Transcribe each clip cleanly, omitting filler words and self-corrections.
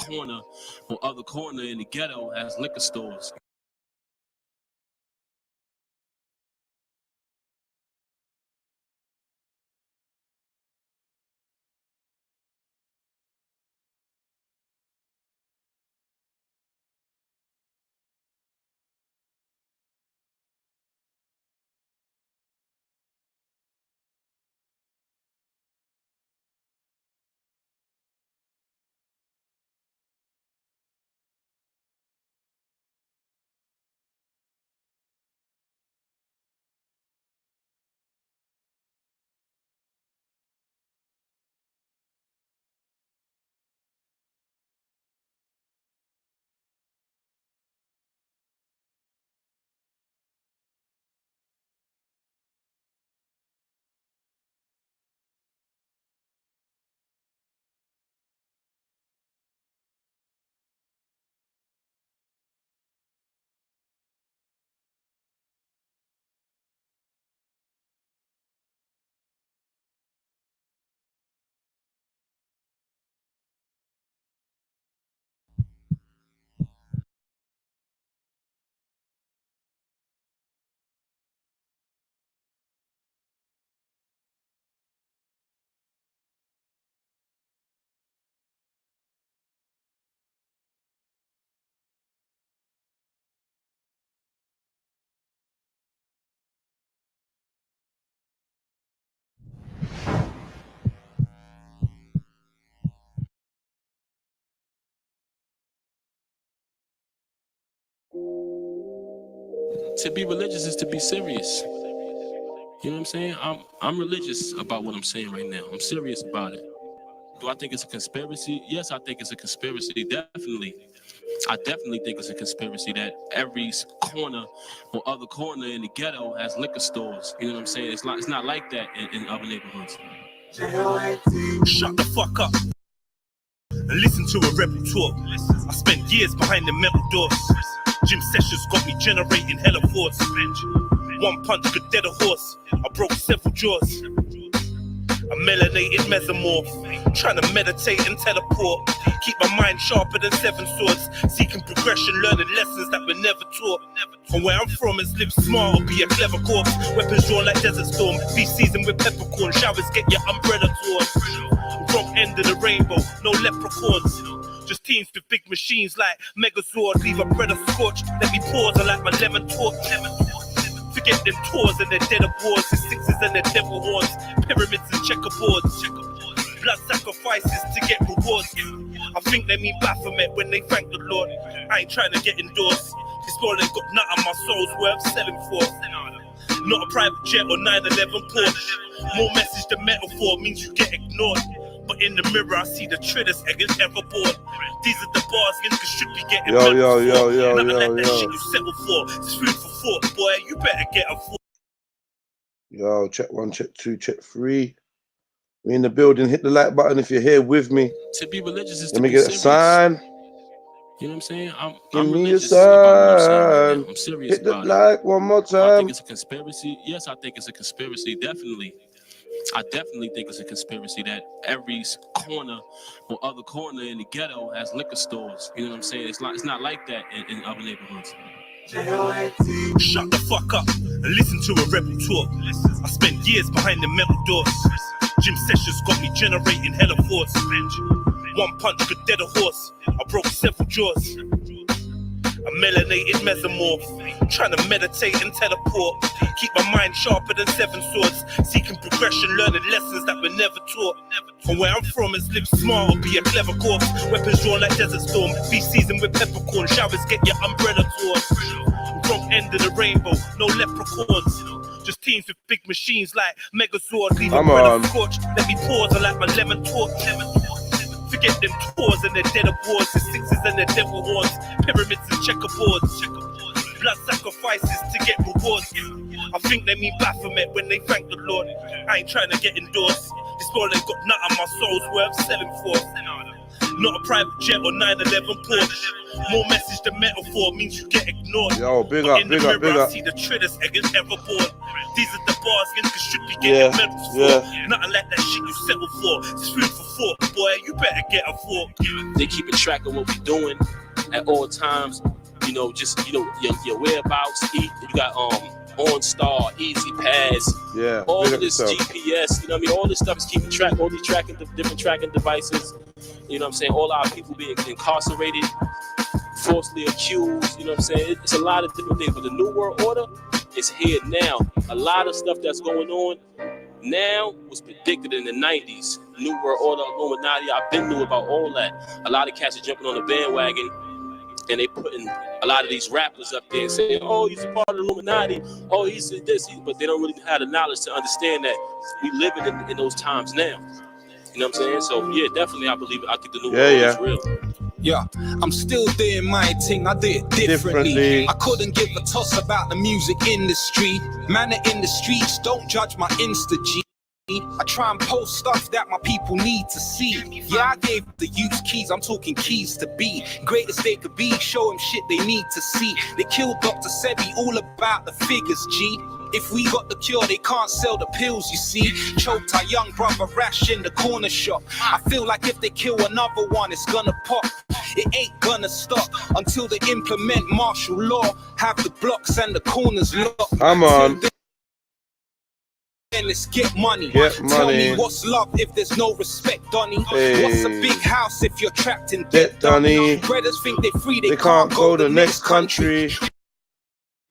corner or other corner in the ghetto has liquor stores. To be religious is to be serious. You know what I'm saying? I'm religious about what I'm saying right now. I'm serious about it. Do I think it's a conspiracy? Yes, I think it's a conspiracy, definitely. I definitely think it's a conspiracy that every corner or other corner in the ghetto has liquor stores. You know what I'm saying? It's not like that in other neighborhoods. Shut the fuck up and listen to a rebel talk. I spent years behind the metal doors. Gym sessions got me generating hella thoughts. One punch could dead a horse. I broke several jaws. A melanated mesomorph, trying to meditate and teleport. Keep my mind sharper than seven swords. Seeking progression, learning lessons that were never taught. From where I'm from, it's live smart or be a clever corpse. Weapons drawn like Desert Storm. Be seasoned with peppercorn. Showers get your umbrella torn. Wrong end of the rainbow, no leprechauns. Just teams with big machines like Megazord. Leave a brother scorched. Let me pause, I like my lemon torch. Forget them tours and their dead awards, the sixes and their devil horns, pyramids and checkerboards, blood sacrifices to get rewards. I think they mean Baphomet when they thank the Lord. I ain't trying to get endorsed. This world ain't got nothing my soul's worth selling for. Not a private jet or 911 Porsche. More message than metaphor means you get ignored. But in the mirror I see the trillest eggers ever born. These are the bars niggas should be getting. Nothing like that shit you settle for. It's food for thought, boy. You better get a foot. Yo, check 1, check 2, check 3. We in the building. Hit the like button if you're here with me. To be religious is Let to me be get serious. a sign. You know what I'm saying? I'm Give me a religious about what I'm saying right sign. now. I'm serious Hit the about like one more it. Do I think time. it's a conspiracy? Yes, I think it's a conspiracy, definitely. I definitely think it's a conspiracy that every corner or other corner in the ghetto has liquor stores. You know what I'm saying? It's not like that in other neighborhoods. Shut the fuck up and listen to a rebel talk. I spent years behind the metal doors. Gym sessions got me generating hella thoughts. One punch could dead a horse. I broke several jaws. A melanated mesomorph, trying to meditate and teleport. Keep my mind sharper than seven swords. Seeking progression, learning lessons that were never taught. From where I'm from, it's live smart or be a clever corpse. Weapons drawn like Desert Storm. Be seasoned with peppercorn. Showers get your umbrella torn. Wrong end of the rainbow, no leprechauns. Just teams with big machines like Megazord. Leave a brother scorched. Let me pause, I like my lemon torch. Forget them tours and their dead awards, the sixes and their devil horns, pyramids and checkerboards, blood sacrifices to get rewards. I think they mean Baphomet when they thank the Lord. I ain't trying to get endorsed. This world ain't got nothing my soul's worth selling for. not a private jet or 911 Porsche. More message than metaphor means you get ignored. Yo, big But up, in the big up, mirror, big I up. see the trillers against everboard. These are the bars niggas should be getting medals for. Nothing like that shit you settle for. It's food for thought, boy. You better get a fork. They keeping track of what we're doing at all times. You know, just your whereabouts. You got OnStar, Easy Pass. Yeah. All of this GPS. You know what I mean? All this stuff is keeping track. All these different tracking devices. You know what I'm saying? All our people being incarcerated, falsely accused. You know what I'm saying? It's a lot of different things. But the New World Order is here now. A lot of stuff that's going on now was predicted in the 90s. New World Order, Illuminati. I've been knew about all that. A lot of cats are jumping on the bandwagon, and they putting a lot of these rappers up there and saying, oh, he's a part of the Illuminati. Oh, he's this. But they don't really have the knowledge to understand that we living in those times now. You know what I'm saying? So, yeah, definitely, I believe it. I think the New World Order is real. Yeah, I'm still doing my thing, I do it differently. I couldn't give a toss about the music industry. Man in the streets, don't judge my Insta G. I try and post stuff that my people need to see. Yeah, I gave the youth keys, I'm talking keys to be greatest they could be, show them shit they need to see. They killed Dr. Sebi, all about the figures, G. If we got the cure, they can't sell the pills, you see. Choked our young brother Rash in the corner shop. I feel like if they kill another one, it's gonna pop. It ain't gonna stop until they implement martial law. Have the blocks and the corners locked. Come on. Then let's get money. Tell me what's love if there's no respect, Donny. Hey. What's a big house if you're trapped in debt, Donny? Brothers think they're free, they can't go to the next country.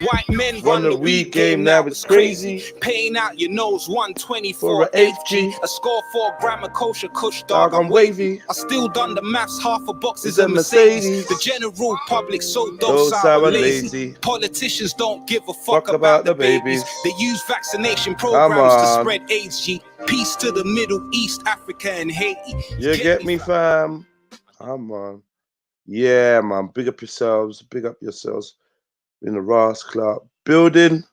White men run the weed game, now it's crazy. Paying out your nose 120 for an HG. A score for a gram of kosher kush, dog, I'm wavy. I still done the maths, half a box is a Mercedes. The general public so docile and lazy. Politicians don't give a fuck about the babies. They use vaccination programs to spread AIDS, G. Peace to the Middle East, Africa and Haiti. You get me, fam? Come on. Yeah, man. Big up yourselves. Big up yourselves. In the Ross Club building.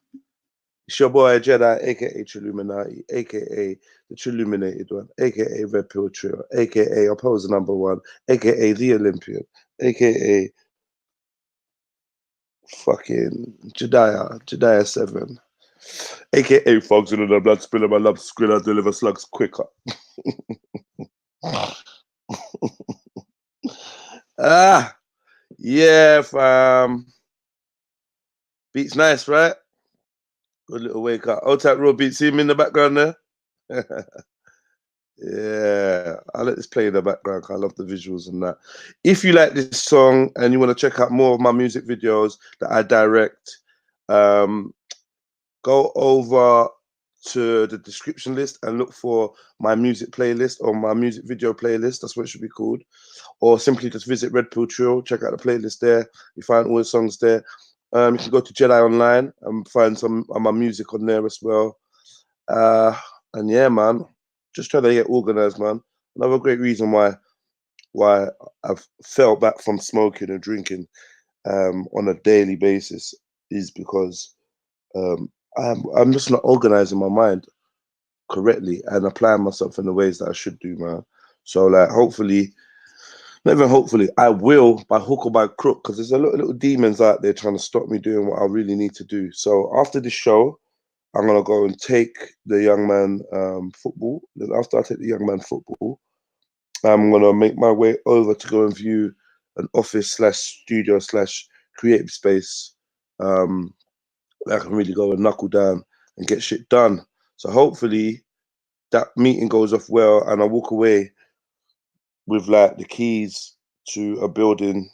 It's your boy Jedi, aka Trilluminati, aka the Trilluminated one, aka Red Pill Trill, aka Opposer #1, aka the Olympian, aka fucking Jediah 7, aka Fogs in the blood spiller my love skrill, I deliver slugs quicker. Yeah, fam. Beats nice, right? Good little wake up. Old type raw beat. See him in the background there? Yeah. I'll let this play in the background because I love the visuals and that. If you like this song and you want to check out more of my music videos that I direct, go over to the description list and look for my music playlist or my music video playlist. That's what it should be called. Or simply just visit Red Pill Trill. Check out the playlist there. You find all the songs there. You can go to Jedi Online and find some of my music on there as well. And yeah, man, just trying to get organized, man. Another great reason why I've fell back from smoking and drinking on a daily basis is because I'm just not organizing my mind correctly and applying myself in the ways that I should do, man. So like, hopefully, not even hopefully, I will by hook or by crook, because there's a lot of little demons out there trying to stop me doing what I really need to do. So after this show, I'm gonna go and take the young man football. Then after I take the young man football, I'm gonna make my way over to go and view an office / studio / creative space that I can really go and knuckle down and get shit done. So hopefully that meeting goes off well and I walk away with like the keys to a building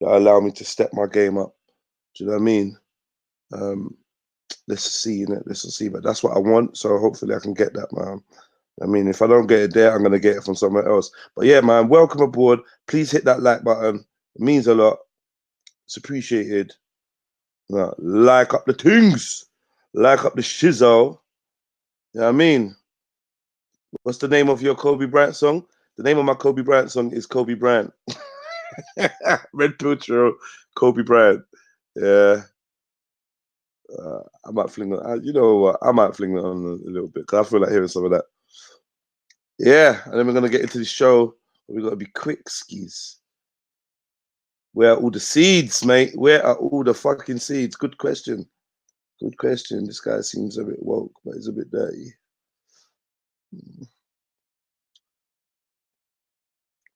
that allow me to step my game up. Do you know what I mean? Let's see, innit? Let's see. But that's what I want. So hopefully I can get that, man. I mean, if I don't get it there, I'm gonna get it from somewhere else. But yeah, man, welcome aboard. Please hit that like button. It means a lot. It's appreciated. Like up the things. Like up the shizzle. You know what I mean? What's the name of your Kobe Bryant song? The name of my Kobe Bryant song is Kobe Bryant. Red Pill Trill, Kobe Bryant. Yeah. I might fling it. You know what? I might fling it on a little bit because I feel like hearing some of that. Yeah. And then we're going to get into the show We got to be quick, skis. Where are all the seeds, mate? Where are all the fucking seeds? Good question. Good question. This guy seems a bit woke, but he's a bit dirty.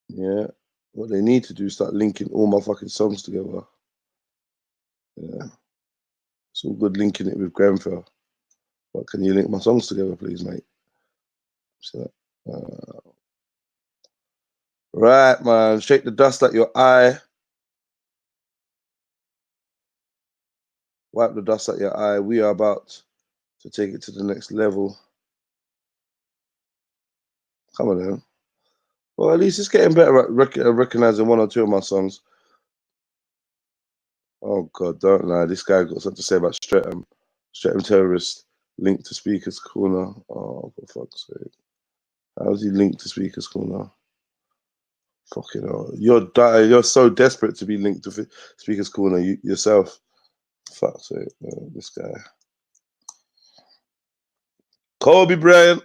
Yeah. What they need to do is start linking all my fucking songs together. Yeah. It's all good linking it with Grenfell. But can you link my songs together, please, mate? So, right, man. Shake the dust out your eye. Wipe the dust out your eye. We are about to take it to the next level. Come on, then. Well, at least it's getting better at recognizing one or two of my songs. Oh, God, don't lie. This guy got something to say about Streatham. Streatham terrorist linked to Speaker's Corner. Oh, for fuck's sake. How's he linked to Speaker's Corner? Fucking hell. You're so desperate to be linked to Speaker's Corner yourself. Fuck's sake, this guy. Kobe Bryant.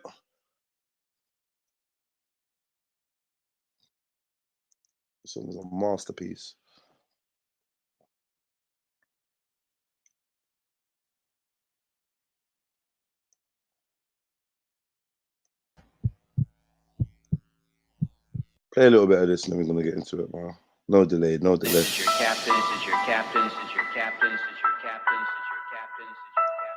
This song is a masterpiece. Play a little bit of this and then we're going to get into it, man. No delay, no delay. This is your captain, this is your captain, this is your captain, this is your captain, this is your captain, this is your captain.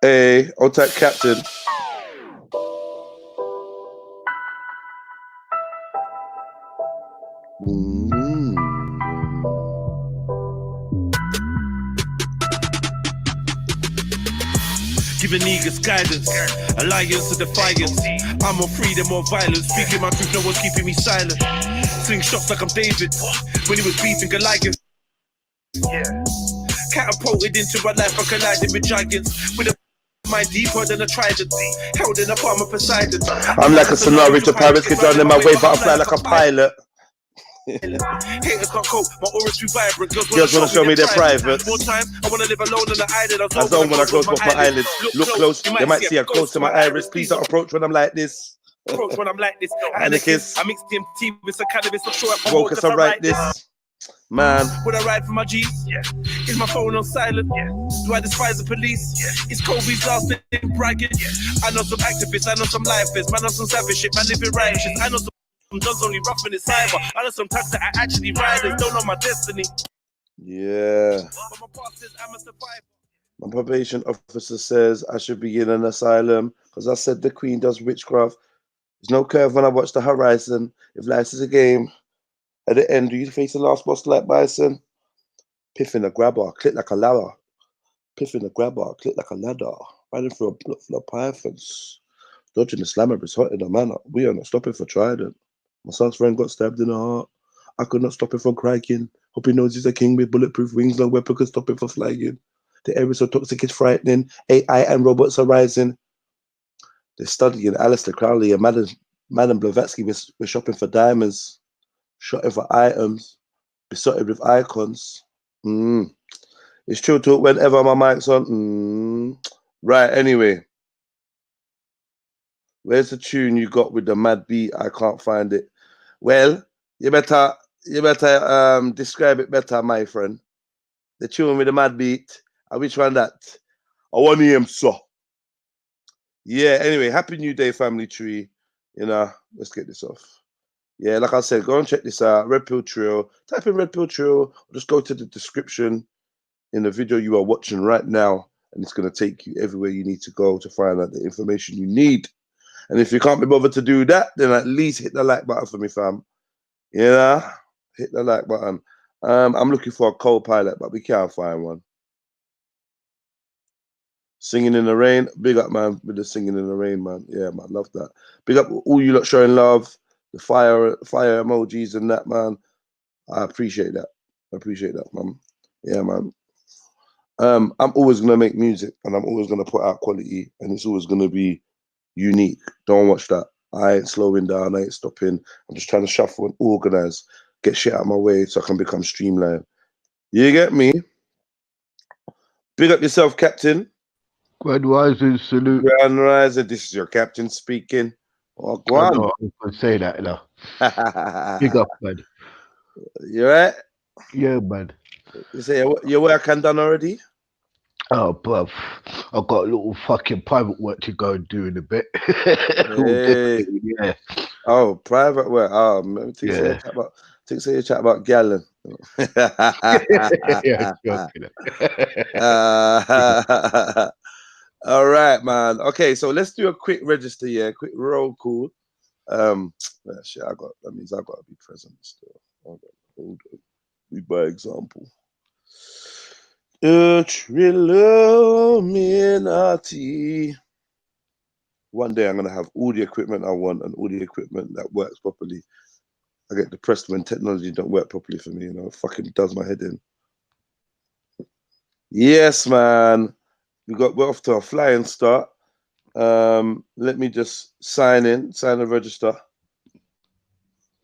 Hey, old type captain. Giving niggas guidance, alliance to defiance. I'm more freedom, more violence. Speaking my truth, no one's keeping me silent. Sling shots like I'm David when he was beefing Goliath. Yeah. Catapulted into my life, I collided with giants. With a mind deeper than a trident, held in a palm of Poseidon. I'm like a scenario to pirates, get down in my way, but I fly like a pilot. Haters can't cope, my aura's too vibrant. Girls wanna show me their private. More time, I wanna live alone on the island. I zone when I close my eyelids. Look close, they might see a ghost to my iris. Please don't approach when I'm like this. Approach when I'm like this. And a kiss. I mix DMT with some cannabis. Not sure if Woke as I write this. Man. Would I ride for my G's? Yeah. Is my phone on silent? Yeah. Do I despise the police? Yeah. Is Kobe's last name bragging? Yeah. I know some activists, I know some lifers, man, I know some savage shit, man, living righteous. I know some dogs only roughing it cyber. I know some tags that are actually riders, don't know my destiny. Yeah. But my past says I'm a survivor. My probation officer says I should be in an asylum because I said the Queen does witchcraft. There's no curve when I watch the horizon. If life is a game, at the end, do you face the last boss like Bison? Piffing a grabber, click like a ladder. Piffing a grabber, click like a ladder. Riding through a block full of pythons. Dodging the slammer is hot in the manner. We are not stopping for Trident. My son's friend got stabbed in the heart. I could not stop him from crying. Hope he knows he's a king with bulletproof wings. No weapon could stop him from flying. The air is so toxic, it's frightening. AI and robots are rising. They're studying Alistair Crowley and Madame Blavatsky were shopping for diamonds, shopping for items, besotted with icons. It's true talk whenever my mic's on. Right, anyway. Where's the tune you got with the mad beat? I can't find it. Well, you better describe it better, my friend. The tune with the mad beat. Which one that? I want him, so. Yeah, anyway, happy new day, family tree. You know, let's get this off. Yeah, like I said, go and check this out. Red Pill Trill. Type in Red Pill Trill, or just go to the description in the video you are watching right now, and it's going to take you everywhere you need to go to find out the information you need. And if you can't be bothered to do that, then at least hit the like button for me, fam. Yeah, hit the like button. I'm looking for a co-pilot, but we can't find one. Singing in the rain, big up, man, with the singing in the rain, man. Yeah, man, love that. Big up all you lot showing love, the fire emojis and that, man. I appreciate that. I appreciate that, man. Yeah, man. I'm always gonna make music, and I'm always gonna put out quality, and it's always gonna be unique. Don't watch that. I ain't slowing down. I ain't stopping. I'm just trying to shuffle and organize, get shit out of my way so I can become streamlined. You get me? Big up yourself, Captain. Grand Rising, salute. Grand Rising. This is your captain speaking. Oh, go I on. know, I was going to say that, now. Big up, man. You right? Yeah, man. You say your work done already? Oh, bruv. I've got a little fucking private work to go and do in a bit. Hey. Yeah. Oh, private work. Oh, I think say you chat about gallon. Yeah, joking. All right, man. Okay, so let's do a quick register, yeah, quick roll call. Shit, that means I gotta be present still. Hold on. We by example. Trilluminati. One day I'm gonna have all the equipment I want and all the equipment that works properly. I get depressed when technology don't work properly for me, you know, it fucking does my head in. Yes, man. We're off to a flying start. Let me just sign the register.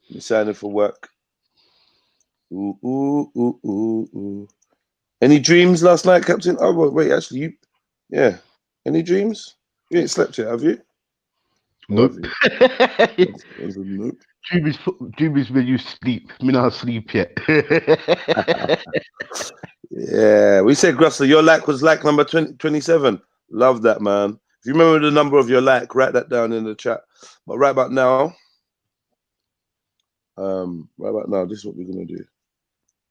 Let me sign in for work. Ooh, ooh, ooh, ooh, ooh. Any dreams last night, Captain? Oh, wait, actually, yeah. Any dreams? You ain't slept yet, have you? Nope. Nope. Dream is when you sleep. Me not sleep yet. Yeah, we said, Grusler, your like was like number 27. Love that, man. If you remember the number of your like, write that down in the chat. But right about now, this is what we're gonna do.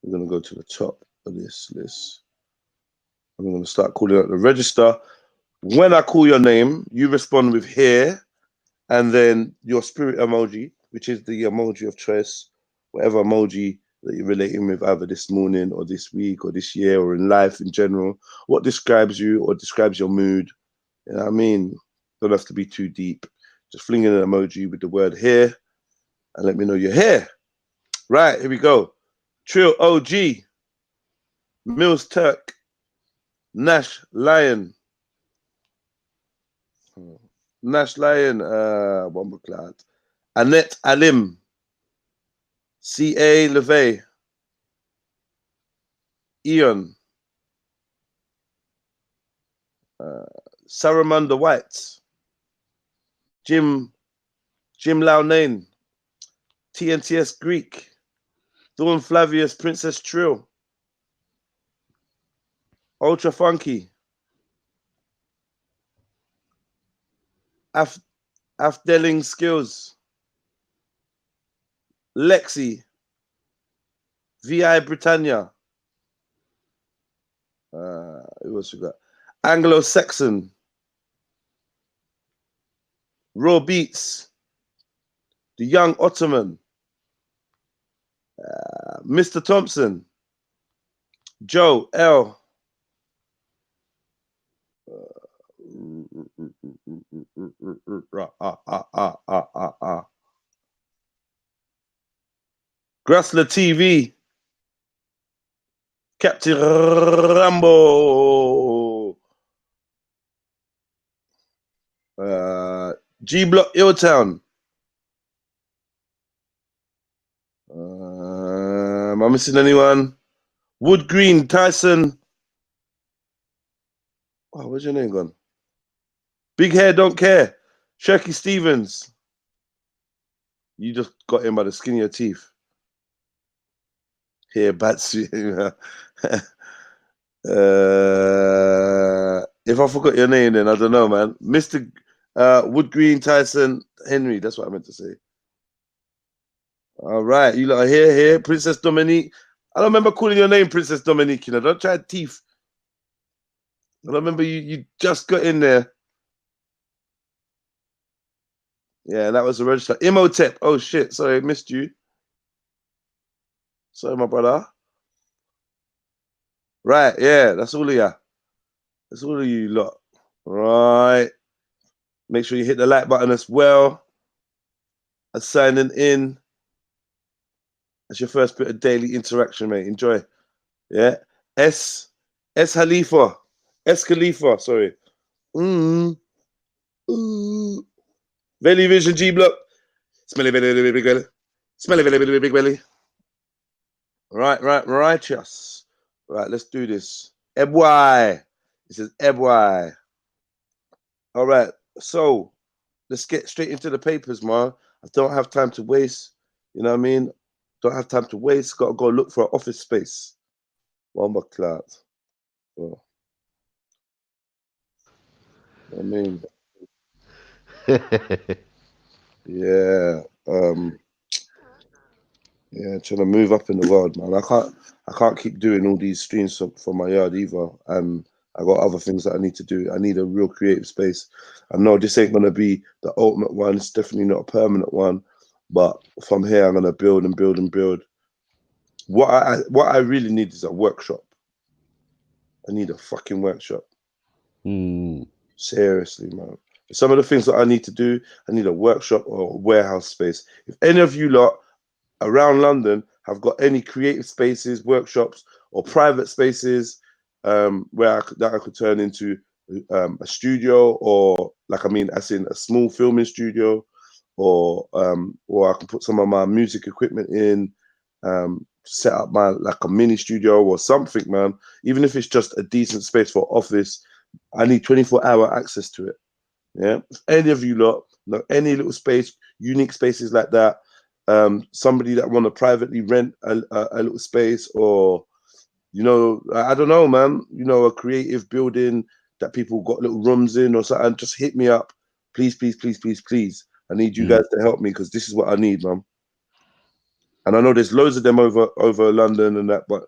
We're gonna go to the top of this list. I'm gonna start calling out the register. When I call your name, you respond with here, and then your spirit emoji, which is the emoji of choice, whatever emoji that you're relating with, either this morning or this week or this year or in life in general, what describes you or describes your mood. You know what I mean? Don't have to be too deep. Just fling in an emoji with the word here and let me know you're here. Right, here we go. Trill OG, Mills Turk, Nash Lion, Bomboclad, Annette Alim, C.A. LeVay, Ian, Saramanda White, Jim Launane, TNTS Greek, Dawn Flavius, Princess Trill, Ultra Funky, Afdeling Skills, Lexi, VI Britannia, who else we got? Anglo-Saxon, Raw Beats, The Young Ottoman, Mr. Thompson, Joe L. Grusler TV, Captain Rambo, G Block Illtown. Am I missing anyone? Wood Green, Tyson. Oh, where's your name gone? Big Hair Don't Care, Shirky Stevens. You just got in by the skin of your teeth. Here, Batsu. If I forgot your name, then I don't know, man. Mr. Wood Green, Tyson, Henry. That's what I meant to say. All right, you lot are here. Princess Dominique. I don't remember calling your name, Princess Dominique. You know, don't try teeth. I don't remember you just got in there. Yeah, that was the register. Imhotep. Oh shit, sorry, I missed you. Sorry, my brother. Right, yeah, that's all of you. That's all of you lot. Right. Make sure you hit the like button as well. And signing in. That's your first bit of daily interaction, mate. Enjoy. Yeah. S Khalifa. S Khalifa, sorry. Belly Vision G Block. Smelly belly, big belly. Smelly belly, big belly. Right, righteous. Right, let's do this. Ebwai. It says, boy. All right, so let's get straight into the papers, man. I don't have time to waste. You know what I mean? Don't have time to waste. Got to go look for an office space. Cloud. So, I mean, yeah. Yeah, trying to move up in the world, man. I can't keep doing all these streams for my yard either. And I got other things that I need to do. I need a real creative space. I know this ain't gonna be the ultimate one. It's definitely not a permanent one. But from here, I'm gonna build and build and build. What I really need is a workshop. I need a fucking workshop. Seriously, man. Some of the things that I need to do, I need a workshop or a warehouse space. If any of you lot around London have got any creative spaces, workshops, or private spaces where I could turn into a studio, or as in a small filming studio, or I can put some of my music equipment in, set up my a mini studio or something, man. Even if it's just a decent space for office, I need 24-hour access to it. Yeah, if any of you lot know any little space, unique spaces like that, somebody that want to privately rent a little space, or I don't know, man, a creative building that people got little rooms in or something, just hit me up, please, please, please, please, please. I need you guys to help me, because this is what I need, man. And I know there's loads of them over London and that, but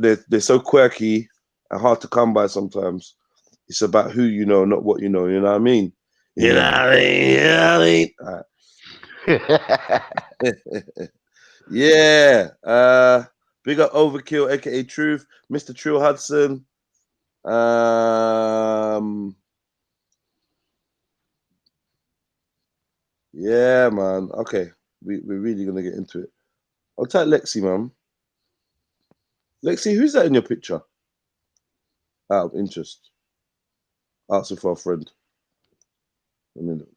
they're so quirky and hard to come by sometimes. It's about who you know, not what you know. You know what I mean? You know what I mean? You know what I mean? Yeah. Big up Overkill, aka Truth, Mr. Trill Hudson. Yeah, man. Okay, we're really gonna get into it. I'll type Lexi, man. Lexi, who's that in your picture? Out of interest. Answer for a friend. Let me look.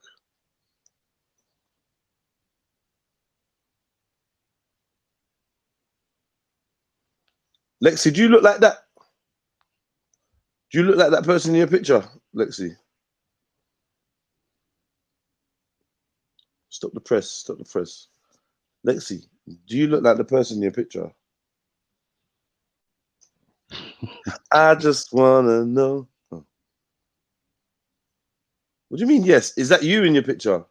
Lexi, do you look like that? Do you look like that person in your picture, Lexi? Stop the press. Stop the press. Lexi, do you look like the person in your picture? I just wanna know. Oh. What do you mean, yes? Is that you in your picture?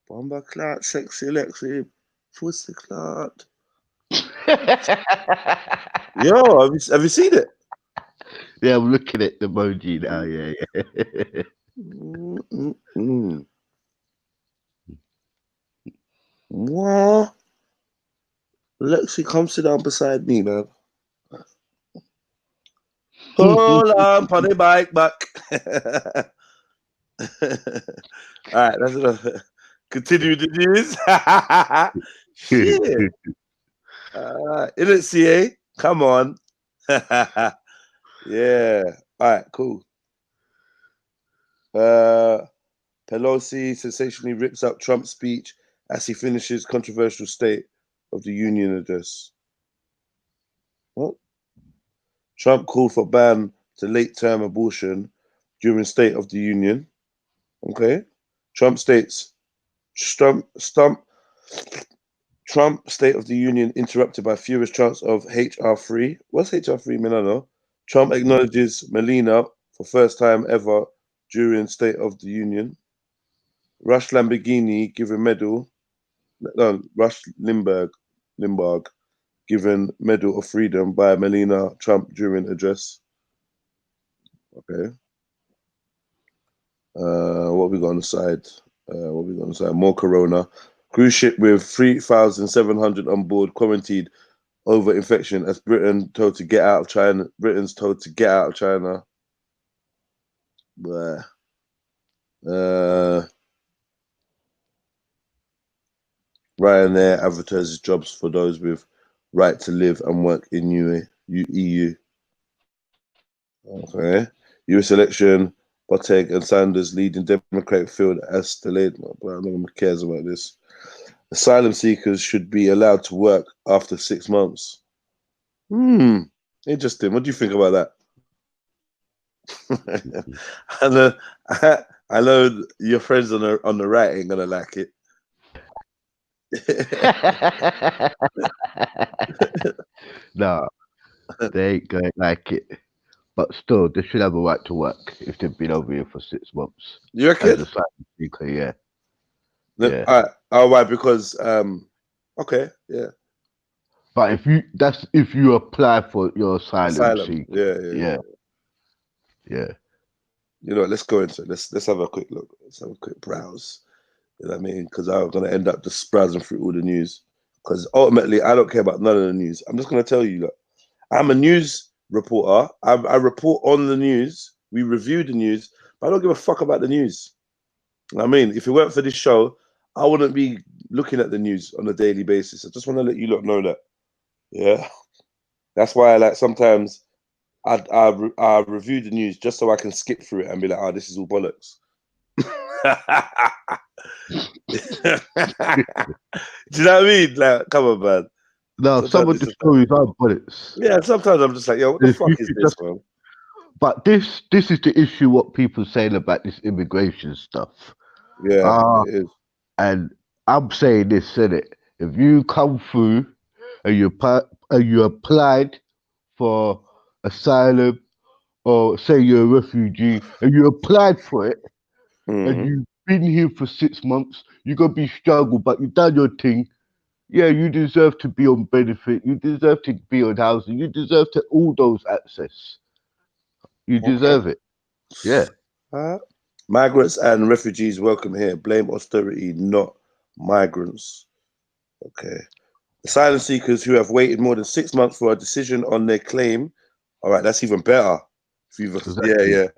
Bomber Cloud, sexy Lexi, pussy Cloud. Yo, have you seen it? Yeah, I'm looking at the emoji now. Yeah. What? Lexi, come sit down beside me, man. Hold on, pon the bike back. All right, that's enough. Continue the news. Shit. Isn't CA? Come on. Yeah. All right, cool. Pelosi sensationally rips up Trump's speech as he finishes controversial State of the Union address. What? Trump called for ban to late-term abortion during State of the Union. Okay. Trump states, Trump State of the Union interrupted by furious chants of HR3. What's HR3 mean? I don't know. Trump acknowledges Melina for first time ever during State of the Union. Rush Lamborghini given medal. No, Rush Limbaugh given Medal of Freedom by Melania Trump during address. Okay. What we got on the side? More corona. Cruise ship with 3,700 on board quarantined over infection as Britain's told to get out of China. Blah. Ryanair advertises jobs for those with right to live and work in EU. Okay. US election, Buttigieg and Sanders leading Democratic field as delayed. No one cares about this. Asylum seekers should be allowed to work after 6 months. Interesting. What do you think about that? I know your friends on the right ain't gonna like it. No, they ain't going to like it. But still, they should have a right to work if they've been over here for 6 months. You reckon? As a asylum seeker, yeah. No, Yeah. why? Because okay, yeah. But if you apply for your asylum seeker, Yeah. yeah. You know, let's go into it. Let's have a quick look. Let's have a quick browse. You know what I mean? Because I'm gonna end up just browsing through all the news. Because ultimately, I don't care about none of the news. I'm just gonna tell you, look, I'm a news reporter. I report on the news. We review the news, but I don't give a fuck about the news. I mean, if it weren't for this show, I wouldn't be looking at the news on a daily basis. I just want to let you lot know that. Yeah, that's why I like sometimes I review the news just so I can skip through it and be like, oh, this is all bollocks. Do you know what I mean? Like, come on, man. No, some of the stories are bullets. Yeah, sometimes I'm just like, yo, what the fuck is this, man? But this is the issue. What people saying about this immigration stuff. Yeah, it is. And I'm saying this, innit? If you come through and you applied for asylum, or say you're a refugee and you applied for it, and you've been here for 6 months, you're gonna be struggled, but you've done your thing. Yeah, you deserve to be on benefit. You deserve to be on housing. You deserve to all those access. You deserve it. Yeah. Migrants and refugees welcome here. Blame austerity, not migrants. Okay. Asylum seekers who have waited more than 6 months for a decision on their claim. All right, that's even better. Exactly.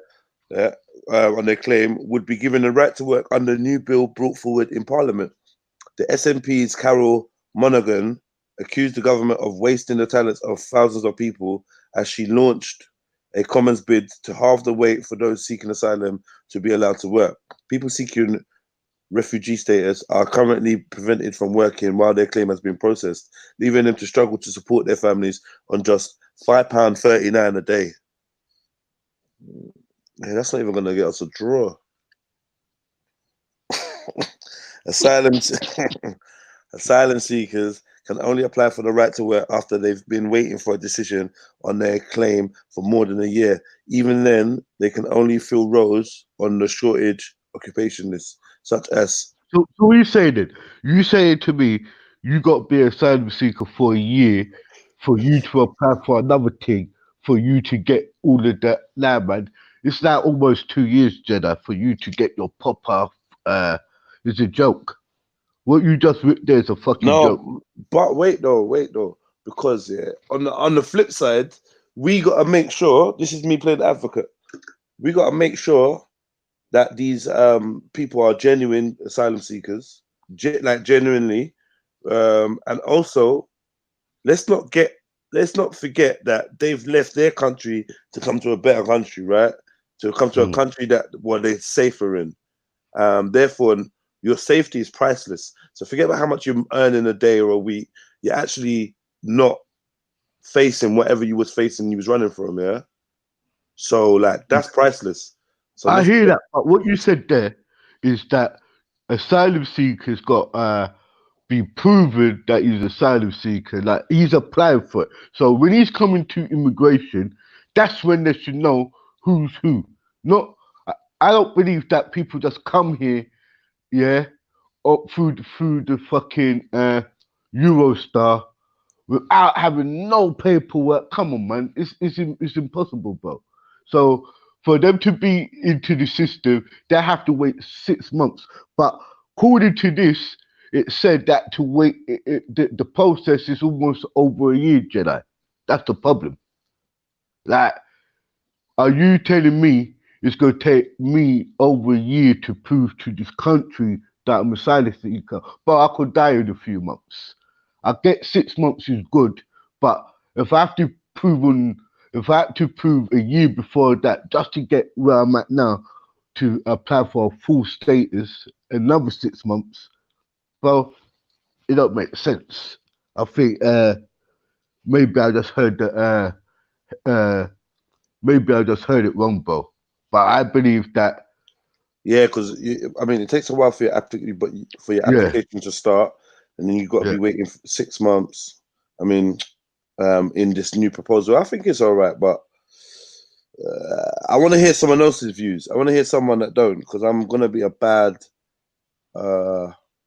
Yeah. On their claim would be given the right to work under a new bill brought forward in Parliament. The SNP's Carol Monaghan accused the government of wasting the talents of thousands of people as she launched a Commons bid to halve the wait for those seeking asylum to be allowed to work. People seeking refugee status are currently prevented from working while their claim has been processed, leaving them to struggle to support their families on just £5.39 a day. Yeah, that's not even going to get us a draw. Asylum seekers can only apply for the right to work after they've been waiting for a decision on their claim for more than a year. Even then, they can only fill roles on the shortage occupation list, such as... So what you saying then? You saying to me, you got to be an asylum seeker for a year for you to apply for another thing, for you to get all of that. Nah, man. It's now almost 2 years, Jedi, for you to get your proper... it's a joke. What you just ripped there is a fucking joke. But wait though, because on the flip side, we gotta make sure, this is me playing advocate, we gotta make sure that these people are genuine asylum seekers, genuinely, and also let's not forget that they've left their country to come to a better country, right? To come to a country that they're safer in. Therefore, your safety is priceless. So forget about how much you earn in a day or a week. You're actually not facing whatever you was facing you was running from, yeah? So, like, that's priceless. So I hear that, but what you said there is that asylum seekers got be proven that he's an asylum seeker, like he's applying for it. So when he's coming to immigration, that's when they should know who's who. Not, I don't believe that people just come here, yeah, up through the fucking Eurostar without having no paperwork. Come on, man, it's impossible, bro. So for them to be into the system, they have to wait 6 months. But according to this, it said that to wait, the process is almost over a year, Jedi. That's the problem. Like, are you telling me it's going to take me over a year to prove to this country that I'm a asylum seeker, but I could die in a few months? I get 6 months is good, but if I have to prove a year before that just to get where I'm at now to apply for a full status, another 6 months, well, it don't make sense. I think maybe I just heard that Maybe I just heard it wrong, bro. But I believe that. Yeah, because I mean, it takes a while for your application to start, and then you've got to be waiting for 6 months. I mean, in this new proposal, I think it's all right, but I want to hear someone else's views. I want to hear someone that don't, because I'm gonna be a bad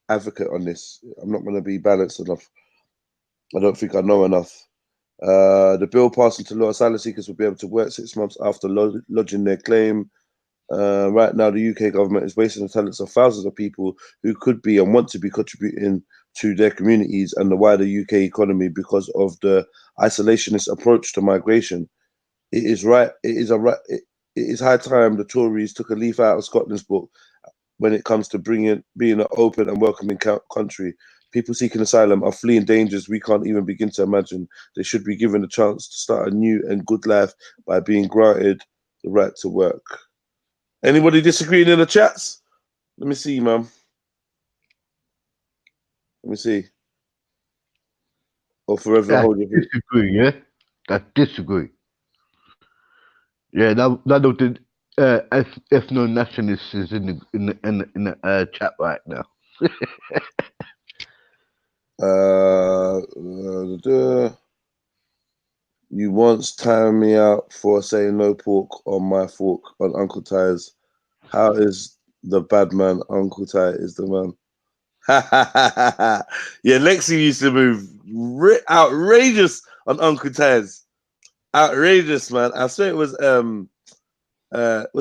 advocate on this. I'm not gonna be balanced enough. I don't think I know enough. The bill passed into law. Asylum seekers will be able to work 6 months after lodging their claim. Right now, the UK government is wasting the talents of thousands of people who could be and want to be contributing to their communities and the wider UK economy because of the isolationist approach to migration. It is right. It is high time the Tories took a leaf out of Scotland's book when it comes to being an open and welcoming country. People seeking asylum are fleeing dangers we can't even begin to imagine. They should be given a chance to start a new and good life by being granted the right to work. Anybody disagreeing in the chats? Let me see, man. Let me see. Or forever hold your peace. Disagree, yeah? I disagree. Yeah, none of the ethno-nationalists is in the chat right now. You once timed me out for saying no pork on my fork on Uncle Ty's. How is the bad man? Uncle Ty is the man. Yeah, Lexi used to move outrageous on Uncle Ty's. Outrageous, man. I swear it was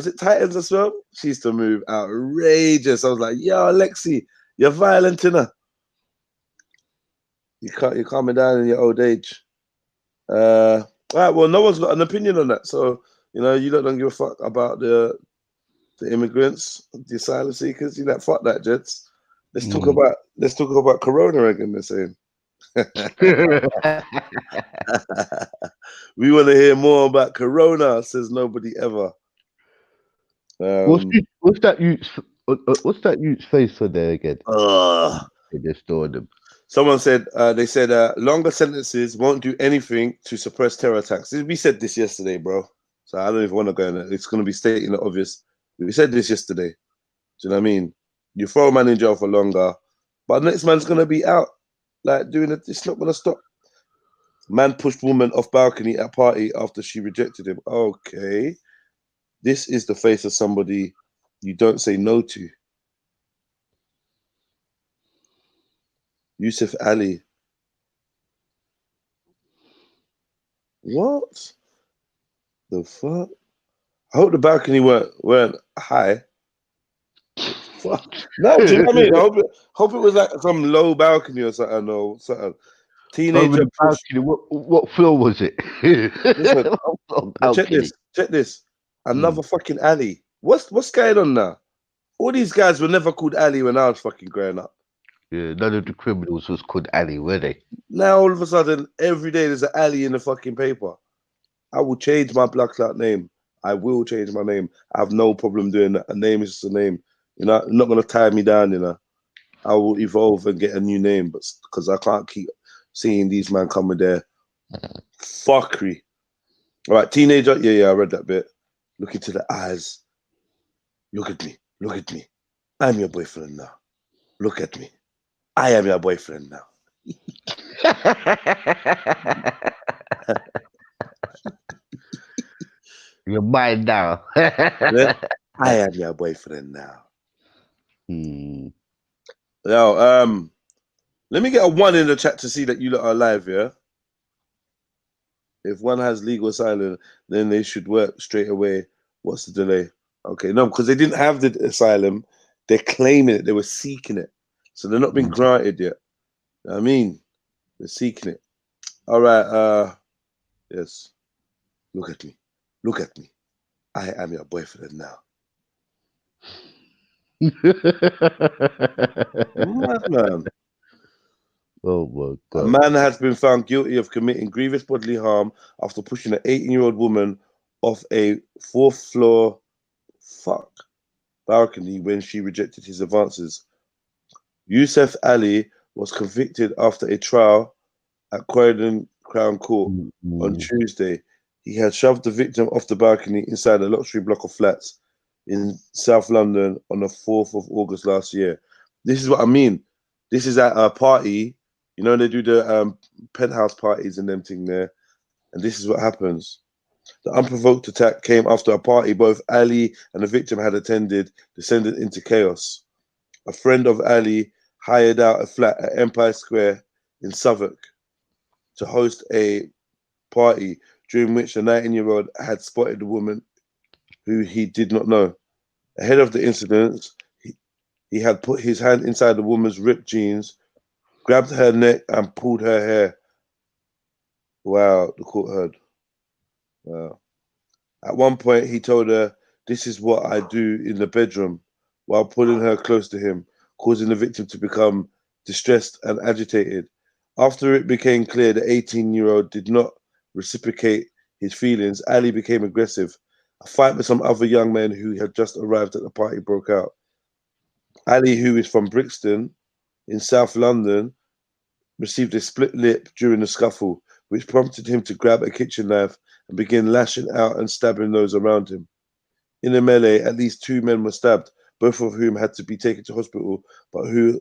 it Titans as well? She used to move outrageous. I was like, yo, Lexi, you're violent, innit? You're calming down in your old age. All right, well, no one's got an opinion on that. So, you know, you don't give a fuck about the immigrants, the asylum seekers. You know, fuck that, gents. Let's talk about Corona again, they're saying. We want to hear more about Corona, says nobody ever. What's that youth's face on there again? They just stored them. Someone said they said longer sentences won't do anything to suppress terror attacks. We said this yesterday, bro. So I don't even want to go in it. It's going to be stating the obvious. We said this yesterday. Do you know what I mean? You throw a man in jail for longer, but next man's going to be out, like doing it. It's not going to stop. Man pushed woman off balcony at party after she rejected him. Okay. This is the face of somebody you don't say no to. Yusuf Ali. What the fuck? I hope the balcony weren't high. Fuck. No, do you know what I mean? I hope it was like some low balcony or something, or something. Teenager balcony. What floor was it? Listen, check this. Another fucking alley. What's going on now? All these guys were never called Ali when I was fucking growing up. Yeah, none of the criminals was called Ali, were they? Now all of a sudden, every day there's an Ali in the fucking paper. I will change my black clout name. I will change my name. I have no problem doing that. A name is just a name. You know, not gonna tie me down. You know, I will evolve and get a new name, but because I can't keep seeing these men come with their fuckery. All right, teenager. Yeah, I read that bit. Look into the eyes. Look at me. Look at me. I'm your boyfriend now. Look at me. I am your boyfriend now. You're mine now. Yeah? I am your boyfriend now. Now, let me get a 1 in the chat to see that you lot are alive, yeah? If one has legal asylum, then they should work straight away. What's the delay? Okay, no, because they didn't have the asylum. They're claiming it. They were seeking it. So they're not been granted yet. You know what I mean? They're seeking it. All right. Yes. Look at me. Look at me. I am your boyfriend now. Man. Oh my God. A man has been found guilty of committing grievous bodily harm after pushing an 18-year-old woman off a 4th floor balcony when she rejected his advances. Yusuf Ali was convicted after a trial at Croydon Crown Court on Tuesday. he had shoved the victim off the balcony inside a luxury block of flats in South London on the 4th of August last year. This is what I mean. This is at a party. You know, they do the penthouse parties and them thing there. And this is what happens. The unprovoked attack came after a party both Ali and the victim had attended descended into chaos. A friend of Ali hired out a flat at Empire Square in Southwark to host a party during which the 19-year-old had spotted a woman who he did not know. Ahead of the incident, he had put his hand inside the woman's ripped jeans, grabbed her neck and pulled her hair. Wow, the court heard. Wow. At one point, he told her, "This is what I do in the bedroom," while pulling her close to him, causing the victim to become distressed and agitated. After it became clear the 18-year-old did not reciprocate his feelings, Ali became aggressive. A fight with some other young men who had just arrived at the party broke out. Ali, who is from Brixton in South London, received a split lip during the scuffle, which prompted him to grab a kitchen knife and begin lashing out and stabbing those around him. In the melee, at least 2 men were stabbed, both of whom had to be taken to hospital, but who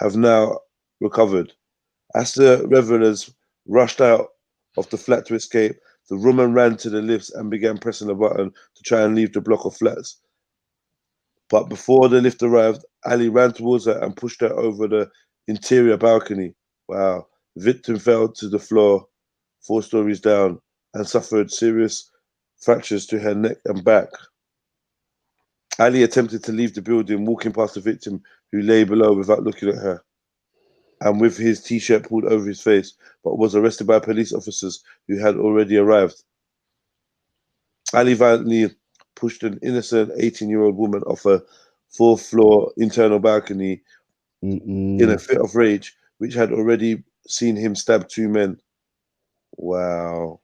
have now recovered. As the revelers rushed out of the flat to escape, the woman ran to the lifts and began pressing a button to try and leave the block of flats. But before the lift arrived, Ali ran towards her and pushed her over the interior balcony. Wow. The victim fell to the floor 4 stories down and suffered serious fractures to her neck and back. Ali attempted to leave the building, walking past the victim who lay below without looking at her, and with his t-shirt pulled over his face, but was arrested by police officers who had already arrived. Ali violently pushed an innocent 18-year-old woman off a 4th-floor internal balcony in a fit of rage, which had already seen him stab 2 men. Wow.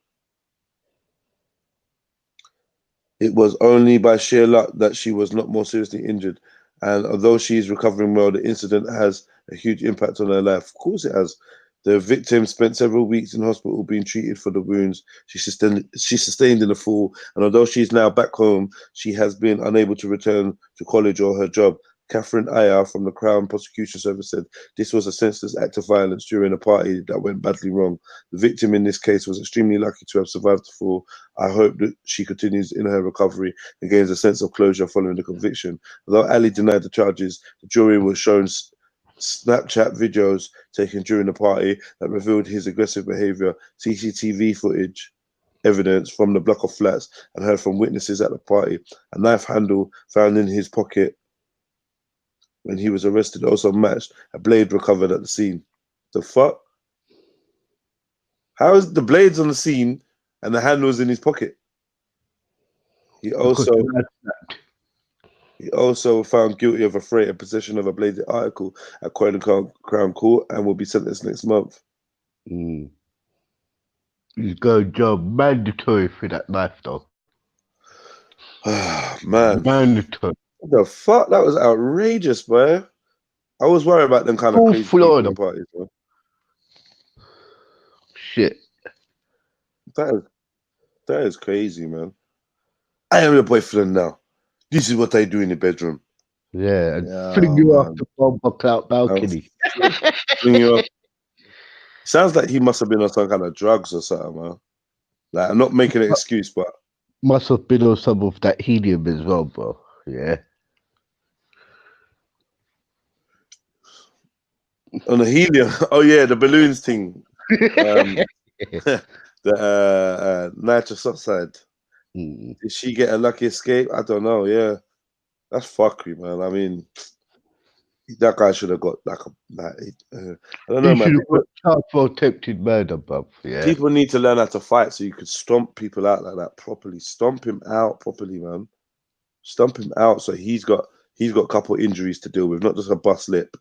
It was only by sheer luck that she was not more seriously injured, and although she is recovering well, the incident has a huge impact on her life. Of course it has. The victim spent several weeks in hospital being treated for the wounds she sustained in the fall, and although she is now back home, she has been unable to return to college or her job. Catherine Ayer from the Crown Prosecution Service said this was a senseless act of violence during a party that went badly wrong. The victim in this case was extremely lucky to have survived the fall. I hope that she continues in her recovery and gains a sense of closure following the conviction. Although Ali denied the charges, the jury was shown Snapchat videos taken during the party that revealed his aggressive behavior, CCTV footage evidence from the block of flats, and heard from witnesses at the party. A knife handle found in his pocket when he was arrested also matched a blade recovered at the scene. The fuck? How is the blades on the scene and the handle was in his pocket? He also found guilty of affray and possession of a bladed article at Crown Court and will be sentenced next month. He's got a job mandatory for that knife, though. Man. Mandatory. What the fuck? That was outrageous, boy. I was worried about them kind of crazy people parties, bro. Shit. That is crazy, man. I am your boyfriend now. This is what I do in the bedroom. Yeah, and fling you off the bomber clout balcony. Fling you off. Sounds like he must have been on some kind of drugs or something, man. Like, I'm not making an excuse, but must have been on some of that helium as well, bro. Yeah. On the helium. Oh yeah, the balloons thing. The nitrous oxide. Did she get a lucky escape? I don't know. Yeah, that's fuckery, man. I mean, that guy should have got like I don't know, man. Child for attempted murder, bruv. Yeah. People need to learn how to fight so you could stomp people out like that properly. Stomp him out properly, man. Stomp him out so he's got a couple injuries to deal with, not just a bust lip.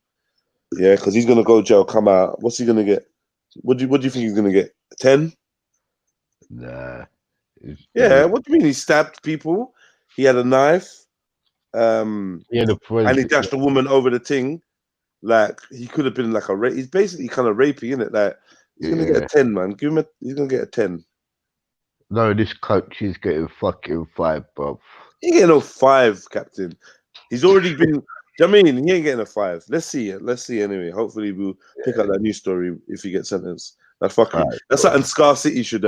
Yeah, because he's gonna go jail, come out. What's he gonna get? What do you think he's gonna get? 10? Nah. Yeah, what do you mean? He stabbed people. He had a knife. And he dashed a woman over the thing. Like he could have been like a rape. He's basically kind of rapey, isn't it? Like he's gonna get a 10, man. He's gonna get a 10. No, this country's getting fucking fired, bro. He ain't getting no 5, Captain. He's already been. Do you know what I mean? He ain't getting a 5. Let's see it. Let's see anyway. Hopefully we'll pick up that news story if he gets sentenced. That's fucking. Right, That's something Scar City should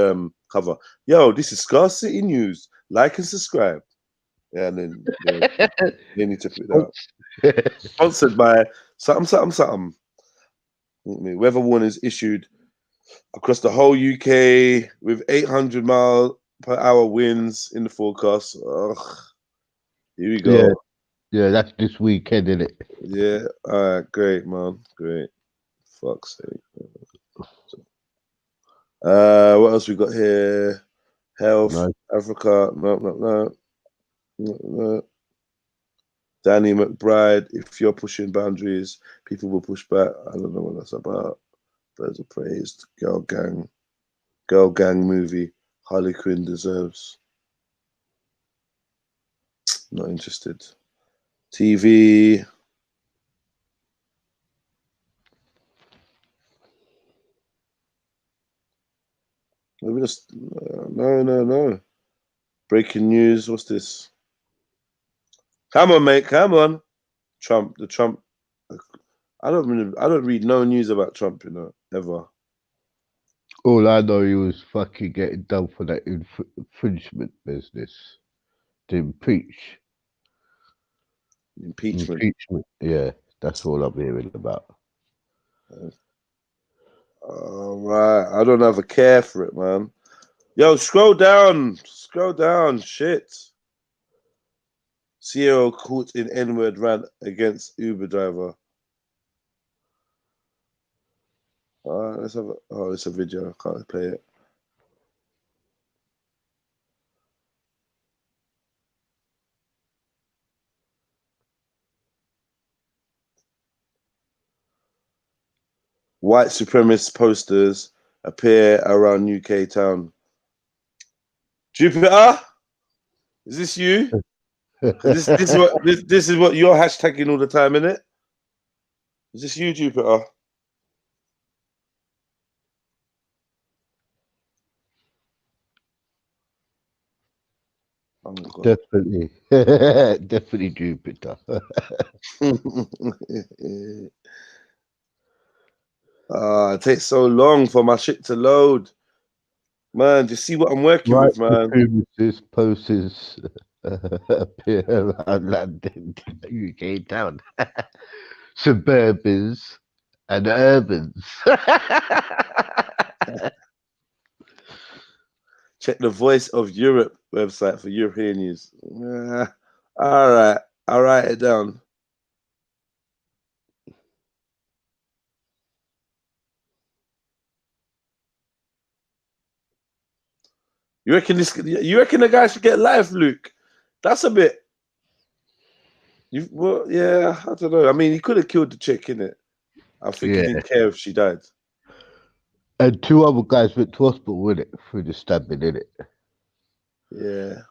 cover. Yo, this is Scar City News. Like and subscribe. Yeah, and then they need to put that up. Sponsored by something. Weather warnings issued across the whole UK with 800-mile-per-hour winds in the forecast. Ugh. Here we go. Yeah, that's this weekend, isn't it? Yeah. All right. Great, man. Great. Fuck's sake. What else we got here? Health, No. Africa. No. Danny McBride. If you're pushing boundaries, people will push back. I don't know what that's about. Birds of praised. Girl gang movie. Harley Quinn deserves. Not interested. TV. Maybe just no. Breaking news. What's this? Come on, mate. Come on. The Trump. I don't read no news about Trump, you know, ever. All I know, he was fucking getting done for that infringement business. To impeach. Impeachment. Yeah, that's all I'm hearing about. All right. I don't have a care for it, man. Yo, scroll down. Shit. CEO caught in N-word rant against Uber driver. All right, let's have it's a video. I can't play it. White supremacist posters appear around UK town. Jupiter, is this you? this is what you're hashtagging all the time, innit? Is this you, Jupiter? Oh my God. Definitely. Definitely Jupiter. It takes so long for my shit to load. Man, just see what I'm working with, man. This posters appear around London, UK town. Suburbans and urbans. Check the Voice of Europe website for European news. All right, I'll write it down. You reckon the guy should get life, Luke? That's a bit. Well, yeah, I don't know. I mean, he could have killed the chick, innit? I think he didn't care if she died. And 2 other guys went to hospital with it through the stabbing, innit? Yeah.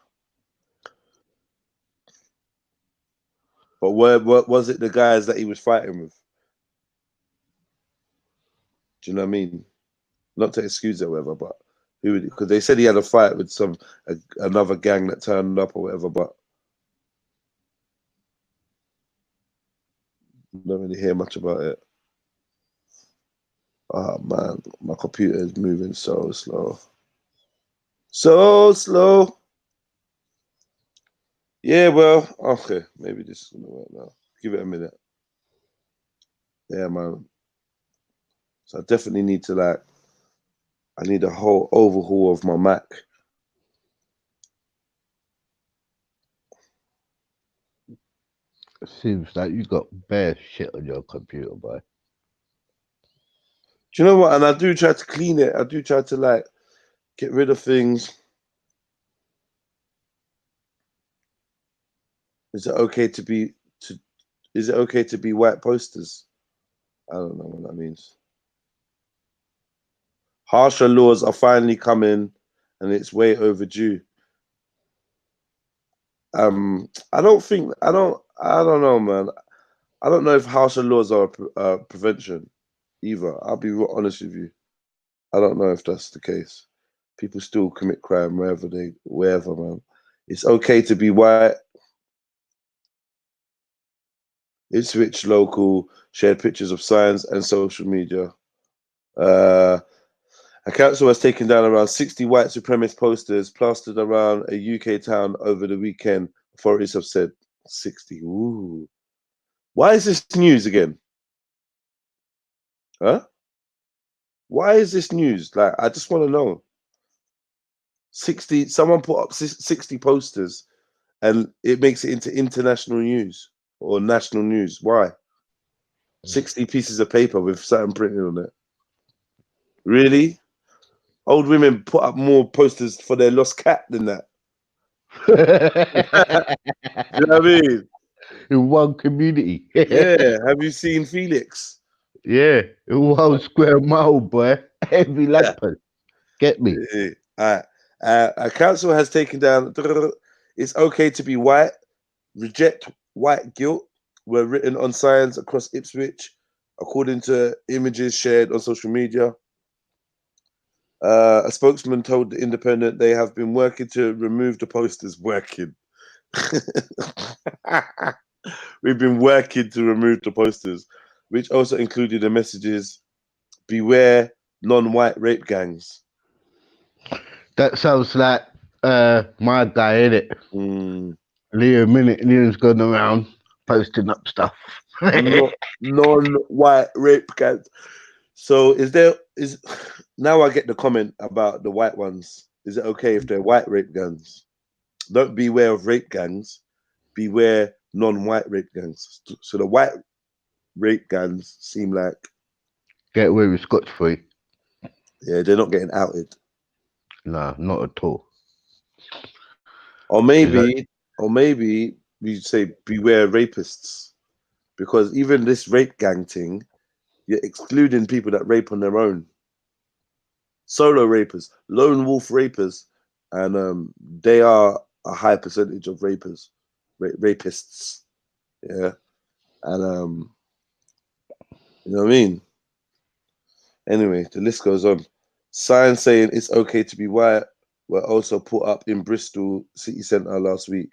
But what was it the guys that he was fighting with? Do you know what I mean? Not to excuse it or whatever, but who? Because they said he had a fight with another gang that turned up or whatever, but don't really hear much about it. Oh man, my computer is moving so slow. So slow. Yeah, well, okay. Maybe this is gonna work now. Give it a minute. Yeah, man. So I definitely need to I need a whole overhaul of my Mac. It seems like you got bare shit on your computer, boy. Do you know what? And I do try to clean it. I do try to get rid of things. Is it okay to be white posters? I don't know what that means. Harsher laws are finally coming, and it's way overdue. I don't know, man. I don't know if harsher laws are prevention either. I'll be honest with you. I don't know if that's the case. People still commit crime wherever, man. It's okay to be white. IPSWITCH local shared pictures of signs and social media. A council has taken down around 60 white supremacist posters plastered around a UK town over the weekend. Authorities have said 60. Ooh. Why is this news again? Huh? Why is this news? Like, I just want to know. 60, someone put up 60 posters and it makes it into international news or national news. Why? 60 pieces of paper with something printed on it. Really? Old women put up more posters for their lost cat than that. Do you know what I mean? In one community. Yeah. Have you seen Felix? Yeah, in 1 square mile, boy. Every lamppost. Get me? All right. A council has taken down. It's okay to be white. Reject white guilt were written on signs across IPSWITCH, according to images shared on social media. A spokesman told The Independent they have been working to remove the posters. Working. We've been working to remove the posters, which also included the messages, beware non-white rape gangs. That sounds like my guy, innit? Mm. Liam's going around posting up stuff. Non-white rape gangs. So now I get the comment about the white ones. Is it okay if they're white rape gangs? Don't beware of rape gangs. Beware non-white rape gangs. So the white rape gangs seem like Get away with scotch-free. Yeah, they're not getting outed. Nah, not at all. Or maybe we say beware rapists, because even this rape gang thing, you're excluding people that rape on their own. Solo rapers, lone wolf rapers, and they are a high percentage of rapists. Yeah, and you know what I mean. Anyway, the list goes on. Signs saying it's okay to be white were also put up in Bristol city centre last week.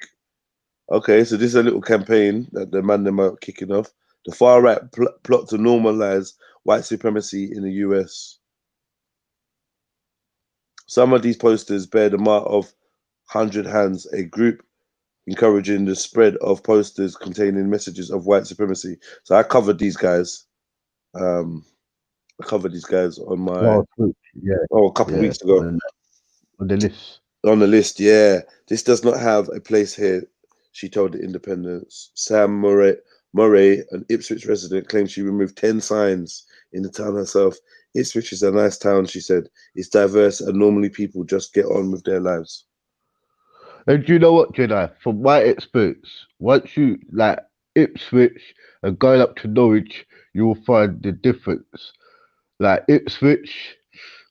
Okay, so this is a little campaign that the man them are kicking off. The far right plot to normalise white supremacy in the US. Some of these posters bear the mark of 100 Hands, a group encouraging the spread of posters containing messages of white supremacy. So I covered these guys. I covered these guys on my a couple of weeks ago. On the list. On the list, yeah. This does not have a place here, she told The Independent. Sam Murray, an Ipswich resident, claimed she removed 10 signs in the town herself. Ipswich is a nice town, she said. It's diverse and normally people just get on with their lives. And do you know what, Jedi? From my experience, once you like Ipswich and going up to Norwich, you will find the difference. Like Ipswich,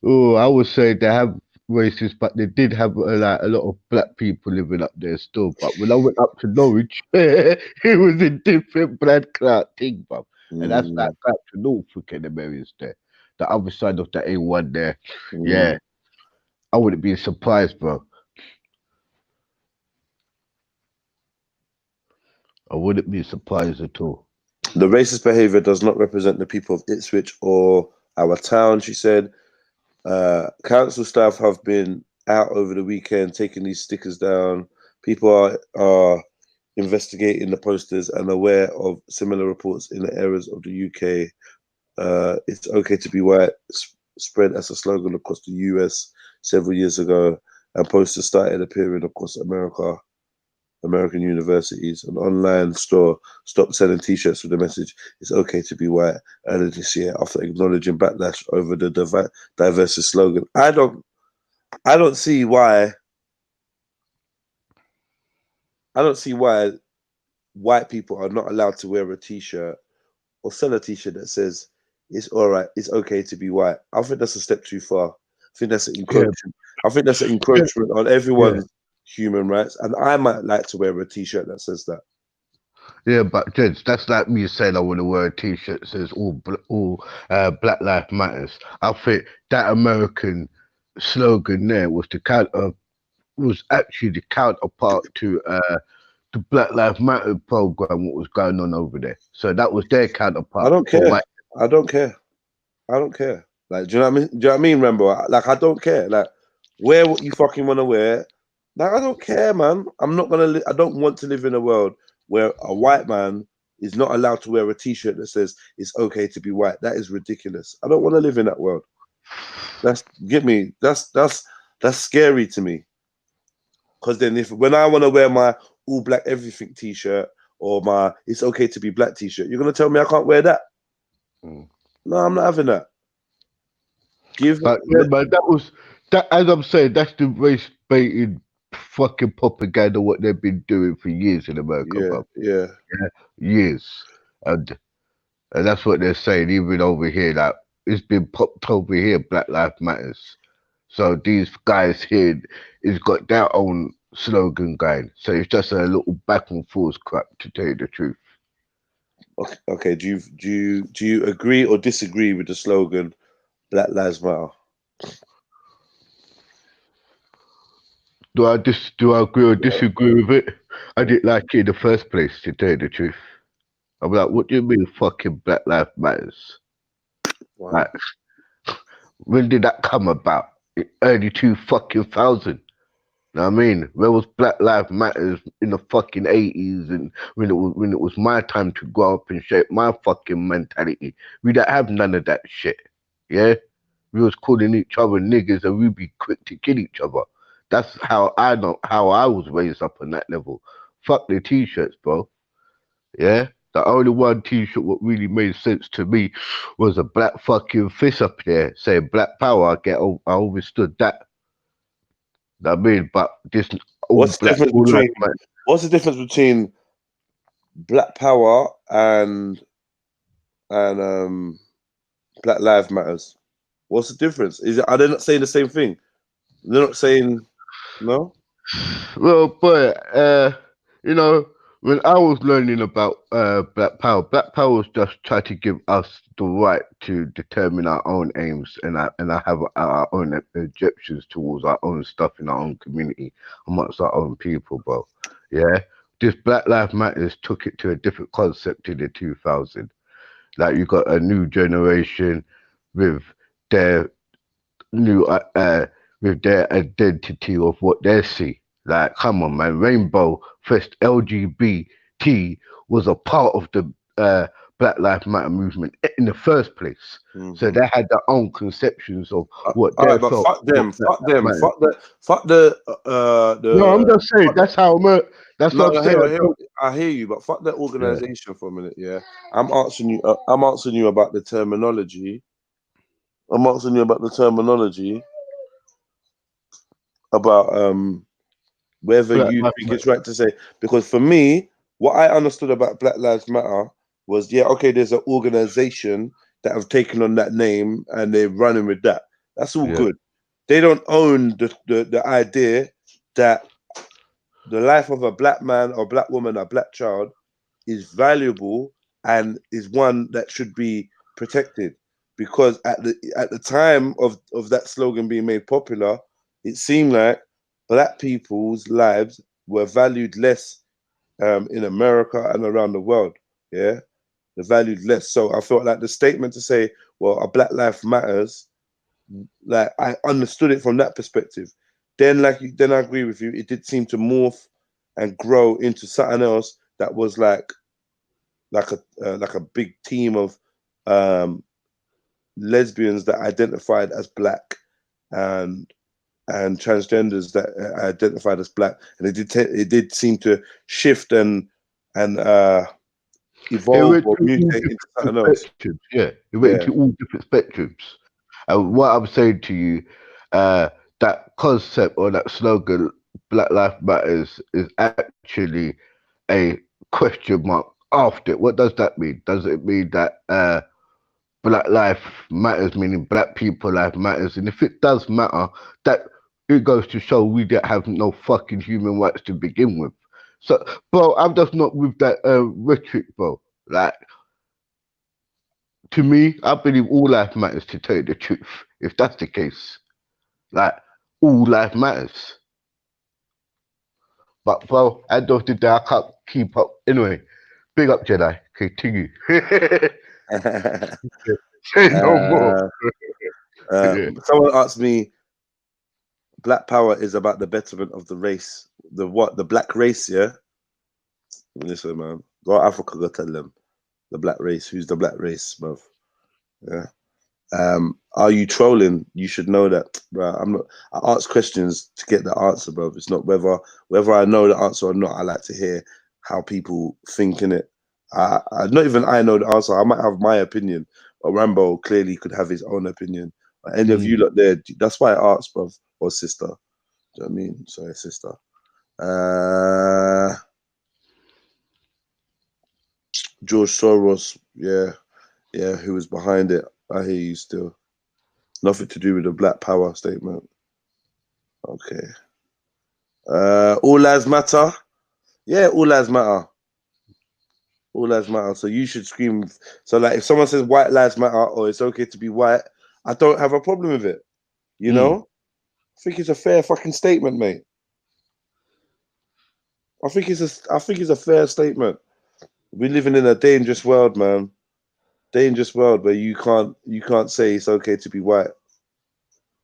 I would say they have racists, but they did have like a lot of black people living up there still. But when I went up to Norwich, it was a different blood clot thing, bro. And that's like back to Norfolk and them areas there. The other side of the A1 there. Yeah. I wouldn't be surprised, bro. I wouldn't be surprised at all. The racist behaviour does not represent the people of Ipswich or our town, she said. Council staff have been out over the weekend taking these stickers down. People are investigating the posters and aware of similar reports in the areas of the UK. It's okay to be white spread as a slogan across the US several years ago, and posters started appearing across American universities. An online store stopped selling t-shirts with the message "It's okay to be white" earlier this year after acknowledging backlash over the diversity slogan. I don't see why white people are not allowed to wear a t-shirt or sell a t-shirt that says "It's all right, it's okay to be white." I think that's a step too far. I think that's an encroachment. I think that's an encroachment on everyone's human rights, and I might like to wear a t-shirt that says that. Yeah, but gents, that's like me saying I want to wear a t-shirt that says all Black Lives Matters. I think that American slogan there was actually the counterpart to the Black Lives Matter program, what was going on over there. So that was their counterpart. I don't for care. white. I don't care. I don't care. Like, do you know what I mean? Do you know what I mean, Rambo? Like, I don't care. Like, wear what you fucking want to wear. Like, I don't care, man. I'm not gonna. I don't want to live in a world where a white man is not allowed to wear a T-shirt that says it's okay to be white. That is ridiculous. I don't want to live in that world. That's scary to me. Because then, when I want to wear my all black everything T-shirt or my it's okay to be black T-shirt, you're gonna tell me I can't wear that? No, I'm not having that. But yeah, man, that. As I'm saying, that's the race baiting fucking propaganda what they've been doing for years in America, bro. Yeah. Years, and that's what they're saying. Even over here, like it's been popped over here. Black Lives Matters. So these guys here has got their own slogan going. So it's just a little back and forth crap, to tell you the truth. Okay. Do you agree or disagree with the slogan Black Lives Matter? Do I agree or disagree with it? I didn't like it in the first place, to tell you the truth. I'm like, what do you mean fucking Black Lives Matters? Wow. Like, when did that come about? In early 2000. Know what I mean? Where was Black Lives Matters in the fucking 80s, and when it was my time to grow up and shape my fucking mentality? We don't have none of that shit. Yeah? We was calling each other niggas and we'd be quick to kill each other. That's how I was raised up on that level. Fuck the t-shirts, bro. Yeah? The only one t-shirt what really made sense to me was a black fucking fist up there saying Black Power. I understood that. I mean, but this What's the difference between Black Power and Black Lives Matters? What's the difference? Are they not saying the same thing? They're not saying no? Well, boy, you know, when I was learning about Black Power was just try to give us the right to determine our own aims and have our own objections towards our own stuff in our own community amongst our own people, bro. Yeah, this Black Lives Matters took it to a different concept in the 2000s. Like you got a new generation with their new with their identity of what they see. Like, come on, man, Rainbow Fest LGBT was a part of the Black Lives Matter movement in the first place. Mm-hmm. So they had their own conceptions of what they felt. But fuck them. Fuck the. No, I'm just saying that's how I'm. That's what I'm saying. I hear you, but fuck that organization for a minute. Yeah, I'm asking you about the terminology. I'm asking you about the terminology about whether you think it's right to say, because for me, what I understood about Black Lives Matter was, there's an organization that have taken on that name and they're running with that. That's all good. They don't own the idea that the life of a black man or black woman or black child is valuable and is one that should be protected. Because at the time of that slogan being made popular, it seemed like black people's lives were valued less in America and around the world. Yeah, they're valued less. So I felt like the statement to say, well, a Black Life Matters, like I understood it from that perspective. Then I agree with you. It did seem to morph and grow into something else that was like a big team of lesbians that identified as black and transgenders that identified as black, and it did seem to shift and evolve or mutate into something else. Yeah, it went into all different spectrums. And what I'm saying to you, that concept or that slogan, Black Lives Matters, is actually a question mark after it. What does that mean? Does it mean that Black Life Matters, meaning black people life matters? And if it does matter, that it goes to show we don't have no fucking human rights to begin with. So, bro, I'm just not with that rhetoric, bro. Like, to me, I believe all life matters, to tell you the truth, if that's the case. like all life matters. But bro, at the end of the day, I can't keep up. Anyway, big up Jedi. Continue. Say no more. Yeah. Someone asked me, Black Power is about the betterment of the race. The what? The black race, yeah? Listen, man. Go to Africa, go tell them. The black race. Who's the black race, bro? Yeah. Are you trolling? You should know that, bro. I'm not. I ask questions to get the answer, bro. It's not whether I know the answer or not. I like to hear how people think in it. Not even I know the answer. I might have my opinion, but Rambo clearly could have his own opinion. Any of you lot there, that's why I asked, bro, or sister. Do you know what I mean? Sorry, sister. George Soros, yeah, who was behind it? I hear you still. Nothing to do with the Black Power statement. Okay. All lives matter. Yeah, all lives matter. All lives matter. So you should scream. So like, if someone says white lives matter or it's okay to be white, I don't have a problem with it. You know, I think it's a fair fucking statement, mate. I think it's a fair statement. We're living in a dangerous world, man. Dangerous world where you can't say it's okay to be white.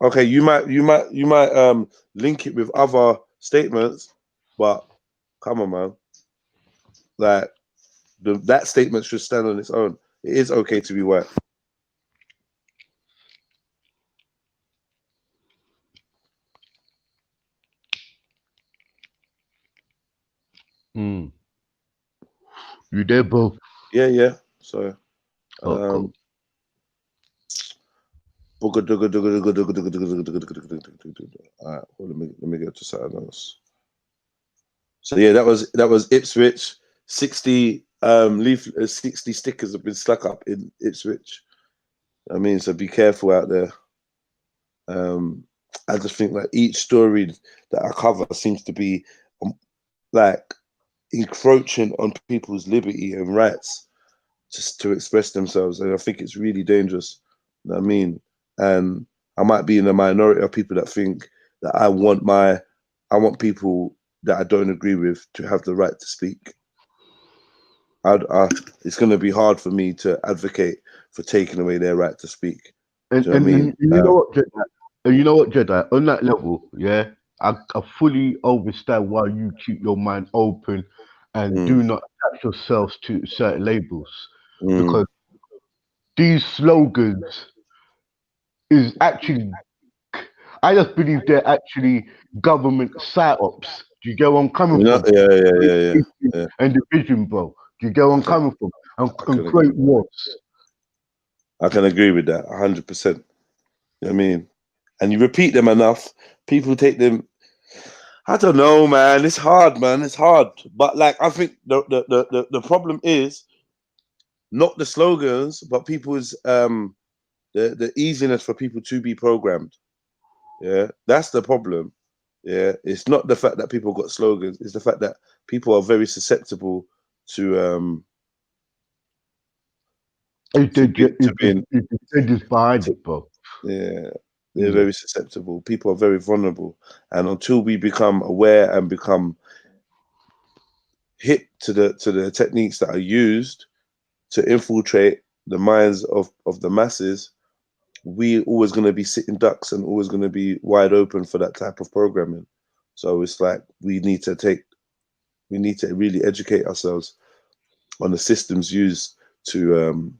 Okay, you might link it with other statements, but come on, man. Like that statement should stand on its own. It is okay to be white. You there, bro? Yeah. So Cool. All right, well, let me go to something else. So yeah, that was Ipswich. 60 60 stickers have been stuck up in Ipswich. I mean, so be careful out there. I just think like each story that I cover seems to be like encroaching on people's liberty and rights just to express themselves, and I think it's really dangerous. You know what I mean? And I might be in the minority of people that think that I want people that I don't agree with to have the right to speak. It's going to be hard for me to advocate for taking away their right to speak. And, Do you know what I mean? you know what, Jedi? And you know what, Jedi? On that level, yeah, I fully understand why you keep your mind open and do not attach yourselves to certain labels, because these slogans is actually, I just believe they're actually government psyops. Do you get where I'm coming from? Yeah. And division, bro. Do you get where I'm coming from? And create wars. I can agree with that 100%. You know what I mean? And you repeat them enough, people take them. I don't know, man. It's hard, man. It's hard. But like, I think the problem is not the slogans, but people's the easiness for people to be programmed. Yeah, that's the problem. Yeah, it's not the fact that people got slogans. It's the fact that people are very susceptible to being behind it, bro. Yeah, they're very susceptible. People are very vulnerable, and until we become aware and become hip to the techniques that are used to infiltrate the minds of the masses, we always going to be sitting ducks and always going to be wide open for that type of programming. So it's like we need to really educate ourselves on the systems used to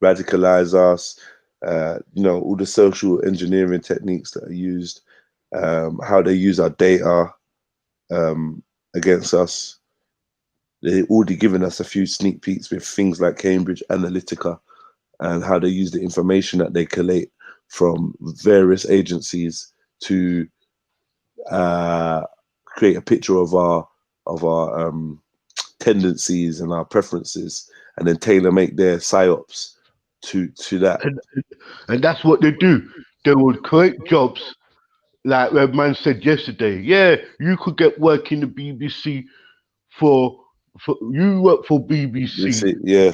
radicalize us, all the social engineering techniques that are used, how they use our data against us. They've already given us a few sneak peeks with things like Cambridge Analytica and how they use the information that they collate from various agencies to create a picture of our tendencies and our preferences, and then tailor make their psyops to that. And that's what they do. They would create jobs, like Red Man said yesterday. Yeah, you could get work in the BBC for you work for BBC. Yeah.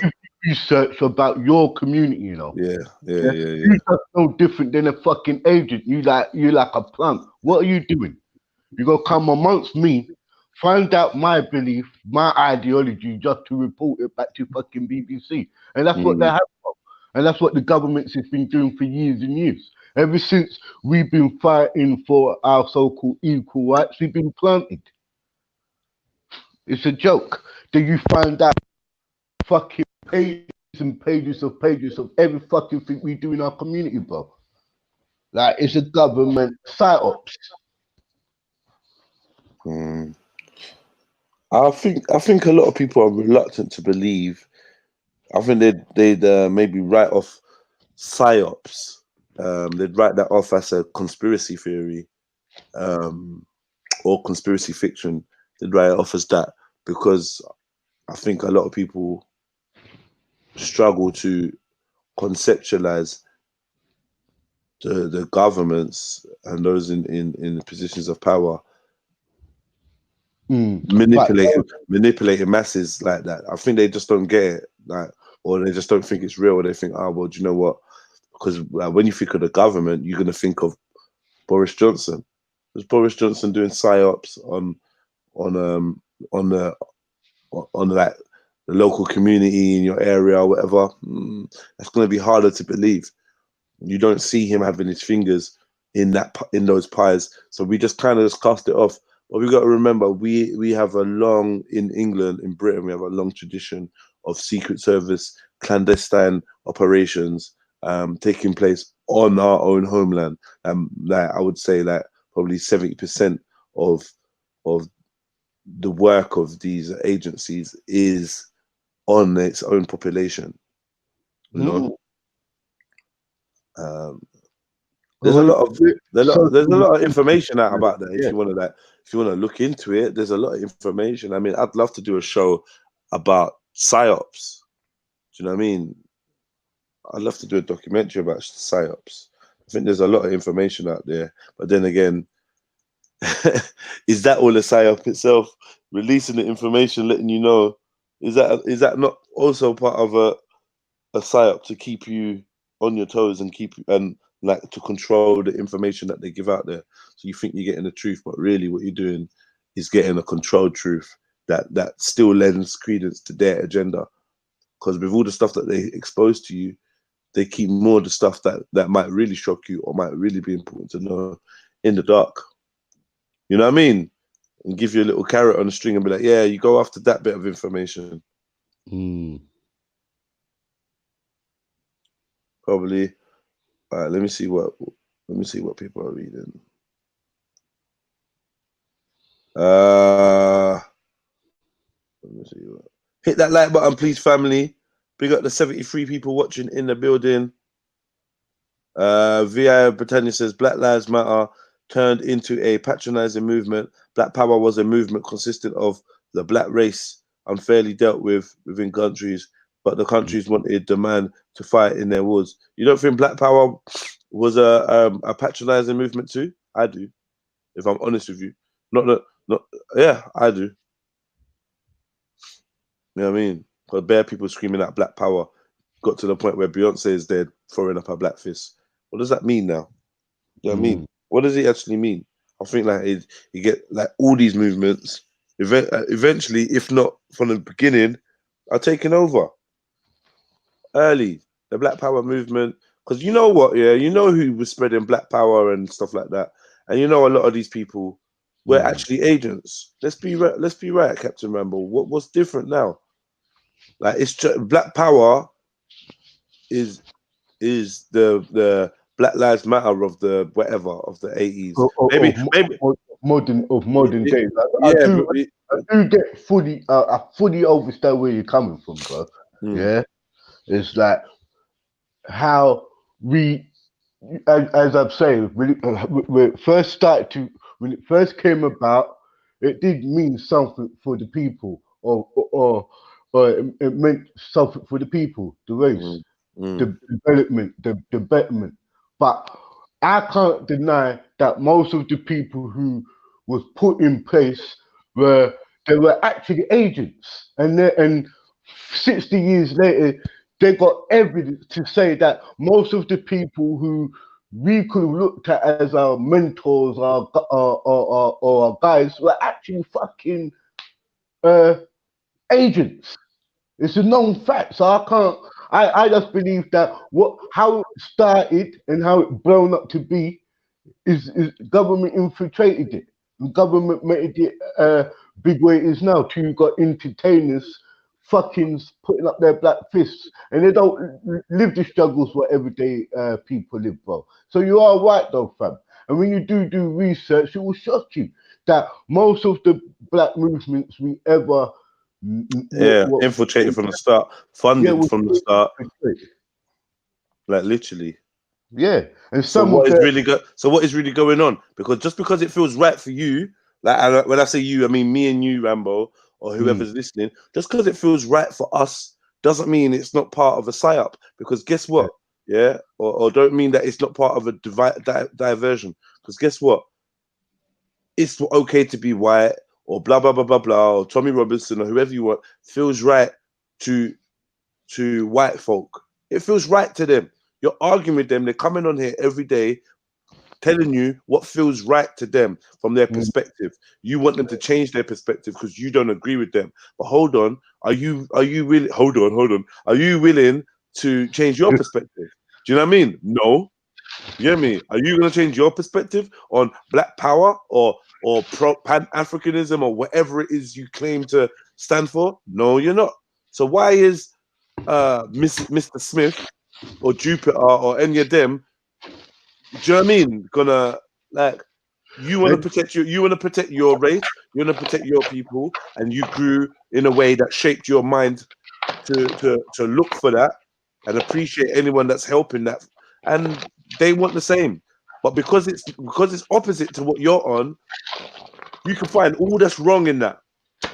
research about your community, you know. Yeah. You're just no different than a fucking agent. You're like a punk. What are you doing? You gonna come amongst me, find out my belief, my ideology, just to report it back to fucking BBC. And that's what they have. And that's what the governments has been doing for years and years. Ever since we've been fighting for our so-called equal rights, we've been planted. It's a joke. Then you find out fucking pages and pages of every fucking thing we do in our community, bro. Like, it's a government psyops. I think a lot of people are reluctant to believe. I think they'd maybe write off psyops. They'd write that off as a conspiracy theory, or conspiracy fiction. They'd write it off as that because I think a lot of people struggle to conceptualize the governments and those in positions of power manipulating masses like that. I think they just don't get it, like, or they just don't think it's real. Or they think, oh well, do you know what? Because when you think of the government, you're going to think of Boris Johnson. There's Boris Johnson doing psyops on like the local community in your area or whatever. That's going to be harder to believe. You don't see him having his fingers in those pies, so we just kind of just cast it off. But we got to remember, we have in England, in Britain, we have a long tradition of Secret Service clandestine operations taking place on our own homeland. Like I would say, like probably 70% of the work of these agencies is on its own population. You know. There's a lot of information out about that. If you want to look into it, there's a lot of information. I mean, I'd love to do a show about psyops. Do you know what I mean? I'd love to do a documentary about psyops. I think there's a lot of information out there. But then again, is that all a psyop itself? Releasing the information, letting you know, is that not also part of a psyop to keep you on your toes and like to control the information that they give out there? So you think you're getting the truth, but really what you're doing is getting a controlled truth that still lends credence to their agenda. Because with all the stuff that they expose to you, they keep more of the stuff that might really shock you or might really be important to know in the dark. You know what I mean? And give you a little carrot on a string and be like, yeah, you go after that bit of information. Probably. All right, let me see what people are reading. Let me see what. Hit that like button, please, family. Big up the 73 people watching in the building. VI Britannia says Black Lives Matter turned into a patronizing movement. Black Power was a movement consisting of the black race unfairly dealt with within countries, but the countries wanted the man to fight in their wars. You don't think Black Power was a patronizing movement too? I do, if I'm honest with you. Yeah, I do. You know what I mean? Because bare people screaming out Black Power got to the point where Beyonce is there throwing up her black fist. What does that mean now? You know what I mean? What does it actually mean? I think like you get like all these movements eventually, if not from the beginning, are taken over early. The Black Power movement, because you know what? Yeah, you know who was spreading Black Power and stuff like that, and you know a lot of these people were actually agents. Let's be right, Captain Rambo. What's different now? Like it's just, Black Power is the Black Lives Matter of the whatever of the 80s. Maybe modern days. I do get fully. I fully understand where you're coming from, bro. Yeah, it's like how we, as I'm saying, when it first came about, it did mean something for the people, or it meant something for the people, the race, the development, the betterment. But I can't deny that most of the people who was put in place they were actually agents, and 60 years later, they got evidence to say that most of the people who we could have looked at as our mentors or our guys were actually fucking agents. It's a known fact. So I can't. I just believe that how it started and how it blown up to be is government infiltrated it. The government made it big way it is now. Till you got entertainers fucking putting up their black fists, and they don't live the struggles what everyday people live, bro. So you are right though, fam. And when you do research, it will shock you that most of the black movements we ever infiltrated from the start, funded from the start, like literally. Yeah, and so what is really going on? Because just because it feels right for you, like when I say you, I mean me and you, Rambo, or whoever's listening. Just because it feels right for us doesn't mean it's not part of a psyop. Because guess what? Yeah, or don't mean that it's not part of a diversion. Because guess what? It's okay to be white, or blah blah blah blah blah, or Tommy Robinson, or whoever you want. Feels right to white folk. It feels right to them. You're arguing with them. They're coming on here every day, telling you what feels right to them from their perspective. You want them to change their perspective because you don't agree with them. But hold on, are you really? Hold on. Are you willing to change your perspective? Do you know what I mean? No. You hear me? Are you going to change your perspective on Black Power or Pan-Africanism or whatever it is you claim to stand for? No, you're not. So why is Mr. Smith or Jupiter or any of them, do you know what I mean, gonna, like, you want to protect your race, you want to protect your people, and you grew in a way that shaped your mind to look for that and appreciate anyone that's helping that, and they want the same. But because it's opposite to what you're on, you can find all that's wrong in that.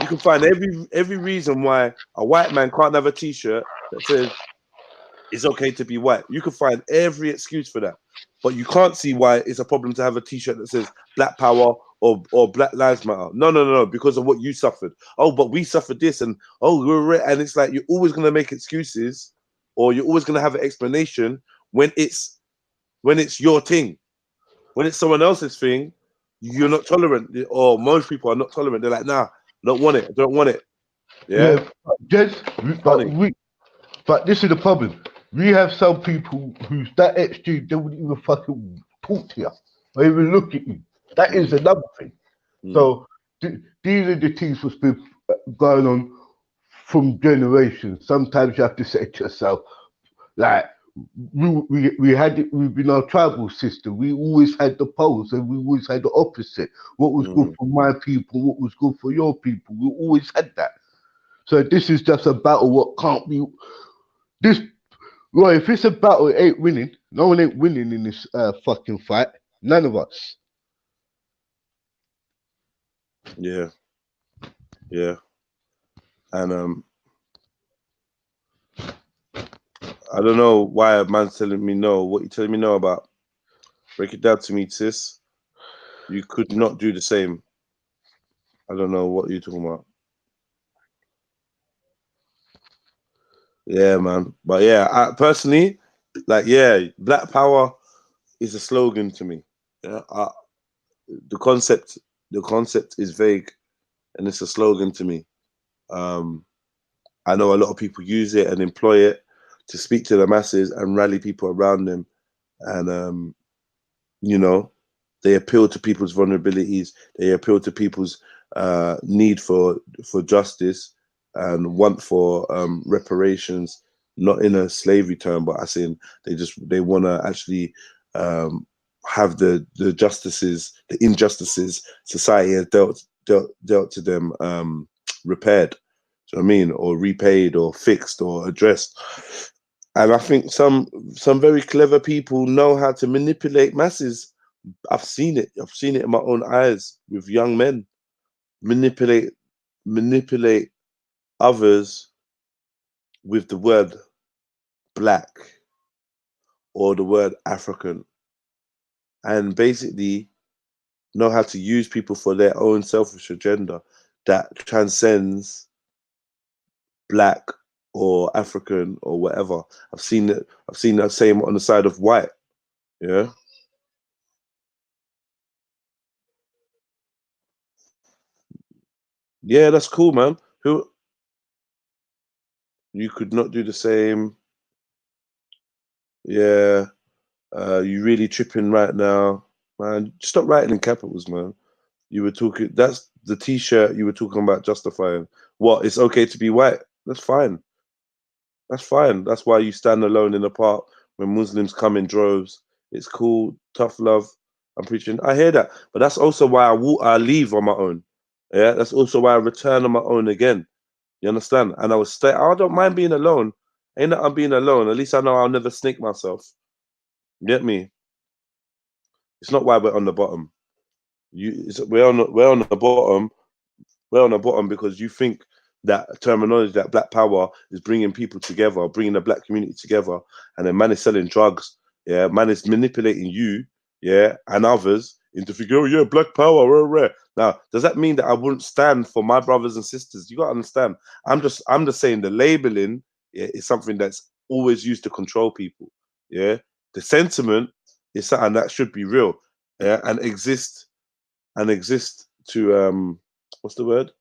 You can find every reason why a white man can't have a t-shirt that says it's okay to be white. You can find every excuse for that, but you can't see why it's a problem to have a t-shirt that says Black Power or Black Lives Matter. No, because of what you suffered. Oh, but we suffered this, and and it's like you're always gonna make excuses, or you're always gonna have an explanation when it's your thing. When it's someone else's thing, you're not tolerant, or most people are not tolerant. They're like, nah, don't want it. Yeah. But this is the problem. We have some people who's that extreme, they wouldn't even fucking talk to you or even look at you. That is another thing. So these are the things that's been going on from generations. Sometimes you have to say to yourself, like, we've been our tribal system. We always had the poles, and we always had the opposite. What was good for my people, what was good for your people. We always had that. So this is just a battle what can't be. If it's a battle, it ain't winning. No one ain't winning in this fucking fight. None of us. Yeah. And I don't know why a man's telling me no. What you telling me no about? Break it down to me, sis. You could not do the same. I don't know what you're talking about. Yeah, man. But yeah, I personally, like, Black Power is a slogan to me. Yeah, the concept is vague, and it's a slogan to me. I know a lot of people use it and employ it to speak to the masses and rally people around them, and they appeal to people's vulnerabilities. They appeal to people's need for justice and want for reparations, not in a slavery term, but as in they want to actually have the injustices society has dealt to them repaired. Do you know what I mean? Or repaid, or fixed, or addressed. And I think some very clever people know how to manipulate masses. I've seen it in my own eyes with young men manipulate others with the word black or the word African, and basically know how to use people for their own selfish agenda that transcends black or African or whatever. I've seen it. I've seen that same on the side of white. Yeah. Yeah, that's cool, man. Who you could not do the same. Yeah. You really tripping right now, man. Stop writing in capitals, man. You were talking. That's the T-shirt you were talking about justifying. What? It's okay to be white. That's fine. That's fine. That's why you stand alone in the park when Muslims come in droves. It's cool. Tough love. I'm preaching. I hear that, but that's also why I leave on my own. Yeah. That's also why I return on my own again. You understand? And I was stay. I don't mind being alone. Ain't that I'm being alone. At least I know I'll never snake myself. Get me? It's not why we're on the bottom. We're on the bottom. We're on the bottom because you think that terminology, that black power, is bringing people together, bringing the black community together, and then man is selling drugs. Yeah, man is manipulating you, yeah, and others into thinking, oh yeah, black power, rare, rare. Now, does that mean that I wouldn't stand for my brothers and sisters? You gotta understand. I'm just saying the labeling, yeah, is something that's always used to control people. Yeah, the sentiment is something that should be real, yeah, and exist to what's the word?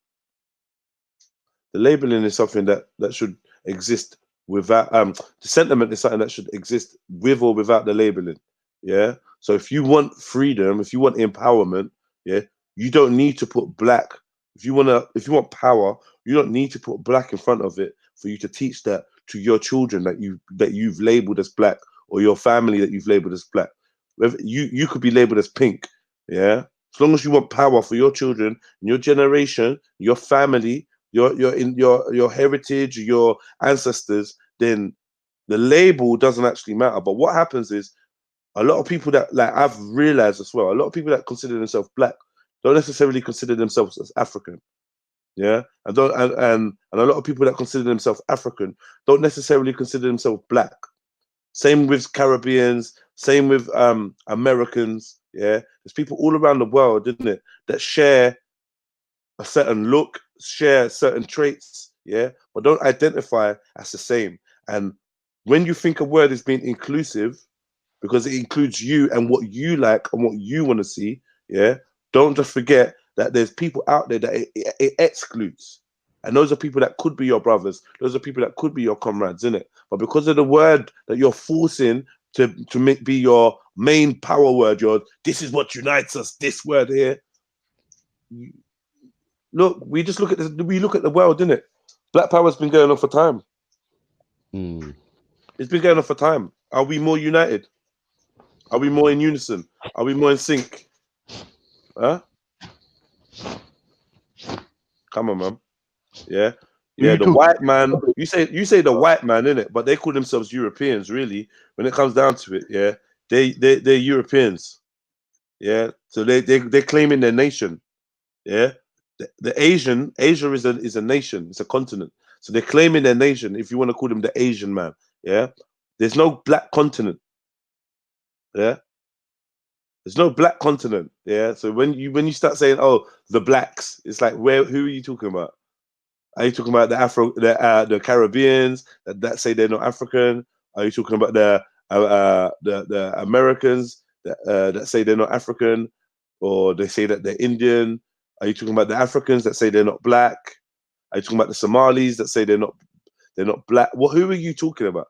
The labeling is something that should exist without the sentiment is something that should exist with or without the labeling. Yeah. So if you want freedom, if you want empowerment, yeah, you don't need to put black. If you want power, you don't need to put black in front of it for you to teach that to your children that you've labeled as black, or your family that you've labeled as black. You could be labeled as pink. Yeah. As long as you want power for your children, your generation, your family, your heritage, your ancestors, then the label doesn't actually matter. But what happens is a lot of people that, like, I've realized as well, a lot of people that consider themselves black don't necessarily consider themselves as African. Yeah. And a lot of people that consider themselves African don't necessarily consider themselves black. Same with Caribbeans, same with Americans. Yeah. There's people all around the world, isn't it, that share a certain look, share certain traits, yeah, but don't identify as the same. And when you think a word is being inclusive, because it includes you and what you like and what you want to see, yeah, don't just forget that there's people out there that it excludes. And those are people that could be your brothers. Those are people that could be your comrades, innit? But because of the word that you're forcing to be your main power word, this is what unites us, this word here. Look, we look at the world, innit? Black power's been going on for time. It's been going on for time. Are we more united? Are we more in unison? Are we more in sync? Huh? Come on, man. Yeah. Yeah, the white man, you say the white man, innit? But they call themselves Europeans, really. When it comes down to it, yeah. They're Europeans. Yeah. So they're claiming their nation. Yeah. The Asia is a nation, it's a continent. So they're claiming their nation, if you want to call them the Asian man. Yeah. There's no black continent. Yeah. There's no black continent. Yeah. So when you start saying, oh, the blacks, it's like, who are you talking about? Are you talking about the Caribbeans that say they're not African? Are you talking about the Americans that say they're not African, or they say that they're Indian? Are you talking about the Africans that say they're not black? Are you talking about the Somalis that say they're not black? Who are you talking about?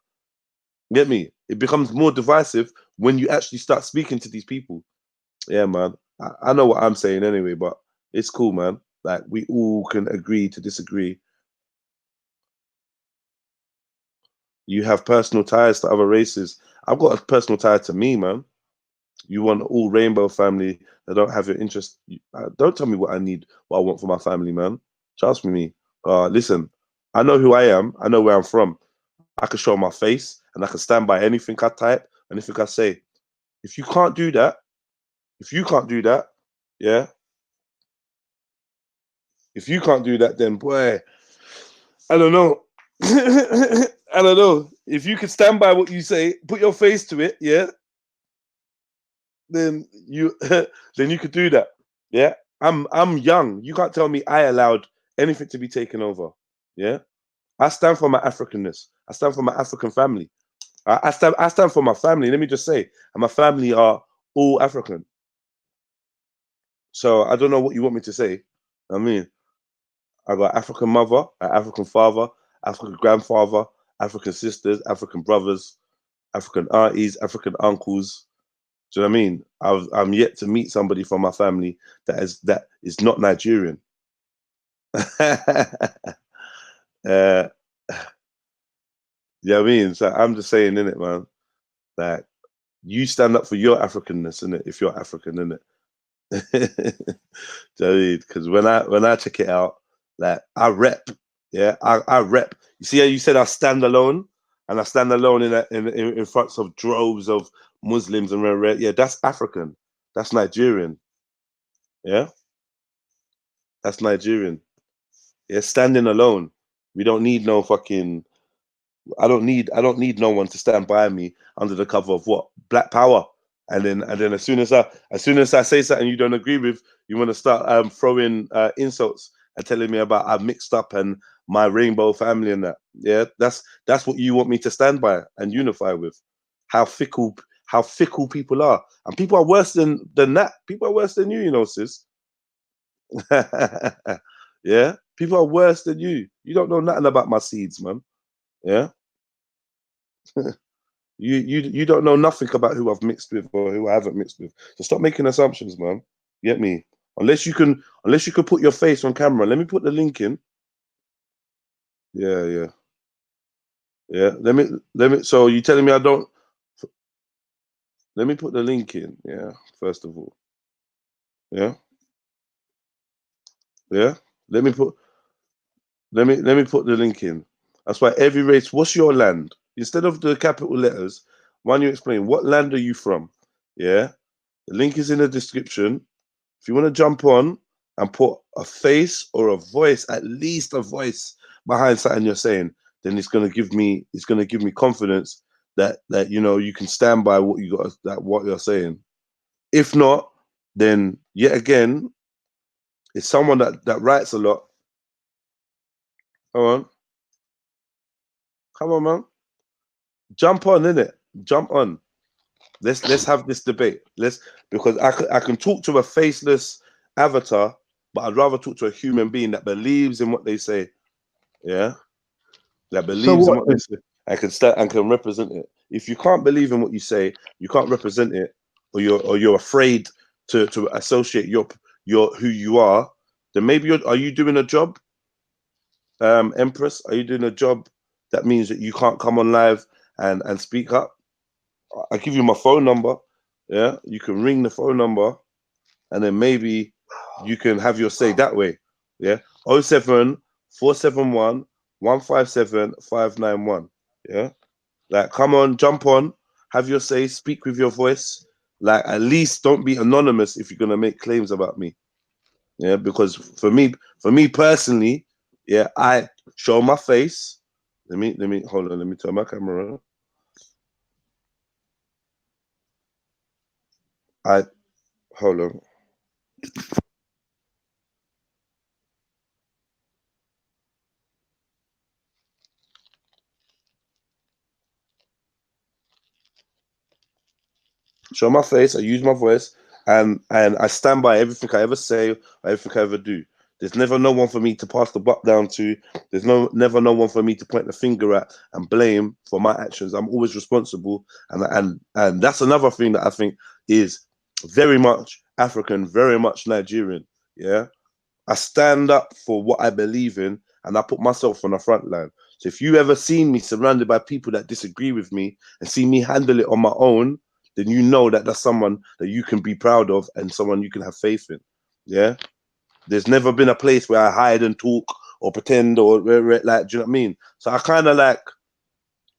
Get me? It becomes more divisive when you actually start speaking to these people. Yeah, man. I know what I'm saying anyway, but it's cool, man. Like, we all can agree to disagree. You have personal ties to other races. I've got a personal tie to me, man. You want all rainbow family that don't have your interest. Don't tell me what I want for my family, man. Trust me. Listen, I know who I am. I know where I'm from. I can show my face and I can stand by anything I type, anything I say. If you can't do that, yeah. If you can't do that, then boy, I don't know. I don't know. If you can stand by what you say, put your face to it, yeah, then you could do that. Yeah. I'm young. You can't tell me I allowed anything to be taken over. Yeah. I stand for my Africanness. I stand for my African family. I stand for my family. Let me just say, and my family are all African. So I don't know what you want me to say. I mean, I got African mother, an African father, African grandfather, African sisters, African brothers, African aunties, African uncles. Do you know what I mean? I'm yet to meet somebody from my family that is not Nigerian. Yeah, you know what I mean? So I'm just saying, innit, man, that you stand up for your Africanness, innit, if you're African, innit? Because when I check it out, like I rep, yeah, I rep. You see how you said I stand alone, and I stand alone in front of droves of Muslims and yeah, that's African, that's Nigerian, yeah, that's Nigerian, yeah, standing alone. We don't need no fucking. I don't need no one to stand by me under the cover of what? Black power. And then as soon as I say something you don't agree with, you want to start throwing insults and telling me about I've mixed up and my rainbow family and that. Yeah, that's what you want me to stand by and unify with. How fickle people are. And people are worse than that. People are worse than you know, sis. Yeah, people are worse than you. You don't know nothing about my seeds, man. Yeah. You don't know nothing about who I've mixed with or who I haven't mixed with. So stop making assumptions, man. Get me? Unless you can put your face on camera. Let me put the link in. Yeah. Let me. So you telling me I don't? Let me put the link in. Yeah. First of all. Yeah. Let me put the link in. That's why every race. What's your land? Instead of the capital letters, why don't you explain what land are you from? Yeah. The link is in the description. If you want to jump on and put a face or a voice, at least a voice behind something you're saying, then it's gonna give me confidence that you know you can stand by what you got, that what you're saying. If not, then yet again, it's someone that writes a lot. Come on, man, jump on, innit? Jump on. Let's have this debate. Because I can talk to a faceless avatar, but I'd rather talk to a human being that believes in what they say. Yeah, that So believes in what? what they say. I can stand and can represent it. If you can't believe in what you say, you can't represent it, or you're afraid to associate your who you are. Then maybe are you doing a job, Empress? Are you doing a job that means that you can't come on live and speak up? I give you my phone number. Yeah, you can ring the phone number, and then maybe you can have your say that way. Yeah, 07 471 157 591. Yeah, like come on, jump on, have your say, speak with your voice. Like at least don't be anonymous if you're gonna make claims about me. Yeah, because for me personally, yeah, I show my face. Let me hold on. Let me turn my camera on. Hold on. Show my face, I use my voice, and I stand by everything I ever say, or everything I ever do. There's never no one for me to pass the buck down to. There's never no one for me to point the finger at and blame for my actions. I'm always responsible, and that's another thing that I think is very much African, very much Nigerian. Yeah, I stand up for what I believe in, and I put myself on the front line. So if you ever seen me surrounded by people that disagree with me and see me handle it on my own, then you know that that's someone that you can be proud of and someone you can have faith in. Yeah. There's never been a place where I hide and talk or pretend or like, do you know what I mean? So I kind of like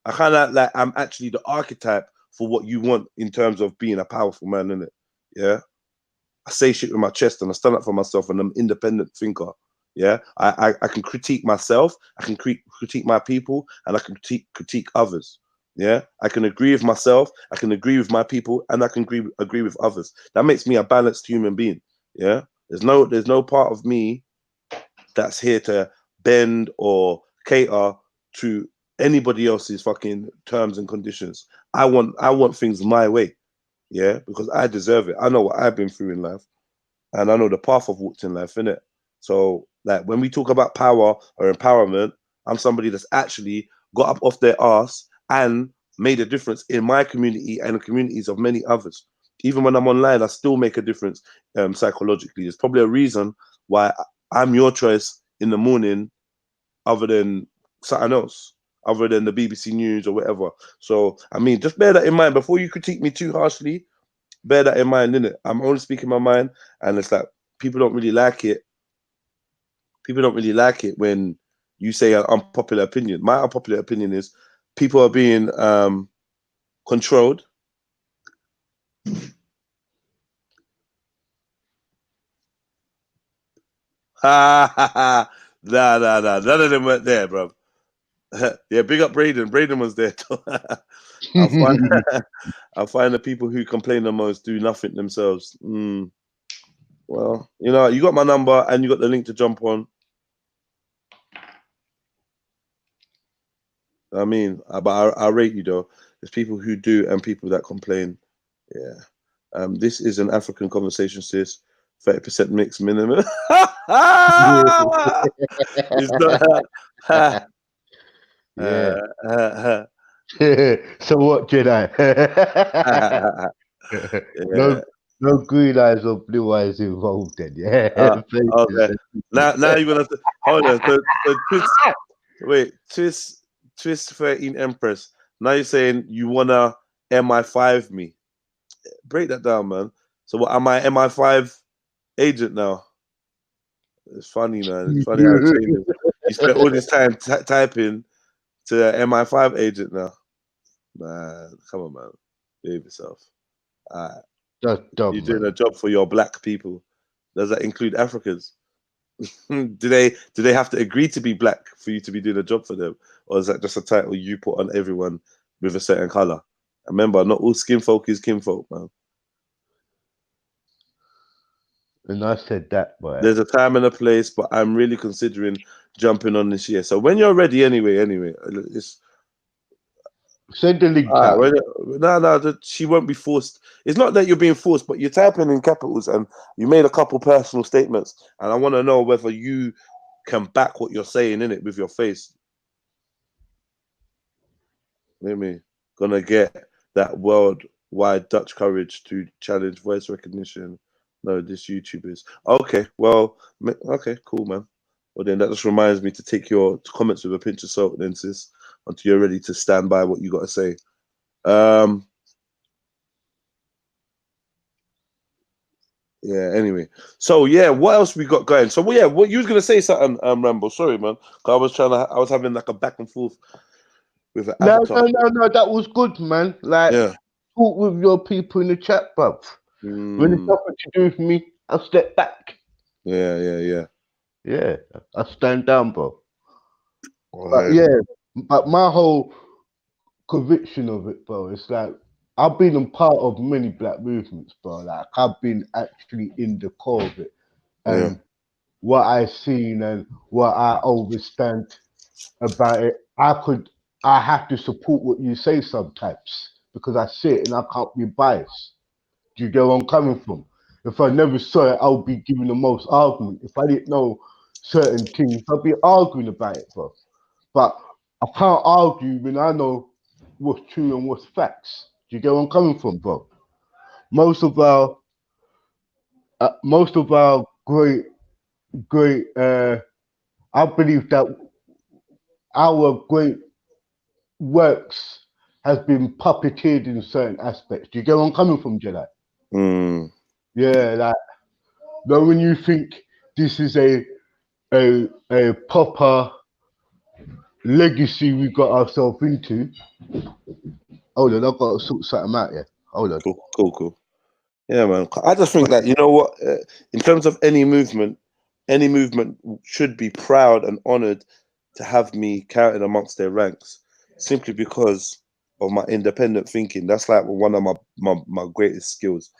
I'm actually the archetype for what you want in terms of being a powerful man, innit? Yeah. I say shit with my chest and I stand up for myself and I'm an independent thinker. Yeah. I can critique myself, I can critique my people, and I can critique others. Yeah, I can agree with myself, I can agree with my people, and I can agree with others. That makes me a balanced human being. Yeah, there's no part of me that's here to bend or cater to anybody else's fucking terms and conditions. I want things my way, yeah, because I deserve it. I know what I've been through in life, and I know the path I've walked in life, innit? So, like, when we talk about power or empowerment, I'm somebody that's actually got up off their ass and made a difference in my community and the communities of many others. Even when I'm online, I still make a difference psychologically. There's probably a reason why I'm your choice in the morning, other than something else, other than the BBC News or whatever. So, I mean, just bear that in mind before you critique me too harshly. Bear that in mind, innit? I'm only speaking my mind, and it's like people don't really like it. People don't really like it when you say an unpopular opinion. My unpopular opinion is people are being controlled. Ha ha ha! Nah. None of them went there, bro. Yeah, big up BRAYDEN. BRAYDEN was there. I'll find the people who complain the most do nothing themselves. Well, you know, you got my number and you got the link to jump on. I mean, but I rate you though. There's people who do and people that complain. Yeah. This is an African conversation, sis. 30% mix minimum. It's not. Yeah. So what, Jedi? Yeah. No green eyes or blue eyes involved then, yeah. Okay. Now you're gonna hold on. So Twist 13 Empress. Now you're saying you wanna MI5 me. Break that down, man. So what, am I MI5 agent now? It's funny, man. It's funny how it changes. You spent all this time typing to MI5 agent now. Man, come on, man. Behave yourself. That's dumb, You're doing man. a job for your black people. Does that include Africans? do they have to agree to be black for you to be doing a job for them? Or is that just a title you put on everyone with a certain color? Remember, not all skin folk is kinfolk, man. And I said that, boy. There's a time and a place, but I'm really considering jumping on this year. So when you're ready, anyway, it's send the link out. No, she won't be forced. It's not that you're being forced, but you're typing in capitals and you made a couple personal statements, and I want to know whether you can back what you're saying in it with your face. Maybe gonna get that worldwide Dutch courage to challenge voice recognition. No, this YouTube is okay. Well, okay, cool, man. Well, then that just reminds me to take your comments with a pinch of salt, then, sis, until you're ready to stand by what you got to say. Yeah. Anyway, so yeah, what else we got going? So yeah, what you was gonna say something, Rambo? Sorry, man. I was having like a back and forth with an avatar. No. That was good, man. Like, Yeah. talk with your people in the chat, bruv. When it's nothing to do with me, I'll step back. Yeah. Yeah, I stand down, bro. Right. But yeah, but my whole conviction of it, bro, it's like I've been a part of many black movements, bro. Like I've been actually in the core of it, and what I've seen and what I understand about it, I have to support what you say sometimes because I see it and I can't be biased. Do you get where I'm coming from? If I never saw it, I would be giving the most argument. If I didn't know certain things, I'd be arguing about it, bro. But I can't argue when I know what's true and what's facts. Do you get where I'm coming from, bro? Most of our great, I believe that our great works has been puppeteered in certain aspects. Do you get where I'm coming from, Jedi? Yeah, like, now when you think this is a proper legacy we got ourselves into. Hold on, I've got to sort something out here. Hold on. Cool. Yeah, man. I just think that, you know what, in terms of any movement should be proud and honored to have me counted amongst their ranks, simply because of my independent thinking. That's like one of my greatest skills,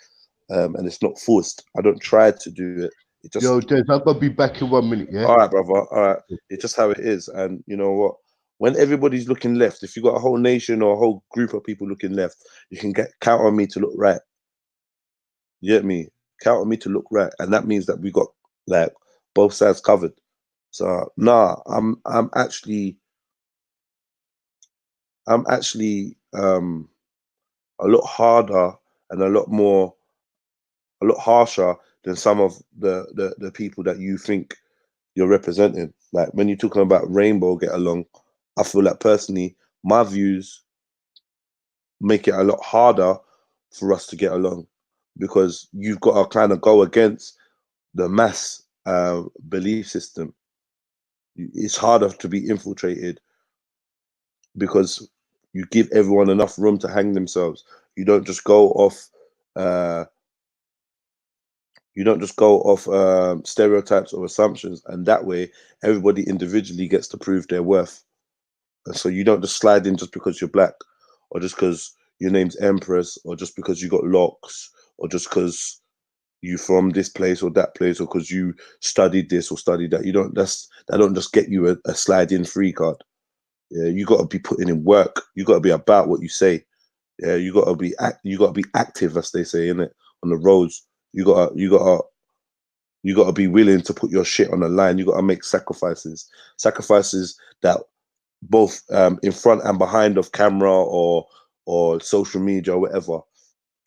and it's not forced. I don't try to do it. It just, Yo, Des, I'm gonna be back in 1 minute. Yeah. All right, brother. All right. It's just how it is, and you know what? when everybody's looking left, if you got a whole nation or a whole group of people looking left, you can count on me to look right. You get me? Count on me to look right, and that means that we got like both sides covered. So nah, I'm actually a lot harder and a lot harsher than some of the people that you think you're representing. Like when you're talking about rainbow get along, I feel like personally my views make it a lot harder for us to get along, because you've got to kind of go against the mass belief system. It's harder to be infiltrated because you give everyone enough room to hang themselves. You don't just go off stereotypes or assumptions, and that way everybody individually gets to prove their worth. And so you don't just slide in just because you're black, or just because your name's Empress, or just because you got locks, or just because you from this place or that place, or because you studied this or studied that. That don't just get you a slide-in free card. Yeah, you got to be putting in work. You got to be about what you say. Yeah, you got to be active, as they say, innit? On the roads, you got to be willing to put your shit on the line. You got to make sacrifices that both in front and behind of camera or social media or whatever.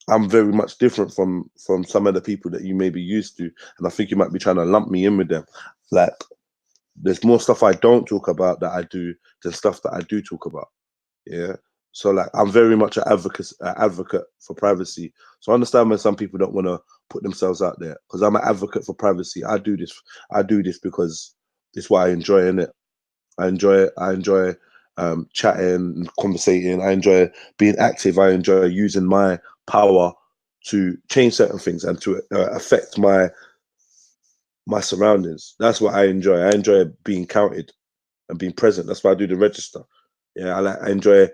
I'm very much different from some of the people that you may be used to, and I think you might be trying to lump me in with them. Like, there's more stuff I don't talk about that I do than stuff that I do talk about. Yeah. So like, I'm very much an advocate for privacy. So I understand when some people don't want to put themselves out there, because I'm an advocate for privacy. I do this because it's what I enjoy, innit? I enjoy chatting and conversating. I enjoy being active. I enjoy using my power to change certain things and to affect my surroundings. That's what I enjoy. I enjoy being counted and being present. That's why I do the register. Yeah, I enjoy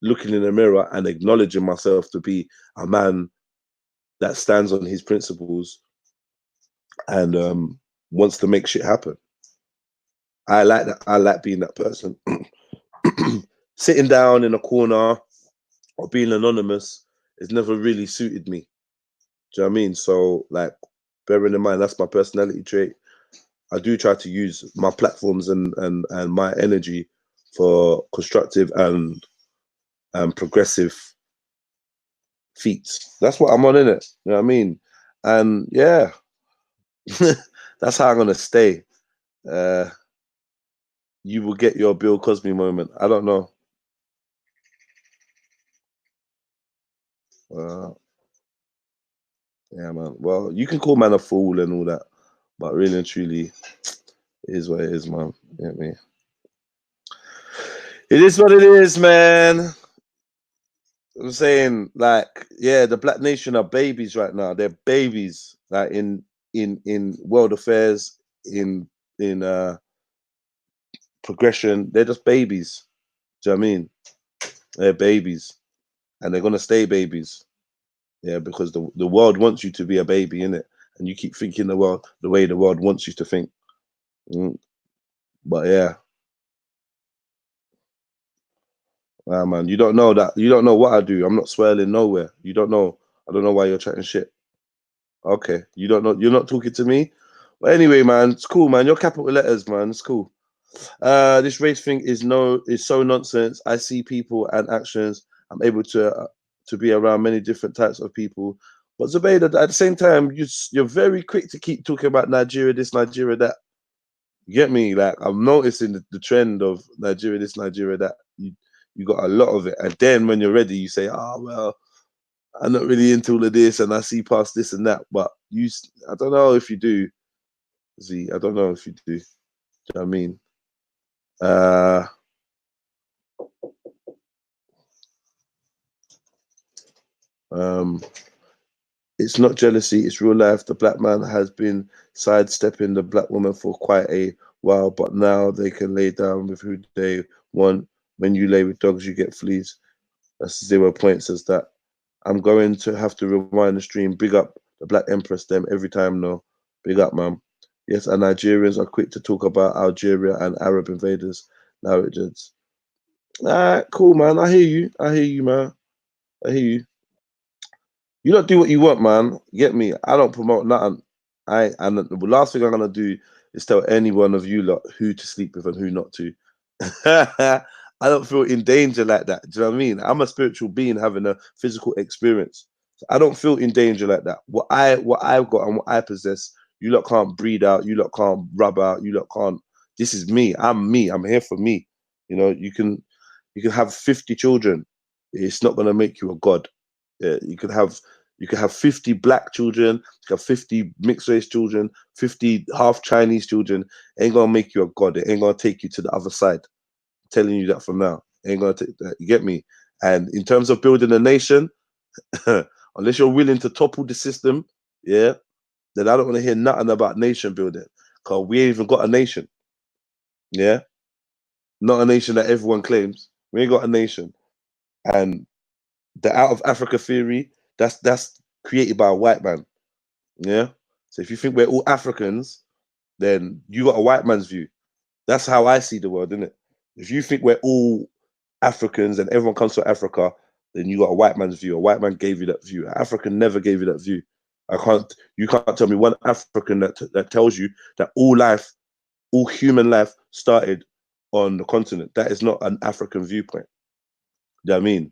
looking in the mirror and acknowledging myself to be a man that stands on his principles and wants to make shit happen. I like that. I like being that person. Sitting down in a corner or being anonymous has never really suited me. Do you know what I mean? So, like, bearing in mind that's my personality trait, I do try to use my platforms and my energy for constructive and progressive feats. That's what I'm on, in it. You know what I mean? And yeah, that's how I'm gonna stay. You will get your Bill Cosby moment. I don't know. Yeah, man. Well, you can call man a fool and all that, but really and truly, it is what it is, man. You get me? It is what it is, man. I'm saying, like, yeah, the Black Nation are babies right now. They're babies, like in world affairs, in progression. They're just babies. Do you know what I mean? They're babies, and they're gonna stay babies. Yeah, because the world wants you to be a baby, innit? And you keep thinking the way the world wants you to think. But yeah. Man, you don't know that. You don't know what I do. I'm not swirling nowhere. You don't know. I don't know why you're chatting shit. Okay. You don't know. You're not talking to me. But anyway, man, it's cool, man. Your capital letters, man. It's cool. This race thing is so nonsense. I see people and actions. I'm able to be around many different types of people. But Zubaydah, at the same time, you're very quick to keep talking about Nigeria this, Nigeria that. You get me? Like, I'm noticing the trend of Nigeria this, Nigeria that. You got a lot of it, and then when you're ready, you say, "Oh well, I'm not really into all of this, and I see past this and that." But I don't know if you do. Z, I don't know if you do. Do you know what I mean? It's not jealousy, it's real life. The black man has been sidestepping the black woman for quite a while, but now they can lay down with who they want. When you lay with dogs, you get fleas. That's 0 points as that. I'm going to have to rewind the stream. Big up the Black Empress them every time, no. Big up, man. Yes, and Nigerians are quick to talk about Algeria and Arab invaders Now it just. Alright, cool, man. I hear you. I hear you, man. I hear you. You don't do what you want, man. Get me? I don't promote nothing. And the last thing I'm gonna do is tell any one of you lot who to sleep with and who not to. I don't feel in danger like that. Do you know what I mean? I'm a spiritual being having a physical experience. So I don't feel in danger like that. What I've got and what I possess, you lot can't breed out, you lot can't rub out, you lot can't. This is me. I'm me. I'm here for me. You know, you can have 50 children. It's not gonna make you a god. Yeah, you can have 50 black children, you can have 50 mixed race children, 50 half Chinese children. It ain't gonna make you a god. It ain't gonna take you to the other side. I'm telling you that from now. It ain't gonna take that. You get me? And in terms of building a nation, unless you're willing to topple the system, yeah, then I don't want to hear nothing about nation building. Cause we ain't even got a nation. Yeah, not a nation that everyone claims. We ain't got a nation. And the out of Africa theory, that's created by a white man. Yeah. So if you think we're all Africans, then you got a white man's view. That's how I see the world, isn't it? If you think we're all Africans and everyone comes to Africa, then you got a white man's view. A white man gave you that view. An African never gave you that view. You can't tell me one African that tells you that all life, all human life started on the continent. That is not an African viewpoint. You know what I mean?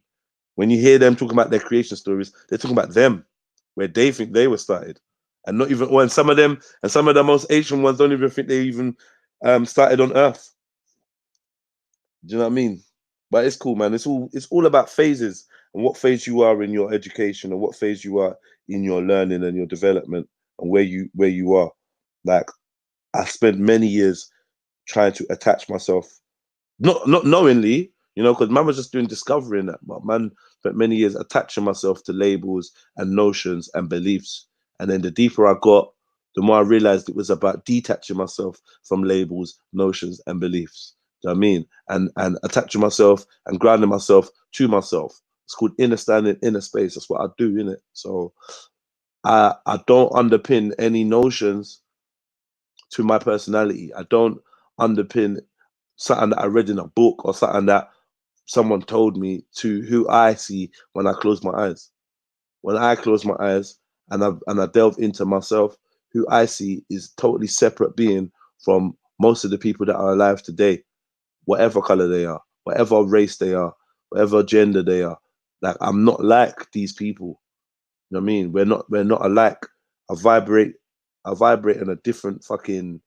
When you hear them talking about their creation stories, they're talking about them, where they think they were started. And not even, well, and some of the most ancient ones don't even think they even started on Earth. Do you know what I mean? But it's cool, man. It's all about phases and what phase you are in your education and what phase you are in your learning and your development and where you are. Like, I spent many years trying to attach myself, not knowingly, you know, because man was just doing discovery in that, but man spent many years attaching myself to labels and notions and beliefs. And then the deeper I got, the more I realized it was about detaching myself from labels, notions, and beliefs. Do you know what I mean? And attaching myself and grounding myself to myself. It's called inner standing, inner space. That's what I do, innit? So I don't underpin any notions to my personality. I don't underpin something that I read in a book or something that someone told me to who I see when I close my eyes. When I close my eyes and I delve into myself, who I see is totally separate being from most of the people that are alive today, whatever color they are, whatever race they are, whatever gender they are. Like, I'm not like these people. You know what I mean? We're not alike. I vibrate in a different fucking,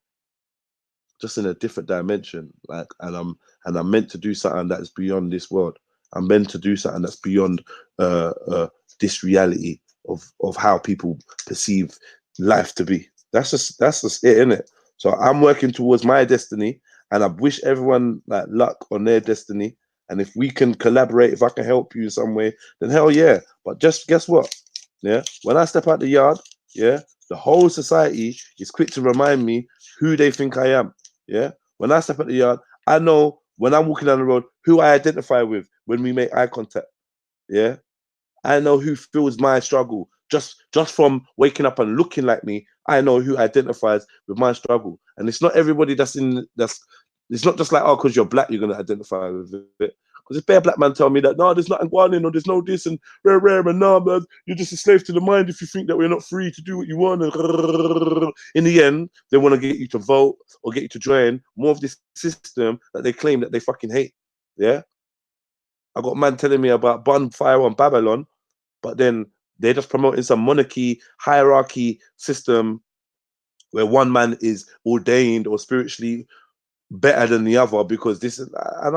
just in a different dimension. Like, and I'm meant to do something that is beyond this world. I'm meant to do something that's beyond this reality of how people perceive life to be. That's just it, innit? So I'm working towards my destiny, and I wish everyone like luck on their destiny. And if we can collaborate, if I can help you in some way, then hell yeah. But just guess what? Yeah, when I step out the yard, yeah, the whole society is quick to remind me who they think I am. Yeah, when I step out the yard, I know when I'm walking down the road who I identify with when we make eye contact. Yeah, I know who feels my struggle just from waking up and looking like me. I know who identifies with my struggle, and it's not everybody that's. It's not just like, oh, because you're black, you're gonna identify with it. Because if bare black man tell me that, no, there's nothing going on, or there's no this and rare and no, man, you're just a slave to the mind if you think that we're not free to do what you want. And in the end, they want to get you to vote or get you to join more of this system that they claim that they fucking hate. Yeah, I got a man telling me about bonfire on Babylon, but then they're just promoting some monarchy hierarchy system where one man is ordained or spiritually better than the other because this is, and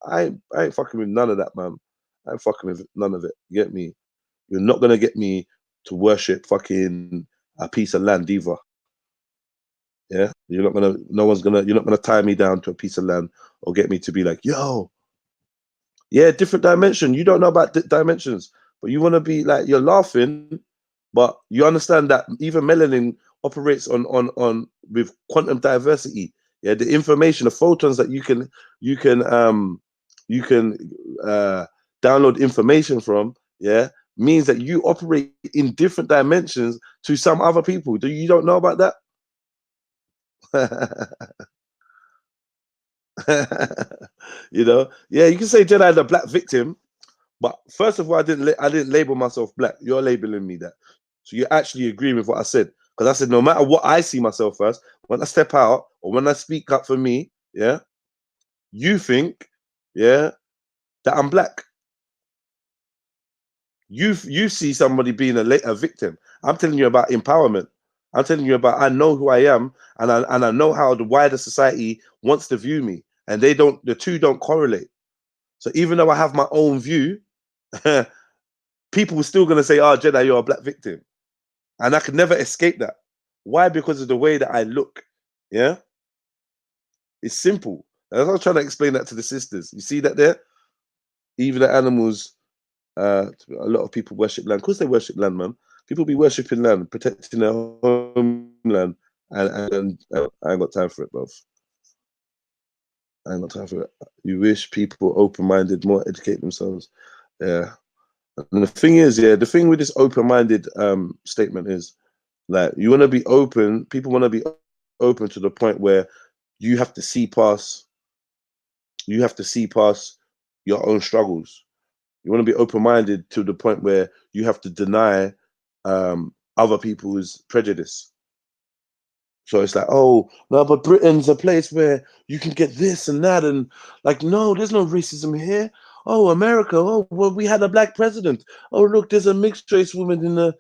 I ain't fucking with none of that, man. I ain't fucking with none of it. You get me? You're not gonna get me to worship fucking a piece of land either. Yeah, you're not gonna tie me down to a piece of land or get me to be like, yo, yeah, different dimension. You don't know about dimensions, but you want to be like, you're laughing, but you understand that even melanin operates on with quantum diversity. Yeah, the information, the photons that you can download information from, yeah, means that you operate in different dimensions to some other people. You don't know about that? You know, yeah, you can say Jedi the black victim, but first of all, I didn't label myself black. You're labeling me that, so you're actually agreeing with what I said. Because I said no matter what I see myself as, when I step out or when I speak up for me, yeah, you think, yeah, that I'm black. You see somebody being a victim. I'm telling you about empowerment. I'm telling you about I know who I am, and I know how the wider society wants to view me, and the two don't correlate. So even though I have my own view, people are still gonna say, "Oh, Jedi, you're a black victim," and I could never escape that. Why? Because of the way that I look. Yeah, it's simple. And I was trying to explain that to the sisters. You see that there? Even the animals. A lot of people worship land. Of course, they worship land, man. People be worshipping land, protecting their homeland, and I ain't got time for it, bro. I ain't got time for it. You wish people open-minded, more educate themselves. Yeah. And the thing is, yeah, the thing with this open-minded statement is, like, you want to be open. People want to be open to the point where you have to see past. You have to see past your own struggles. You want to be open-minded to the point where you have to deny other people's prejudice. So it's like, oh, no, but Britain's a place where you can get this and that. And like, no, there's no racism here. Oh, America. Oh, well, we had a black president. Oh, look, there's a mixed race woman in the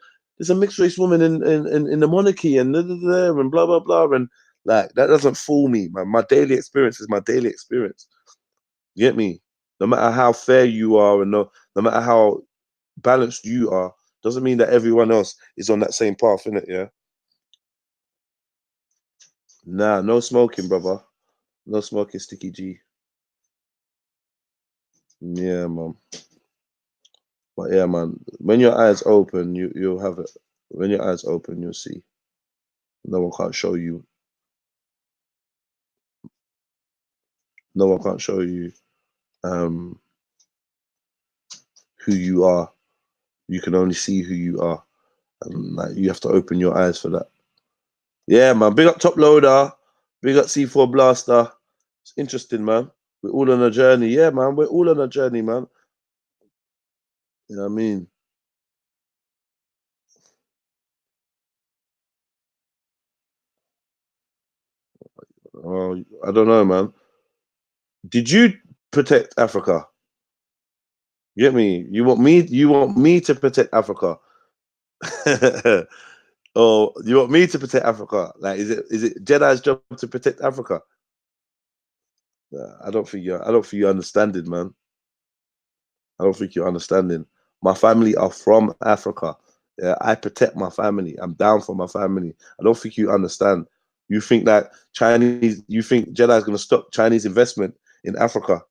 monarchy and and blah, blah, blah. And like, that doesn't fool me, man. My daily experience is my daily experience. You get me? No matter how fair you are and no matter how balanced you are, doesn't mean that everyone else is on that same path, innit? Yeah. Nah, no smoking, brother. No smoking, Sticky G. Yeah, man. But yeah, man. When your eyes open, you'll have it. When your eyes open, you'll see. No one can't show you. No one can't show you who you are. You can only see who you are, and like you have to open your eyes for that. Yeah, man. Big up Top Loader. Big up C4 Blaster. It's interesting, man. We're all on a journey. Yeah, man. We're all on a journey, man. You know what I mean? Oh, I don't know, man. Did you protect Africa? You get me? You want me to protect Africa? Or you want me to protect Africa? Like, is it Jedi's job to protect Africa? I don't think you understanding, man. I don't think you're understanding. My family are from Africa. Yeah, I protect my family. I'm down for my family. I don't think you understand. You think that you think Jedi is going to stop Chinese investment in Africa?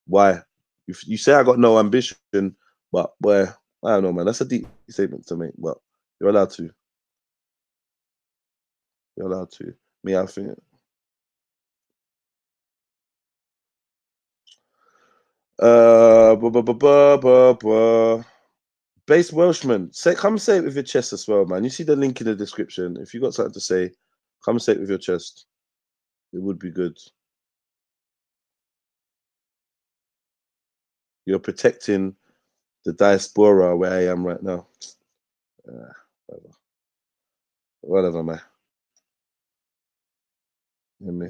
Why? You say I got no ambition, but I don't know, man. That's a deep statement to make, but you're allowed to. You're allowed to. Me, I think. Base Welshman, come say it with your chest as well, man. You see the link in the description. If you got something to say, come say it with your chest. It would be good. You're protecting the diaspora where I am right now. Whatever, man. You know me.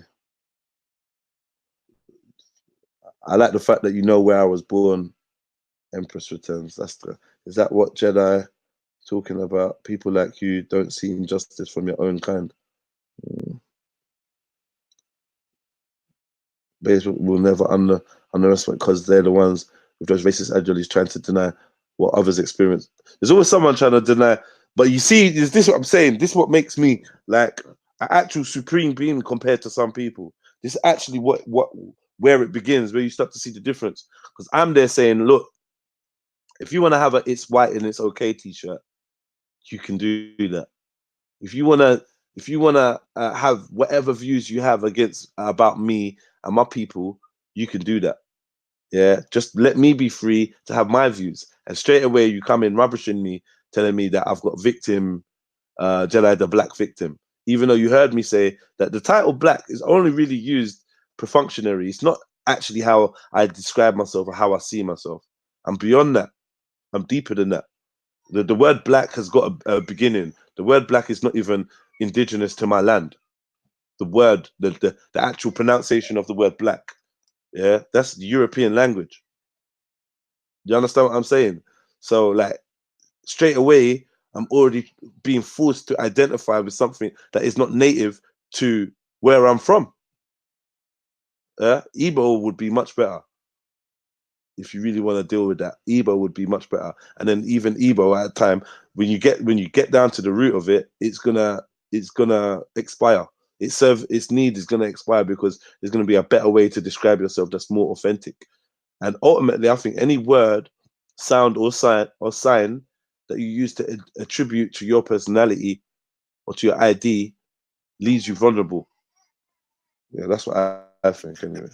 I like the fact that you know where I was born. Empress Returns. Is that what Jedi talking about? People like you don't see injustice from your own kind. Basically, will never underestimate because they're the ones with those racist ideologies trying to deny what others experience. There's always someone trying to deny. But you see, is this what I'm saying? This is what makes me like an actual supreme being compared to some people. This is actually where it begins, where you start to see the difference. Because I'm there saying, look, if you want to have a "It's White and It's Okay" t-shirt, you can do that. If you wanna have whatever views you have about me and my people, you can do that. Yeah, just let me be free to have my views. And straight away, you come in rubbishing me, telling me that I've got victim, Jedi the black victim. Even though you heard me say that the title black is only really used perfunctory. It's not actually how I describe myself or how I see myself. I'm beyond that. I'm deeper than that. The word black has got a beginning. The word black is not even indigenous to my land. The word, the actual pronunciation of the word black, yeah, that's the European language. You understand what I'm saying? So like straight away, I'm already being forced to identify with something that is not native to where I'm from. Igbo would be much better. If you really want to deal with that, Igbo would be much better. And then even Igbo at a time, when you get down to the root of it, it's gonna expire. Its need is gonna expire because there's gonna be a better way to describe yourself that's more authentic. And ultimately, I think any word, sound, or sign that you use to attribute to your personality or to your ID leaves you vulnerable. Yeah, that's what I think anyway.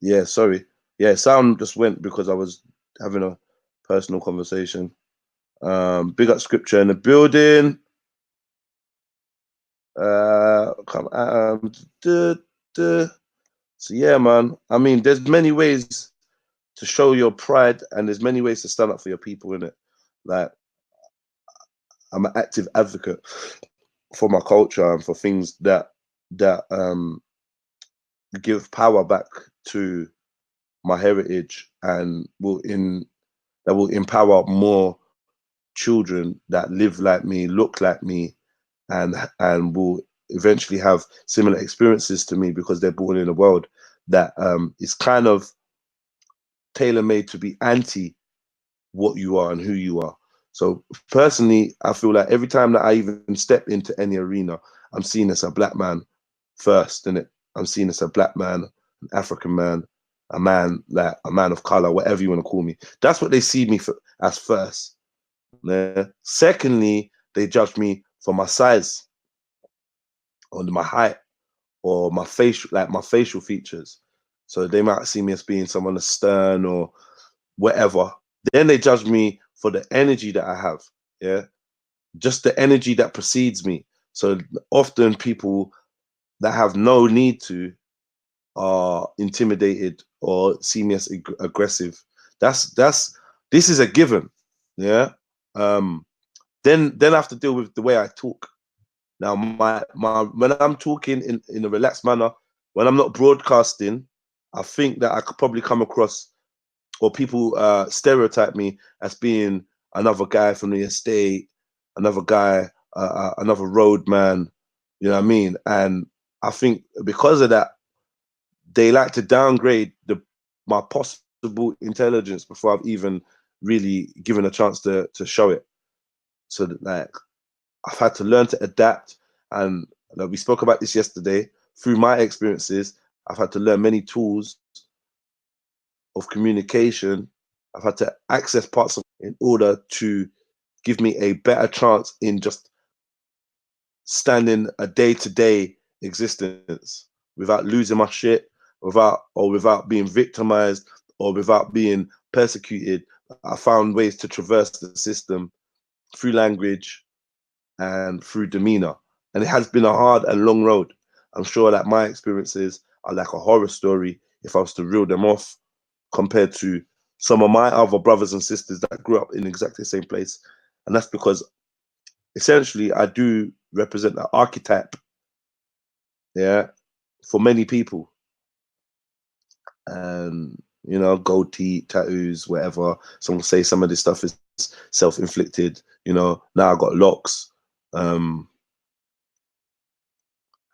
Yeah, sorry. Yeah, sound just went because I was having a personal conversation. Big up scripture in the building. So yeah, man. I mean, there's many ways to show your pride, and there's many ways to stand up for your people, in it. Like, I'm an active advocate for my culture and for things that give power back to my heritage and that will empower more children that live like me, look like me, and will eventually have similar experiences to me because they're born in a world that is kind of tailor-made to be anti what you are and who you are. So personally, I feel like every time that I even step into any arena, I'm seen as a black man first, innit? I'm seen as a black man, an African man, a man of color, whatever you want to call me. That's what they see me as first. Yeah. Secondly, they judge me for my size, or my height, or my facial features. So they might see me as being someone that's stern or whatever. Then they judge me for the energy that I have. Yeah, just the energy that precedes me. So often people that have no need to are intimidated or see me as aggressive. This is a given. Yeah. Then I have to deal with the way I talk. Now when I'm talking in a relaxed manner, when I'm not broadcasting, I think that I could probably come across, or people stereotype me as being another guy from the estate, another guy, another road man, you know what I mean? And I think because of that, they like to downgrade my possible intelligence before I've even really given a chance to show it. So that, like, I've had to learn to adapt, and we spoke about this yesterday. Through my experiences, I've had to learn many tools of communication. I've had to access parts of in order to give me a better chance in just standing a day-to-day existence without losing my shit, without being victimized, or without being persecuted. I found ways to traverse the system through language and through demeanor. And it has been a hard and long road. I'm sure that my experiences are like a horror story if I was to reel them off, compared to some of my other brothers and sisters that grew up in exactly the same place. And that's because essentially I do represent the archetype, yeah, for many people. And, you know, gold teeth, tattoos, whatever. Some will say some of this stuff is self-inflicted. You know, now I got locks. And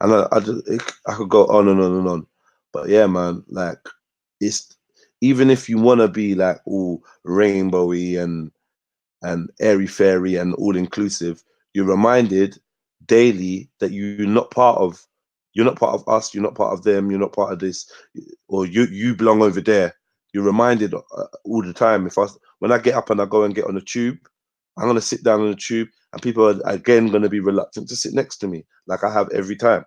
I could go on and on and on. But yeah, man, like, it's, even if you want to be like all rainbowy and airy fairy and all inclusive, you're reminded daily that you're not part of us, you're not part of them, you're not part of this, or you belong over there. You're reminded all the time. When I get up and I go and get on the tube, I'm going to sit down on the tube, and people are again going to be reluctant to sit next to me, like I have every time.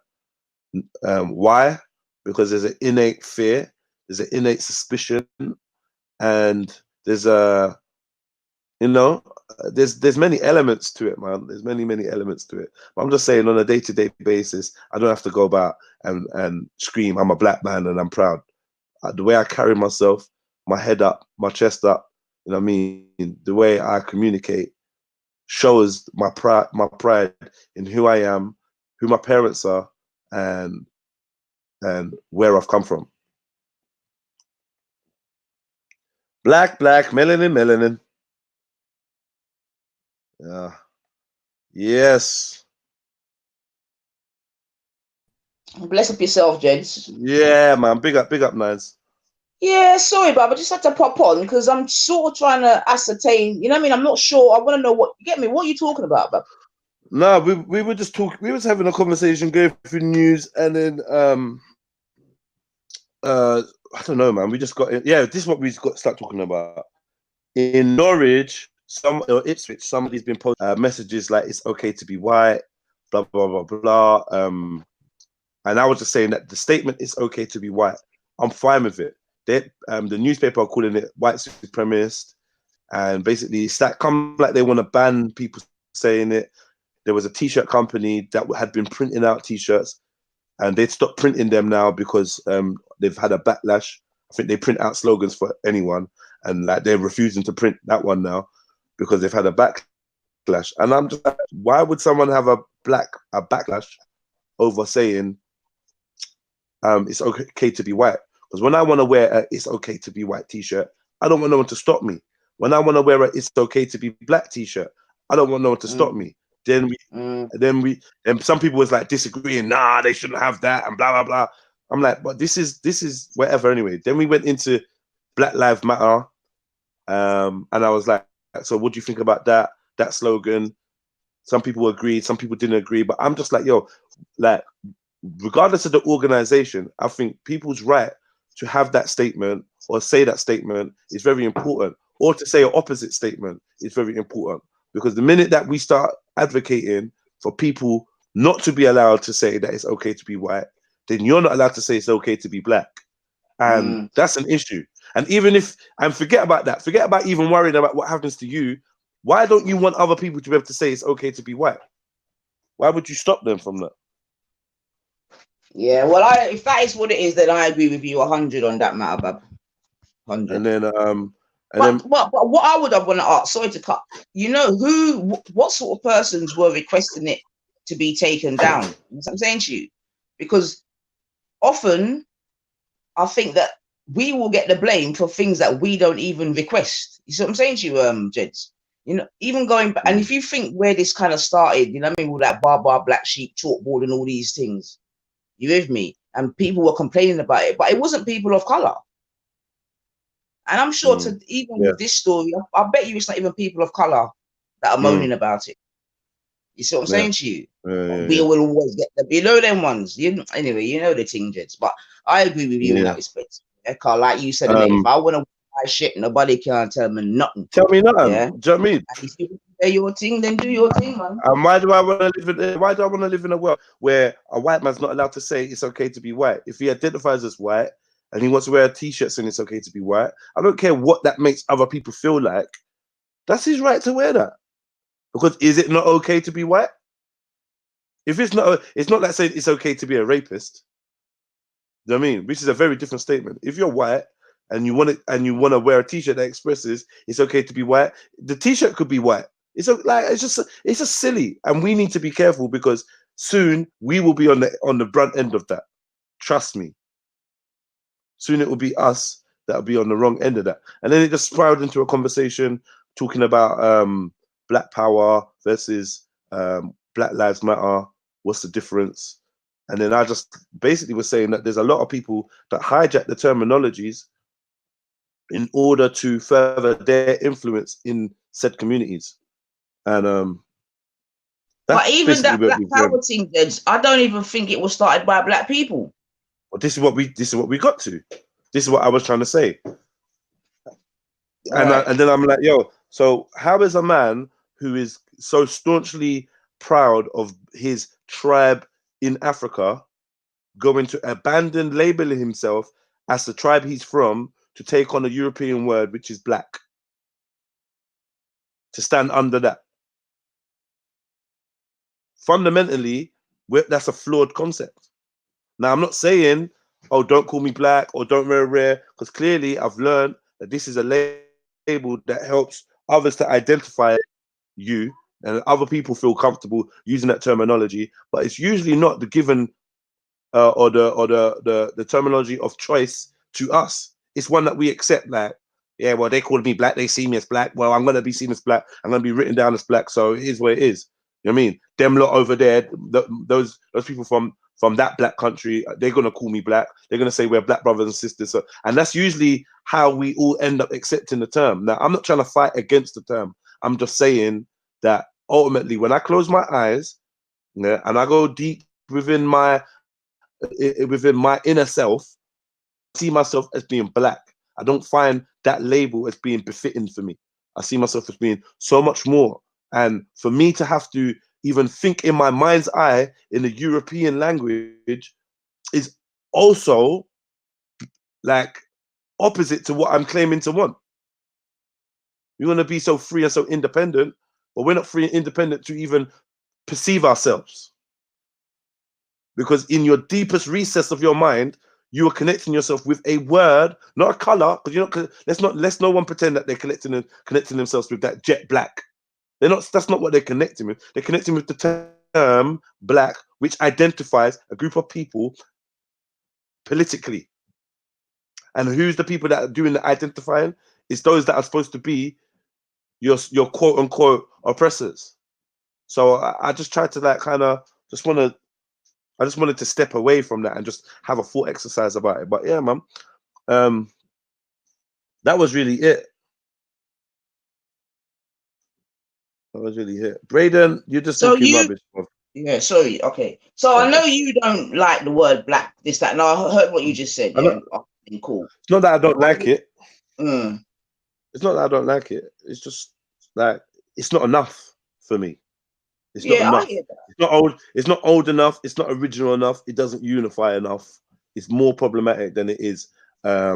Why? Because there's an innate fear, there's an innate suspicion, and there's there's many elements to it, man. There's many elements to it. But I'm just saying, on a day-to-day basis, I don't have to go about and scream, I'm a black man and I'm proud. The way I carry myself, my head up, my chest up, you know what I mean? The way I communicate shows my pride in who I am, who my parents are, and where I've come from. Black, melanin. Yeah. Yes. Bless up yourself, gents. Yeah, man. Big up, Nines. Yeah, sorry, Bob. I just had to pop on because I'm sort of trying to ascertain. You know what I mean? I'm not sure. I want to know what. Get me? What are you talking about, Bob? No, we were just talking. We was having a conversation, going through news, and then I don't know, man. We just got this is what we got to start talking about. In Norwich, or Ipswich, somebody's been posting messages like it's okay to be white, blah blah blah blah. And I was just saying that the statement "it's okay to be white," I'm fine with it. The newspaper are calling it white supremacist, and basically it's like they want to ban people saying it. There was a t-shirt company that had been printing out t-shirts, and they'd stopped printing them now because they've had a backlash. I think they print out slogans for anyone, and like they're refusing to print that one now because they've had a backlash. And I'm just like, why would someone have a backlash over saying it's okay to be white? Because when I want to wear a "it's okay to be white" t-shirt, I don't want no one to stop me. When I want to wear a "it's okay to be black" t-shirt, I don't want no one to stop me. Then some people was like disagreeing. Nah, they shouldn't have that, and blah blah blah. I'm like, but this is whatever anyway. Then we went into Black Lives Matter. And I was like, so what do you think about that slogan? Some people agreed, some people didn't agree, but I'm just like, yo, like, regardless of the organization, I think people's right to have that statement or say that statement is very important, or to say an opposite statement is very important, because the minute that we start advocating for people not to be allowed to say that it's okay to be white, then you're not allowed to say it's okay to be black, and that's an issue. And even if, and forget about that, forget about even worrying about what happens to you. Why don't you want other people to be able to say it's okay to be white? Why would you stop them from that? Yeah, well, if that is what it is, then I agree with you 100 on that matter, Bab. 100. And then but what I would have want to ask, sorry to cut, you know, what sort of persons were requesting it to be taken down? You know what I'm saying to you? Because often I think that we will get the blame for things that we don't even request. You see what I'm saying to you, Jeds? You know, even going back, and if you think where this kind of started, you know what I mean, with that bar, black sheep, chalkboard, and all these things, you with me? And people were complaining about it, but it wasn't people of color. And I'm sure to even with this story, I bet you it's not even people of color that are moaning about it. You see what I'm saying to you? We will always get them, you know, them ones. Anyway, you know the thing, Jets. But I agree with you in that respect. Yeah, Carl, like you said, if I want to buy shit, nobody can tell me nothing. Tell me nothing. Yeah? Do you know what I mean? And if you do your thing, then do your thing, man. And why do I want to live in? Why do I want to live in a world where a white man's not allowed to say it's okay to be white? If he identifies as white and he wants to wear a t-shirt saying it's okay to be white, I don't care what that makes other people feel like. That's his right to wear that. Because is it not okay to be white? If it's not like saying it's okay to be a rapist. You know what I mean? Which is a very different statement. If you're white and you want to wear a t-shirt that expresses it's okay to be white, the t-shirt could be white. It's just silly, and we need to be careful, because soon we will be on the brunt end of that. Trust me. Soon it will be us that will be on the wrong end of that. And then it just spiraled into a conversation talking about Black Power versus Black Lives Matter. What's the difference? And then I just basically was saying that there's a lot of people that hijack the terminologies in order to further their influence in said communities. And but even that Black Power thing, I don't even think it was started by black people. Well, this is what we got to. This is what I was trying to say. And then I'm like, yo, so how is a man who is so staunchly proud of his tribe in Africa going to abandon labeling himself as the tribe he's from to take on a European word, which is black, to stand under that? Fundamentally, that's a flawed concept. Now, I'm not saying, oh, don't call me black or don't wear rare, because clearly I've learned that this is a label that helps others to identify you, and other people feel comfortable using that terminology, but it's usually not the given or the terminology of choice to us. It's one that we accept, like, yeah, well, they called me black, they see me as black, well, I'm going to be seen as black, I'm going to be written down as black, so it is what it is. You know what I mean? Them lot over there, those people from that black country, they're going to call me black. They're going to say we're black brothers and sisters. So, and that's usually how we all end up accepting the term. Now, I'm not trying to fight against the term. I'm just saying that ultimately, when I close my eyes, yeah, and I go deep within my inner self, I see myself as being black. I don't find that label as being befitting for me. I see myself as being so much more. And for me to have to even think in my mind's eye in the European language is also like opposite to what I'm claiming to want. We want to be so free and so independent, but we're not free and independent to even perceive ourselves. Because in your deepest recess of your mind, you are connecting yourself with a word, not a color. Because you know, let's no one pretend that they're connecting themselves with that jet black. They're not. That's not what they're connecting with. They're connecting with the term black, which identifies a group of people politically. And who's the people that are doing the identifying? It's those that are supposed to be your quote unquote oppressors. So I just tried to like kind of I just wanted to step away from that and just have a thought exercise about it. But yeah, man. That was really it. That was really it. Brayden, you're just So talking you, rubbish. Bro. yeah, sorry, okay. So I know you don't like the word black, this, that, and I heard what you just said, I yeah? know, Okay, cool. it's not that I don't like it. Mm. It's not that I don't like it. It's just like it's not enough for me. It's not Yeah, I enough. hear that. It's not old. It's not old enough. It's not original enough. It doesn't unify enough. It's more problematic than it is So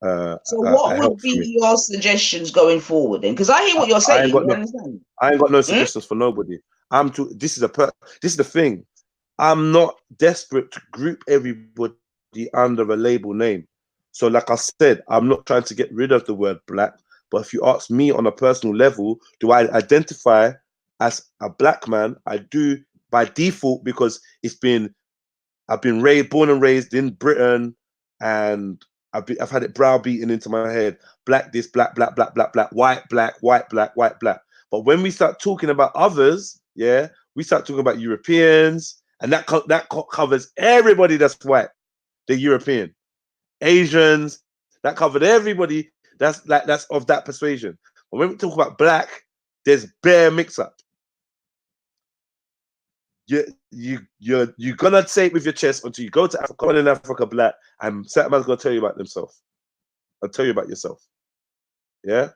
a what help would for me. be your suggestions going forward then? Because I hear what you're I ain't saying, got you no. understand? I ain't got no Hmm? suggestions for nobody. I'm too. This is This is the thing. I'm not desperate to group everybody under a label name. So, like I said, I'm not trying to get rid of the word black. But if you ask me on a personal level, do I identify as a black man? I do by default because I've been born and raised in Britain, and I've had it browbeaten into my head. Black this, black, black, black, black, black, white, black, white, black, white, black. But when we start talking about others, yeah, we start talking about Europeans, and that covers everybody that's white, the European, Asians. That covered everybody that's of that persuasion. But when we talk about black, there's bare mix up. You're gonna say it with your chest until you go to Africa, in Africa black, and certain man's gonna tell you about themselves. I'll tell you about yourself. Yeah?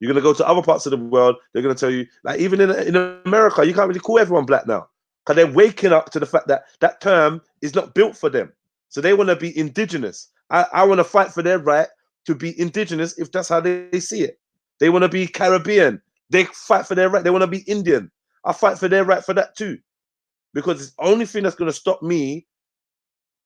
You're gonna go to other parts of the world, they're gonna tell you, like even in America, you can't really call everyone black now. Because they're waking up to the fact that that term is not built for them. So they want to be indigenous. I want to fight for their right to be indigenous if that's how they see it. They want to be Caribbean. They fight for their right. They want to be Indian. I fight for their right for that too. Because it's the only thing that's going to stop me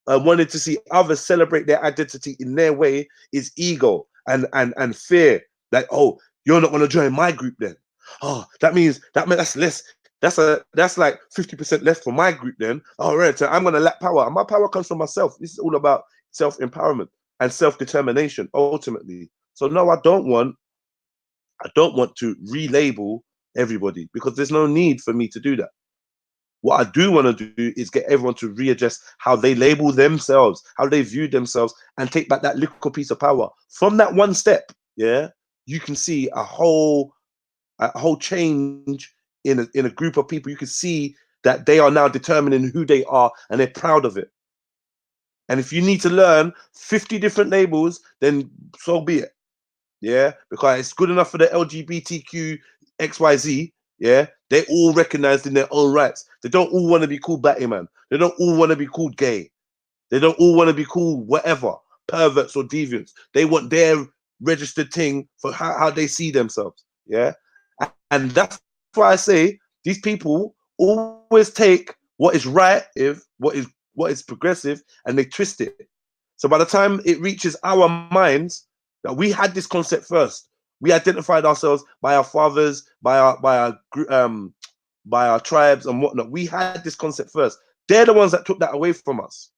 wanting to see others celebrate their identity in their way is ego and fear. Like, oh, you're not going to join my group then. Oh, that's less. That's like 50% left for my group then. All right, so I'm going to lack power. And my power comes from myself. This is all about self-empowerment and self-determination ultimately. So no, I don't want to relabel everybody because there's no need for me to do that. What I do want to do is get everyone to readjust how they label themselves, how they view themselves, and take back that little piece of power. From that one step, yeah, you can see a whole change in a group of people. You can see that they are now determining who they are, and they're proud of it. And if you need to learn 50 different labels, then so be it. Yeah, because it's good enough for the LGBTQ XYZ. Yeah, they're all recognized in their own rights. They don't all want to be called black man. They don't all want to be called gay. They don't all want to be called whatever, perverts or deviants. They want their registered thing for how they see themselves. Yeah, and that's why I say these people always take what is right, what is progressive, and they twist it. So by the time it reaches our minds, that we had this concept first. We identified ourselves by our fathers, by our tribes and whatnot. We had this concept first. They're the ones that took that away from us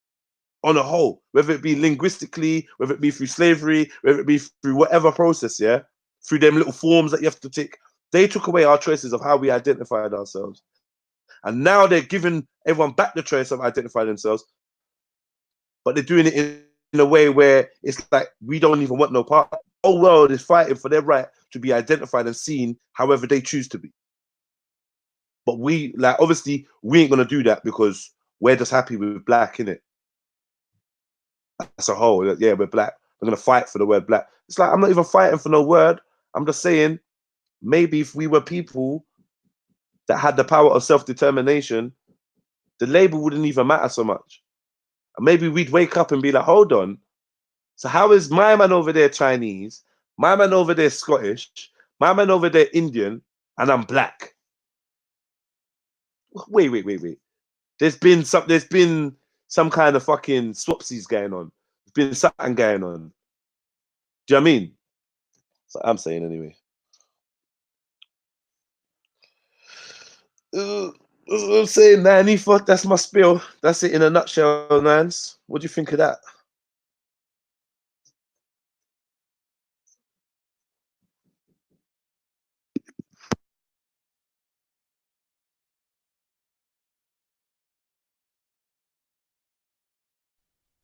on a whole, whether it be linguistically, whether it be through slavery, whether it be through whatever process, yeah, through them little forms that you have to tick. They took away our choices of how we identified ourselves. And now they're giving everyone back the choice of identifying themselves, but they're doing it in a way where it's like we don't even want no part. The whole world is fighting for their right to be identified and seen however they choose to be. But we, like, obviously, we ain't gonna do that because we're just happy with black, innit? As a whole, yeah, we're black. We're gonna fight for the word black. It's like I'm not even fighting for no word. I'm just saying maybe if we were people that had the power of self-determination, the label wouldn't even matter so much. And maybe we'd wake up and be like, hold on. So how is my man over there Chinese, my man over there Scottish, my man over there Indian, and I'm black? Wait. There's been some kind of fucking swapsies going on. There's been something going on. Do you know what I mean? So I'm saying anyway. That's what I'm saying, man. That's my spiel. That's it in a nutshell, Nance. What do you think of that?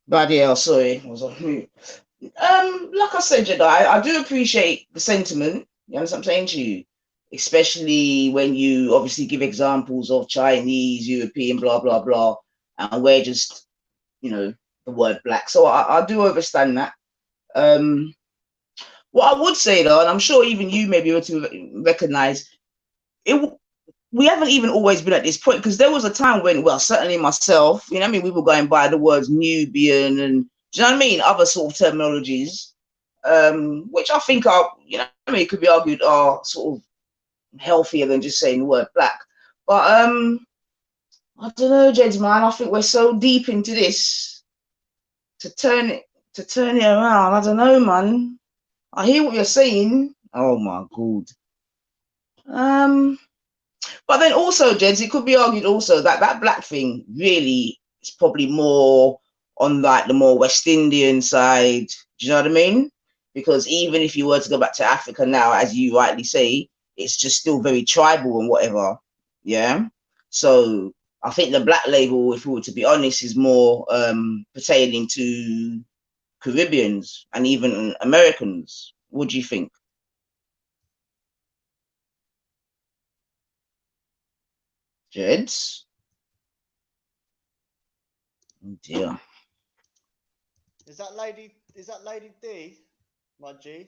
Bloody hell, sorry. I was on mute. Like I said, Jedi, I do appreciate the sentiment. You understand what I'm saying to you? Especially when you obviously give examples of Chinese, European, blah, blah, blah. And we're just, you know, the word black. So I do understand that. What I would say though, and I'm sure even you may be able to recognize it, we haven't even always been at this point, because there was a time when, well, certainly myself, you know what I mean, we were going by the words Nubian and, do you know what I mean, other sort of terminologies, which I think are, you know what I mean, it could be argued are sort of healthier than just saying the word black. But I don't know, Jeds, man, I think we're so deep into this to turn it around. I don't know, man. I hear what you're saying. Oh my god. But then also, Jeds, it could be argued also that that black thing really is probably more on like the more West Indian side. Do you know what I mean? Because even if you were to go back to Africa now, as you rightly say, it's just still very tribal and whatever. Yeah. So I think the black label, if we were to be honest, is more pertaining to Caribbeans and even Americans. What do you think? Jeds? Oh dear. Is that Lady D, my G?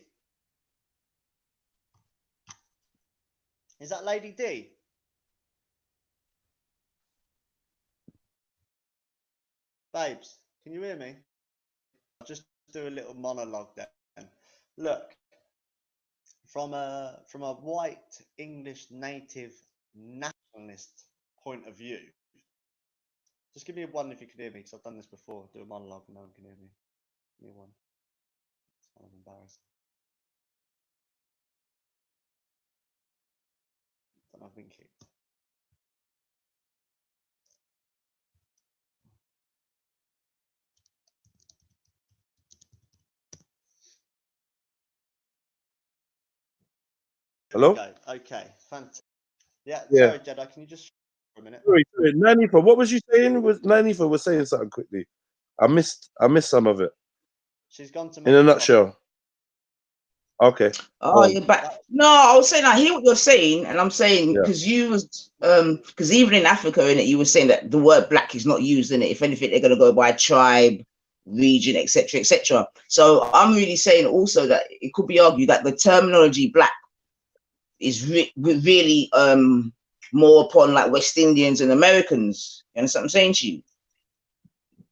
Is that Lady D? Babes, can you hear me? I'll just do a little monologue then. Look, from a white English native nationalist point of view, just give me a one if you can hear me, because I've done this before. Do a monologue and no one can hear me. Give me one. It's kind of embarrassing. I don't know, I've been kicked. Hello? Okay, fantastic. Yeah, Yeah. sorry, Jedi, can you just for a minute? Sorry, Nanifa, what was you saying? Nanifa was saying something quickly. I missed some of it. She's gone to in a nutshell. Okay. Oh, you're back. No, I was saying I hear what you're saying, and I'm saying because you was because even in Africa, in it, you were saying that the word black is not used in it. If anything, they're gonna go by tribe, region, etc., etc. So I'm really saying also that it could be argued that the terminology black is really more upon like West Indians and Americans. You understand what I'm saying to you?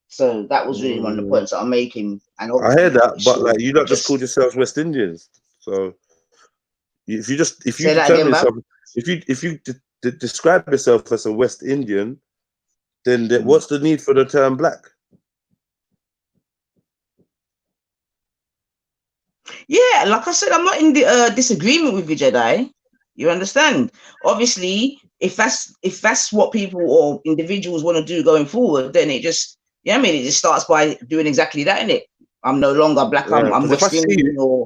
So that was really one of the points that I'm making. And I hear that, but like you don't just call yourselves West Indians. So if you determine yourself, if you describe yourself as a West Indian, then what's the need for the term black? Yeah, like I said, I'm not in the disagreement with you, Jedi. You understand? Obviously, if that's what people or individuals want to do going forward, then it just I mean, it just starts by doing exactly that, innit? I'm no longer black. I'm West Indian, or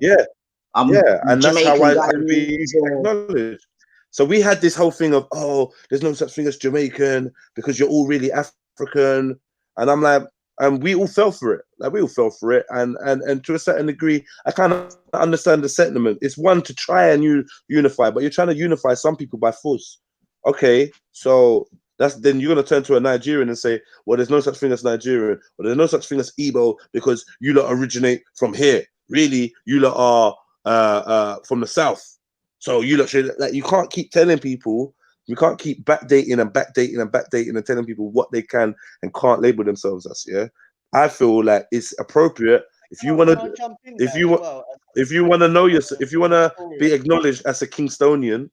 I'm and that's how Jamaican, I be acknowledged. So we had this whole thing of, oh, there's no such thing as Jamaican because you're all really African, and I'm like, and we all fell for it. Like we all fell for it, and to a certain degree, I kind of understand the sentiment. It's one to try and unify, but you're trying to unify some people by force. Okay, so then you're gonna turn to a Nigerian and say, well, there's no such thing as Nigerian, or there's no such thing as Igbo because you lot originate from here. Really, you lot are from the south. So you lot should, like, you can't keep telling people, you can't keep backdating and telling people what they can and can't label themselves as. Yeah, I feel like it's appropriate if you want to, if you want to know yourself, if you want to be acknowledged as a Kingstonian,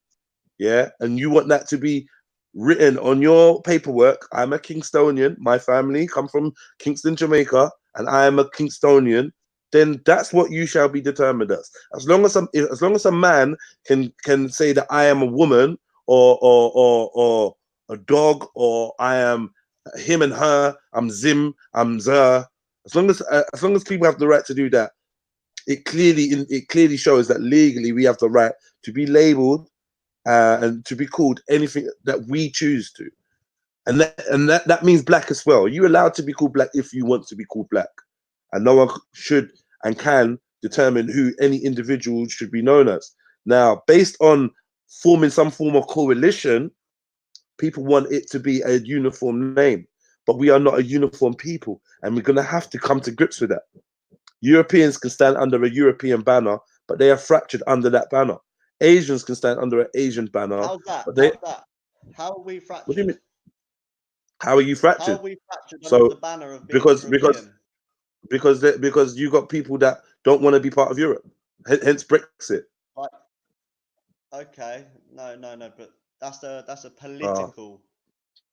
yeah, and you want that to be written on your paperwork. I'm a Kingstonian. My family come from Kingston, Jamaica, and I am a Kingstonian. Then that's what you shall be determined as. As long as a man can say that I am a woman or a dog, or I am him and her, I'm Zim, I'm Zer. As long as people have the right to do that, it clearly shows that legally we have the right to be labeled and to be called anything that we choose to, and that means black as well. You're allowed to be called black if you want to be called black, and no one should and can determine who any individual should be known as. Now, based on forming some form of coalition, people want it to be a uniform name, but we are not a uniform people, and we're going to have to come to grips with that. Europeans can stand under a European banner, but they are fractured under that banner. Asians can stand under an Asian banner. How's that? But they, How's that? How are we fractured? What do you mean? How are you fractured? How are we fractured So, under the banner of being European? because you got people that don't want to be part of Europe, hence Brexit. Like, okay, no, but that's a political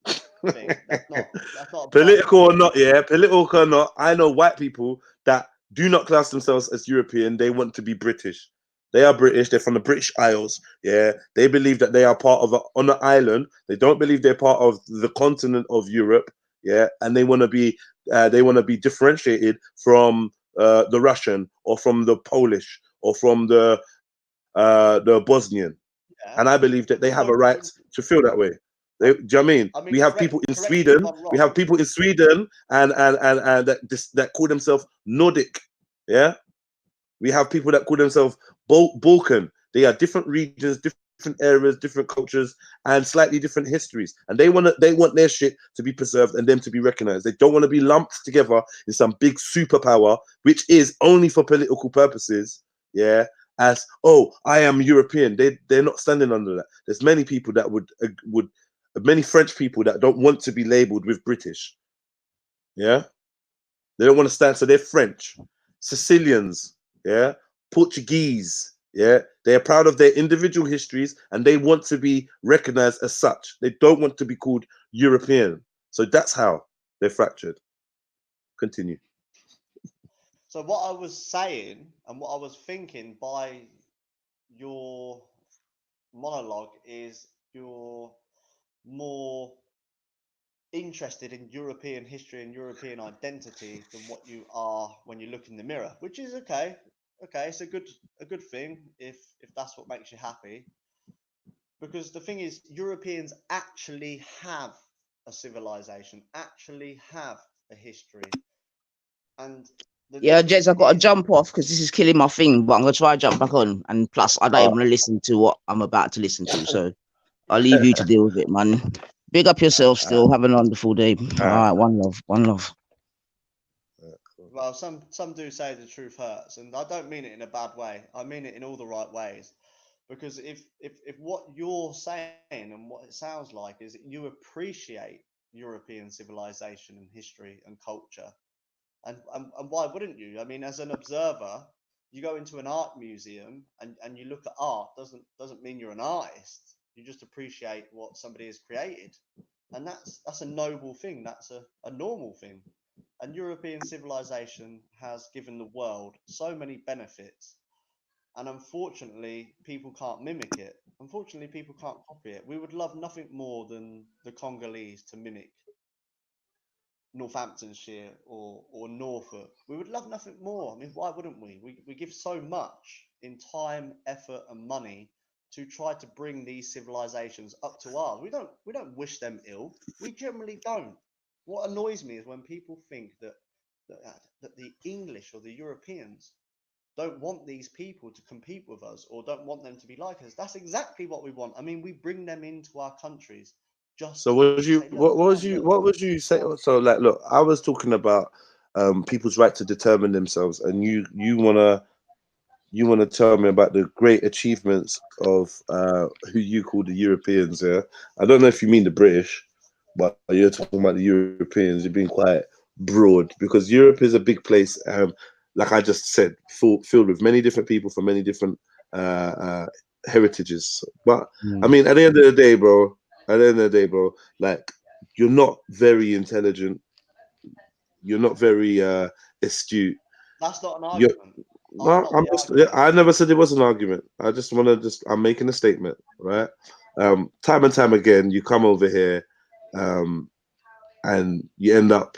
thing. That's not Political or not, yeah, political or not. I know white people that do not class themselves as European. They want to be British. They are British. They're from the British Isles. Yeah, they believe that they are part of on an island. They don't believe they're part of the continent of Europe. Yeah, and they want to be differentiated from the Russian or from the Polish or from the Bosnian. Yeah. And I believe that they have a right to feel that way. Do you know what I mean? We have people in Sweden. We have people in Sweden and that call themselves Nordic. Yeah, we have people that call themselves Balkan. They are different regions, different areas, different cultures, and slightly different histories. And they want their shit to be preserved and them to be recognized. They don't want to be lumped together in some big superpower, which is only for political purposes. Yeah, as I am European. They're not standing under that. There's many people that would many French people that don't want to be labeled with British. Yeah, they don't want to stand. So they're French, Sicilians, yeah, Portuguese, yeah. They are proud of their individual histories and they want to be recognized as such. They don't want to be called European. So that's how they're fractured. Continue. So what I was saying and what I was thinking by your monologue is you're more interested in European history and European identity than what you are when you look in the mirror, which is okay. Okay, it's a good thing if that's what makes you happy. Because the thing is, Europeans actually have a civilization, actually have a history. And yeah, Jez, I've got to jump off because this is killing my thing, but I'm going to try to jump back on. And plus, I don't even want to listen to what I'm about to listen to. So I'll leave you to deal with it, man. Big up yourself still. Have a wonderful day. All right, one love. One love. Well, some do say the truth hurts, and I don't mean it in a bad way. I mean it in all the right ways. Because if what you're saying and what it sounds like is that you appreciate European civilization and history and culture, and why wouldn't you? I mean, as an observer, you go into an art museum and you look at art, doesn't mean you're an artist. You just appreciate what somebody has created, and that's a noble thing. That's a normal thing. And European civilization has given the world so many benefits, and unfortunately, people can't mimic it. Unfortunately, people can't copy it. We would love nothing more than the Congolese to mimic Northamptonshire or Norfolk. We would love nothing more. I mean, why wouldn't we? We give so much in time, effort, and money to try to bring these civilizations up to ours. We don't wish them ill. We generally don't. What annoys me is when people think that the English or the Europeans don't want these people to compete with us or don't want them to be like us. That's exactly what we want. I mean, we bring them into our countries. So what was you say? So like, look, I was talking about people's right to determine themselves, and you wanna tell me about the great achievements of who you call the Europeans. Yeah, I don't know if you mean the British, but you're talking about the Europeans. You're being quite broad because Europe is a big place. Like I just said, filled with many different people from many different heritages. But I mean, at the end of the day, bro. Like, you're not very intelligent. You're not very astute. That's not an argument. I never said it was an argument. I'm making a statement, right? Time and time again, you come over here, and you end up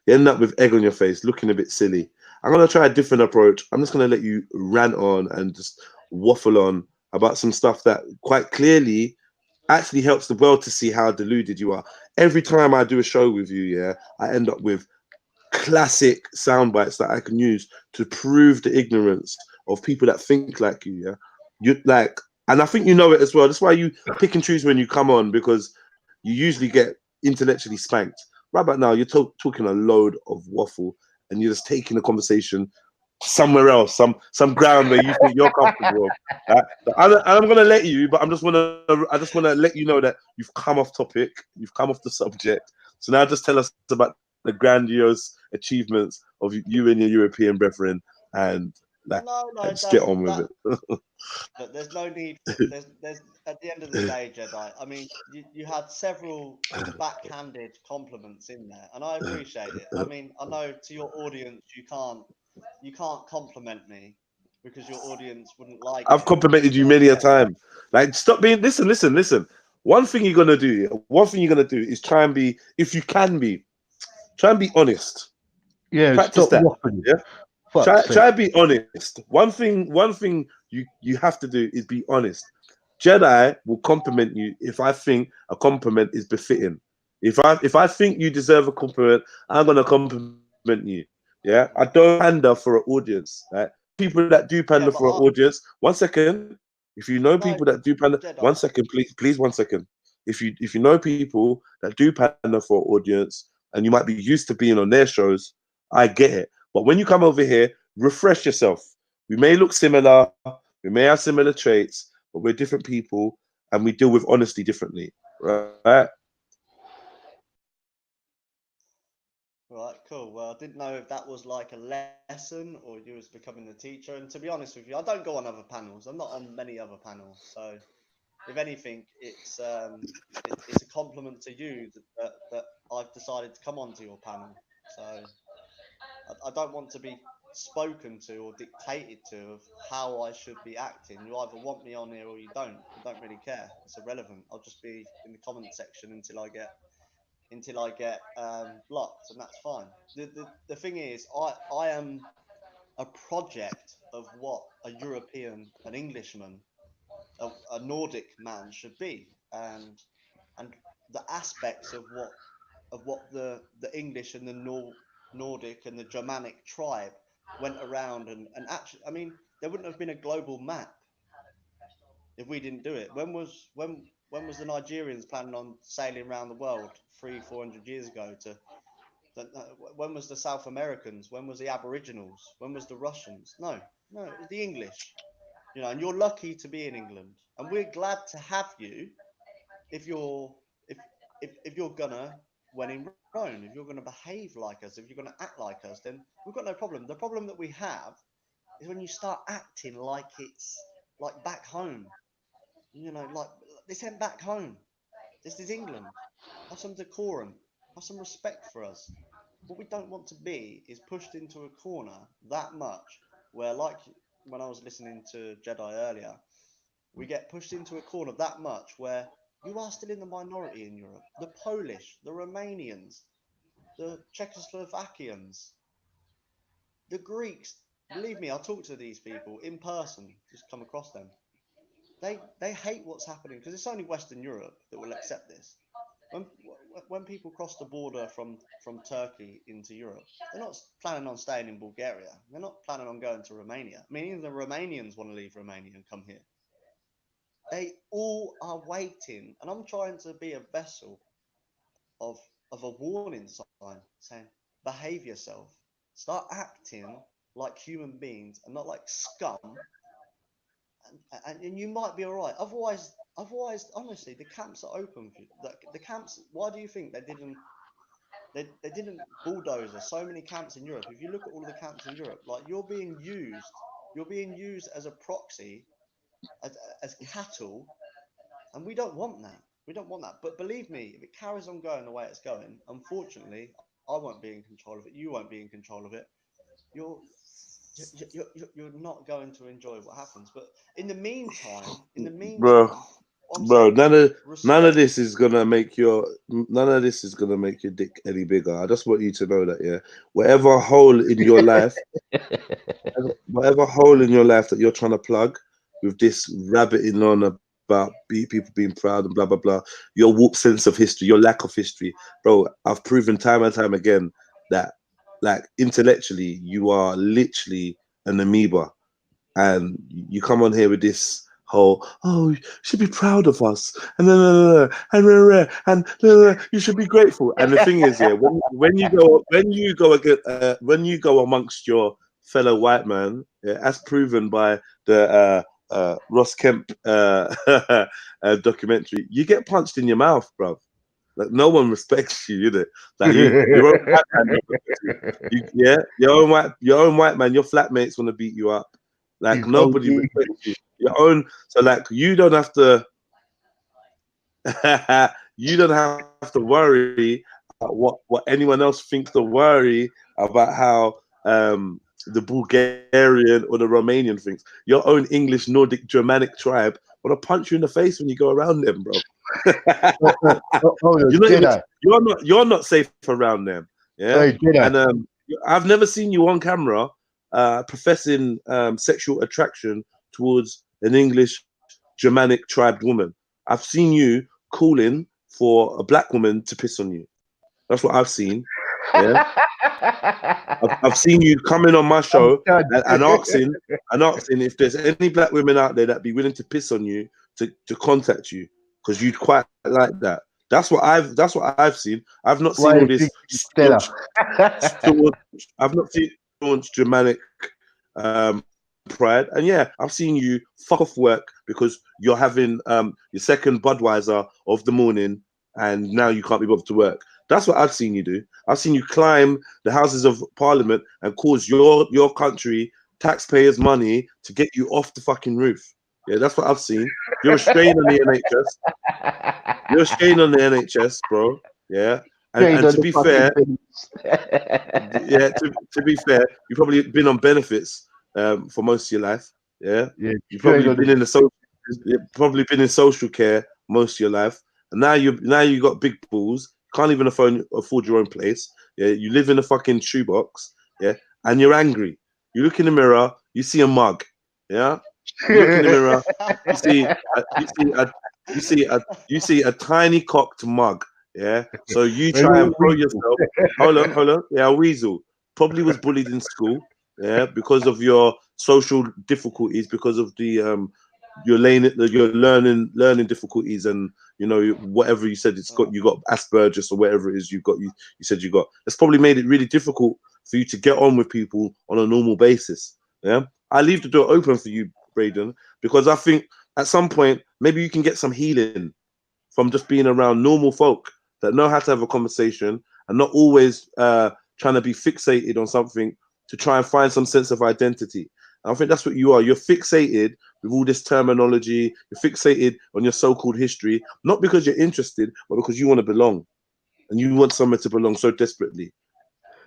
with egg on your face, looking a bit silly. I'm gonna try a different approach. I'm just gonna let you rant on and just waffle on about some stuff that quite clearly actually helps the world to see how deluded you are. Every time I do a show with you, yeah, I end up with classic sound bites that I can use to prove the ignorance of people that think like you. Yeah, you like, and I think you know it as well. That's why you pick and choose when you come on, because you usually get intellectually spanked. Right about now, you're talking a load of waffle, and you're just taking the conversation somewhere else, some ground where you think you're comfortable. I'm gonna let you, but I just wanna let you know that you've come off topic, you've come off the subject. So now just tell us about the grandiose achievements of you and your European brethren, and like, No, just get on with it. But there's no need. There's at the end of the day, Jedi. I mean, you had several backhanded compliments in there, and I appreciate it. I mean, I know to your audience you can't compliment me because your audience wouldn't like I've it. complimented you But I many a get it. time. Like, stop being. Listen. One thing you're gonna do. One thing you're gonna do is try and be, if you can be, try and be honest. Yeah, Practice stop that. waffling. Yeah. Fuck's Try sake. and be honest. One thing you have to do is be honest. Jedi will compliment you if I think a compliment is befitting. If I think you deserve a compliment, I'm gonna compliment you. Yeah, I don't pander for an audience. Right? People that do Yeah, pander but for an audience. 1 second. If you know no, people that do pander, Jedi. 1 second, please 1 second. If you know people that do pander for an audience, and you might be used to being on their shows, I get it. But when you come over here, refresh yourself. We may look similar, we may have similar traits, but we're different people, and we deal with honesty differently, right? Right, cool. Well, I didn't know if that was like a lesson or you was becoming the teacher. And to be honest with you, I don't go on other panels. I'm not on many other panels. So, if anything, it's a compliment to you that I've decided to come onto your panel. So, I don't want to be spoken to or dictated to of how I should be acting. You either want me on here or you don't. I don't really care. It's irrelevant. I'll just be in the comment section until I get blocked, and that's fine. The thing is, I am a project of what a European, an Englishman, a Nordic man should be, and the aspects of what the English and the Nordic and the Germanic tribe went around and actually, I mean, there wouldn't have been a global map if we didn't do it. When was the Nigerians planning on sailing around the world 300-400 years ago to when was the South Americans? When was the Aboriginals? When was the Russians? No, it was the English. And you're lucky to be in England, and we're glad to have you if you're if you're gonna when in Rome, if you're gonna behave like us, if you're gonna act like us, then we've got no problem. The problem that we have is when you start acting like it's like back home. Like this ain't back home. This is England. Have some decorum. Have some respect for us. What we don't want to be is pushed into a corner that much where, like when I was listening to Jedi earlier, we get pushed into a corner that much where you are still in the minority in Europe. The Polish, the Romanians, the Czechoslovakians, the Greeks. Believe me, I talk to these people in person, just come across them. They hate what's happening because it's only Western Europe that will accept this. When people cross the border from Turkey into Europe, they're not planning on staying in Bulgaria. They're not planning on going to Romania. I mean, even the Romanians want to leave Romania and come here. They all are waiting, and I'm trying to be a vessel of a warning sign saying, behave yourself. Start acting like human beings and not like scum. And you might be all right. Otherwise, honestly, the camps are open for you. The camps. Why do you think they didn't bulldozer so many camps in Europe? If you look at all of the camps in Europe, like you're being used as a proxy, as cattle, and we don't want that. We don't want that. But believe me, if it carries on going the way it's going, unfortunately, I won't be in control of it. You won't be in control of it. You're not going to enjoy what happens. But in the meantime, Bro, none of this is gonna make your dick any bigger. I just want you to know that, yeah. Whatever hole in your life that you're trying to plug with this rabbiting on about people being proud and blah blah blah, your warped sense of history, your lack of history, bro. I've proven time and time again that like intellectually, you are literally an amoeba, and you come on here with this whole, oh, you should be proud of us, and you should be grateful. And the thing is, yeah, when you go amongst your fellow white man, yeah, as proven by the Ross Kemp documentary, you get punched in your mouth, bro. Like no one respects you, innit? Like your own white man, yeah, your own white man, your flatmates want to beat you up. Like nobody respects you. Your own, so like you don't have to, you don't have to worry about what anyone else thinks to worry about how the Bulgarian or the Romanian thinks. Your own English, Nordic, Germanic tribe want to punch you in the face when you go around them, bro. You're not safe around them. Yeah, and I've never seen you on camera professing sexual attraction towards an English Germanic tribed woman. I've seen you calling for a black woman to piss on you. That's what I've seen. Yeah, I've seen you coming on my show and asking if there's any black women out there that be willing to piss on you to contact you, because you'd quite like that. That's what I've seen. I've not seen all this staunch, I've not seen staunch Germanic pride. And yeah, I've seen you fuck off work because you're having your second Budweiser of the morning and now you can't be bothered to work. That's what I've seen you do. I've seen you climb the Houses of Parliament and cause your country taxpayers' money to get you off the fucking roof. Yeah, that's what I've seen. You're a strain on the NHS. You're a strain on the NHS, bro. Yeah. And to be fair, yeah, to be fair, you've probably been on benefits for most of your life. Yeah. You've probably been in the social care most of your life. And now you got big balls. Can't even afford your own place. Yeah, you live in a fucking shoebox. Yeah, and you're angry. You look in the mirror, you see a mug. Yeah, you look in the mirror, you see a tiny cocked mug. Yeah, so you try and throw yourself. Hold on. Yeah, a weasel probably was bullied in school. Yeah, because of your social difficulties, because of the your learning difficulties, and you know whatever you said, you got Asperger's or whatever it is you said you got. It's probably made it really difficult for you to get on with people on a normal basis. Yeah, I leave the door open for you, Brayden, because I think at some point maybe you can get some healing from just being around normal folk that know how to have a conversation and not always trying to be fixated on something to try and find some sense of identity. And I think that's what you are. You're fixated with all this terminology. You're fixated on your so-called history, not because you're interested, but because you want to belong, and you want somewhere to belong so desperately.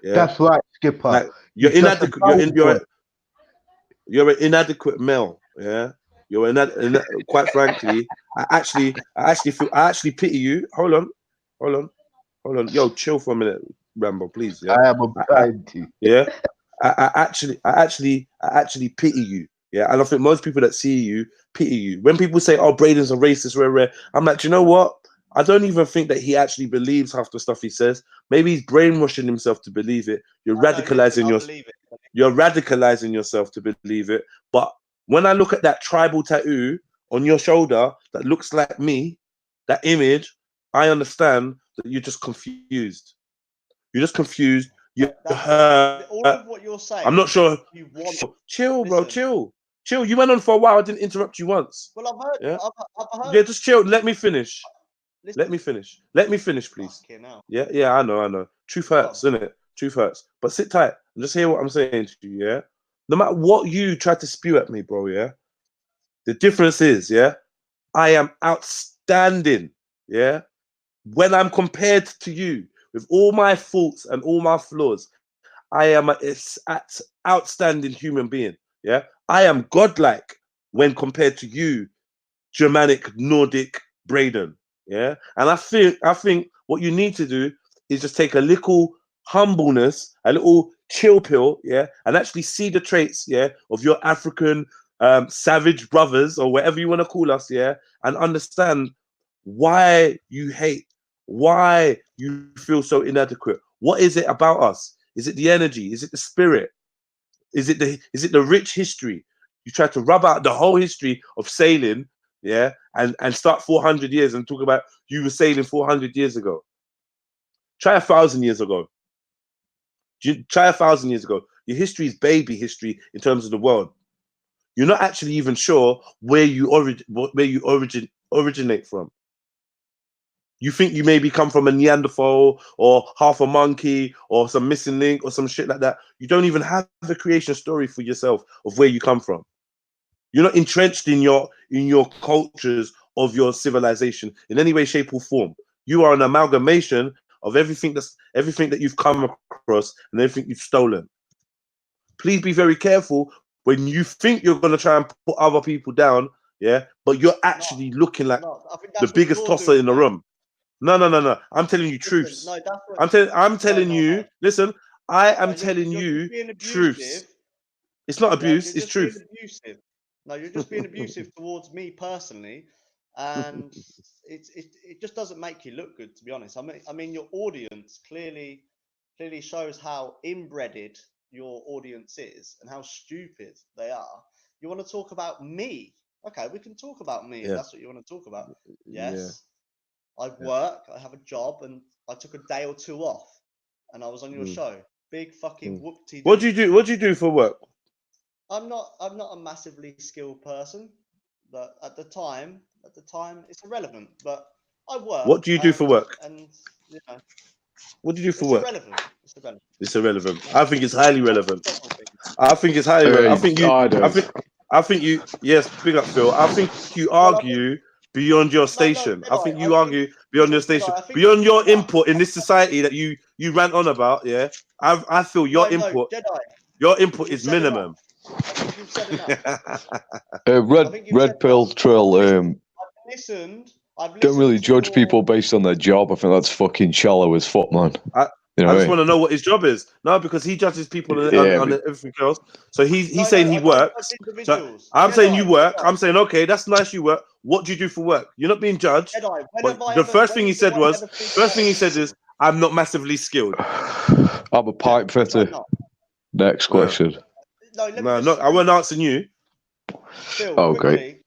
Yeah, that's right, Skipper. Like, you're inadequate. You're an inadequate male. Yeah, you're quite frankly, I actually pity you. Hold on. Yo, chill for a minute, Rambo, please. Yeah, I am a yeah. I actually pity you. Yeah, and I think most people that see you pity you. When people say, "Oh, Brayden's a racist," rare, I'm like, you know what? I don't even think that he actually believes half the stuff he says. Maybe he's brainwashing himself to believe it. You're radicalizing yourself to believe it. But when I look at that tribal tattoo on your shoulder that looks like me, that image, I understand that you're just confused. You're just confused. You're hurt. All of what you're saying. I'm not sure. You want chill, bro. Chill. You went on for a while. I didn't interrupt you once. Well, I've heard. Yeah, I've heard. Yeah, just chill. Let me finish. Let me finish, please. Yeah, I know. Truth hurts, isn't it? Truth hurts. But sit tight and just hear what I'm saying to you, yeah? No matter what you try to spew at me, bro, yeah? The difference is, yeah? I am outstanding, yeah? When I'm compared to you, with all my faults and all my flaws, I am an outstanding human being, yeah? I am godlike when compared to you, Germanic, Nordic, Brayden. Yeah, and I think what you need to do is just take a little humbleness, a little chill pill, yeah, and actually see the traits, yeah, of your African savage brothers or whatever you want to call us, yeah, and understand why you hate, why you feel so inadequate. What is it about us? Is it the energy? Is it the spirit? Is it the rich history? You try to rub out the whole history of sailing, yeah, and start 400 years and talk about you were sailing 400 years ago. Try 1,000 years ago. Try 1,000 years ago. Your history is baby history in terms of the world. You're not actually even sure where you originate from. You think you maybe come from a Neanderthal or half a monkey or some missing link or some shit like that. You don't even have a creation story for yourself of where you come from. You're not entrenched in your cultures of your civilization in any way, shape, or form. You are an amalgamation of everything that you've come across and everything you've stolen. Please be very careful when you think you're going to try and put other people down, yeah, but you're actually looking like the biggest tosser in the room. No. I'm telling you truths. No, I'm telling you. Listen, I am telling you truths. It's not abuse. It's truth. Abusive. No, you're just being abusive towards me personally, and it just doesn't make you look good, to be honest. I mean, your audience clearly shows how inbreded your audience is and how stupid they are. You want to talk about me? Okay, we can talk about me if that's what you want to talk about. Yes. I work, I have a job, and I took a day or two off, and I was on your show. Big fucking whoop-de-doo. What do you do? What do you do for work? I'm not a massively skilled person, but at the time, it's irrelevant. But I work. What do you do for work? And you know, what do you do for work? Irrelevant. It's irrelevant. I think it's highly relevant. I think it's highly relevant. I think you. Yes, big up, Phil. I think you argue beyond your station. I think you argue beyond your station, beyond your input in this society that you rant on about. Yeah, I feel your input. Your input is minimum. Red Pill Trill. I've listened. Don't really judge people based on their job. I think that's fucking shallow as fuck, man. I just want to know what his job is. No, because he judges people on everything else. So he's saying he works. So I'm saying you work. I'm saying, okay, that's nice you work. What do you do for work? You're not being judged. But the first thing he said is, I'm not massively skilled. I'm a pipe fitter. Next question. No, I wasn't answering you. Oh, great.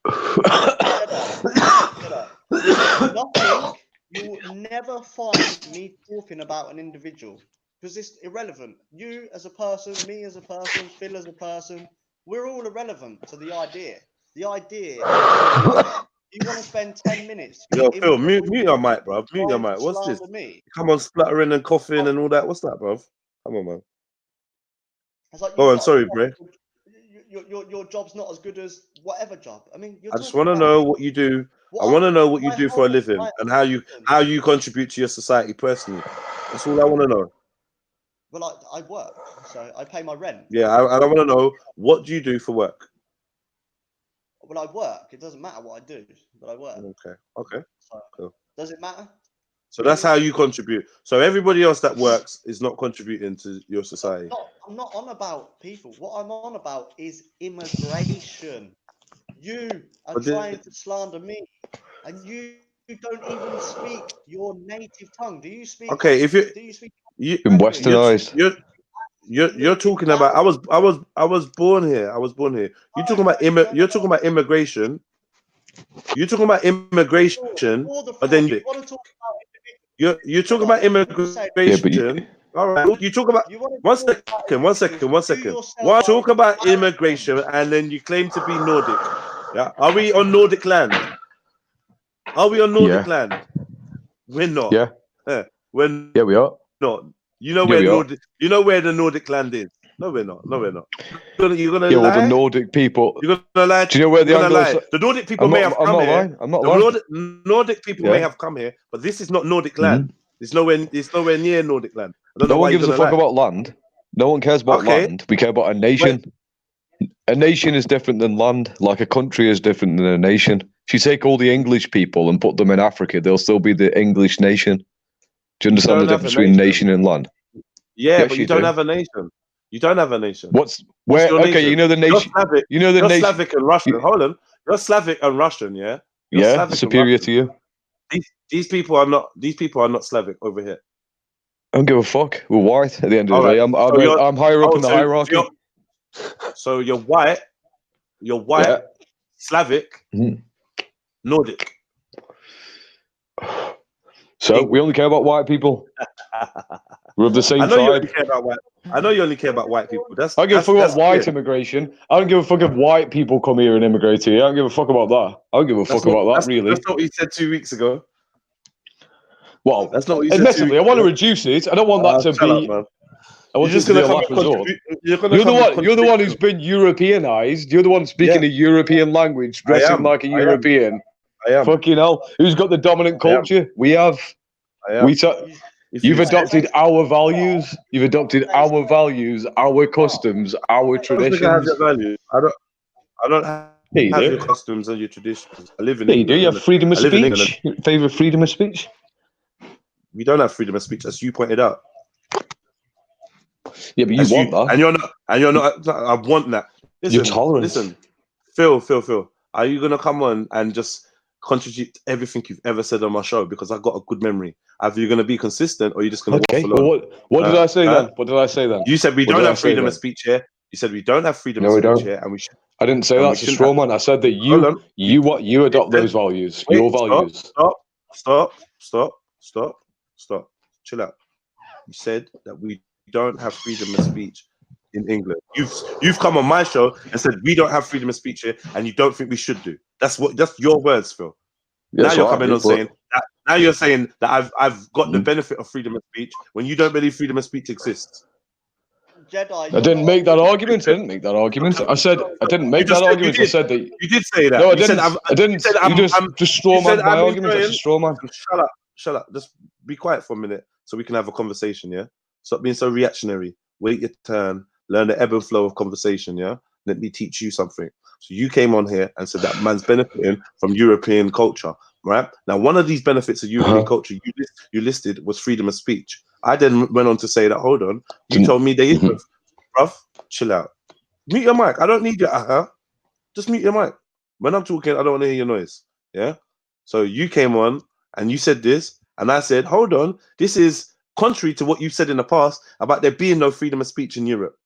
Nothing. You will never find me talking about an individual because it's irrelevant. You as a person, me as a person, Phil as a person, we're all irrelevant to the idea. The idea. You want to spend 10 minutes. Yo, Phil, mute your mic, bro. Mute your mic. What's this? Come on, spluttering and coughing and all that. What's that, bro? Come on, man. Like, oh, I'm sorry, bro. Your job's not as good as whatever job. I mean, I just want to know what you do. I want to know what you do for a living and how you contribute to your society personally. That's all I want to know. Well, I work, so I pay my rent. Yeah, I want to know, what do you do for work? Well, I work. It doesn't matter what I do, but I work. Okay. So, cool. Does it matter? So that's how you contribute. So everybody else that works is not contributing to your society. I'm not on about people. What I'm on about is immigration. You are trying to slander me, and you don't even speak your native tongue. Do you speak? Okay, if do you speak? In westernized. You're talking about. I was born here. I was born here. You're talking about You're talking about immigration. You're talking about immigration, but then you're talking about immigration. Yeah, all right, you talk about one second. Why talk about immigration and then you claim to be Nordic? Yeah, are we on Nordic land? Are we on Nordic land? We're not. Yeah. Yeah, we are. Not. You know where Nordic? You know where the Nordic land is? No, we're not. You're gonna lie. Well, the Nordic people. You're gonna lie. Do you know where the Nordic people may have come here? I'm not lying. Nordic people may have come here, but this is not Nordic land. It's nowhere near Nordic land. No one gives a fuck about land. No one cares about land. We care about a nation. A nation is different than land. Like a country is different than a nation. If you take all the English people and put them in Africa, they'll still be the English nation. Do you understand the difference between nation and land? Yeah, but you don't have a nation. You don't have a nation. Okay, you know the nation. You know the nation. You're Slavic and Russian. Hold on. You're Slavic and Russian, yeah? Yeah, superior to you. These people are not Slavic over here. I don't give a fuck. We're white at the end of All the day. right. I'm higher up in the hierarchy. So you're white. You're white, Yeah. Slavic, Nordic. So we only care about white people. We're of the same I know you tribe. only care about white. I know you only care about white people. I don't give a fuck about white immigration. I don't give a fuck if white people come here and immigrate here. I don't give a fuck about that. I don't give a fuck about that, really. That's not what you said 2 weeks ago. Well, that's not what you said. Admittedly, I want to reduce it. I don't want that to be. Man. I want this to be a last resort. You're the one who's been Europeanized. You're the one speaking a European language, dressing like a European. I am. Fucking hell. Who's got the dominant culture? We have. You've adopted our values. You've adopted our values, our customs, our traditions. I don't have your customs and your traditions. I live in England. You do. You have freedom of speech. Favour freedom of speech? We don't have freedom of speech, as you pointed out. Yeah, but you want that. And you're not. I want that. Listen, you're tolerant. Listen, Phil. Are you gonna come on and just contradict everything you've ever said on my show? Because I've got a good memory. Are you gonna be consistent, or are you just gonna waffle on? Well, what did I say then? What did I say then? You said we don't have freedom of speech here. You said we don't have freedom of speech here, and we should. I didn't say that's a straw man. I said that you adopt those values, your values. Stop. Chill out. You said that we don't have freedom of speech in England. You've come on my show and said we don't have freedom of speech here, and you don't think we should do. That's your words, Phil. Now you're coming on saying that. Now you're saying that I've got the benefit of freedom of speech when you don't believe freedom of speech exists. JEDI. I didn't make that argument. I said I didn't make that argument. I said that you did say that. No, I didn't. You just straw man my argument. That's a straw man. Shut up. Just be quiet for a minute so we can have a conversation. Yeah. Stop being so reactionary. Wait your turn. Learn the ebb and flow of conversation. Yeah. Let me teach you something. So you came on here and said that man's benefiting from European culture, right? Now, one of these benefits of European culture you listed was freedom of speech. I then went on to say that, hold on, you told me they isn't. Bruv, chill out. Mute your mic. I don't need your Just mute your mic. When I'm talking, I don't want to hear your noise. Yeah? So you came on and you said this, and I said, hold on, this is contrary to what you've said in the past about there being no freedom of speech in Europe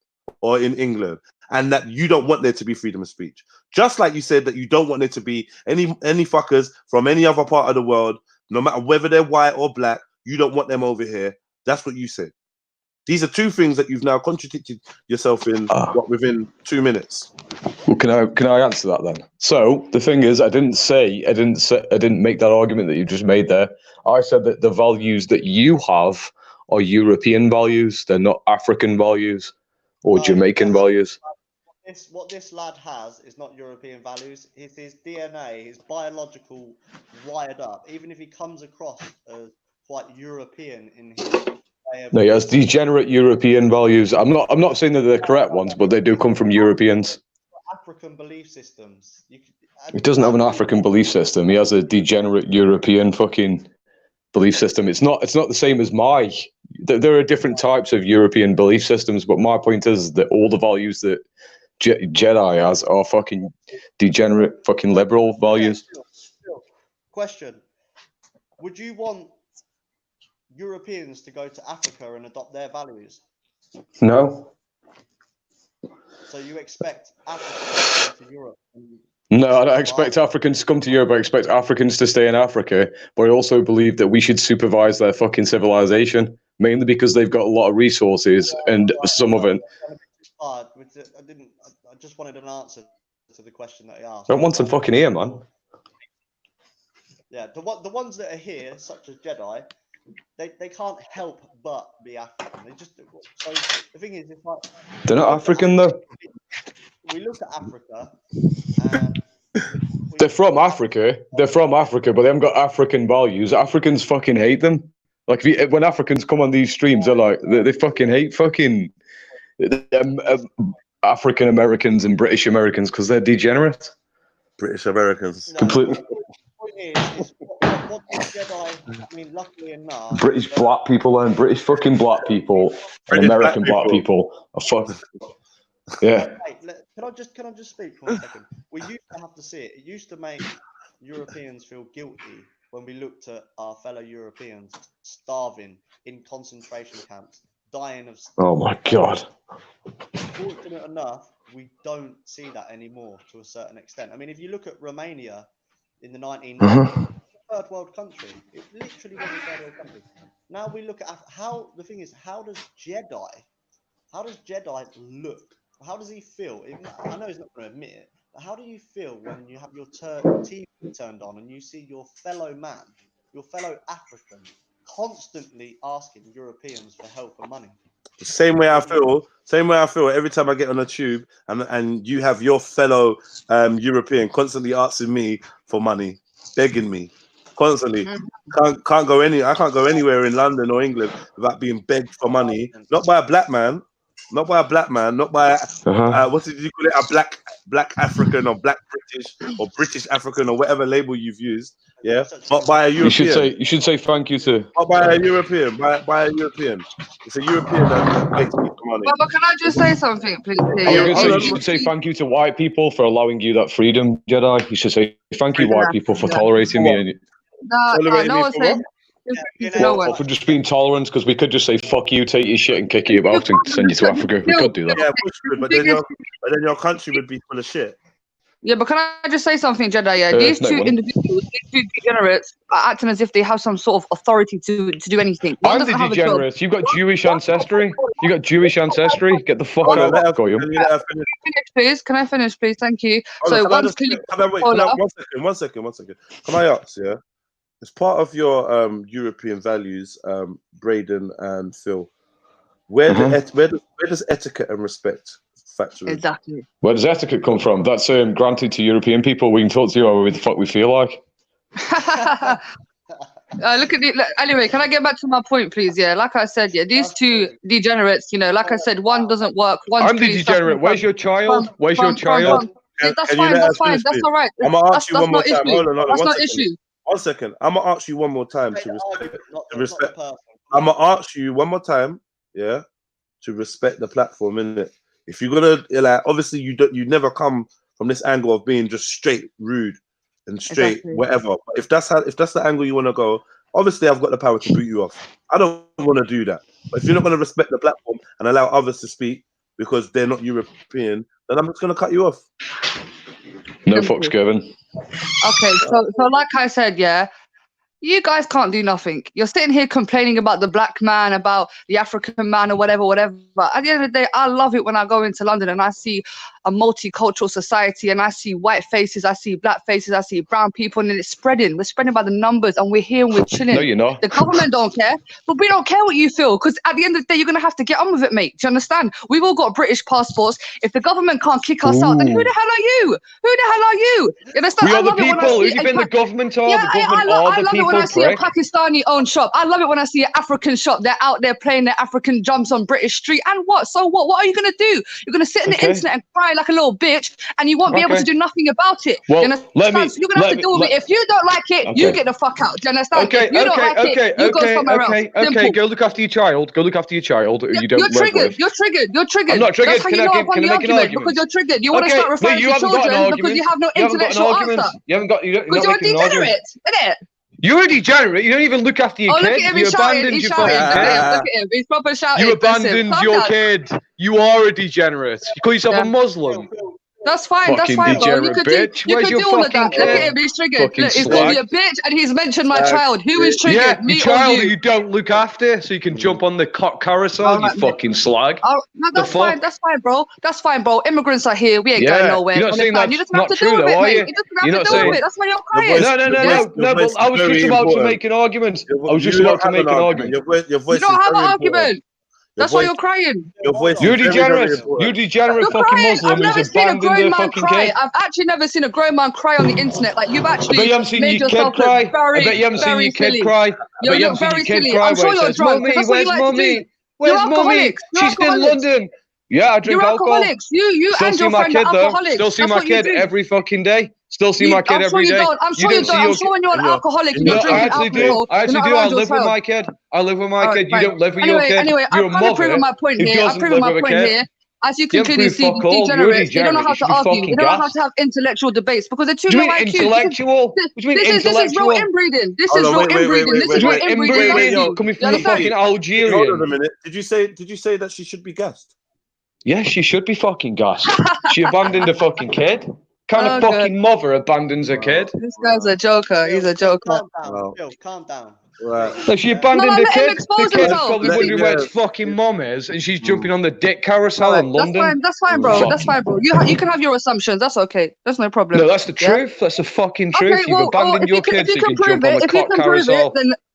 or in England, and that you don't want there to be freedom of speech. Just like you said that you don't want there to be any fuckers from any other part of the world, no matter whether they're white or black, you don't want them over here. That's what you said. These are two things that you've now contradicted yourself in within 2 minutes. Well, can I answer that then? So the thing is, I didn't make that argument that you just made there. I said that the values that you have are European values. They're not African values or Jamaican values. What this lad has is not European values. It's his DNA, his biological wired up. Even if he comes across as quite European in his way of... No, he has degenerate European values. I'm not saying that they're the correct ones, but they do come from Europeans. African belief systems. He doesn't have an African belief system. He has a degenerate European fucking belief system. It's not the same as my. There are different types of European belief systems, but my point is that all the values that JEDI has are fucking degenerate, fucking liberal values. Question: would you want Europeans to go to Africa and adopt their values? No. So you expect Africa to go to Europe? No, I don't expect Africans to come to Europe. I expect Africans to stay in Africa, but I also believe that we should supervise their fucking civilization, mainly because they've got a lot of resources and some of it. I just wanted an answer to the question that he asked. I don't want some fucking ear, man. Yeah, the ones that are here, such as JEDI, they can't help but be African. They just so the thing is, it's like they're not African though. We look at Africa and they're from Africa. They're from Africa, but they haven't got African values. Africans fucking hate them. Like when Africans come on these streams, they're like they fucking hate fucking African Americans and British Americans because they're degenerate. British Americans, completely. What JEDI, I mean, luckily enough, British black people and British fucking black people and American black people are fucking. Yeah. Hey, can I just speak for a second? We used to have to see it. It used to make Europeans feel guilty when we looked at our fellow Europeans starving in concentration camps, dying of Oh my God. Fortunate enough, we don't see that anymore to a certain extent. I mean, if you look at Romania in the 1990s, third world country, it literally was a third world country. Now we look at how the thing is, how does JEDI look? How does he feel? I know he's not going to admit it, but how do you feel when you have your TV turned on and you see your fellow man, your fellow African, constantly asking Europeans for help and money? Same way I feel every time I get on a tube and you have your fellow European constantly asking me for money, begging me constantly. I can't go anywhere in London or England without being begged for money, not by a black man, not by what did you call it, a black African or black British or British African or whatever label you've used, yeah, but by a European. You should say thank you to. Not by a European, by a European. It's a European that makes me for money. But can I just say something, please? You should say thank you to white people for allowing you that freedom, Jedi. You should say thank you, white people, for tolerating me. No one said. Or for just being tolerant, because we could just say fuck you, take your shit and kick you out and send you to Africa. We could do that. Yeah, but then your country would be full of shit. Yeah, but can I just say something, Jedi? Yeah, these two individuals, these two degenerates, are acting as if they have some sort of authority to do anything. I'm the degenerate. You've got Jewish ancestry. Get the fuck out. Go, Can I finish, please? Thank you. One second. Can I ask? Yeah, as part of your European values, BRAYDEN and PHILL, where does etiquette and respect factor in? Exactly. Where does etiquette come from? That's granted to European people. We can talk to you however the fuck we feel like. Look at it. Anyway, can I get back to my point, please? Yeah, like I said, yeah, these two degenerates, you know, like I said, one doesn't work. I'm the degenerate. Where's your child? Where's your child? That's fine. That's all right. I'm gonna ask you one more time. Hold on. That's not issue. 1 second. I'm gonna ask you one more time to respect. I'm gonna ask you one more time, yeah, to respect the platform, innit? If you're gonna like, obviously you never come from this angle of being just straight rude and straight whatever. But if that's the angle you want to go, obviously I've got the power to boot you off. I don't want to do that. But if you're not going to respect the platform and allow others to speak because they're not European, then I'm just going to cut you off. No fucks given. Okay, so like I said, yeah, you guys can't do nothing. You're sitting here complaining about the black man, about the African man or whatever. But at the end of the day, I love it when I go into London and I see a multicultural society and I see white faces, I see black faces, I see brown people, and it's spreading. We're spreading by the numbers and we're here and we're chilling. No, you're not. The government don't care, but we don't care what you feel, because at the end of the day, you're going to have to get on with it, mate. Do you understand? We've all got British passports. If the government can't kick us out, then who the hell are you? Who the hell are you? You understand? We are the people. Who's been the government are? Yeah, the government I love it when I see a Pakistani-owned shop. I love it when I see an African shop. They're out there playing their African jumps on British street. And what? So what? What are you going to do? You're going to sit in the internet and cry like a little bitch, and you won't be able to do nothing about it. Well, you understand? You're going to have to deal with it. If you don't like it, you get the fuck out. Do you understand? If you don't like it, you go somewhere else. Okay, go look after your child. Go look after your child. You don't. You're triggered. You're triggered. You're triggered. I'm not triggered. That's how you know I've won the argument, because you're triggered. You want to start referring to children because you have no intellectual answer. You haven't got. Because you're a degenerate, isn't it? You're a degenerate. You don't even look after your kid. Look at him, you abandoned your fucking kid. Look at him. He's proper shouting. You abandoned your kid. You are a degenerate. You call yourself a Muslim. That's fine. That's fine, bro. You could do all of that. Look at him. He's triggered. Look, he's called me a bitch, and he's mentioned my child. Who is triggered? Yeah, me your child or you? You don't look after, so you can jump on the cock carousel. You fucking slag. No, that's fine. That's fine, bro. That's fine, bro. Immigrants are here. We ain't going nowhere. You're not saying that's you just have to true, deal with though, it, are mate. you? You just have to deal with it. That's why you're crying. No. But I was just about to make an argument. You don't have an argument. That's why you're crying. You're degenerate. You're degenerate fucking Muslim who's abandoned their fucking kid. I've actually never seen a grown man cry on the internet. Like, you've actually I bet you haven't seen your kid cry. I bet you haven't seen your kid cry. I bet you haven't seen your kid cry where it says, "Mummy, where's mummy? Where's mummy? She's in London." Yeah, I drink alcohol. You Still and see your my friend kid are though. alcoholics. Still see my kid every fucking day. Still see my kid every day. I'm sure you don't. I'm sure when you're an alcoholic and you're drinking alcohol. I actually do. I live with my kid. I live with my kid. You don't live with your kid. Anyway, I'm proving my point here. as you can clearly see, degenerates, they don't know how to argue. They don't know how to have intellectual debates because they're too low IQ. Intellectual? This is real inbreeding. This is real inbreeding. This is what inbreeding is. Coming from the fucking Algerian. Hold on a minute. Did you say that she should be gassed? Yes, she should be fucking gassed. She abandoned a fucking kid. Kind of fucking mother abandons a kid. This guy's a joker. He's a joker. Calm down. Right. So she abandoned the kid. The kid's probably Let wondering him where go. its fucking mom is, and she's jumping on the dick carousel in London. That's fine, bro. That's fine, bro. You can have your assumptions. That's okay. That's no problem. No, that's the truth. That's the fucking truth. Okay, You've abandoned your kids so you can jump on the cock carousel.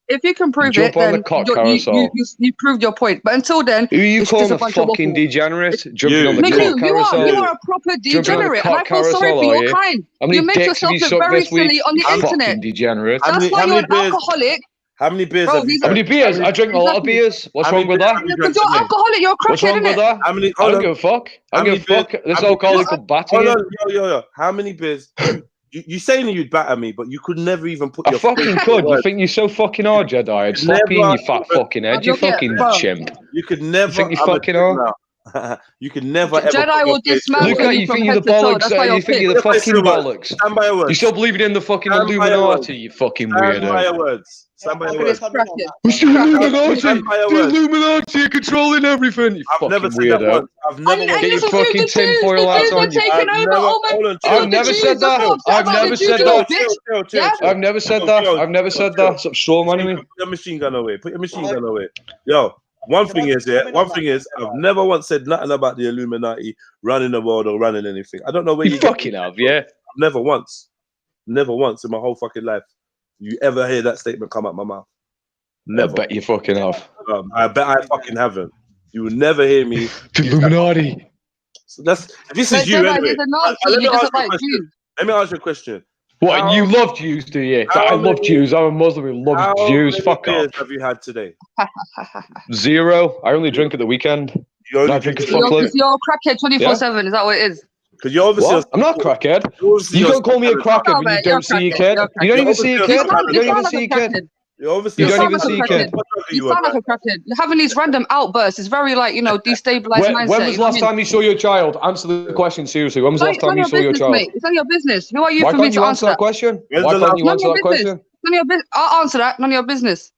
If you can prove Jump it, on the then cock carousel. you proved your point. But until then, Who are you it's just calling a a bunch of fucking waffle. degenerate? Jumping on the No, cock carousel. you are a proper degenerate, and I feel sorry for your kind. How many You make dicks have yourself you look sucked very this week? silly on the internet. Fucking degenerate. That's why you're an alcoholic. How many beers Bro, have you How many beers? I drink a lot of beers. What's wrong with that? Because you're alcoholic, you're a What's crackhead, wrong with innit? that? How many? I don't give a fuck. I don't give a fuck. This alcoholic will batter Hold you. on, yo. How many beers? You saying you'd batter me, but you could never even put I your fucking face could. on You words. think you're so fucking hard, Jedi? I'd slap you in your fat fucking head, you fucking chimp. You could never. You think you're fucking hard? You could never ever. Jedi will dismantle Look at you, you from think you're head the to toe. bollocks. That's why You you're think you're the pissed. fucking bollocks. Stand by your words. You still believing in the fucking Stand by your Illuminati, words. you fucking Stand by weirdo. your words. Stand by your words. It's the Illuminati. Stand by your The words. Illuminati are controlling everything. You I've never fucking said that weirdo. once. I've never. And Get your this is fucking the Jews. tinfoil hats The on. Jews are taking over. Oh my God, I've the never Jews. said That's that. what I'm I've saying about never the said Jews, you that. bitch. Yeah? I've never said that. I've never said that. Stop straw manning me. Put your machine gun away. Put your machine gun away. Yo, one thing is, I've never once said nothing about the Illuminati running the world or running anything. I don't know where You fucking have, yeah. Never once in my whole fucking life you ever hear that statement come out my mouth. Never. I bet you fucking have. I bet I fucking haven't. You will never hear me. The Illuminati. So this is you anyway. Let me ask you a question. What, you love Jews, do you? I love Jews. I'm a Muslim who loves Jews. Fuck off. Have you had today? 0. I only drink at the weekend. You only drink a You're fuckload. a crackhead 24/7. Is that what it is? Because you're obviously. What? I'm not a crackhead. You don't call me a crackhead when you don't see your kid. You don't even see your kid. You don't even see your kid. You don't even see your kid. You sound like a crackhead. You're having these random outbursts. It's very destabilized mindset. When was the last time you saw your child? Answer the question seriously. When was the last time you saw your child? It's none of your business. Who are you Why for me can't to you answer that question? Why can't you answer that question? None of your business. I'll answer that. None of your business.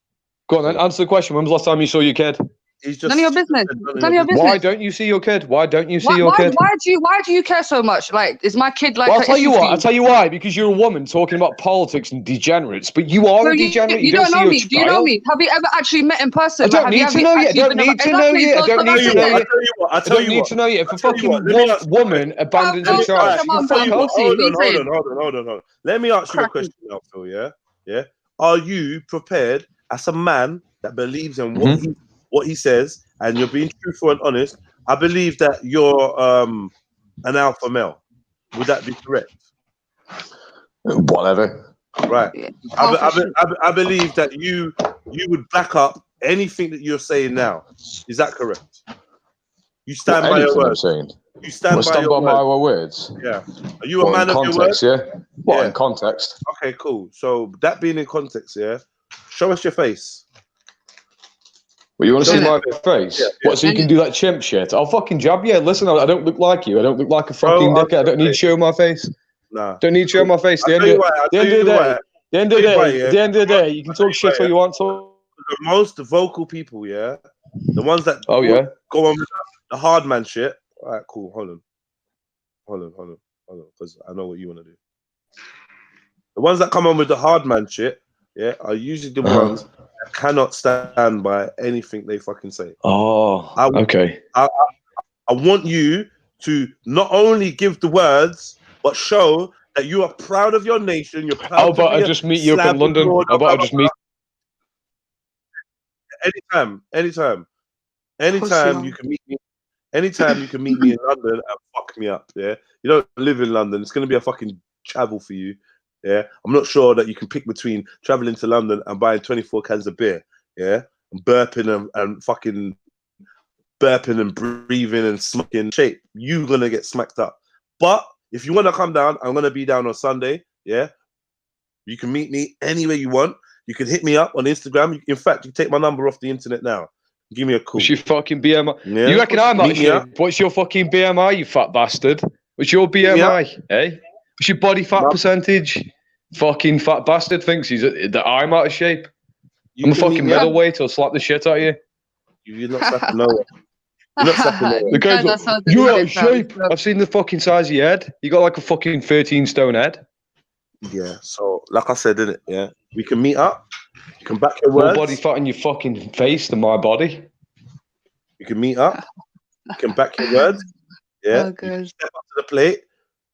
Go on then, answer the question. When was the last time you saw your kid? None of your business. None of your business. Why don't you see your kid? Why don't you see your kid? Why do you care so much? Like, is my kid like? Well, I'll tell you what. I'll tell you why. Because you're a woman talking about politics and degenerates, but you are a degenerate. You don't know me. Do you know me? Have you ever actually met in person? I don't need to know you. I don't need to know you. I don't need to know you. I don't need to know you. If a fucking woman abandons a child, hold on. Let me ask you a question now, Phil. Yeah. Are you prepared as a man that believes in what he says, and you're being truthful and honest? I believe that you're an alpha male. Would that be correct? Whatever. Right. I believe that you would back up anything that you're saying now. Is that correct? You stand by your words. You stand by my words. Yeah. Are you a man of your words? Yeah. What in context? Okay, cool. So that being in context, yeah. Show us your face. Well, you want to see my face? Yeah. What, so you can do that chimp shit? I'll fucking jab you. Listen, I don't look like you. I don't look like a fucking dickhead. I don't need to show my face. Nah. Don't need to show my face. The end of the day, you can talk shit all you want to. The most vocal people, yeah? The ones that go on with the hard man shit. All right, cool. Hold on. Because I know what you want to do. The ones that come on with the hard man shit, yeah, are usually the ones that cannot stand by anything they fucking say. Okay. I want you to not only give the words, but show that you are proud of your nation. You're proud. But I just meet you up in London. I just meet. Anytime you can meet me. Anytime you can meet me in London and fuck me up. Yeah, you don't live in London. It's gonna be a fucking travel for you. Yeah, I'm not sure that you can pick between traveling to London and buying 24 cans of beer. Yeah, and burping and fucking burping and breathing and smoking shape. You're gonna get smacked up. But if you want to come down, I'm gonna be down on Sunday. Yeah, you can meet me anywhere you want. You can hit me up on Instagram. In fact, you can take my number off the internet now. Give me a call. What's your fucking BMI? Yeah. You reckon I'm out of Meet me up. shape? What's your fucking BMI, you fat bastard? What's your BMI, eh? What's your body fat percentage? Fucking fat bastard thinks that I'm out of shape. I'm a fucking middleweight. I'll slap the shit out of you. You're not slapping nowhere. You're not slapping nowhere. The guy's like, you're out of shape. I've seen the fucking size of your head. You got like a fucking 13-stone head. Yeah, so like I said, innit? Yeah, we can meet up. You can back your More words. body fat in your fucking face than my body. You can meet up. You can back your words. Yeah, you can step up to the plate.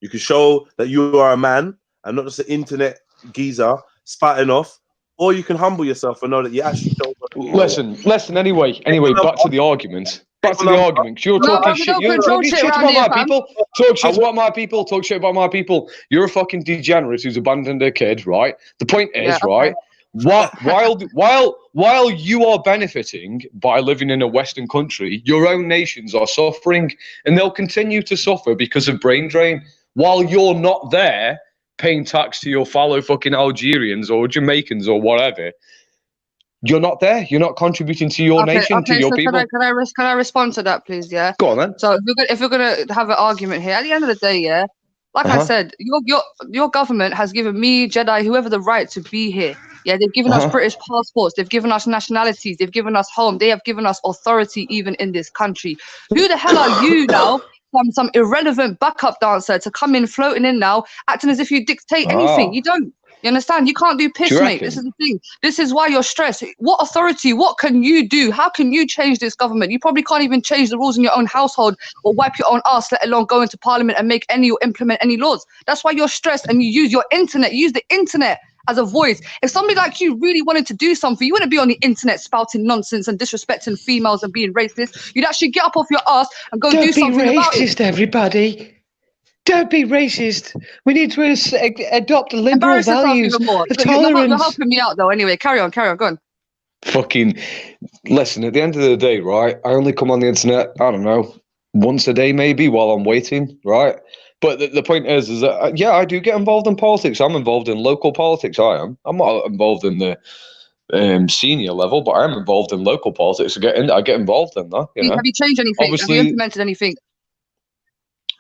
You can show that you are a man and not just an internet geezer spouting off. Or you can humble yourself and know that you actually don't. Listen. Anyway, back to the argument. Back to the argument. You're talking shit. You're talking shit about my people. Talk shit about my people. Talk shit about my people. You're a fucking degenerate who's abandoned their kid, right? The point is, right? While you are benefiting by living in a Western country, your own nations are suffering, and they'll continue to suffer because of brain drain. While you're not there paying tax to your fellow fucking Algerians or Jamaicans or whatever, you're not there. You're not contributing to your nation, to your people. Can I respond to that, please? Yeah. Go on, then. So if we're gonna have an argument here, at the end of the day, yeah, like I said, your government has given me, JEDI, whoever, the right to be here. Yeah, they've given us British passports. They've given us nationalities. They've given us home. They have given us authority even in this country. Who the hell are you now? Some irrelevant backup dancer to come in, floating in now, acting as if you dictate anything. You don't. You understand? You can't do piss, mate. This is the thing. This is why you're stressed. What authority? What can you do? How can you change this government? You probably can't even change the rules in your own household or wipe your own ass, let alone go into parliament and make any or implement any laws. That's why you're stressed, and you use your internet. You use the internet as a voice. If somebody like you really wanted to do something, you wouldn't be on the internet spouting nonsense and disrespecting females and being racist. You'd actually get up off your ass and go do something about it. Don't be racist, everybody. Don't be racist. We need to adopt liberal values. Tolerance. You're helping me out, though. Anyway, carry on. Go on. Fucking listen. At the end of the day, right? I only come on the internet, I don't know, once a day maybe while I'm waiting, right? But the point is that yeah, I do get involved in politics. I'm involved in local politics. I'm not involved in the senior level, but I'm involved in local politics. I get involved in that. You know? Have you changed anything? Obviously, have you implemented anything?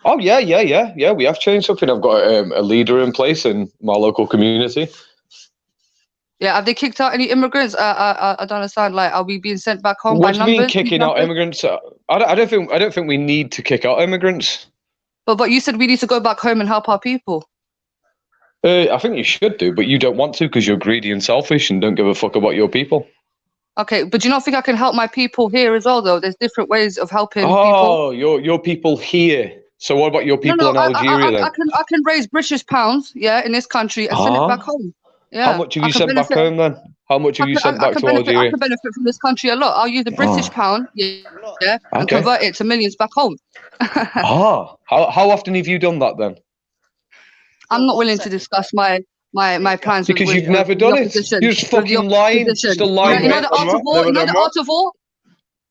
Oh yeah. We have changed something. I've got a leader in place in my local community. Yeah, have they kicked out any immigrants? I don't understand. Like, are we being sent back home? What do you mean kicking out immigrants? I don't think we need to kick out immigrants. But you said we need to go back home and help our people. I think you should do, but you don't want to because you're greedy and selfish and don't give a fuck about your people. Okay, but do you not think I can help my people here as well, though? There's different ways of helping people. Oh, your people here. So what about your people in Algeria then? I can raise British pounds, yeah, in this country and send it back home. Yeah. How much have you sent back home then? How much have you sent back to Algeria? I can benefit from this country a lot. I'll use the British pound, and convert it to millions back home. How often have you done that then? I'm not willing to discuss my plans because you've never done it. You're just fucking lying. Still lying. You know the art of war? You know the art of war?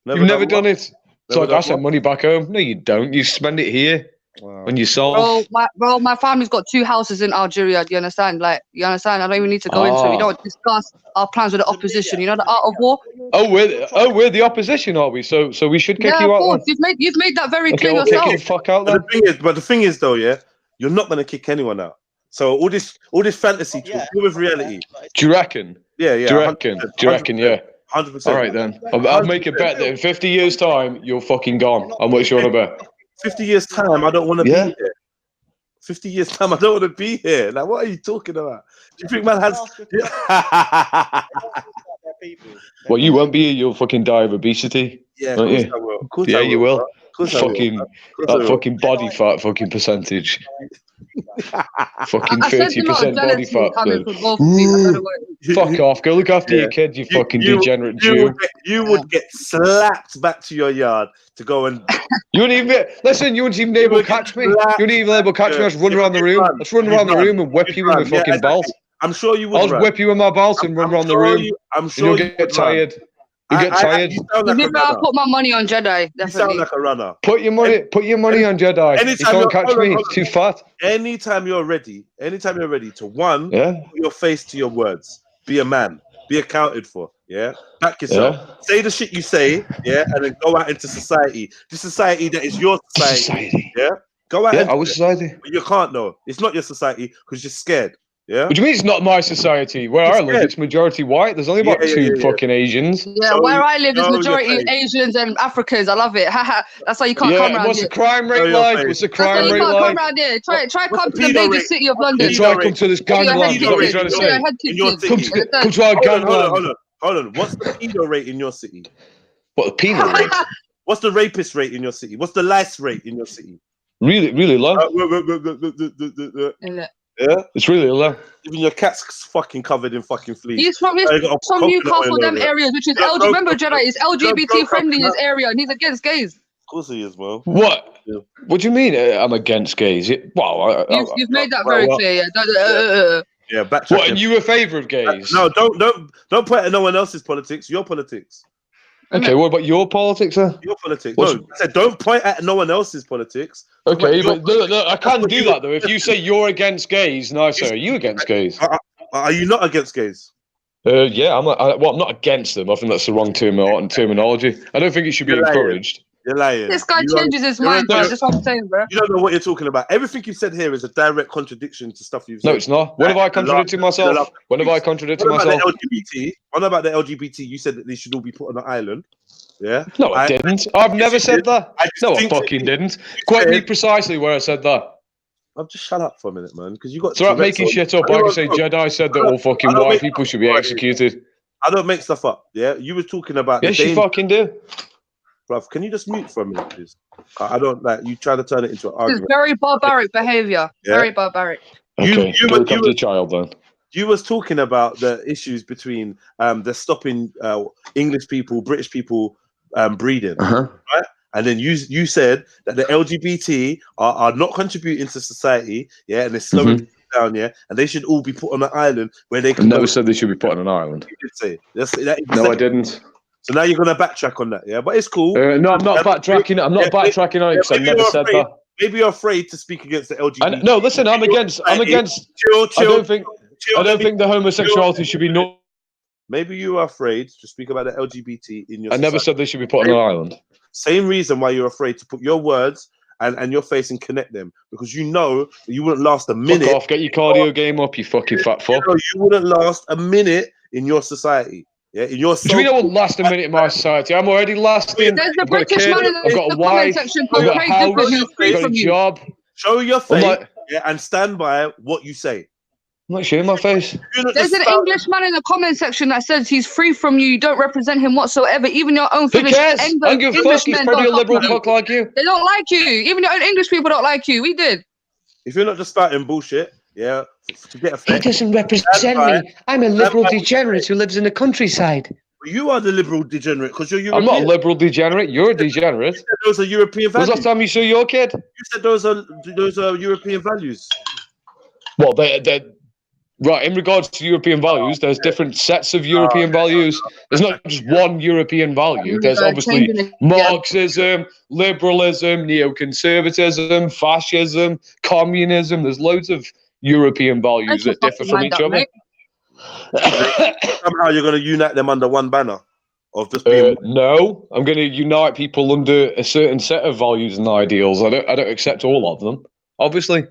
You've never done it. So I send money back home. No, you don't. You spend it here when you sell. Bro, my family's got 2 houses in Algeria. Do you understand? Like, you understand? I don't even need to go into it. We don't discuss our plans with the opposition. You know the art of war? We're the opposition, are we? So we should kick you out. Of course. You've made that very clear we'll yourself. Kick the fuck out then. But the thing is, though, yeah, you're not gonna kick anyone out. So all this fantasy talk, deal with reality. Do you reckon? Yeah. Do you reckon? Yeah. 100%. All right then. I'll make a bet that in 50 years' time you're fucking gone. How much you want to bet? 50 years' time, I don't want to be here. 50 years' time, I don't want to be here. Like, what are you talking about? Do you think man has? Well, you won't be here. You'll fucking die of obesity. Yeah, of course I will. Of course I will. You will. Fucking fucking body fat fucking percentage. Fucking 30% body fat. Fuck off. Go look after your kid, you fucking degenerate Jew. You would get slapped back to your yard to go and. You wouldn't even you wouldn't even be able to catch me. You wouldn't even be able to catch me. Let's run around the room. Let's run around the room and whip you with my fucking belt. I'm sure you would. I'll whip you with my belt and run around the room. I'm sure you'll get tired. You get tired. I'll put my money on JEDI. Definitely. You sound like a runner. Put your money on JEDI. You can't catch me. It's too fat. Anytime you're ready to put your face to your words. Be a man. be accounted for. Yeah, back yourself. Yeah. Say the shit you say. Yeah, and then go out into society. The society that is your society. Yeah, go out. Yeah, into our it. society. But you can't though. It's not your society because you're scared. Yeah. What do you mean it's not my society? Where I live, it's majority white. There's only about two fucking Asians. Yeah, where I live is majority Asians and Africans. I love it. Haha. That's why you can't come around what's here. the crime rate like? What's the crime rate You can't like? come around here. Try come to the pedo major rate? city of London. Yeah, try come to this gangland. Is what you're trying to say. Come to our gangland. Hold on. What's the pedo rate in your city? What, the penal rate? What's the rapist rate in your city? What's the lice rate in your city? Really, really low. Yeah, it's really low. Even your cat's fucking covered in fucking fleas. He's from Newcastle, them areas, which is remember, Jedi is LGBT friendly his area, and he's against gays. Of course he is, man. What? Yeah. What do you mean? I'm against gays? Well, you've made that very clear. Yeah. Yeah, backtrack. What? And you a favour of gays? No, don't point at no one else's politics. Your politics. Okay, what about your politics, sir? Your politics. No, I said don't point at no one else's politics. Okay, but look, I can't do that though. If you say you're against gays, no, sir, are you against gays? Are you not against gays? Yeah, I'm not against them. I think that's the wrong terminology. I don't think it should be encouraged. You're lying. This guy changes his mind, bro. That's what I'm saying, bro. You don't know what you're talking about. Everything you said here is a direct contradiction to stuff you've said. No, it's not. When have I contradicted myself? When have I contradicted myself? What about the LGBT? You said that they should all be put on an island. Yeah. No, I didn't. I've never said that. No, I fucking didn't. Quote me precisely where I said that. I've just shut up for a minute, man, because you got. Stop making shit up. Like I say, Jedi said that all fucking white people should be executed. I don't make stuff up. Yeah, you were talking about. Yes, you fucking do. Bruv, can you just mute for a minute, please? I don't like you try to turn it into an argument. It's very barbaric behavior. Yeah? Very barbaric. Okay, you look after your child then. You was talking about the issues between the stopping English people, British people breeding, right? And then you said that the LGBT are not contributing to society, yeah, and they're slowing people down, yeah, and they should all be put on an island where they can. I never said they should be put on an island. You did say no, I didn't. So now you're gonna backtrack on that, yeah? But it's cool. No, I'm not backtracking. I'm not backtracking on it because I never said that. Maybe you're afraid to speak against the LGBT. No, listen, I'm against. Chill. I don't think the homosexuality should be no. Maybe you are afraid to speak about the LGBT in your. I never said they should be put on an island. Same reason why you're afraid to put your words and your face and connect them, because you know that you wouldn't last a minute. Fuck off! Get your cardio game up, you fucking fat fuck. You wouldn't last a minute in your society. Yeah, in your. Do you mean I won't last a minute in my society? I'm already lasting. There's a British man in the comment section called Craig Difford who's free from you. Job. Show your face, and stand by what you say. I'm not showing my face. There's an English man in the comment section that says he's free from you. You don't represent him whatsoever. Even your own English He's probably a liberal cock like you. They don't like you. Even your own English people don't like you. We did. If you're not just starting bullshit, yeah, to get effect. He doesn't represent me. I'm a liberal degenerate who lives in the countryside. You are the liberal degenerate because you're European. I'm not a liberal degenerate. You're a degenerate. You said those are European values. Was last time you saw your kid? You said those are European values. Well, they're right. In regards to European values, there's different sets of European values. There's not just one European value. There's obviously Marxism, liberalism, neoconservatism, fascism, communism. There's loads of European values that differ from each other. Somehow you're going to unite them under one banner of just being. No, I'm going to unite people under a certain set of values and ideals. I don't accept all of them, obviously.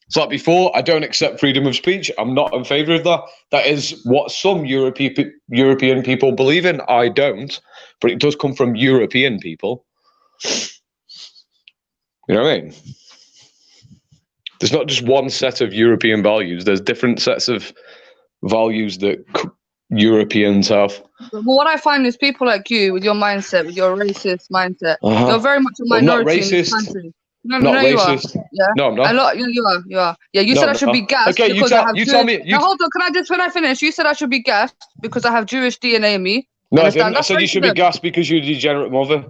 It's like before, I don't accept freedom of speech. I'm not in favour of that. That is what some European people believe in. I don't, but it does come from European people. You know what I mean? There's not just one set of European values. There's different sets of values that Europeans have. Well, what I find is people like you, with your mindset, with your racist mindset, you're very much a minority in this country. No, racist. You are. Yeah. No, I'm not. You are. Yeah, you said I should be gassed. Okay, because you tell me. Now, hold on. When I finish, you said I should be gassed because I have Jewish DNA in me. No, I didn't. I said you should be gassed because you're a degenerate mother.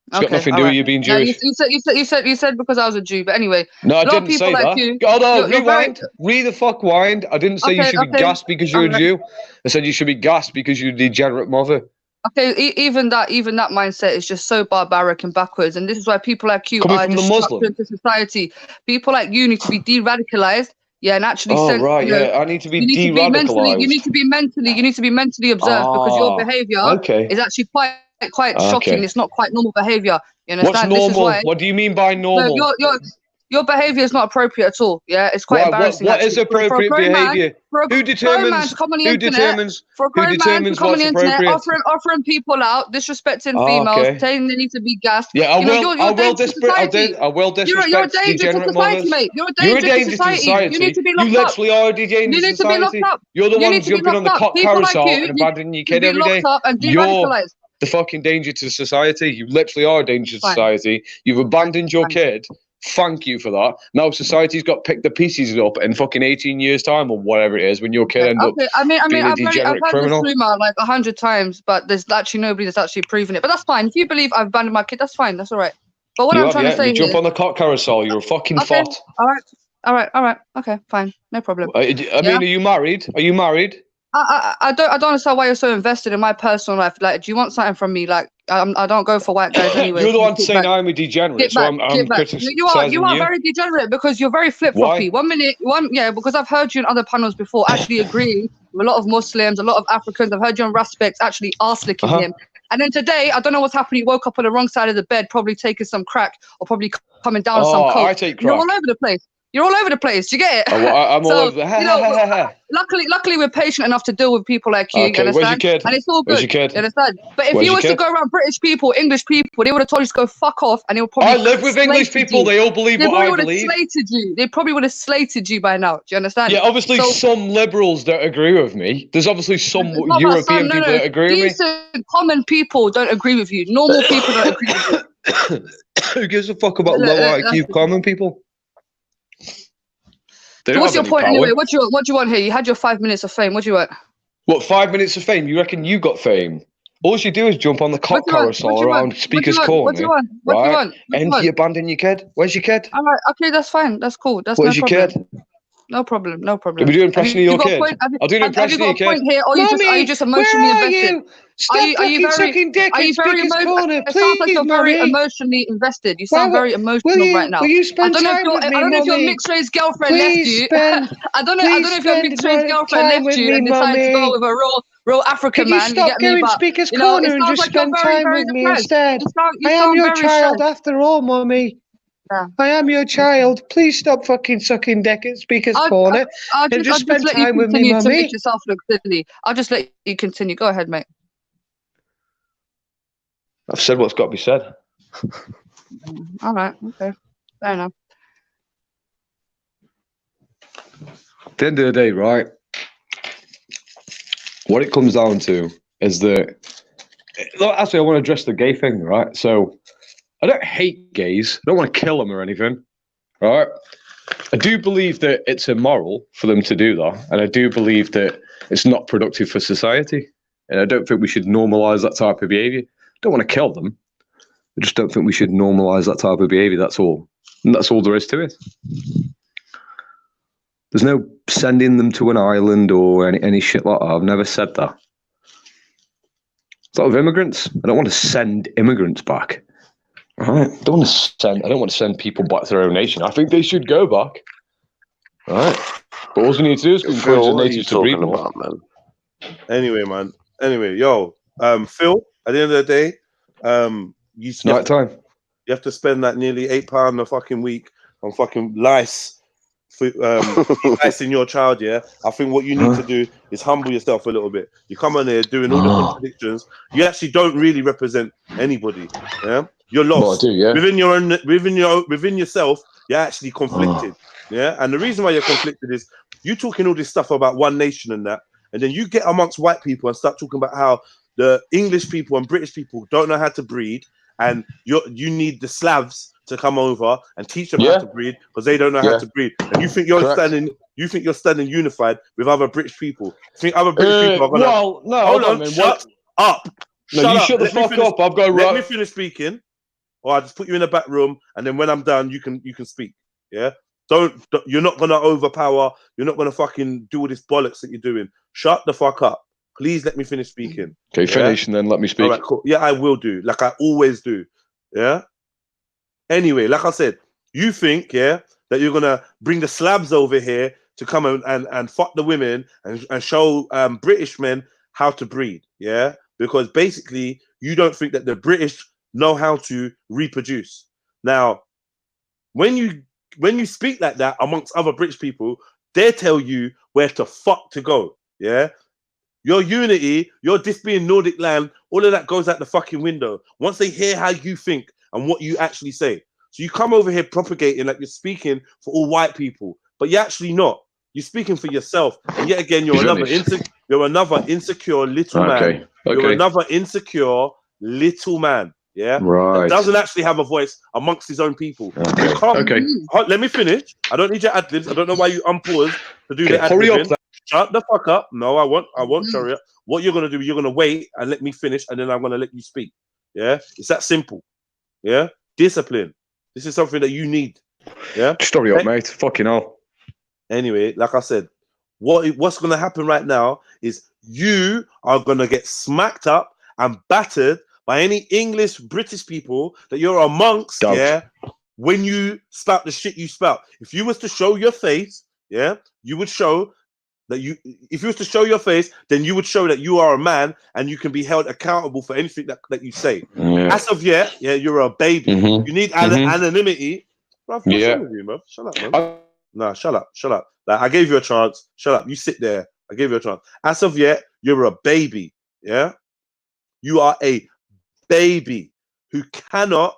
It's got nothing to do with you being Jewish. You said because I was a Jew, but anyway. No, I didn't say that. Hold on, rewind. The fuck wind. I didn't say you should be gassed because you're a Jew. I said you should be gassed because you're a degenerate mother. Okay, even that mindset is just so barbaric and backwards, and this is why people like you are disruptive to society. People like you need to be de-radicalized, Yeah, and actually, Oh, send, right, you know, yeah. I need to be you need to be mentally, de-radicalized. you need to be mentally observed because your behavior okay. is actually quite shocking. It's not quite normal behavior. You What's understand? This is normal? why. What do you mean by No, normal? your behavior is not appropriate at all. Yeah, it's quite Why? embarrassing. What is actually. For a appropriate grown man- behavior? For a Who grown man determines? to come on the Who internet, determines? for a Who grown man to determines come on what's the internet, appropriate? offering people out, disrespecting Oh, females, okay. saying they need to be gassed. Yeah, I you know, will. you're I a will danger to society. I will disrespect You're a danger to degenerate society, mothers. mate. You're You're a a danger to society. You need to be You locked up. literally are a danger You to need to be locked society. up. You're the You one need to be jumping on locked the up. cock People like carousel you and need abandoning your to kid be every day. locked up and You're de-radicalized. the fucking danger to society. You literally are a danger to Fine. society. You've abandoned your Fine. kid. Thank you for that. Now society's got picked the pieces up in fucking 18 years' time or whatever it is when your kid ends up Okay, I mean, being a I've degenerate heard criminal. this rumor like 100 times, but there's actually nobody that's actually proven it. But that's fine. If you believe I've abandoned my kid, that's fine. That's all right. But what You I'm have, trying yeah? to say You jump here, on the cock carousel. You're a fucking okay, fat. all right. Okay, fine, no problem. I mean, are you married? Are you married? I don't understand why you're so invested in my personal life. Like, do you want something from me? Like, I don't go for white guys anyway. You're the one Get saying back. I'm a degenerate, Get so back, I'm get back. criticizing You are very degenerate because you're very flip floppy. Why? Because I've heard you in other panels before actually agreeing with a lot of Muslims, a lot of Africans. I've heard you on Raspects actually arse licking him. And then today, I don't know what's happening. You woke up on the wrong side of the bed, probably taking some crack or probably coming down on some coke. I take crack. You're all over the place. You're all over the place. Do you get it? Oh, well, I'm all over the. You know, luckily, we're patient enough to deal with people like you. Okay, you understand? where's your kid? And it's all good. Where's your kid? You understand? But if Where's you your was to kid? go around British people, English people, they would have told you to go fuck off, and they would probably. I live with English slated people. you. They all believe They what probably I would have believe. slated you. They probably would have slated you by now. Do you understand? Yeah, obviously some liberals don't agree with me. There's obviously some It's not about European some, people that agree with me. Decent, common people don't agree with you. Normal people don't agree with you. Who gives a fuck about low IQ common people? They don't What's have your any point power. anyway? What do you want here? You had your 5 minutes of fame. What do you want? What, 5 minutes of fame? You reckon you got fame? All you do is jump on the cock carousel around Speaker's Corner, right? And you abandon your kid. Where's your kid? All right, okay, that's fine. That's cool. That's Where's no your problem. kid? No problem. No problem. Can we do an impression of your kid? I'll do an Have impression you of got your a kid. point here, or are you just emotionally invested? Stop fucking sucking dick in Speaker's Corner, It sounds like please, you're very Mummy. emotionally invested. You sound very emotional right now. Will you spend time with me, I don't know if your Mummy? mixed race girlfriend left you. I don't know if your mixed race girlfriend left you and decided to go with a real African man. Can you stop going Speaker's Corner and just spend time with me instead? I am your child after all, Mummy. Yeah. I am your child. Please stop fucking sucking dick at Speaker's Corner and just spend time with me, to Mummy. make yourself look silly. I'll just let you continue. Go ahead, mate. I've said what's got to be said. All right. Okay. Fair enough. At the end of the day, right, what it comes down to is that, actually, I want to address the gay thing, right? So, I don't hate gays. I don't want to kill them or anything, right? I do believe that it's immoral for them to do that, and I do believe that it's not productive for society, and I don't think we should normalize that type of behavior. I don't want to kill them. I just don't think we should normalize that type of behavior, that's all. And that's all there is to it. There's no sending them to an island or any shit like that. I've never said that. It's like with immigrants. I don't want to send immigrants back. All right. I don't want to send people back to their own nation. I think they should go back. All right. But all we need to do is encourage the natives to breed them. Man? Anyway, man. Anyway, yo, Phil, at the end of the day, you have to spend that nearly £8 a fucking week on fucking lice. Lice in your child, yeah. I think what you need to do is humble yourself a little bit. You come on there doing all the contradictions. You actually don't really represent anybody. Yeah, you're lost. Well, I do, yeah. Within yourself, you're actually conflicted. Yeah, and the reason why you're conflicted is you talking all this stuff about one nation and that, and then you get amongst white people and start talking about how the English people and British people don't know how to breed, and you need the Slavs to come over and teach them how to breed because they don't know how to breed. And you think you're standing unified with other British people. You think other British people are gonna hold on, shut up. No, you shut the fuck up. I've got let me finish speaking, or I'll just put you in the back room, and then when I'm done, you can speak. Yeah. Don't you're not gonna overpower, you're not gonna fucking do all this bollocks that you're doing. Shut the fuck up. Please let me finish speaking. Okay, finish and then let me speak. All right, cool. Yeah, I will do, like I always do. Yeah. Anyway, like I said, you think, yeah, that you're gonna bring the slabs over here to come and fuck the women and show British men how to breed, yeah? Because basically you don't think that the British know how to reproduce. Now, when you speak like that amongst other British people, they tell you where to fuck to go, yeah? Your unity, your this being Nordic land, all of that goes out the fucking window once they hear how you think and what you actually say. So you come over here propagating like you're speaking for all white people, but you're actually not. You're speaking for yourself, and yet again, you're another insecure little man. You're another insecure little man. Yeah, right. That doesn't actually have a voice amongst his own people. Okay. Let me finish. I don't need your ad libs. I don't know why you unpause to do the ad libbing. Shut the fuck up. No, I won't shut up. What you're gonna do? You're gonna wait and let me finish, and then I'm gonna let you speak. Yeah, it's that simple. Yeah, discipline. This is something that you need. Yeah, story up, mate. Fucking hell. Anyway, like I said, what's going to happen right now is you are going to get smacked up and battered by any English British people that you're amongst. Yeah, when you spout the shit you spout. If you was to show your face, yeah, you would show that you. If you was to show your face, then you would show that you are a man and you can be held accountable for anything that you say. Yeah. As of yet, yeah, you're a baby. You need anonymity. Bruv, what's wrong with you, man? Shut up, man. Nah, shut up. Like, I gave you a chance. Shut up. You sit there. I gave you a chance. As of yet, you're a baby. Yeah? You are a baby who cannot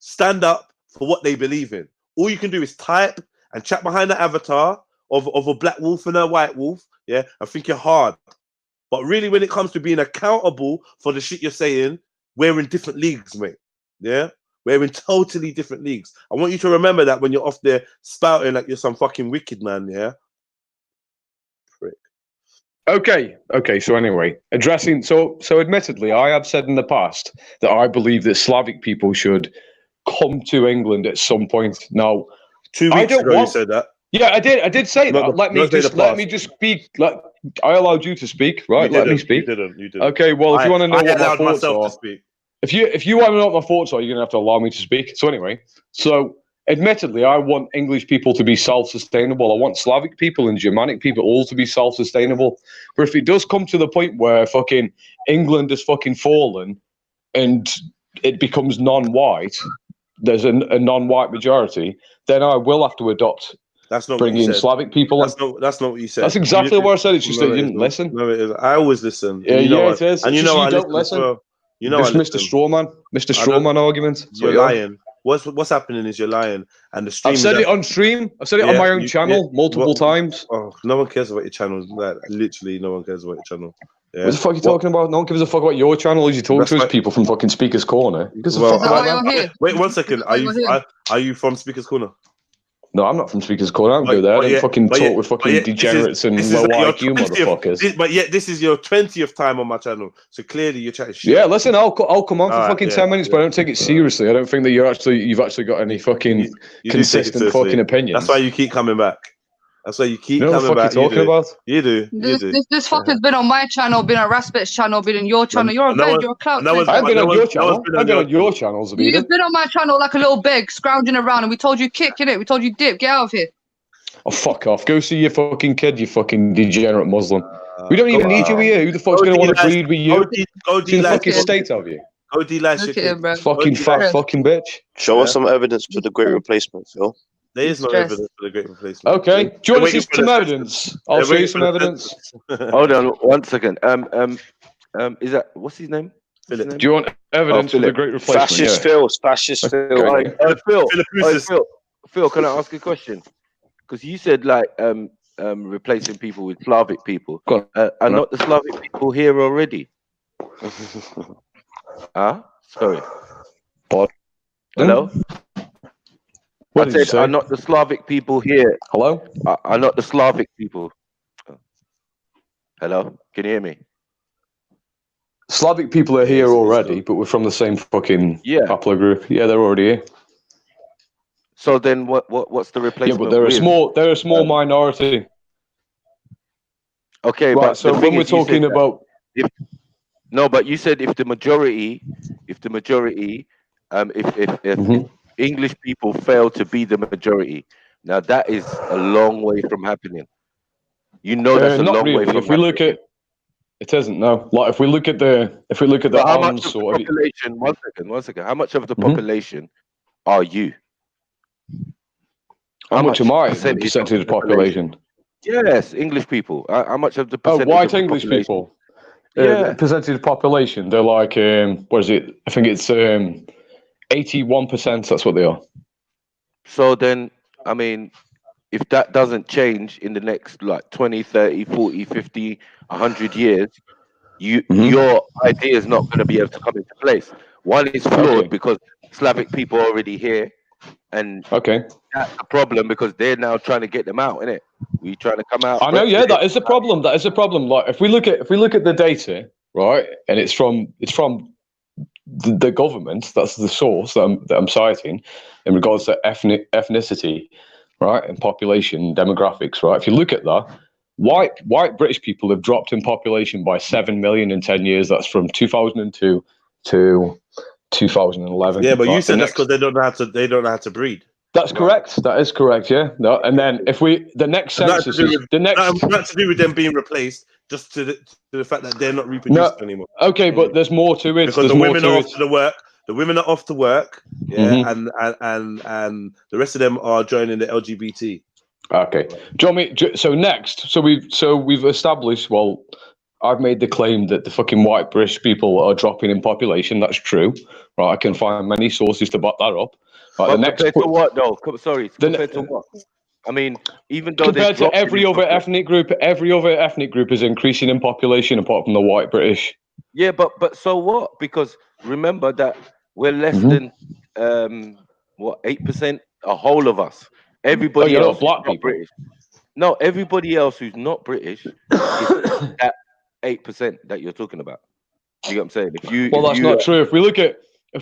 stand up for what they believe in. All you can do is type and chat behind the avatar of a black wolf and a white wolf. Yeah? I think you're hard. But really, when it comes to being accountable for the shit you're saying, we're in different leagues, mate. Yeah? We're in totally different leagues. I want you to remember that when you're off there spouting like you're some fucking wicked man, yeah? Prick. Okay, so anyway, addressing so admittedly, I have said in the past that I believe that Slavic people should come to England at some point. Now, 2 weeks ago you said that. Yeah, I did say that. Let me just speak. I allowed you to speak, right? Let me speak. You didn't. Okay, well, if you want to know what my thoughts are, to speak. If you want to know what my thoughts are, you're going to have to allow me to speak. So anyway, admittedly, I want English people to be self-sustainable. I want Slavic people and Germanic people all to be self-sustainable. But if it does come to the point where fucking England has fucking fallen and it becomes non-white, there's a non-white majority, then I will have to adopt. That's not bringing in Slavic people. That's not what you said. That's exactly what I said. It's just that you didn't listen. No, it is. I always listen. Yeah, it is. And you know you don't listen. Well. You know, just Mr. Strawman argument. You're lying. What's happening is you're lying, and the stream. I've said it on stream. I've said it on my own channel multiple times. Oh, no one cares about your channel. Like, literally, no one cares about your channel. Yeah. What the fuck are you talking about? No one gives a fuck about your channel. As you talk to people from fucking Speaker's Corner. Wait 1 second. Are you from Speaker's Corner? No, I'm not from Speaker's Corner. I don't go there. I don't fucking talk with fucking degenerates and low IQ motherfuckers. But yet, this is your 20th time on my channel. So clearly, you're chatting shit. Yeah, listen, I'll come on for fucking 10 minutes, but I don't take it seriously. I don't think that you've actually got any fucking consistent fucking opinions. That's why you keep coming back. That's why you keep coming back. What the fuck you talking about? You do. This fucker's been on my channel, been on Raspet's channel, been on your channel. You're a bed, you're a clout. I've been on your channel. I've been on your channels. You've been on my channel like a little beg, scrounging around, and we told you kick, innit? We told you dip, get out of here. Oh, fuck off. Go see your fucking kid, you fucking degenerate Muslim. We don't even need you here. Who the fuck's going to want to breed with you? It's in the fucking state of you. Go delight your kid. Fucking fat fucking bitch. Show us some evidence for the great replacement, Phil. There is no evidence for the great replacement. Okay. Do you want to see some evidence? I'll show you some evidence. Hold on 1 second. Is that, what's his name? Philip. Do you want evidence for the great replacement? Fascist Phil. Phil, can I ask a question? Because you said like replacing people with Slavic people. Are not the Slavic people here already? Sorry. What? Hello? What I said, are not the Slavic people here? Hello? Are not the Slavic people? Hello? Can you hear me? Slavic people are here already, but we're from the same fucking haplogroup group. Yeah, they're already here. So then, what's the replacement? Yeah, but they're a small minority. Okay, right, but so when we're talking about, but you said if English people fail to be the majority, Now that is a long way from happening. You know that's a not long way really. from If we look happening. at it, isn't no. Like if we look at the But how much arms of the sort of population? One second. How much of the population are you? how much am I? The percentage percentage of of population? Yes, English people. How much of the Oh, percentage white of the English population? people. Yeah. Percentage of population. They're like what is it? I think it's 81%. That's what they are. So then, I mean, if that doesn't change in the next like 20, 30, 40, 50, 100 years, your idea is not going to be able to come into place. One is flawed because Slavic people are already here, and that's the problem because they're now trying to get them out, innit? We trying to come out. I know, yeah, that is a problem. That is a problem. Like if we look at the data, right, and it's from the government. That's the source that I'm citing in regards to ethnicity, right, and population demographics, right. If you look at that, white British people have dropped in population by 7 million in 10 years. That's from 2002 to 2011. Yeah, but you right? said that's because they don't know how to breed. That's correct. That is correct. Yeah. No, and then if the next census is the next, not to do with them being replaced, just to the fact that they're not reproducing anymore. Okay, but there's more to it. Because there's the more women to are it. off to the work. The women are off to work. Yeah, and the rest of them are joining the LGBT. Okay. Do you want me? So next, so we've established. Well, I've made the claim that the fucking white British people are dropping in population. That's true, right? I can find many sources to back that up. Right, But compared to what, though? Sorry, compared to what? I mean, even though compared to every other ethnic group is increasing in population apart from the white British. Yeah, but so what? Because remember that we're less than 8%, a whole of us. Everybody else black who's not British. No, everybody else who's not British is that 8% that you're talking about. You know what I'm saying? That's not true. If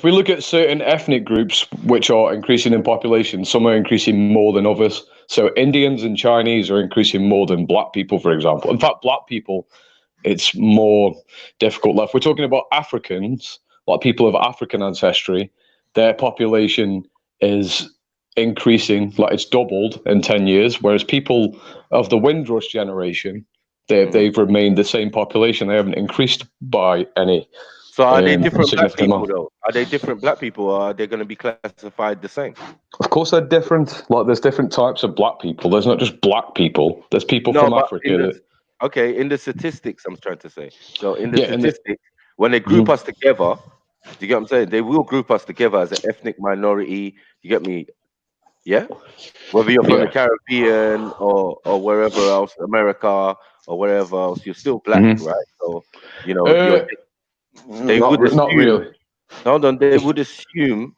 we look at certain ethnic groups which are increasing in population, some are increasing more than others. So Indians and Chinese are increasing more than black people, for example. In fact, black people, it's more difficult. Like if we're talking about Africans, like people of African ancestry, their population is increasing, like it's doubled in 10 years, whereas people of the Windrush generation, they've remained the same population. They haven't increased by any. So are they different black people though? Are they different black people, or are they going to be classified the same? Of course they're different. Like there's different types of black people. There's not just black people. There's people from Africa. In the statistics, I'm trying to say. So in the statistics, when they group us together, do you get what I'm saying? They will group us together as an ethnic minority. You get me? Yeah. Whether you're from the Caribbean or wherever else, America or wherever else, you're still black, right? So you know, they would assume, not really. Hold on, they would assume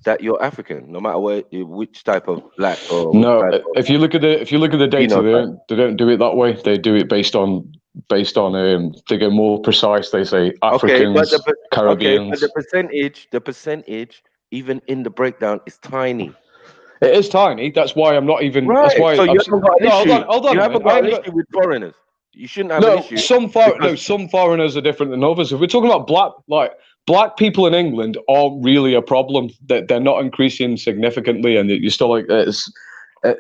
that you're African, no matter which type of black or if you look at the data, they don't do it that way. They do it based on they go more precise. They say Africans, Caribbeans. But the percentage even in the breakdown is tiny. It is tiny. That's why I'm not even. Right. That's why. So you haven't got an issue. Hold on. You haven't got an issue with foreigners. You shouldn't have an issue. Some foreigners are different than others. If we're talking about black people in England aren't really a problem. They're not increasing significantly, and you're still like it's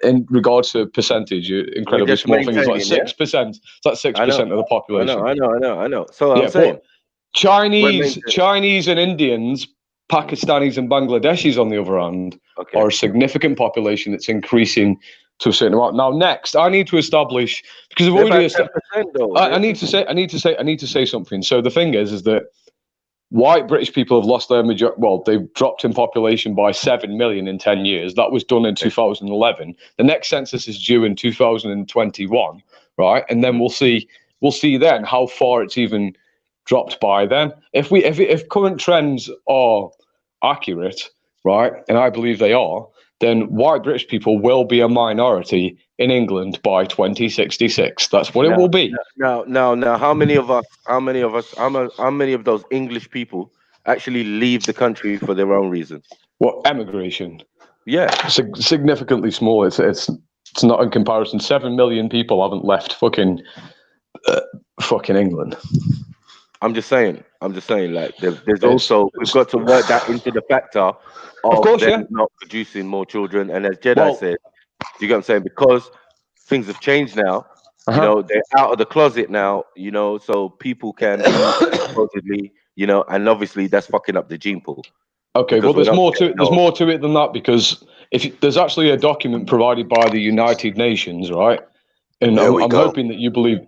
in regards to percentage, incredibly small thing. It's like 6%. It's like 6% of the population. I know. So I'm saying Chinese and Indians, Pakistanis and Bangladeshis, on the other hand, are a significant population that's increasing to a certain amount. Now, next, I need to establish because I've already I need to say something. So the thing is that white British people have lost their they've dropped in population by 7 million in 10 years. That was done in 2011. The next census is due in 2021, right? And then we'll see then how far it's even dropped by then. If current trends are accurate, right, and I believe they are, then white British people will be a minority in England by 2066. That's what it will be. Now, how many of those English people actually leave the country for their own reasons? What, emigration? Yeah, significantly small. It's not in comparison. 7 million people haven't left fucking England. I'm just saying. Like, there's also we've got to work that into the factor of course, them not producing more children. And as JEDI said, you get what I'm saying? Because things have changed now. You know, they're out of the closet now. You know, so people can be supposedly, you know, and obviously that's fucking up the gene pool. Okay, well, there's more to it. There's more to it than that, because there's actually a document provided by the United Nations, right? And I'm hoping that you believe.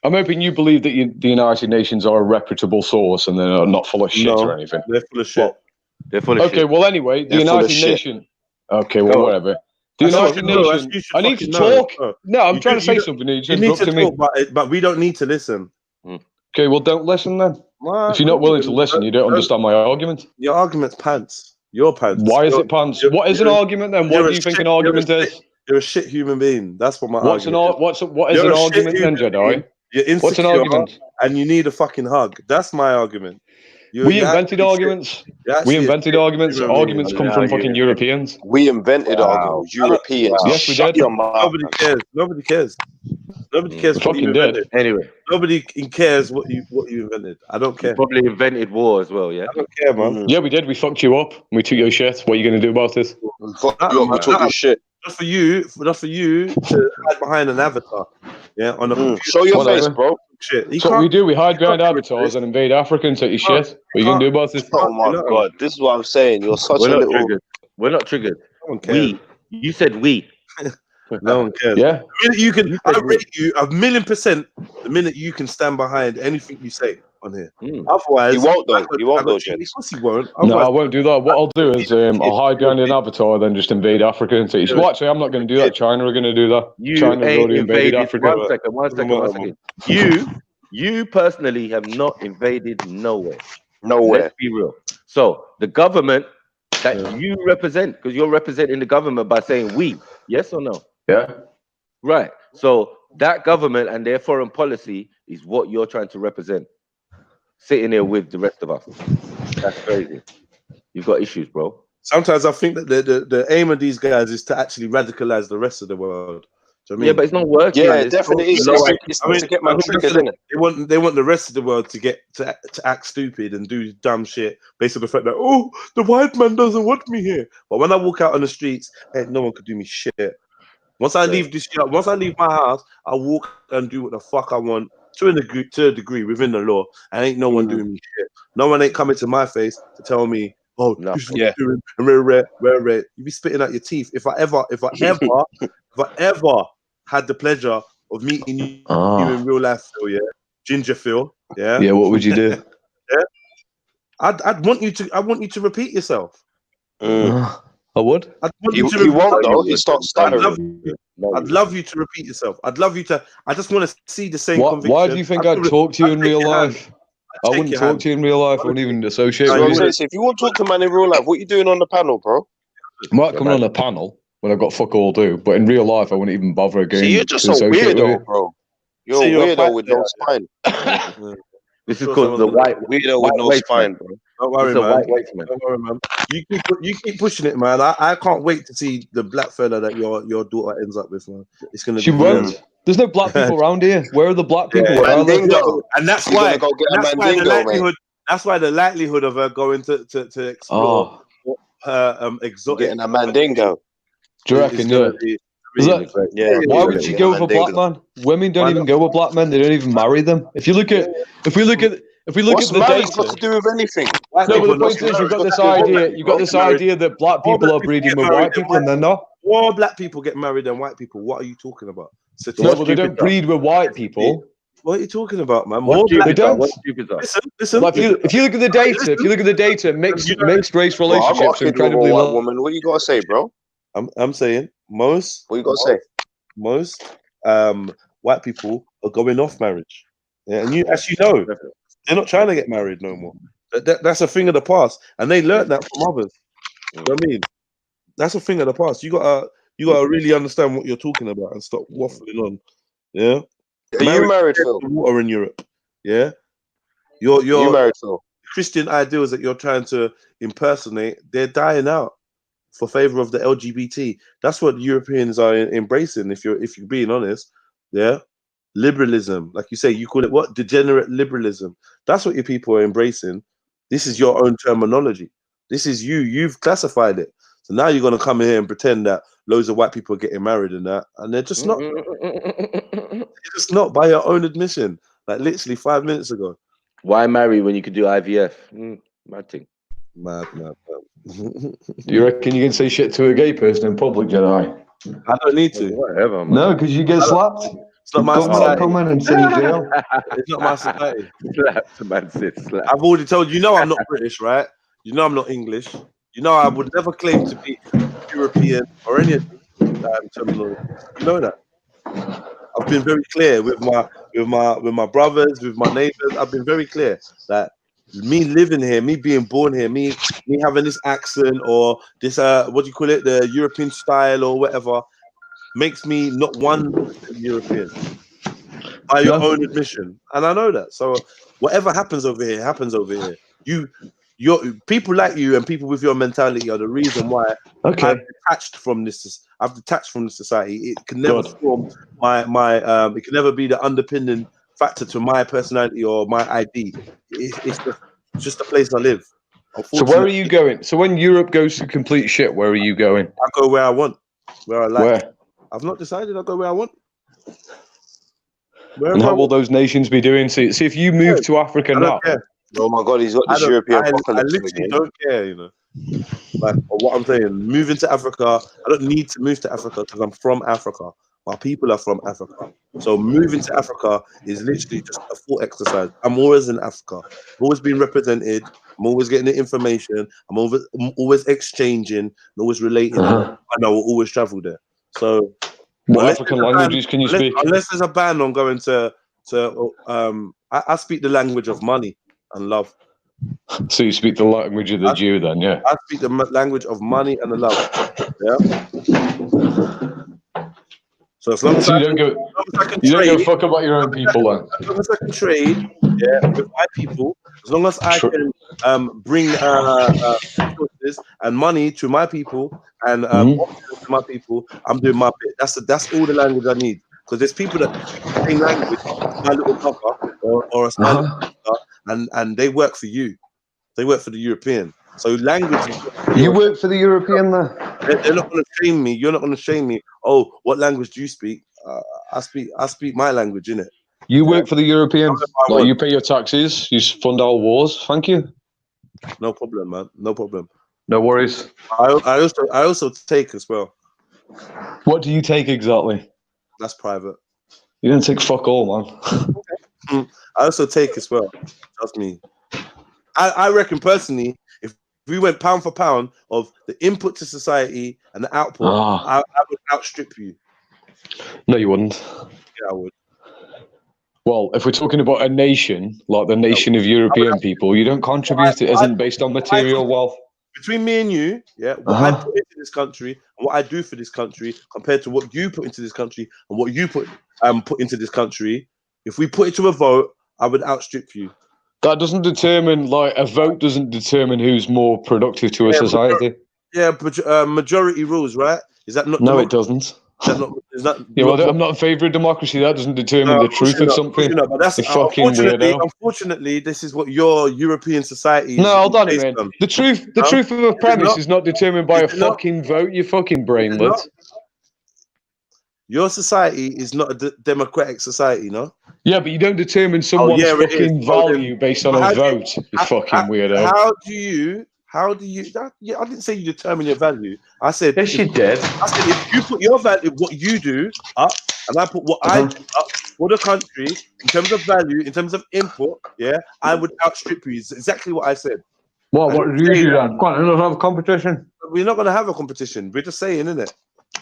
I'm hoping you believe that the United Nations are a reputable source and they're not full of shit or anything. They're full of shit. They're full of shit. Okay, well, anyway, the United Nations. Okay, well, whatever. The United Nations. I need to talk. No, I'm trying to say something. You need to talk, but we don't need to listen. Okay, well, don't listen then. If you're not willing to listen, you don't understand my argument. Your argument's pants. Your pants. Why is it pants? What is an argument then? What do you think an argument is? You're a shit human being. That's what my argument is. What is an argument then, Jedi? You're insecure. What's an argument? And you need a fucking hug. That's my argument. We invented arguments. We invented arguments. Arguments come from fucking Europeans. We invented arguments. Europeans. Yes, we did. Nobody cares. Nobody cares. Nobody cares what you invented. Anyway, nobody cares what you invented. I don't care. You probably invented war as well. Yeah. I don't care, man. Yeah, we did. We fucked you up. We took your shit. What are you gonna do about it? We took your shit. Just for you to hide behind an avatar. Yeah, on the show your face, bro. Shit. That's what we do. We hide behind avatars and invade Africa and take your shit. What are you gonna do about it? Oh my god, this is what I'm saying. You're such a little. Triggered. We're not triggered. No one cares. You said we. No one cares. Yeah. The minute you can, I rate you 1,000,000%. The minute you can stand behind anything you say on here. Otherwise, you won't though. You won't though, Jens. Of course he won't. No, I won't do that. What I'll do is I'll hide behind an avatar, then just invade Africa and take. Well, actually, I'm not going to do that. China are going to do that. China's already invaded Africa. One second. You personally have not invaded nowhere. Let's be real. So the government that you represent, because you're representing the government by saying we, yes or no? Yeah. Right. So that government and their foreign policy is what you're trying to represent. Sitting here with the rest of us. That's crazy. You've got issues, bro. Sometimes I think that the aim of these guys is to actually radicalize the rest of the world. Do you know what I mean? Yeah, but it's not working. Yeah, it definitely is. It's to get my triggers in it. They want the rest of the world to get to act stupid and do dumb shit based on the fact that, oh, the white man doesn't want me here. But when I walk out on the streets, hey, no one could do me shit. Once I leave my house, I walk and do what the fuck I want to a degree within the law. And ain't no one doing me shit. No one ain't coming to my face to tell me, oh, this is what you're doing. And rare. You be spitting out your teeth. If I ever had the pleasure of meeting you in real life, Phil, yeah, Ginger Phil, yeah. Yeah, what would you do? Yeah, I'd want you to repeat yourself. I would. He won't though. He starts stuttering. I'd love you to repeat yourself. I just want to see the same conviction. Why do you think I'd talk to you in real life? I wouldn't talk to you in real life. I wouldn't even associate with you. So if you want to talk to a man in real life, what are you doing on the panel, bro? I might come on a panel when I've got fuck all to do, but in real life, I wouldn't even bother again. See, you're just a weirdo, bro. You're a weirdo with no spine. This is called the white weirdo with no spine, bro. Don't worry, man. You keep pushing it, man. I can't wait to see the black fella that your daughter ends up with, man. It's gonna. She won't. There's no black people around here. Where are the black people? Yeah, and that's why. That's why the likelihood of her going to explore her exotic getting a mandingo. Do you reckon? Yeah. Why would she go with a black man? Women don't even go with black men. They don't even marry them. If we look at the data, got to do with anything. No, but the point is, you've got this idea. You've got this idea that black people are breeding with white people, and they're not. More black people get married than white people. What are you talking about? No, but they don't breed with white people. What are you talking about, man? They don't. Listen. If you look at the data, mixed race relationships are incredibly low. Woman, what you gotta say, bro? I'm saying most. What you gotta say? Most white people are going off marriage. Yeah, and as you know, they're not trying to get married no more. That's a thing of the past, and they learned that from others. You know what I mean? That's a thing of the past. You gotta really understand what you're talking about and stop waffling on. Yeah. Are you married, Phil? Water in Europe. Yeah. Your married, Phil? Christian ideals that you're trying to impersonate, they're dying out for favor of the LGBT. That's what Europeans are embracing. If you're being honest, yeah. Liberalism, like you say, you call it what? Degenerate liberalism. That's what your people are embracing. This is your own terminology. This is you. You've classified it. So now you're gonna come here and pretend that loads of white people are getting married and that, and they're just not. They're just not, by your own admission. Like literally 5 minutes ago. Why marry when you could do IVF? Mad thing. Mad. Do you reckon you can say shit to a gay person in public, Jedi? I don't need to. Whatever, man. No, because you get slapped. It's not my society. Come in and send you jail. It's not my society. Slapped, man said slapped. I've already told you, I'm not British, right? You know I'm not English. You know I would never claim to be European or any of terminology. You know that. I've been very clear with my brothers, with my neighbors. I've been very clear that me living here, me being born here, me having this accent or this what do you call it, the European style or whatever, makes me not 1% European by your own admission, and I know that. So whatever happens over here happens over here. Your people like you and people with your mentality are the reason why I've detached from this. I've detached from the society. It can never form my it can never be the underpinning factor to my personality or my ID. It's just a place I live. So where are you going? So when Europe goes to complete shit, where are you going? I go where I want, where I like. Where? I've not decided. I go where I want. And how will those nations be doing? See if you move to Africa now. Oh my God, he's got this European apocalypse. I literally don't care, you know. Like what I'm saying, moving to Africa, I don't need to move to Africa because I'm from Africa. My people are from Africa. So moving to Africa is literally just a full exercise. I'm always in Africa. I've always been represented. I'm always getting the information. I'm always exchanging and always relating. And I will always travel there. So what African languages can you speak? Unless there's a ban on going to I speak the language of money and love. So you speak the language of the Jew then, yeah? I speak the language of money and the love. Yeah. So as long as I can fuck about your own people then. As long as I can trade, with my people, as long as I can bring resources and money to my people and to my people, I'm doing my bit. That's all the language I need. Because there's people that speak the same language, my little brother or a small and they work for you. They work for the European. So language. You work for the European there? They're not going to shame me. You're not going to shame me. Oh, what language do you speak? I speak my language, innit? You work for the European. Like you pay your taxes. You fund our wars. Thank you. No problem, man. No problem. No worries. I also take as well. What do you take exactly? That's private. You didn't take fuck all, man. I also take as well. Trust me. I reckon personally, if we went pound for pound of the input to society and the output, I would outstrip you. No, you wouldn't. Yeah, I would. Well, if we're talking about a nation, like the nation of European people, you don't contribute. It isn't based on material wealth. Between me and you, what I put into this country and what I do for this country compared to what you put into this country and what you put into this country, if we put it to a vote, I would outstrip you. That doesn't determine, like, a vote doesn't determine who's more productive to a society. But majority rules, right? Is that not? No, it doesn't. Is that I'm not in favour of democracy. That doesn't determine the truth of something. But that's fucking weirdo. Unfortunately, this is what your European society is. No, hold on a minute. The truth of a premise is not determined by a fucking vote, you fucking brainlet. Your society is not a democratic society, no? Yeah, but you don't determine someone's fucking value based on a vote, you fucking weirdo. How do you... I didn't say you determine your value. I said... Yes, you did. I said if you put your value, what you do up, and I put what I do up for the country, in terms of value, in terms of input, I would outstrip you. It's exactly what I said. What do you do then? Come on, let's have a competition. We're not going to have a competition. We're just saying, innit?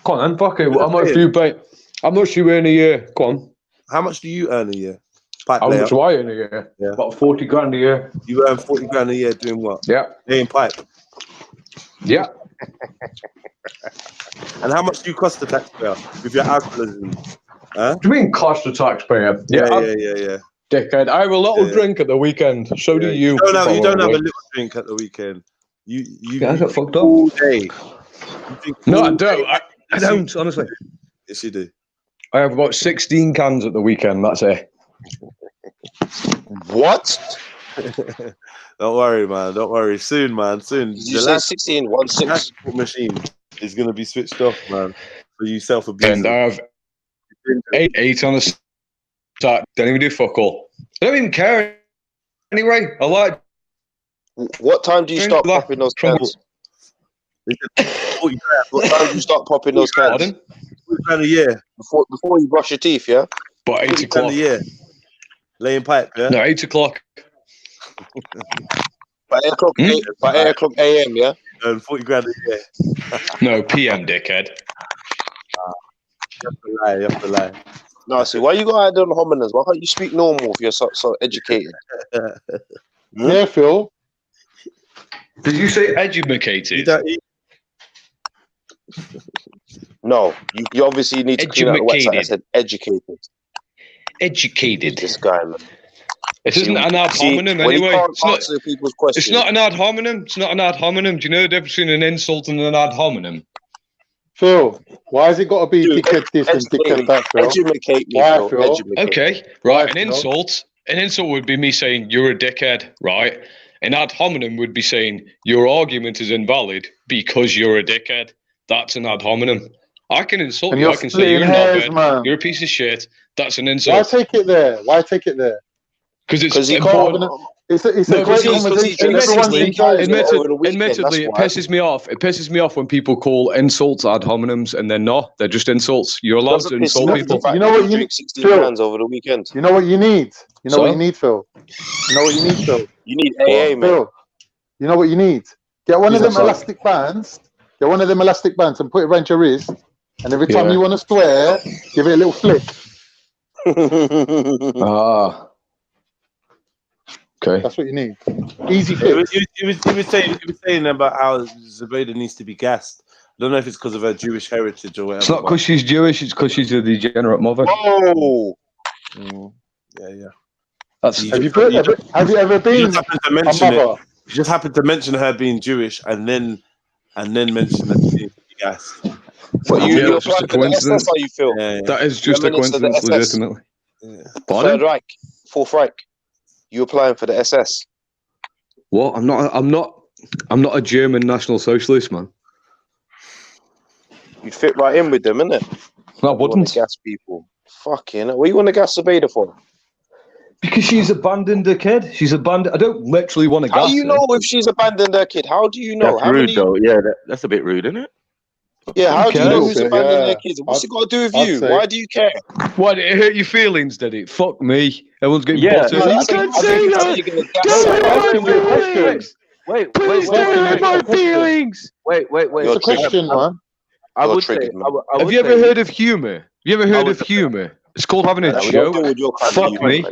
Come on then, fuck it. How much do you pay? How much do you earn a year? Come on. How much do you earn a year? How much do I earn a year? Yeah. About 40 grand a year. You earn 40 grand a year doing what? Yeah. Playing pipe. Yeah. And how much do you cost the taxpayer with your alcoholism? What do you mean cost the taxpayer? Yeah. Dickhead. I have a little drink at the weekend. So do you. You don't have a little drink at the weekend. You guys got fucked up all day. No, I don't. I don't, honestly. Yes, you do. I have about 16 cans at the weekend, that's it. What? Don't worry, man. Don't worry. Soon, man. Soon. Did you say 16? 1 6? Machine. is going to be switched off, man, for you self-abusers. And I have 8 on the start. Don't even do fuck all. I don't even care. Anyway, I like. What time do you start popping those cans? What time do you start popping those cans? Pardon? £40 a year. Before you brush your teeth, yeah? But 8 o'clock. a year. Laying pipe, yeah? No, 8 o'clock. By 8 o'clock, by 8 o'clock a.m., yeah? And 40 grand a year. No, PM, dickhead. You have to lie. No, see, why you got to add on homonyms? Why can't you speak normal if you're so educated? Yeah, Phil. Did you say educated? No, you obviously need to clean out the website. I said educated. Educated. This guy, man. It isn't an ad hominem anyway. It's not an ad hominem. It's not an ad hominem. Do you know the difference between an insult and an ad hominem? Phil, why has it got to be dickhead this and dickhead that, Phil? Educate me, why, Phil? Okay, right. An insult would be me saying you're a dickhead, right? An ad hominem would be saying your argument is invalid because you're a dickhead. That's an ad hominem. I can insult you. I can say you're a knobhead. You're a piece of shit. That's an insult. Why take it there? Why take it there? Because it's important. It's a great conversation. Admittedly, it pisses me off. It pisses me off when people call insults ad hominems and they're not. They're just insults. You're allowed to insult people. You know what you need, Phil? Over the weekend. You know what you need? You know what you need, Phil? You know what you need, Phil? You need AA, man. Phil, you know what you need? Get one of them elastic bands. Get one of them elastic bands and put it around your wrist. And every time you want to swear, give it a little flick. Okay. That's what you need. Easy fix. He was saying about how Zubaydah needs to be gassed. I don't know if it's because of her Jewish heritage or whatever. It's not because she's Jewish, it's because she's a degenerate mother. Oh! Yeah. Have you ever been a mother? You just happened to mention her being Jewish and then mention that she needs to be gassed. But you're just a coincidence. That's how you feel. Yeah. That is just a coincidence, legitimately. Third Reich, Fourth Reich. You applying for the SS? What? I'm not a German National Socialist, man. You'd fit right in with them, innit? I wouldn't. Gas people. Fucking. What you want to gas Zubaydah for? Because she's abandoned her kid. She's abandoned. I don't literally want to gas her. How do you know if she's abandoned her kid? How do you know? That's rude, though. Yeah, that's a bit rude, isn't it? Yeah, how do you know who's abandoning their kids? What's it got to do with you? Why do you care? Why did it hurt your feelings, did it? Fuck me. Everyone's getting bottled. You can't say that. Wait. It's a question, man. I would say. Have you ever heard of humour? Have you ever heard of humour? It's called having a joke. Fuck me.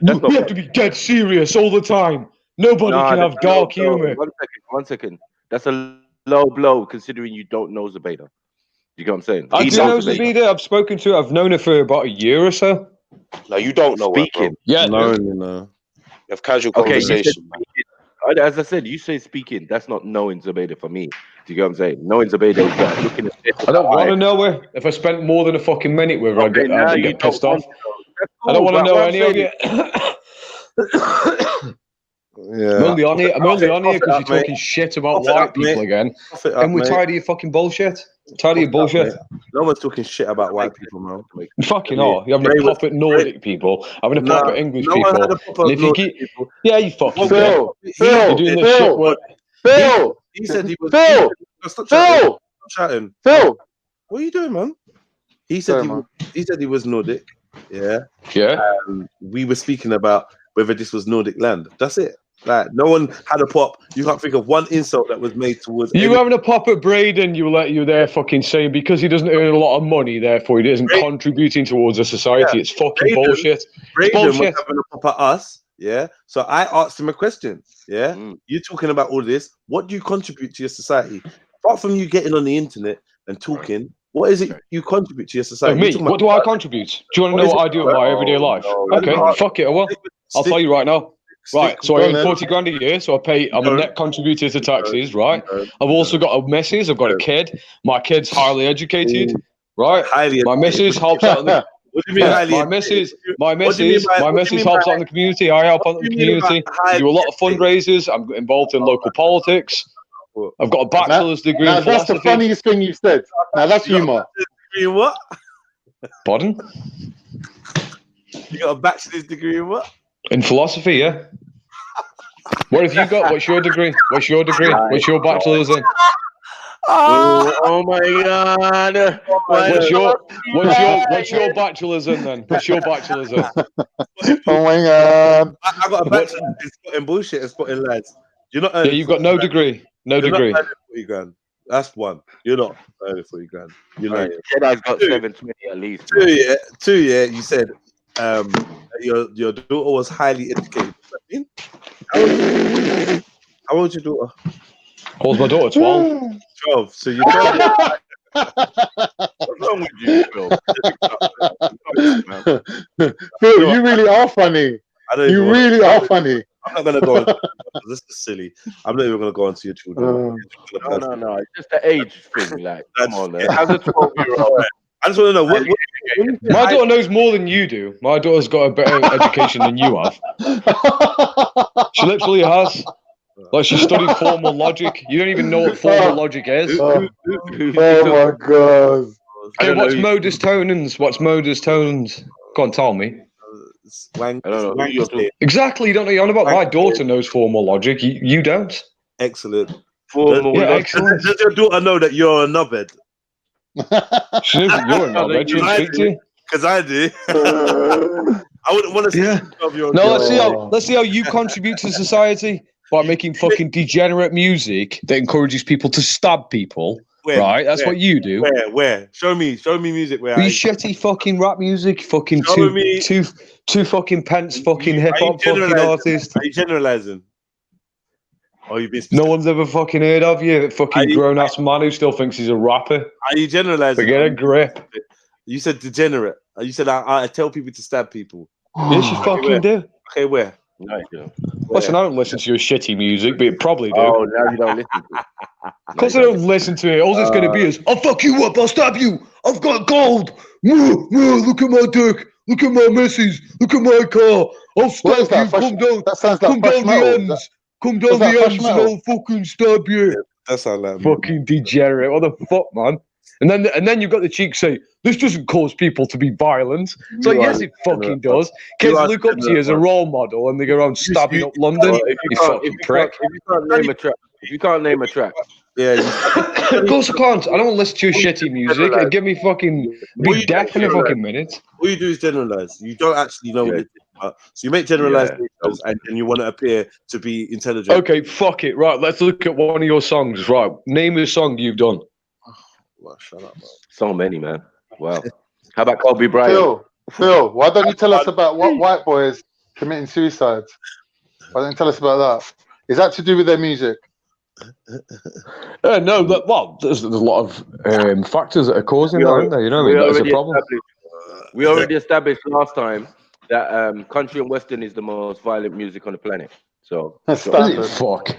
We have to be dead serious all the time. Nobody can have dark humour. 1 second. That's a low blow considering you don't know Zubaydah. You get what I'm saying? I do know Zubaydah. I've spoken to her. I've known her for about a year or so. No, you don't know speaking. Yeah, no. You have casual conversation. As I said, you say speaking. That's not knowing Zubaydah for me. Do you get what I'm saying? Knowing Zubaydah is like looking at it. I don't want to know her. If I spent more than a fucking minute with her, I'd get pissed off. I don't want to know any of you. Yeah. I'm only on here because you're talking shit about white people again. And we're tired of your fucking bullshit. Tired of your bullshit. No one's talking shit about white people, man. Fucking are. You're having a pop at Nordic people, having a pop at English people. And if you keep, yeah, you fucking Phil, you're doing this shit work. Phil, he said he was. Stop chatting. Phil, what are you doing, man? He said he was Nordic. Yeah. We were speaking about whether this was Nordic land. That's it. Like, no one had a pop. You can't think of one insult that was made towards you having a pop at BRAYDEN. You there fucking saying because he doesn't earn a lot of money, therefore he isn't contributing towards a society. It's fucking bullshit. BRAYDEN was having a pop at us. Yeah. So I asked him a question. Yeah. You're talking about all this. What do you contribute to your society? Apart from you getting on the internet and talking, what is it you contribute to your society? Me? What do I contribute? Do you want to know what I do in my everyday life? Okay, fuck it. I will. I'll tell you right now. Right, so I earn 40 grand a year, so I'm a net contributor to taxes, right? I've also got a missus, I've got a kid. My kid's highly educated, right? My missus helps out in the What do you mean highly my missus helps out in the community. I help out in the community. I do a lot of fundraisers. I'm involved in local politics, I've got a bachelor's degree in That's philosophy. the funniest thing you've said. Now that's humour. Degree in what? Pardon? You got a bachelor's degree in what? In philosophy, yeah. What have you got? What's your degree? What's your degree? What's your bachelor's in? Oh my God! What's your bachelor's in then? What's your bachelor's in? Oh my God! I got a bachelor's in spotting bullshit and spotting lies. You're not. Yeah, you've got no degree. No degree. Not earning 40 grand. That's one. You're not earning 40 grand. You're not. JEDI's got 720 at least. Two. You said your daughter was highly educated. How old is your daughter? How old's my daughter? 12. 12. So you're 12. What's wrong with you, Phil? Phil, you really are funny. You really are funny. I'm not gonna go on. This is silly. I'm not even gonna go on to your children. No. It's just the age thing. Like, come on, man. As a 12-year-old, I just want to know what my daughter knows more than you do. My daughter's got a better education than you have. She literally has. Like, she studied formal logic. You don't even know what formal logic is. Oh my God. Okay, what's modus tonans? What's modus tonans? Go on, tell me. I don't know. Exactly. You don't know. You're on about my daughter knows formal logic. You don't. Excellent. Excellent. Does your daughter know that you're a knobhead? She knows that you're a knobhead. She wouldn't speak to you. Because I do. I wouldn't want to see a 12-year-old. No, let's see how you contribute to society by making fucking degenerate music that encourages people to stab people. Right, that's what you do. Where? Show me music where you shitty fucking rap music, fucking two fucking pence fucking hip hop fucking artists. Are you generalizing? Or you no one's ever fucking heard of you, fucking grown ass man who still thinks he's a rapper. Are you generalizing? Get a grip. You said degenerate. You said I tell people to stab people. Yes, you fucking do. Okay, where? No, you don't. Listen, I don't listen to your shitty music, but you probably do. Oh, now you don't listen to it. Of course I don't listen to it. All it's going to be is, I'll fuck you up, I'll stab you, I've got gold. Look at my dick, look at my missus, look at my car. I'll stab you, come down the ends. Come down the ends and I'll fucking stab you. That sounds like fucking degenerate. What the fuck, man? And then you've got the cheek say, this doesn't cause people to be violent. So yes, it fucking does. Kids look up to you as a role model and they go around stabbing up London. You fucking prick. If you can't name a track, yeah. Of course I can't. I don't listen to your shitty music. It'd give me fucking be deaf in a fucking minute. All you do is generalize. You don't actually know what it is. So you make generalizations and you want to appear to be intelligent. Okay, fuck it. Right, let's look at one of your songs. Right, name a song you've done. Well, shut up, man. So many, man. Wow. How about Kobe Bryant? Phil, why don't you tell us about what white boys committing suicide? Why don't you tell us about that? Is that to do with their music? No, there's a lot of factors that are causing that, aren't there? You know, that's a problem. We already established last time that country and western is the most violent music on the planet. So fuck. Of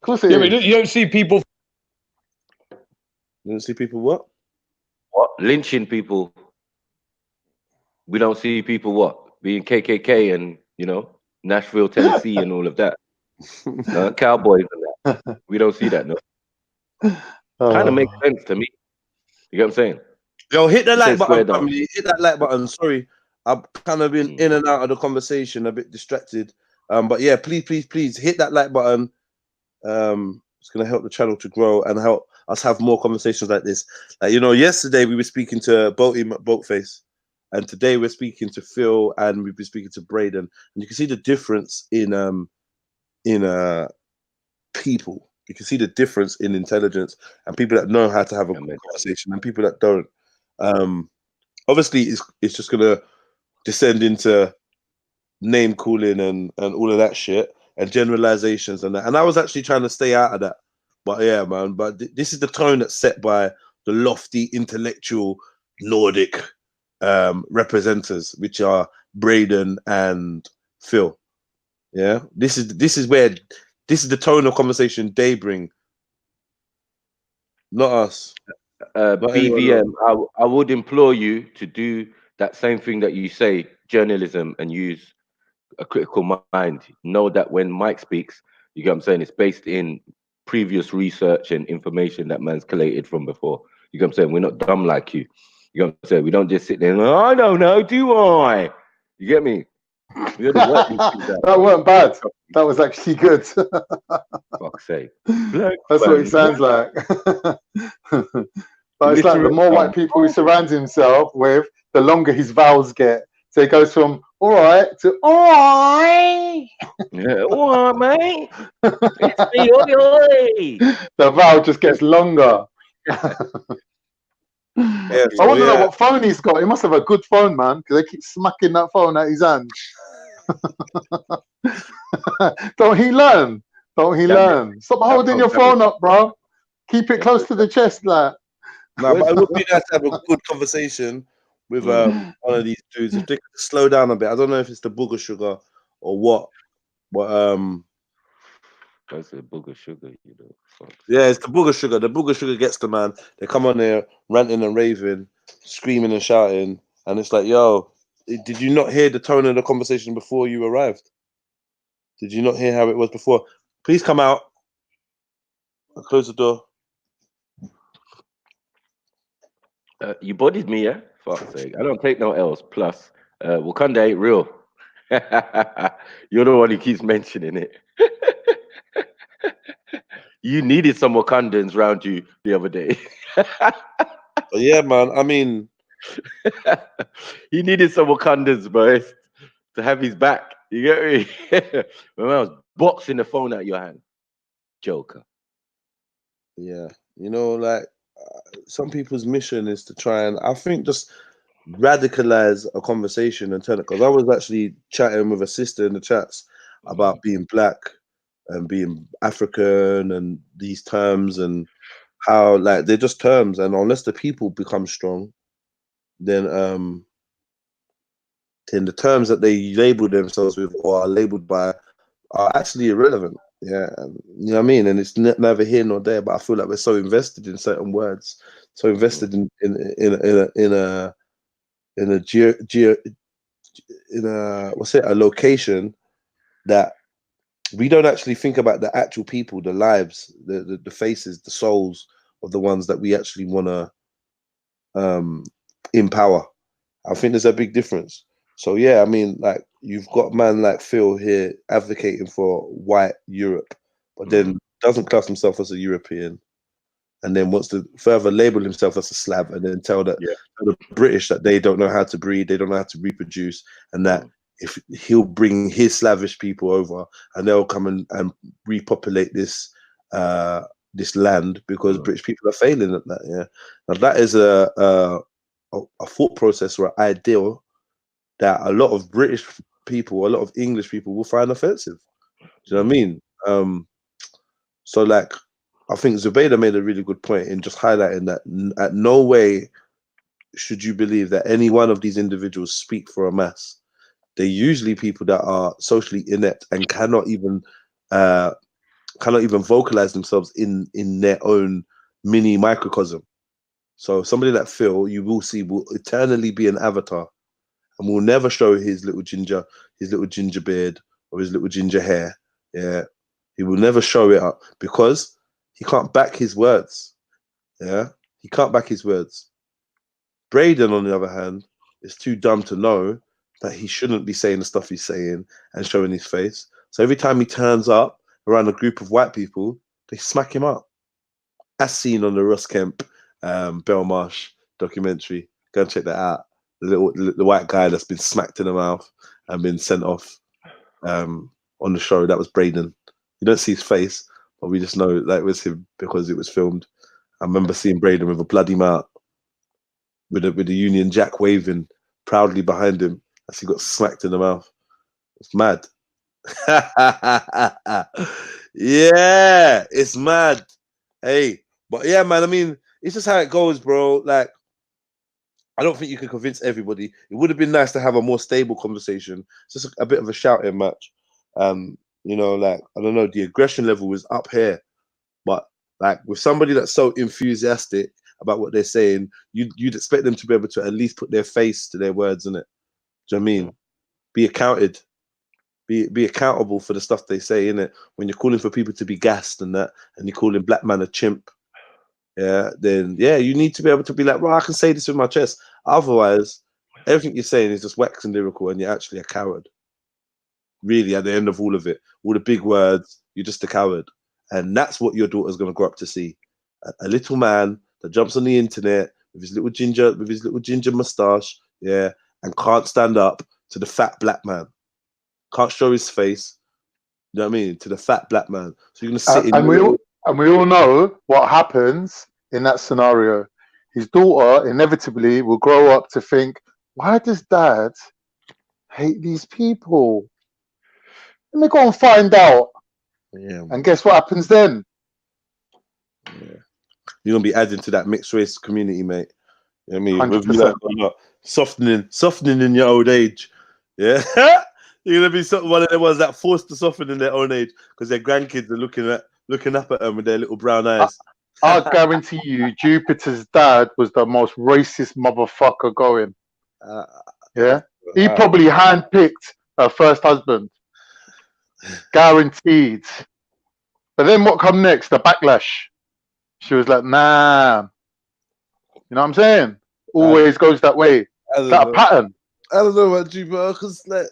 course it is. But you don't see people. You don't see people what? Lynching people. We don't see people being KKK and Nashville, Tennessee, and all of that. Cowboys and that. We don't see that. No. Kind of makes sense to me. You get what I'm saying? Yo, hit the like button, family. Hit that like button. Sorry, I've kind of been in and out of the conversation, a bit distracted. But yeah, please hit that like button. It's gonna help the channel to grow and help us have more conversations like this. Like, yesterday we were speaking to Boatface, and today we're speaking to Phil, and we've been speaking to BRAYDEN, and you can see the difference in people. You can see the difference in intelligence and people that know how to have a conversation and people that don't. Obviously, it's just gonna descend into name calling and all of that shit and generalizations and that. And I was actually trying to stay out of that. But yeah, man. But this is the tone that's set by the lofty intellectual Nordic representatives, which are BRAYDEN and PHILL. Yeah, this is the tone of conversation they bring, not us. BVM, I would implore you to do that same thing that you say, journalism, and use a critical mind. Know that when Mike speaks, you get what I'm saying, it's based in previous research and information that man's collated from before. You know what I'm saying? We're not dumb like you. You know what I'm saying? We don't just sit there and go, I don't know, do I? You get me? We got to work these things out. That weren't bad. That was actually good. Fuck's sake. Black That's what man. it sounds like. But it's like the more white people he surrounds himself with, the longer his vowels get. So it goes from all right to all right. Yeah, all right, mate. It's me, oi, oi. The vowel just gets longer. Yeah, I want to know what phone he's got. He must have a good phone, man, because they keep smacking that phone out his hand. Don't he learn? Don't he learn? Stop holding your phone up, bro. Keep it close to the chest, like. No, but it would be nice to have a good conversation with one of these dudes. If they could slow down a bit, I don't know if it's the booger sugar or what, but that's the booger sugar, you know. Fuck. Yeah, it's the booger sugar. The booger sugar gets the man. They come on there ranting and raving, screaming and shouting, and it's like, yo, did you not hear the tone of the conversation before you arrived? Did you not hear how it was before? Please come out. I'll close the door. You bodied me, yeah? Fuck's sake. I don't take no L's. Plus, Wakanda ain't real. You're the one who keeps mentioning it. You needed some Wakandans around you the other day. Yeah, man. I mean, he needed some Wakandans, bro, to have his back. You get me? When I was boxing the phone out of your hand, Joker. Yeah, you know, like some people's mission is to try and, I think, just radicalize a conversation and turn it. Because I was actually chatting with a sister in the chats about being black and being African and these terms and how, like, they're just terms, and unless the people become strong, then the terms that they label themselves with or are labeled by are actually irrelevant. Yeah, and, you know what I mean? And it's never here nor there, but I feel like we're so invested in certain words, so invested in a location, that we don't actually think about the actual people, the lives, the faces, the souls of the ones that we actually want to empower. I think there's a big difference. So yeah, I mean, like, you've got a man like Phil here advocating for white Europe, but then doesn't class himself as a European, and then wants to further label himself as a Slav, and then tell the British that they don't know how to breed, they don't know how to reproduce, and that if he'll bring his Slavish people over and they'll come and repopulate this this land because British people are failing at that. Yeah, now that is a thought process or an ideal that a lot of British people, a lot of English people will find offensive. Do you know what I mean? So like, I think Zubaydah made a really good point in just highlighting that at no way should you believe that any one of these individuals speak for a mass. They're usually people that are socially inept and cannot even vocalize themselves in their own mini microcosm. So somebody like Phil, you will see, will eternally be an avatar, and will never show his little ginger beard or his little ginger hair. Yeah, he will never show it up because he can't back his words. Yeah, he can't back his words. BRAYDEN, on the other hand, is too dumb to know that he shouldn't be saying the stuff he's saying and showing his face. So every time he turns up around a group of white people, they smack him up. As seen on the Ross Kemp Belmarsh documentary. Go and check that out. The white guy that's been smacked in the mouth and been sent off on the show. That was BRAYDEN. You don't see his face, but we just know that it was him because it was filmed. I remember seeing BRAYDEN with a bloody mouth, with the Union Jack waving proudly behind him as he got smacked in the mouth. It's mad. Yeah, it's mad. Hey, but yeah, man, I mean, it's just how it goes, bro. Like, I don't think you can convince everybody. It would have been nice to have a more stable conversation. It's just a bit of a shouting match. You know, like, I don't know, the aggression level was up here. But like, with somebody that's so enthusiastic about what they're saying, you'd expect them to be able to at least put their face to their words, innit? Do you know what I mean? Be be accountable for the stuff they say, innit? When you're calling for people to be gassed and that, and you're calling black man a chimp, yeah, then yeah, you need to be able to be like, well, I can say this with my chest. Otherwise, everything you're saying is just wax and lyrical, and you're actually a coward. Really, at the end of all of it, all the big words, you're just a coward, and that's what your daughter's gonna grow up to see: a little man that jumps on the internet with his little ginger mustache, yeah, and can't stand up to the fat black man. Can't show his face. You know what I mean? To the fat black man. So you're gonna sit in. And we all know what happens in that scenario. His daughter inevitably will grow up to think, why does dad hate these people? Let me go and find out. Yeah. And guess what happens then? Yeah. You're gonna be adding to that mixed race community, mate. You know what I mean? 100%. Whether you like it or not. Softening in your old age. Yeah. You're gonna be one of the ones that forced to soften in their own age because their grandkids are looking up at them with their little brown eyes. I guarantee you, Jupiter's dad was the most racist motherfucker going. Yeah, he probably handpicked her first husband, guaranteed. But then what come next? The backlash. She was like, nah. You know what I'm saying? Always goes that way. That a pattern. I don't know about Jupiter because like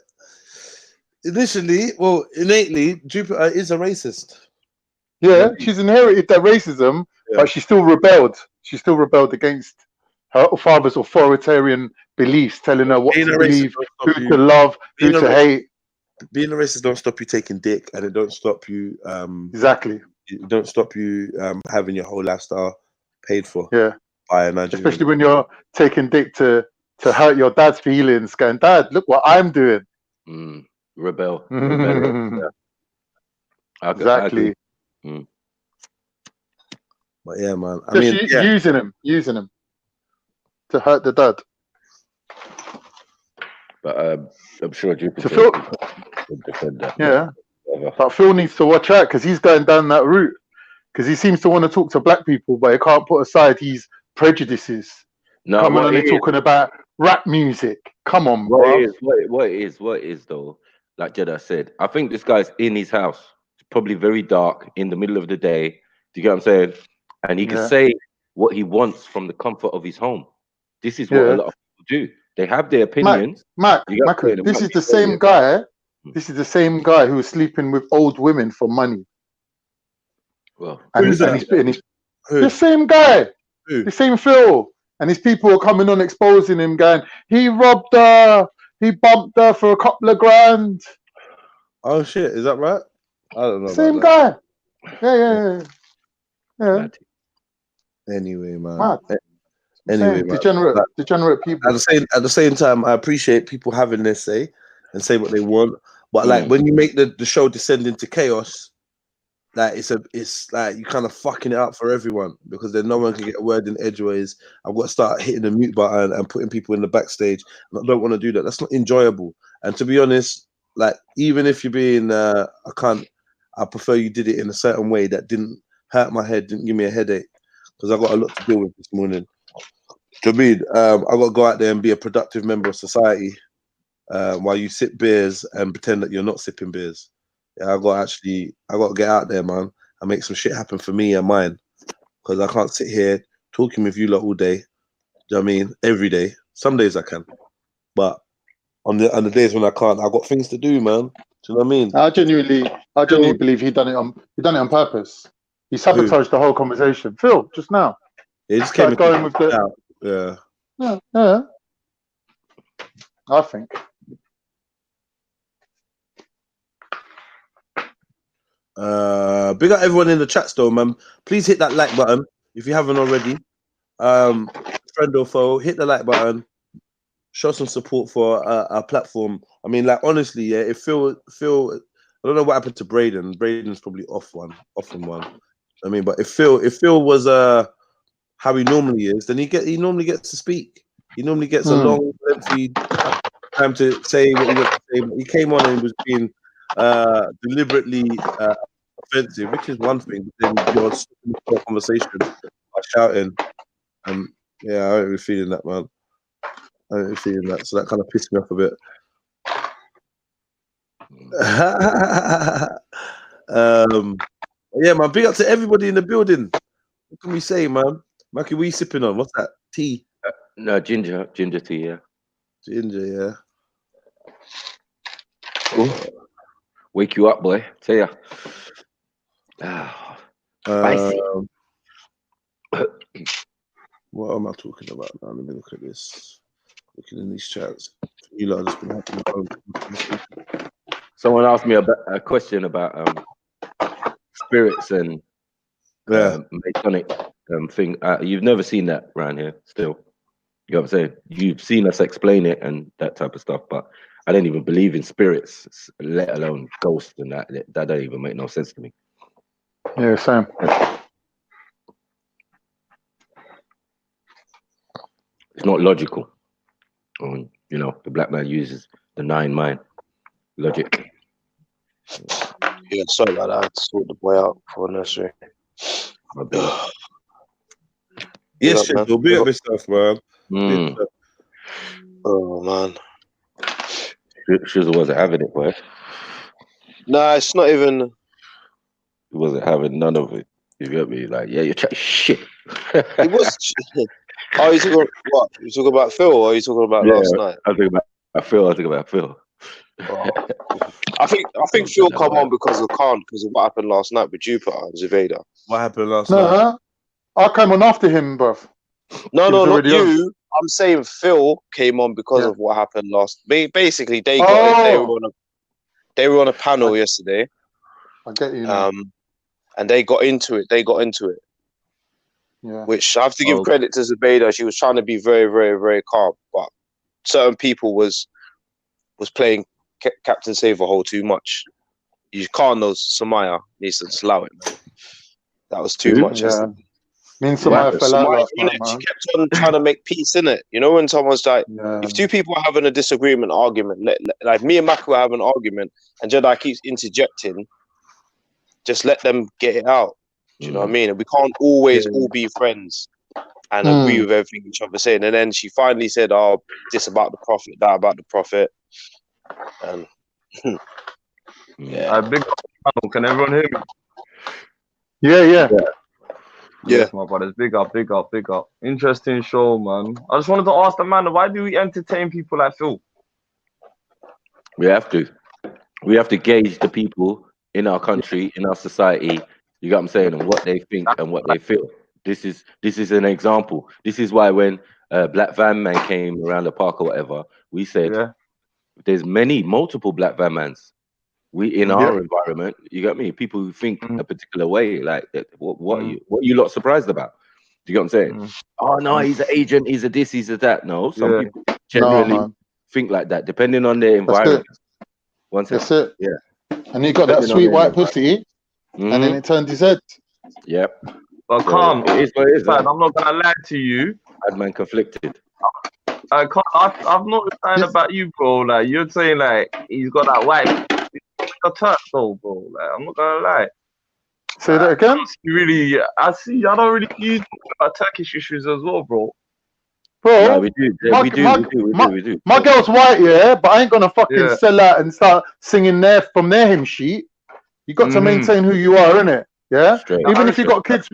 innately, Jupiter is a racist. Yeah, she's inherited that racism, but she still rebelled. She still rebelled against her father's authoritarian beliefs, telling her what to believe, who to love, who to hate. Being a racist don't stop you taking dick, and it don't stop you. Exactly. It don't stop you having your whole lifestyle paid for. Yeah. By a Nigerian. Especially when you're taking dick to hurt your dad's feelings, going, Dad, look what I'm doing. Rebel. Exactly. But yeah, man. I Just mean, using him to hurt the dad. But I'm sure Jupiter would defend that. Yeah. But Phil needs to watch out because he's going down that route. Because he seems to want to talk to black people, but he can't put aside his prejudices. No, coming on and talking about rap music. Come on, what bro. it is though, like Jedi said, I think this guy's in his house. It's probably very dark in the middle of the day. Do you get what I'm saying? And he can say what he wants from the comfort of his home. This is what a lot of people do. They have their opinions. This is the same guy. This is the same guy who was sleeping with old women for money. Well, the same guy, the same Phil, and his people are coming on exposing him, going, he robbed her, he bumped her for a couple of grand. Oh shit, is that right? I don't know. Same guy. Yeah. Anyway, man. Degenerate people. At the same time, I appreciate people having their say and say what they want. But like when you make the show descend into chaos, like it's like you kind of fucking it up for everyone because then no one can get a word in edgeways. I've got to start hitting the mute button and putting people in the backstage. And I don't want to do that. That's not enjoyable. And to be honest, like even if you're being I prefer you did it in a certain way that didn't hurt my head, didn't give me a headache, because I got a lot to deal with this morning. Do you know what I mean? I got to go out there and be a productive member of society while you sip beers and pretend that you're not sipping beers. Yeah, I got to get out there, man, and make some shit happen for me and mine, because I can't sit here talking with you lot all day. Do you know what I mean? Every day. Some days I can, but on the days when I can't, I got things to do, man. Do you know what I mean? I genuinely believe he done it on purpose. He sabotaged the whole conversation. Phil, just now. He just came going with the yeah. I think. Big up everyone in the chat though, man. Please hit that like button if you haven't already. Friend or foe, hit the like button. Show some support for our platform. I mean, like honestly, yeah. If Phil, I don't know what happened to Brayden. Brayden's probably off one. I mean, but if Phil was how he normally is, then he normally gets to speak. He normally gets a long, lengthy time to say what he wants to say. But he came on and was being deliberately offensive, which is one thing. But then you're stopping the conversation by shouting, and yeah, I ain't really feeling that, man. I ain't really feeling that, so that kind of pissed me off a bit. Yeah, man. Big up to everybody in the building. What can we say, man? Mackie, what are you sipping on? What's that? Tea? No, ginger tea. Yeah. Ginger, yeah. Cool. Wake you up, boy. Tell ya. Spicy. What am I talking about now? Let me look at this. Looking in these chats. You lot just been having Someone asked me a question about spirits and Masonic thing. You've never seen that around here still. You know what I'm saying? You've seen us explain it and that type of stuff, but I don't even believe in spirits, let alone ghosts and that. That don't even make no sense to me. Yeah, same. It's not logical. You know, the black man uses the 9 mind logic. Yeah, sorry about that. I had to sort the boy out for nursery. Yes, Shizzle, big up yourself, man. Oh, man. Shizzle wasn't having it, boy. Nah, it's not even. He wasn't having none of it. You get me? Like, yeah, you're chatting shit. It was. Oh, you talking what? You talking about Phil, or you talking about last night? I think about Phil. Oh. I think Phil come on because of Khan, because of what happened last night with Jupiter and Zaveda. What happened last night? I came on after him, bruv. No, not you. I'm saying Phil came on because of what happened last. Basically, they were on a panel yesterday. I get you now. And they got into it. Yeah. Which I have to give credit to Zabeda. She was trying to be very, very, very calm, but certain people was playing Captain Save-A-Hole too much. You can't know Samaya needs to just allow it, man. That was too much. Yeah. Me and Samaya fell out last night, man. She kept on trying to make peace, innit? You know, when someone's like, if two people are having a disagreement, argument, like me and Maki were having an argument, and Jedi keeps interjecting, just let them get it out. Do you know what I mean? And we can't always all be friends and agree with everything each other saying. And then she finally said, "Oh, this about the prophet, that about the prophet." And big up. Can everyone hear me? Yeah. Yes, my brothers. Big up. Interesting show, man. I just wanted to ask the man, why do we entertain people like Phil? We have to gauge the people in our country, in our society. You got what I'm saying, and what they think and what they feel. This is an example. This is why when Black Van Man came around the park or whatever, we said there's multiple Black Van Mans. We in our environment, you got me. People who think a particular way, like what are you lot surprised about? Do you get what I'm saying? Oh no, he's an agent, he's a this, he's a that. No, some people generally think like that, depending on their environment. That's it. Yeah. And he got that sweet white pussy, and then it turned his head. Yep. But calm. It is what it is. I'm not gonna lie to you. Bad man conflicted. I've not saying about you, bro. Like you're saying, like he's got that white. A Turk though, bro. Like, I'm not gonna lie. Say that again. I don't really use about Turkish issues as well, bro. Bro, no, we do. We do. My girl's white, yeah, but I ain't gonna fucking sell out and start singing from their hymn sheet. You got to maintain who you are, innit? Yeah. Even if you got kids,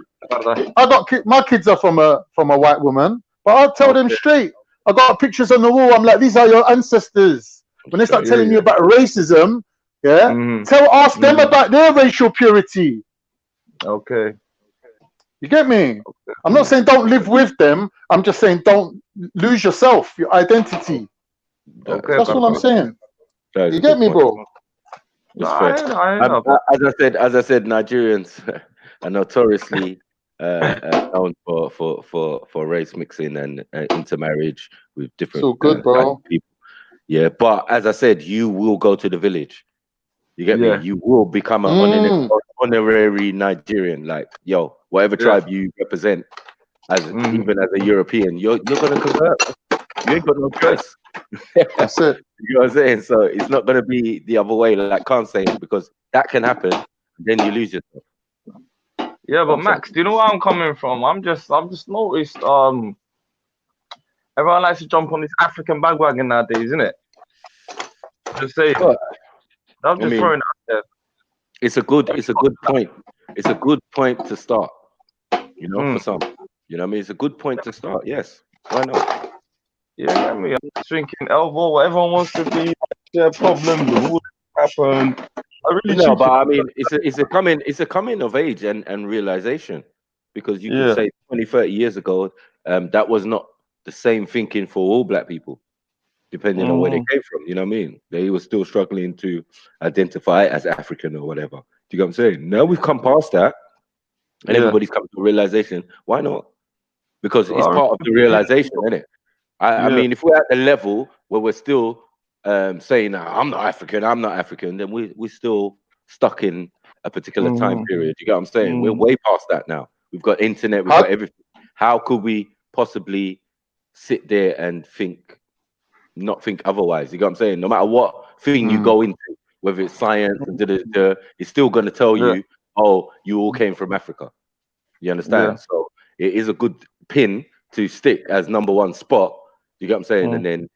my kids are from a white woman, but I'll tell them straight. I got pictures on the wall. I'm like, these are your ancestors. When they start telling you about racism, ask them about their racial purity. Okay. You get me? I'm not saying don't live with them. I'm just saying don't lose yourself, your identity. Okay. That's all I'm saying. You get me, bro? As I said, Nigerians are notoriously known for race mixing and intermarriage with different so good, bro. people. Yeah, but as I said, you will go to the village. You get me? You will become an honorary Nigerian. Like, yo, whatever tribe you represent, even as a European, you're gonna convert. You ain't got no choice. That's it. You know what I'm saying? So it's not gonna be the other way, like Khan's saying, because that can happen. Then you lose yourself. Yeah, but Max, do you know where I'm coming from? I've just noticed everyone likes to jump on this African bandwagon nowadays, isn't it? Just saying. I'm just throwing it out there. It's a good point. It's a good point to start. You know, for some. You know what I mean? It's a good point to start. Yes. Why not? Yeah, I mean, I'm just thinking, Elvo, everyone wants to be their problem, the war happened. I really No, but I mean, it's a coming of age and realization, because you could say 20, 30 years ago, that was not the same thinking for all black people, depending on where they came from. You know what I mean? They were still struggling to identify as African or whatever. Do you get what I'm saying? Now we've come past that, and everybody's come to a realization. Why not? Because it's part of the realization, isn't it? I mean, if we're at the level where we're still saying I'm not African, then we're still stuck in a particular time period. You get what I'm saying? We're way past that now. We've got internet, we've got everything. How could we possibly sit there and not think otherwise? You get what I'm saying? No matter what thing you go into, whether it's science, it's still going to tell you, oh, you all came from Africa. You understand? So it is a good pin to stick as #1 spot. You get what I'm saying? And then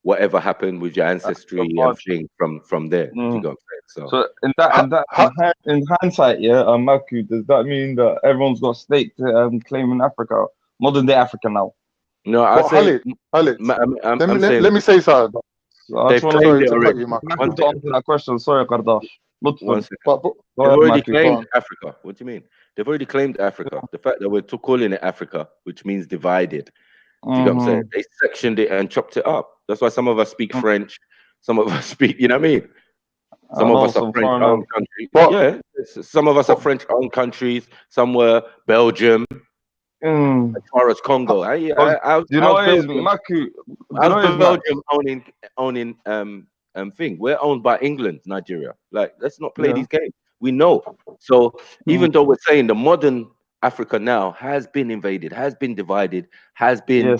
whatever happened with your ancestry and thing from there. You get what I'm saying? So in hindsight, Maku, does that mean that everyone's got a stake to claim in Africa, modern day Africa now? No, I say, let me say something. I just want to answer that question. Sorry, Kardash. They've already claimed Africa. What do you mean? They've already claimed Africa. The fact that we're calling it Africa, which means divided. Do you get what I'm saying? They sectioned it and chopped it up. That's why some of us speak French. Some of us speak, you know what I mean? Some of us are French-owned countries. Some of us are French-owned countries. Some were Belgium. As far as Congo. You know what it is, Maku? Belgium owning thing. We're owned by England, Nigeria. Like, let's not play these games. We know. So even though we're saying the modern Africa now has been invaded, has been divided, has been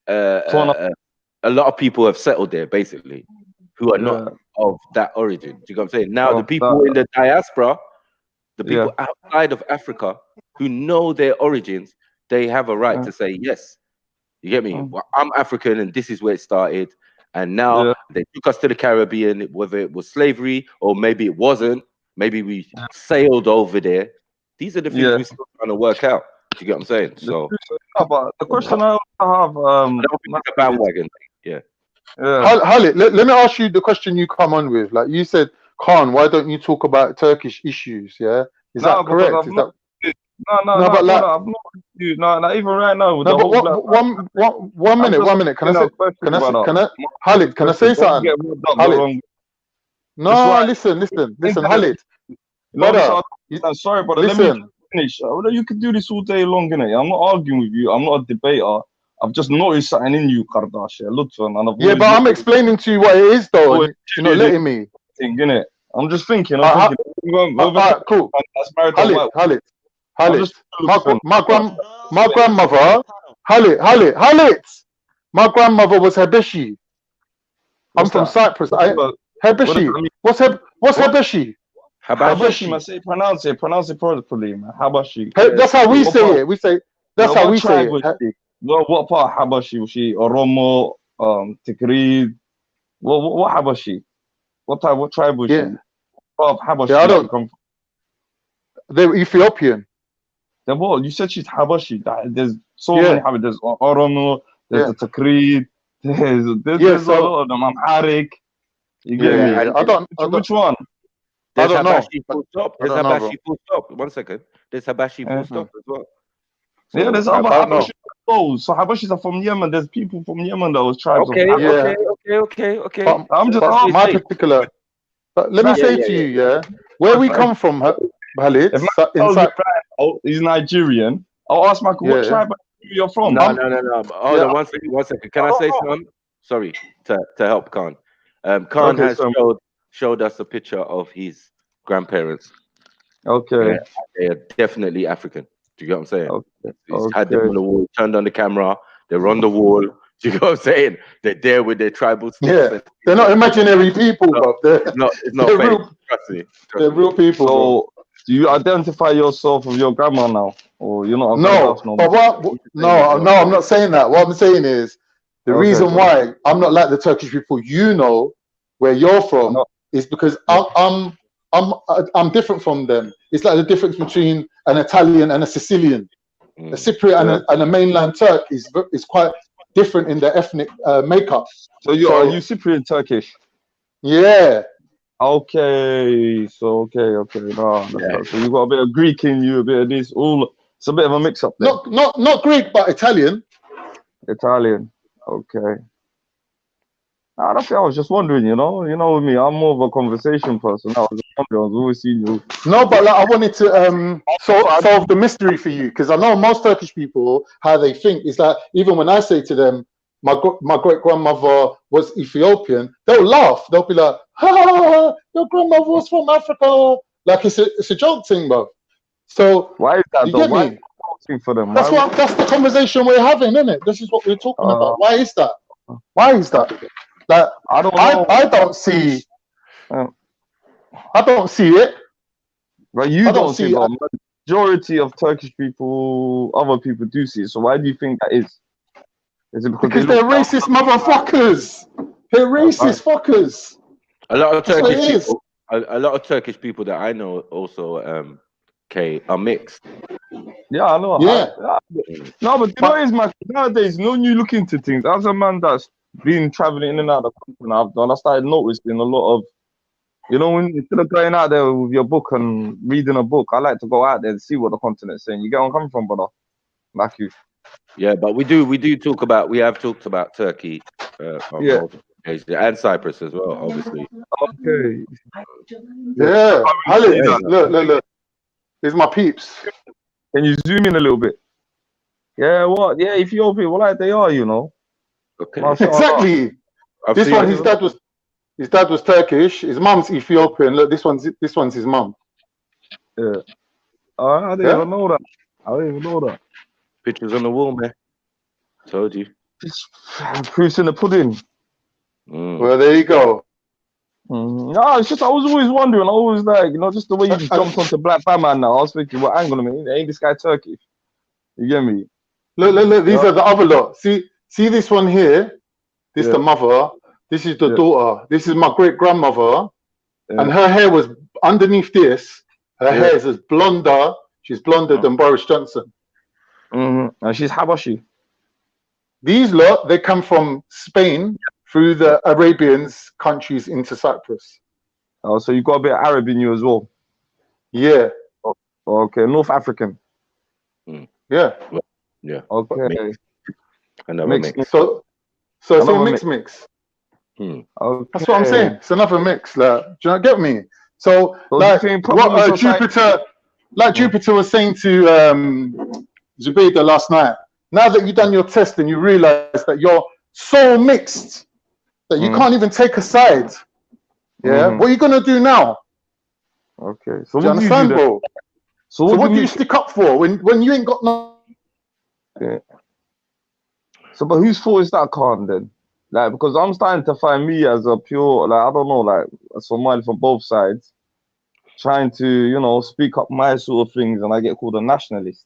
a lot of people have settled there, basically, who are not of that origin. Do you know what I'm saying? Now the people in the diaspora, the people outside of Africa who know their origins, they have a right to say, yes, you get me? Well, I'm African and this is where it started. And now they took us to the Caribbean, whether it was slavery or maybe it wasn't. Maybe we sailed over there. These are the things we're still trying to work out. Do you get what I'm saying? So, but the question I have, I don't think it's a bandwagon. Halit, let me ask you the question you come on with. Like you said, Khan, why don't you talk about Turkish issues? Yeah, is that correct? No, even right now. With one minute. Can I say something? Halit. No, listen, Halit. Brother, sorry, brother. Let me finish. You can do this all day long, innit? I'm not arguing with you. I'm not a debater. I've just noticed something in you, Kardashian. But I'm explaining to you what it is, though. You're not letting me. I'm just thinking. Cool. Halit. My grandmother. Halit. My grandmother was Habeshi. I'm from Cyprus. Habeshi. What's Habeshi? Habashi, say pronounce it properly, man. Habashi. That's how we say it. We say that's how we say it. What part of Habashi was she? Oromo, Tikrid. What Habashi? What tribe was she? Part of Habashi. I don't come from. They were Ethiopian. You said she's Habashi. There's so many Habashi. There's Oromo. There's the Tikrid. There's a lot of them. Amharic. You get me? I don't. Which one? There's Habashi full stop. There's Habashi full stop. 1 second. There's Habashi full stop as well. So, there's other Habashi. So Habashis are from Yemen. There's people from Yemen that was tribes. Okay. I'm just my particular. But let me say to you, where we come from, Halit. He's Nigerian. I'll ask Michael, what tribe you're from? No. Hold on 1 second. Can I say something? Sorry, to help Khan. Khan has showed us a picture of his grandparents. Okay. They are definitely African. Do you get what I'm saying? He's had them on the wall, turned on the camera, they're on the wall. Do you get what I'm saying? They're there with their tribal stuff. Yeah, they're not imaginary people, bro. It's not they're fake. real. Trust me. They're real people. So, do you identify yourself with your grandma now? Or you're not? No, I'm not saying that. What I'm saying is the reason why I'm not like the Turkish people, where you're from, is because I'm different from them. It's like the difference between an Italian and a Sicilian. A Cypriot and a mainland Turk is quite different in their ethnic makeup. So are you Cypriot Turkish? Yeah. Okay. So no. So you got a bit of Greek in you, a bit of this. It's a bit of a mix up there. Not Greek, but Italian. Italian. Okay. That's what I was just wondering, you know with me, I'm more of a conversation person. I was just wondering, I was always seeing you. No, but like, I wanted to solve the mystery for you, because I know most Turkish people, how they think. It's like, even when I say to them, my great grandmother was Ethiopian, they'll laugh. They'll be like, "Ha, your grandmother was from Africa." Like it's a joke thing, bro. So why is that? You get me? For them. That's the conversation we're having, isn't it? This is what we're talking about. Why is that? Why is that? Like I don't see it. But you don't see it. But majority of Turkish people, other people do see it. So why do you think that is? Is it because they're racist motherfuckers? They're racist fuckers. A lot of Turkish people. A lot of Turkish people that I know also are mixed. Yeah, I know. Yeah. No, but you know what is, man, nowadays, when you look into things, as a man that's been traveling in and out of the country, I started noticing a lot of, when instead of going out there with your book and reading a book, I like to go out there and see what the continent's saying. You get where I'm coming from, brother? Like you. Yeah, but we have talked about Turkey, and Cyprus as well, obviously. Okay. Yeah, look. Here's my peeps. Can you zoom in a little bit? Yeah, what? Yeah, Ethiopia, like they are, Okay. Exactly. This one, his dad was Turkish. His mum's Ethiopian. Look, this one's his mum. Yeah. I didn't even know that. Pictures on the wall, man. Told you. Proofs in the pudding. Well, there you go. No, it's just I was always wondering. I always like, just the way you just jumped onto Black Batman now. I was thinking, well, hang on a minute, ain't this guy Turkish? You get me? Look. These are the other lot. See this one here. This the mother. This is the daughter. This is my great grandmother, and her hair was underneath this. Her hair is as blonder. She's blonder than Boris Johnson. And she's Habashi. These lot, they come from Spain through the Arabians countries into Cyprus. Oh, so you got a bit of Arab in you as well. Yeah. Okay, North African. Yeah. Yeah. Okay. Another mix. So it's all mix. Okay. That's what I'm saying. It's another mix. Like, do you not get me? So like what Jupiter was saying to Zubaydah last night. Now that you've done your test and you realize that you're so mixed that you can't even take a side. Yeah. What are you gonna do now? Okay. So do you understand, bro? So what do you stick up for when you ain't got no? Yeah. So, but whose fault is that, Khan, then? Like, because I'm starting to find me as a pure, like, I don't know, like, a Somali from both sides, trying to, speak up my sort of things, and I get called a nationalist.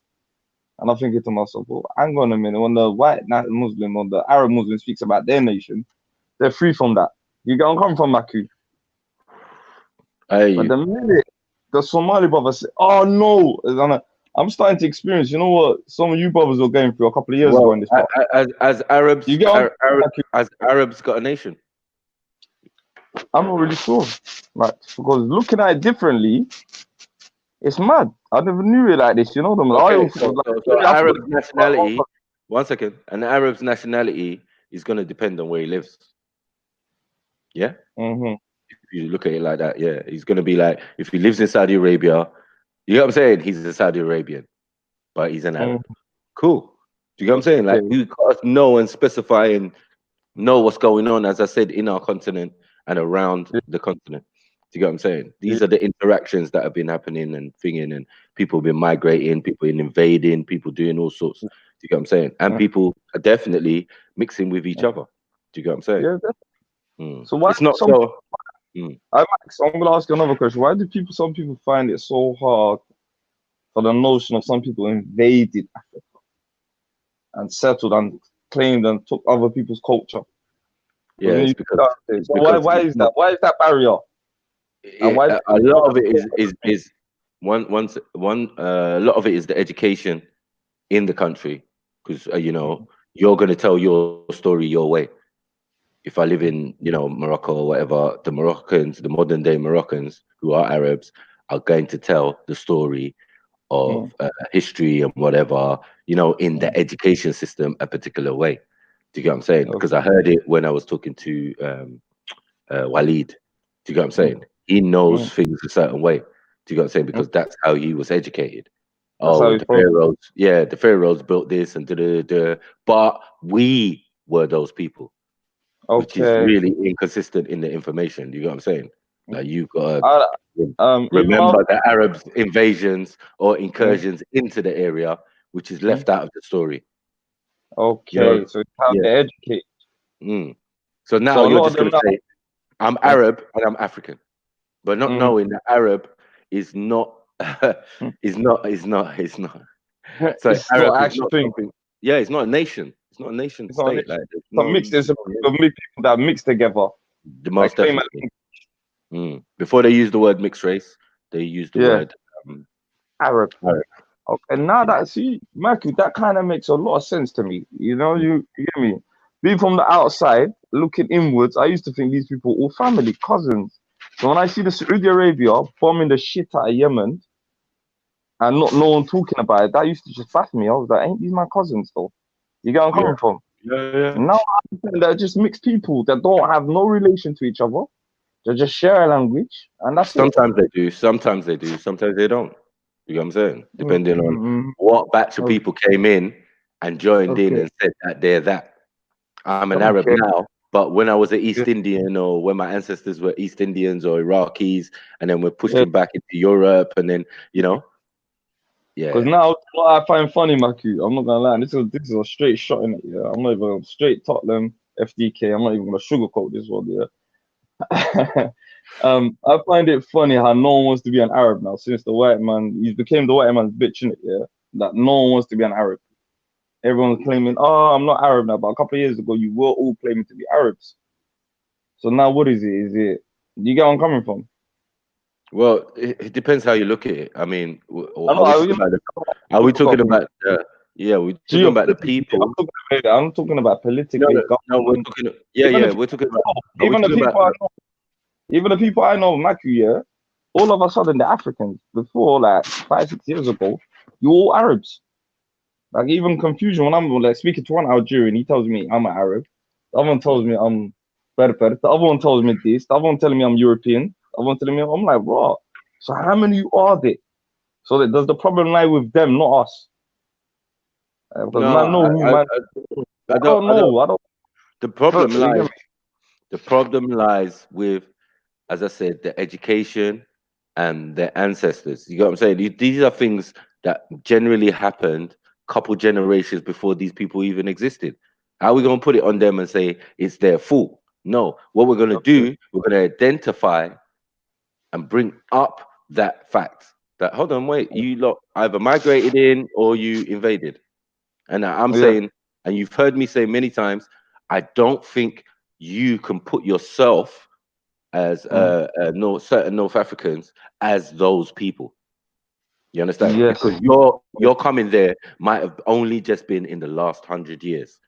And I'm thinking to myself, well, hang on a minute, when the white Muslim or the Arab Muslim speaks about their nation, they're free from that. You get where I'm coming from, Maku? But the minute the Somali brothers say, oh no, I'm starting to experience, you know what some of you brothers were going through a couple of years ago in this part. As Arabs, as Arabs got a nation. I'm not really sure. Like, because looking at it differently, it's mad. I never knew it like this, So Arab's nationality, one second, an Arab's nationality is going to depend on where he lives. Yeah? If you look at it like that, yeah. He's going to be like, if he lives in Saudi Arabia, you know what I'm saying? He's a Saudi Arabian, but he's an Arab. Cool. Do you know what I'm saying? Like, we got to know and specify and know what's going on, as I said, in our continent and around the continent. Do you get what I'm saying? These are the interactions that have been happening and thinging, and people have been migrating, people been invading, people doing all sorts. Do you get what I'm saying? And people are definitely mixing with each other. Do you get what I'm saying? Yeah, definitely. So why it's not I'm going to ask you another question. Why do some people find it so hard for the notion of some people invaded Africa and settled and claimed and took other people's culture? Yeah, why is that? Why is that barrier? And why? A lot of it is a lot of it is the education in the country, because you know, you're going to tell your story your way. If I live in, you know, Morocco or whatever, the Moroccans, the modern day Moroccans who are Arabs, are going to tell the story of history and whatever, you know, in the education system a particular way. Do you get what I'm saying? Because I heard it when I was talking to Walid. Do you get what I'm saying? He knows things a certain way. Do you get what I'm saying? Because that's how he was educated. That's how Oh, he's the pharaohs, yeah, the pharaohs built this and but we were those people, which is Okay. really inconsistent in the information. You get what I'm saying? Like, you've got to even remember the Arabs' invasions or incursions into the area, which is left out of the story. Okay, so it's how they educate. So now So a you're lot just of them going to say, I'm Arab and I'm African, but not knowing that Arab is not, is not. So It's Arab not is actually not thing. something. Yeah, it's not a nation. It's not a nation It's not a state. nation. Like, there's It's a no, mix. It's a group of mixed people that mix together. the most Like, definitely. Before they use the word mixed race, they use the word Arab. Arab. Okay, now that, see, Matthew, that kind of makes a lot of sense to me. You know, you hear me? Being from the outside, looking inwards, I used to think these people were all family, cousins. So when I see the Saudi Arabia bombing the shit out of Yemen and not no one talking about it, that used to just baffle me. I was like, ain't these my cousins though? You get where I'm coming from? Yeah. Now I understand they're just mixed people that don't have no relation to each other. They just share a language, and that's Sometimes they do, sometimes they do, sometimes they don't. You know what I'm saying? Depending on what batch of people came in and joined in and said that they're that. I'm an Arab now, but when I was an East Indian, or when my ancestors were East Indians or Iraqis, and then we're pushing back into Europe, and then, you know, Because now what I find funny, Maku, I'm not gonna lie, this is a straight shot in it. Yeah, I'm not even straight Tottenham FDK. I'm not even gonna sugarcoat this one. Yeah. I find it funny how no one wants to be an Arab now since the white man, he became the white man's bitch, innit? Yeah, that no one wants to be an Arab. Everyone's claiming, oh, I'm not Arab now, but a couple of years ago, you were all claiming to be Arabs. So now what is it? Is it, you get where I'm coming from? Well, it depends how you look at it. I mean, are we talking about the people? I'm talking about politically. No, we're talking. We're talking about. Even the people I know, even the people I know, Maku, yeah, all of a sudden they're Africans. Before, like 5-6 years ago, you're all Arabs. Like, even confusion when I'm like speaking to one Algerian, he tells me I'm an Arab. The other one tells me I'm Berber. The other one tells me this. The other one telling me I'm European. The other one telling me I'm like, bro. So how many are there? So does the problem lie with them, not us? Because man, I don't know. The problem lies with, as I said, the education and their ancestors. You know what I'm saying? These are things that generally happened a couple generations before these people even existed. How are we going to put it on them and say it's their fault? No. What we're going to do, we're going to identify and bring up that fact that, hold on, wait, you lot either migrated in or you invaded. And I'm saying, and you've heard me say many times, I don't think you can put yourself as certain North Africans as those people. You understand? Yes. Because your coming there might have only just been in the last 100 years.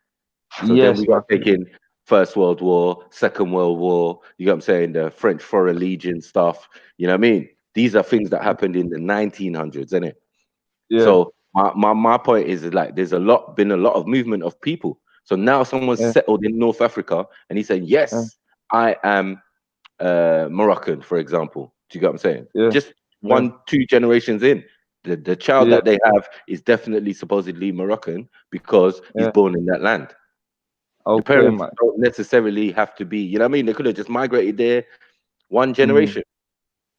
So then we got taking First World War, Second World War, you know what I'm saying, the French Foreign Legion stuff. You know what I mean? These are things that happened in the 1900s, isn't it? Yeah. So my point is, like, there's been a lot of movement of people. So now someone's settled in North Africa and he's saying, yes, I am Moroccan, for example. Do you get what I'm saying? Just 1-2 generations in, the child that they have is definitely supposedly Moroccan because he's born in that land. The parents don't necessarily have to be, you know what I mean? They could have just migrated there one generation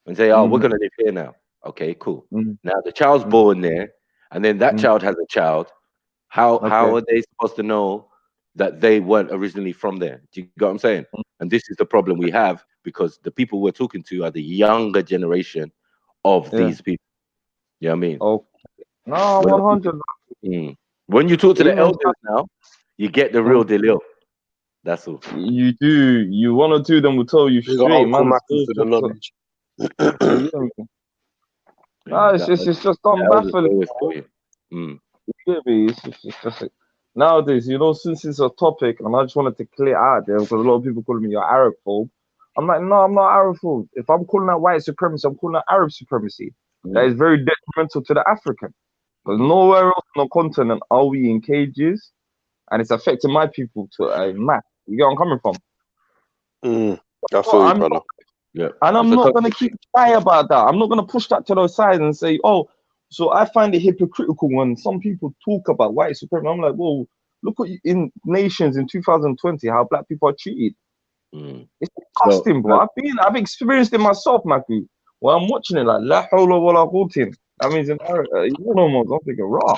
and say, oh, we're going to live here now. Okay, cool. Now the child's born there, and then that child has a child. How are they supposed to know that they weren't originally from there? Do you get what I'm saying? And this is the problem we have, because the people we're talking to are the younger generation of these people. You know what I mean? Oh, no, 100. When you talk to the elders now, you get the real deal. That's all. You do. You 1 or 2 of them will tell you straight, man. For the knowledge. No, it's just I'm baffling. Mm. It's just like, nowadays, you know, since it's a topic, and I just wanted to clear out there because a lot of people calling me your Arab phobe. I'm like, no, I'm not Arab phobe. If I'm calling out white supremacy, I'm calling out Arab supremacy. That is very detrimental to the African. Because nowhere else on the continent are we in cages, and it's affecting my people to a max. You get where I'm coming from? I feel you, brother. Yeah. And I'm not going to keep quiet about that. I'm not going to push that to the side and say, oh, so I find it hypocritical when some people talk about white supremacy. I'm like, whoa, look at in nations in 2020, how black people are treated. It's disgusting, bro. I've experienced it myself, Maki. Well, I'm watching it like, la hawla wa la quwwata. That means in Arabic, you know, I'm thinking raw.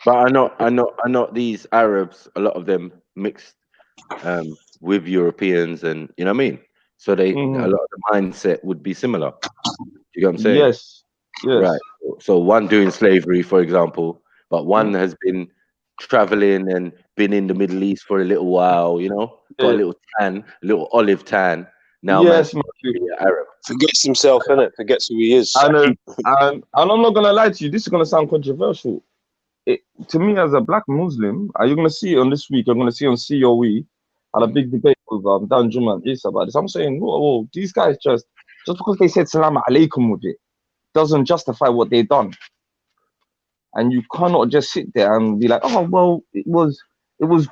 But I know these Arabs, a lot of them mixed with Europeans, and you know what I mean. So a lot of the mindset would be similar. You know what I'm saying? Yes. Right. So one doing slavery, for example, but one has been traveling and been in the Middle East for a little while. You know, got a little tan, a little olive tan. Now, yes, man, Arab forgets himself, innit? Forgets who he is. And I'm not gonna lie to you. This is gonna sound controversial. To me, as a black Muslim, are you gonna see it on this week? You're gonna see on COE. Had a big debate with Dan Juma and Isa about this. I'm saying, whoa, these guys just because they said salam alaikum with it doesn't justify what they've done. And you cannot just sit there and be like, oh well, it was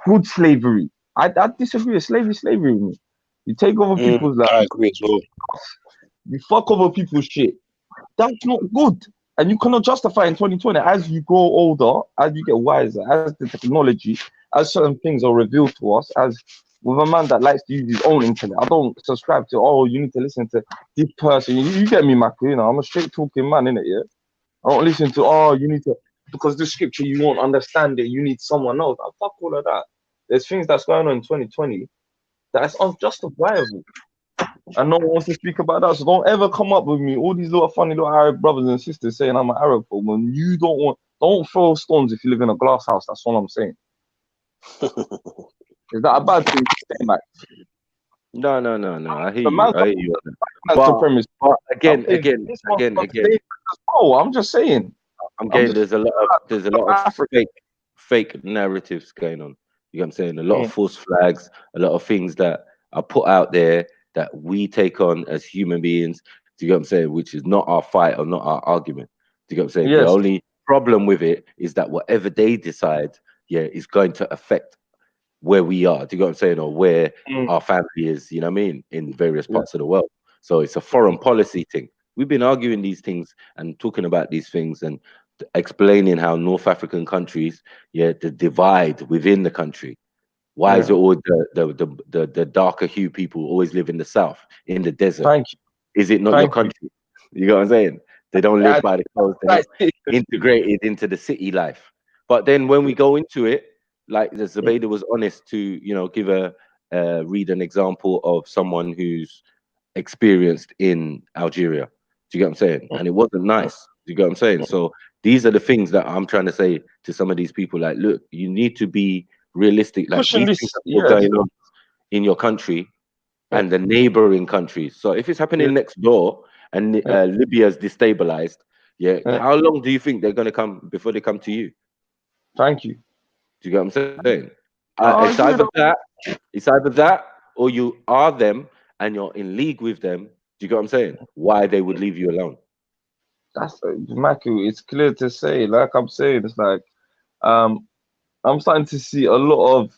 good slavery. I disagree with slavery with me. You take over people's lives. I agree as well. You fuck over people's shit. That's not good. And you cannot justify in 2020 as you grow older, as you get wiser, as the technology, as certain things are revealed to us, as with a man that likes to use his own intellect. I don't subscribe to, oh, you need to listen to this person. You get me, Maka, you know, I'm a straight talking man, innit, yeah? I don't listen to, oh, you need to, because this scripture, you won't understand it, you need someone else. I fuck all of that. There's things that's going on in 2020 that's unjustifiable. And no one wants to speak about that. So don't ever come up with me, all these little funny little Arab brothers and sisters saying I'm an Arab, but when you don't throw stones if you live in a glass house. That's all I'm saying. Is that a bad thing to say, Max? No. I hear you. But again. Oh, I'm just saying. There's a lot of fake narratives going on. You know what I'm saying? A lot of false flags, a lot of things that are put out there that we take on as human beings. Do you know what I'm saying? Which is not our fight or not our argument. Do you know what I'm saying? Yes. The only problem with it is that whatever they decide, is going to affect where we are. Do you know what I'm saying? Or where our family is, you know what I mean? In various parts of the world. So it's a foreign policy thing. We've been arguing these things and talking about these things and explaining how North African countries, the divide within the country. Why is it all the darker hue people always live in the south, in the desert? Thank you. Is it not your country? You know what I'm saying? They don't live by the coast, they're not integrated into the city life. But then when we go into it, like the Zubaydah was honest to, you know, give read an example of someone who's experienced in Algeria. Do you get what I'm saying? And it wasn't nice. Do you get what I'm saying? So these are the things that I'm trying to say to some of these people. Like, look, you need to be realistic. Like these things are going on in your country and the neighboring countries. So if it's happening next door and Libya's destabilized, how long do you think they're going to come before they come to you? Thank you. Do you get what I'm saying? It's either that or you are them and you're in league with them. Do you get what I'm saying? Why they would leave you alone? That's Maku. It's clear to say, like I'm saying, it's like I'm starting to see a lot of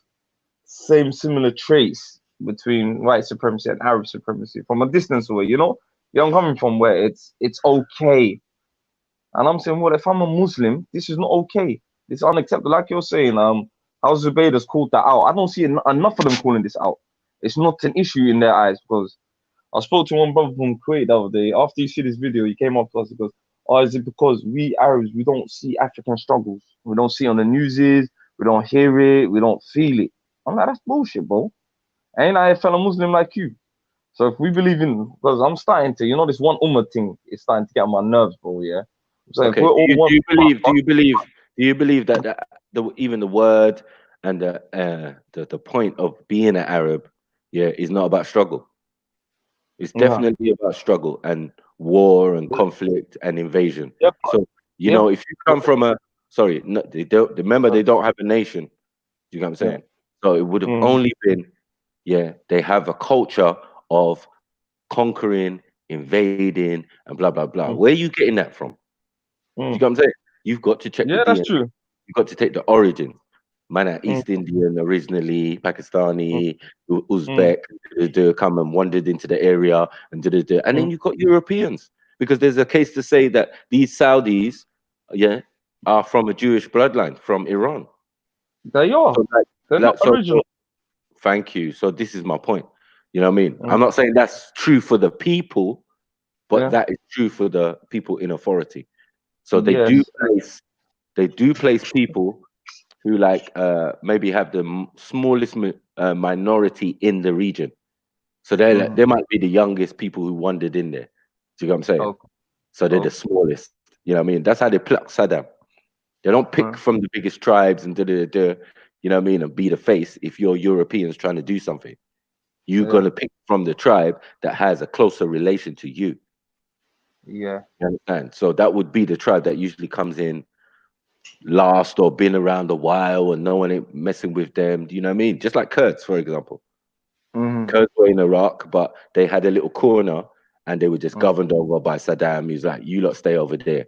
similar traits between white supremacy and Arab supremacy from a distance away. You know, I'm coming from where it's okay, and I'm saying, well, if I'm a Muslim, this is not okay. This is unacceptable. Like you're saying, how Zubaydah's called that out. I don't see enough of them calling this out. It's not an issue in their eyes because I spoke to one brother from Kuwait the other day. After you see this video, he came up to us and goes, oh, is it because we Arabs, we don't see African struggles? We don't see it on the newses, we don't hear it, we don't feel it. I'm like, that's bullshit, bro. Ain't I a fellow Muslim like you? So if we believe in, because I'm starting to, you know, this one ummah thing is starting to get on my nerves, bro, yeah? So okay. Do you believe that even the word and the point of being an Arab, is not about struggle? It's Yeah. definitely about struggle and war and conflict and invasion. Yeah, So you yeah. know, if you come from a sorry, no, they don't remember they don't have a nation. Do you know what I'm Yeah. saying? So it would have Mm. only been, yeah, they have a culture of conquering, invading, and blah blah blah. Where are you getting that from? Do you know what I'm saying? You've got to check the Yeah, that's DNA. true. You've got to take the origin. Man, are Mm. East Indian originally, Pakistani, Mm. Uzbek, come and wandered into the area, and and then you've got Europeans, because there's a case to say that these Saudis, yeah, are from a Jewish bloodline from Iran. They are. So They're not original. thank you. So this is my point. You know what I mean? Mm. I'm not saying that's true for the people, but Yeah. that is true for the people in authority. So they Yes. do place people who maybe have the smallest minority in the region. So they might be the youngest people who wandered in there. Do you know what I'm saying? Okay. So they're the smallest. You know what I mean? That's how they pluck Saddam. They don't pick from the biggest tribes and you know what I mean, and be the face. If you're Europeans trying to do something, you're Yeah. gonna pick from the tribe that has a closer relation to you. Yeah. You understand? So that would be the tribe that usually comes in last or been around a while and no one ain't messing with them. Do you know what I mean? Just like Kurds, for example. Kurds were in Iraq, but they had a little corner and they were just governed over by Saddam. He's like, you lot stay over there.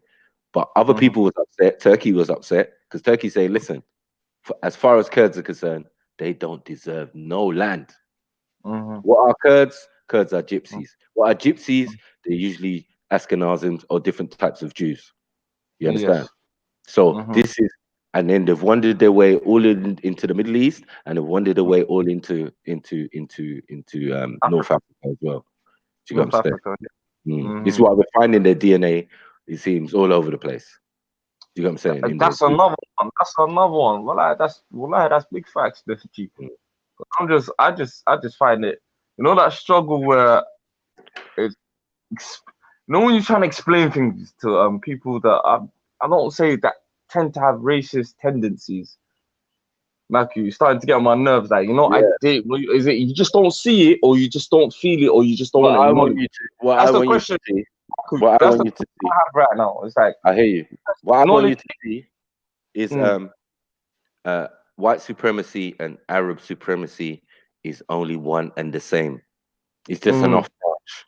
But other people was upset. Turkey was upset because Turkey saying, listen, as far as Kurds are concerned, they don't deserve no land. What are Kurds? Kurds are gypsies. What are gypsies? They're usually Ashkenazim or different types of Jews. You understand? Yes. So this is, and then they've wandered their way all into the Middle East, and they've wandered their way all into North Africa as well. Do you North understand? Africa. Yeah. This is why we're finding their DNA. It seems all over the place. Do you know what I'm saying? That's another one. That's another one. That's big facts, definitely. I just find it, that struggle where it's, when you're trying to explain things to people that I don't say that tend to have racist tendencies. Matthew, you're starting to get on my nerves. Like, is it you just don't see it, or you just don't feel it, or you just don't want to acknowledge? That's the question. What I want you to see. I have right now. It's like, I hear you. What I want you to see is white supremacy and Arab supremacy is only one and the same. It's just an off branch.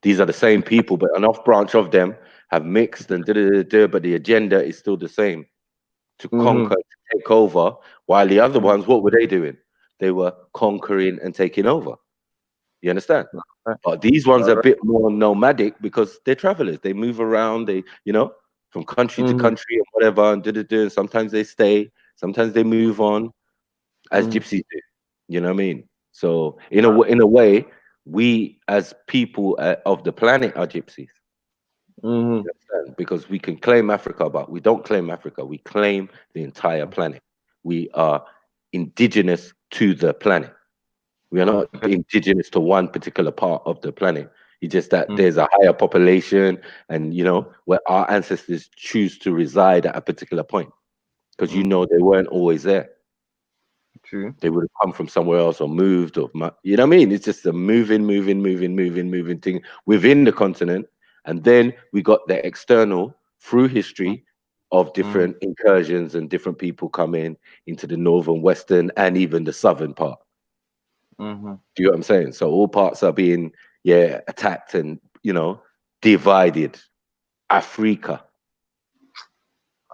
These are the same people, but an off branch of them have mixed and but the agenda is still the same: to conquer, to take over. While the other ones, what were they doing? They were conquering and taking over. You understand? But these ones are a bit more nomadic because they're travelers. They move around. They, from country to country and whatever, and sometimes they stay, sometimes they move on, as gypsies do. You know what I mean? So in a way, we as people of the planet are gypsies. You understand? Because we can claim Africa, but we don't claim Africa. We claim the entire planet. We are indigenous to the planet. We are not indigenous to one particular part of the planet. It's just that there's a higher population, and where our ancestors choose to reside at a particular point, because they weren't always there. True. They would have come from somewhere else or moved, or you know what I mean. It's just a moving thing within the continent, and then we got the external through history of different incursions and different people coming into the northern, western, and even the southern part. Do you know what I'm saying? So all parts are being attacked and divided. Africa.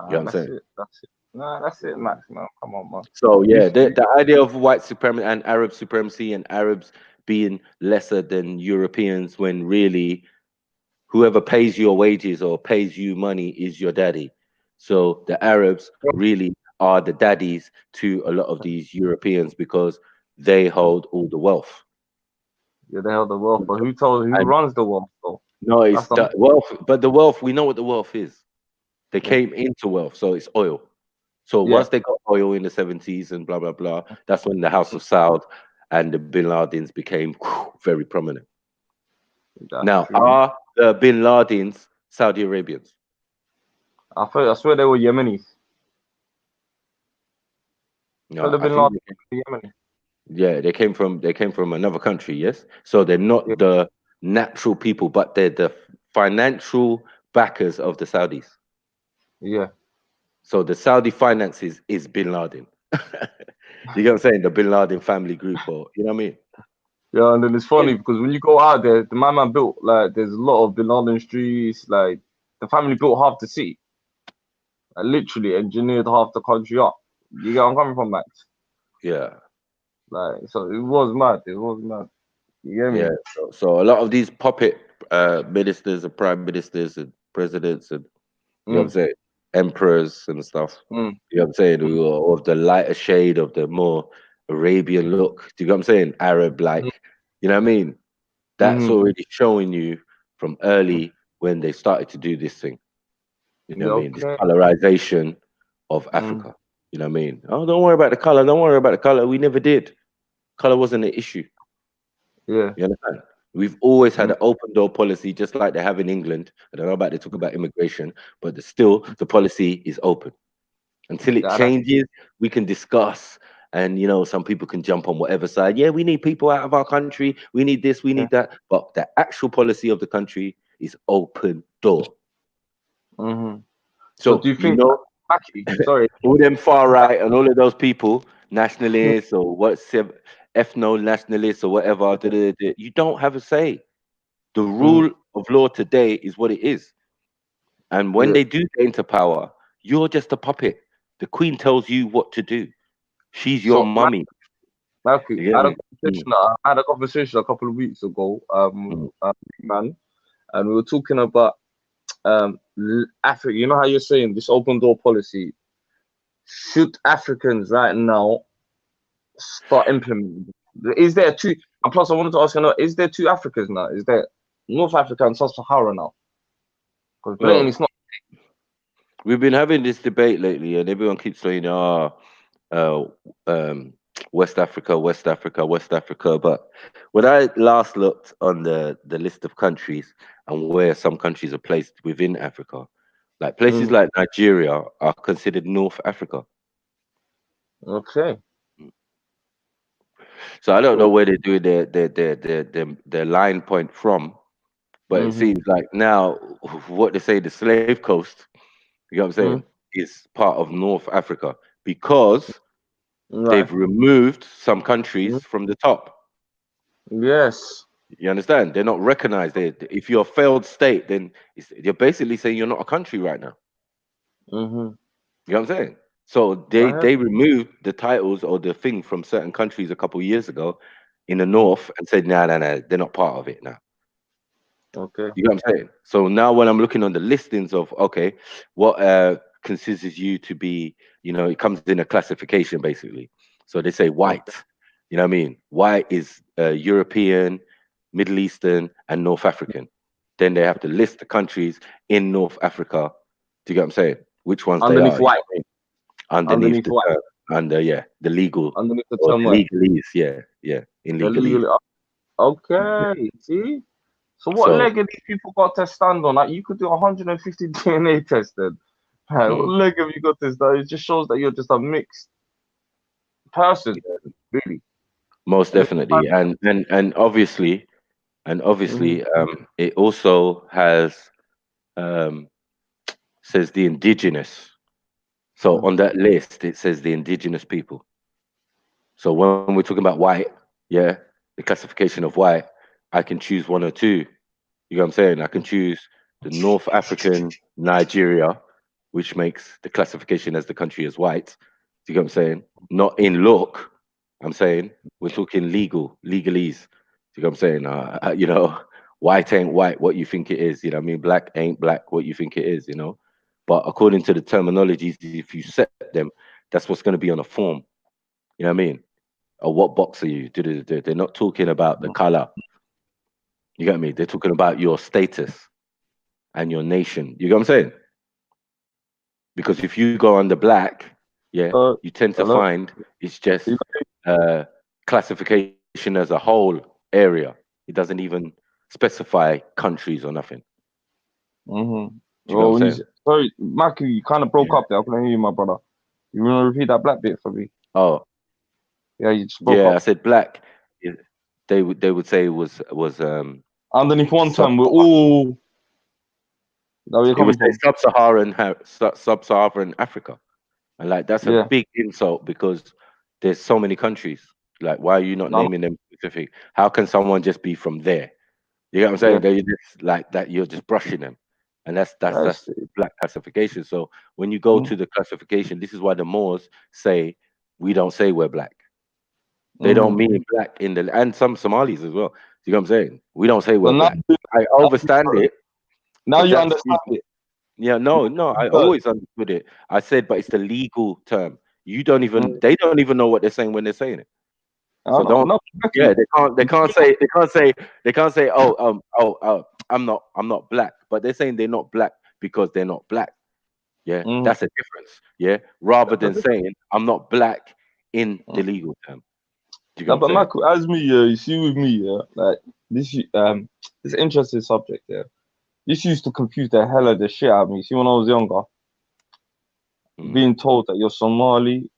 You know what I'm saying? That's it. No, that's it, Max. No, come on, man. So the idea of white supremacy and Arab supremacy and Arabs being lesser than Europeans, when really whoever pays your wages or pays you money is your daddy. So the Arabs really are the daddies to a lot of these Europeans because they hold all the wealth. Yeah, they hold the wealth, but who runs the wealth though? No, it's the wealth, but the wealth, we know what the wealth is. They came into wealth, so it's oil. So once they got oil in the 70s and blah, blah, blah, that's when the House of Saud and the Bin Ladens became very prominent. Now, are the Bin Ladens Saudi Arabians? I swear they were Yemenis. No, yeah, they came from another country, yes. So they're not the natural people, but they're the financial backers of the Saudis. Yeah. So the Saudi finances is Bin Laden. You get what I'm saying? The Bin Laden family group, or you know what I mean? Yeah, and then it's funny because when you go out there, the man built like there's a lot of Bin Laden streets. Like the family built half the city, like, literally engineered half the country up. You get where I'm coming from, Max? Yeah. Like so, it was mad. It was mad. You get me? Yeah. So a lot of these puppet ministers and prime ministers and presidents and you know what I'm saying, emperors and stuff. You know what I'm saying, who are of the lighter shade of the more Arabian look. Do you know what I'm saying? Arab like. You know what I mean? That's already showing you from early when they started to do this thing. You know what I mean? This colorization of Africa. You know what I mean? Oh, don't worry about the color. Don't worry about the color. We never did. Color wasn't an issue. Yeah. You understand? We've always had an open door policy, just like they have in England. I don't know about they talk about immigration, but still the policy is open. Until it changes, we can discuss. And you know, some people can jump on whatever side. Yeah, we need people out of our country. We need this, we need that. But the actual policy of the country is open door. So do you think sorry, all them far right and all of those people, nationalists or ethno nationalists or whatever, you don't have a say. The rule of law today is what it is. And when they do get into power, you're just a puppet. The Queen tells you what to do. She's your mummy. Matthew, I had a conversation a couple of weeks ago, man, and we were talking about Africa. You know how you're saying this open door policy? Should Africans right now start implementing? Is there two? And plus, I wanted to ask you, is there two Africas now? Is there North Africa and Sub-Sahara now? Because blatantly, it's not. We've been having this debate lately, and everyone keeps saying, West Africa, West Africa, West Africa. But when I last looked on the list of countries and where some countries are placed within Africa, like places like Nigeria are considered North Africa. Okay. So I don't know where they do their line point from, but it seems like now what they say the slave coast, you know what I'm saying, is part of North Africa because they've removed some countries from the top. Yes. You understand? They're not recognized. If you're a failed state, then you're basically saying you're not a country right now. You know what I'm saying? So they removed the titles or the thing from certain countries a couple of years ago in the north and said, no, they're not part of it now. Okay. You know what I'm saying? So now when I'm looking on the listings of, okay, what considers you to be, you know, it comes in a classification basically. So they say white, you know what I mean? White is European, Middle Eastern, and North African. Then they have to list the countries in North Africa. Do you get what I'm saying? Which ones underneath they are. white. Underneath the white. The legal. Underneath the or term the legalese, in legalese. Okay, see? So what leg have these people got to stand on? Like you could do 150 DNA tests then. What leg have you got to stand? It just shows that you're just a mixed person, really. Most definitely. And obviously, it also has says the indigenous. So on that list, it says the indigenous people. So when we're talking about white, the classification of white, I can choose one or two. You know what I'm saying? I can choose the North African Nigeria, which makes the classification as the country as white. Do you know what I'm saying? Not in look. I'm saying we're talking legalese. Do you know what I'm saying? You know, white ain't white what you think it is. You know what I mean? Black ain't black what you think it is, you know? But according to the terminologies, if you set them, that's what's going to be on a form. You know what I mean? Or what box are you? They're not talking about the color. You get me? They're talking about your status and your nation. You get what I'm saying? Because if you go on the black, you tend to find it's just classification as a whole area. It doesn't even specify countries or nothing. Do you know what I'm saying? Sorry, Matthew, you kind of broke up there. I couldn't hear you, my brother. You want to repeat that black bit for me? Oh, yeah, you just broke up. I said black. They would say was underneath one term, we're all. That we're It would coming say from. sub-Saharan Africa, and like that's a Yeah. big insult because there's so many countries. Like, why are you not No. naming them specific? How can someone just be from there? You get what I'm saying? Yeah. They're just like that. You're just brushing them, and that's black classification. So when you go to the classification, this is why the Moors say we don't say we're black. They don't mean black in the, and some Somalis as well. You know what I'm saying? We don't say we're now black. I understand it. Now but you that's understand usually- it. Yeah, no, I Because- always understood it. I said, but it's the legal term. You don't even, they don't even know what they're saying when they're saying it. So don't, yeah, they can't say, oh, I'm not black, but they're saying they're not black because they're not black. Yeah, that's a difference. Yeah, rather than saying I'm not black in the legal term. Do you No, get but what I'm saying? Michael, as me, you see with me, like this, it's an interesting subject. Yeah, this used to confuse the hell of the shit out of me. See, when I was younger, being told that you're Somali,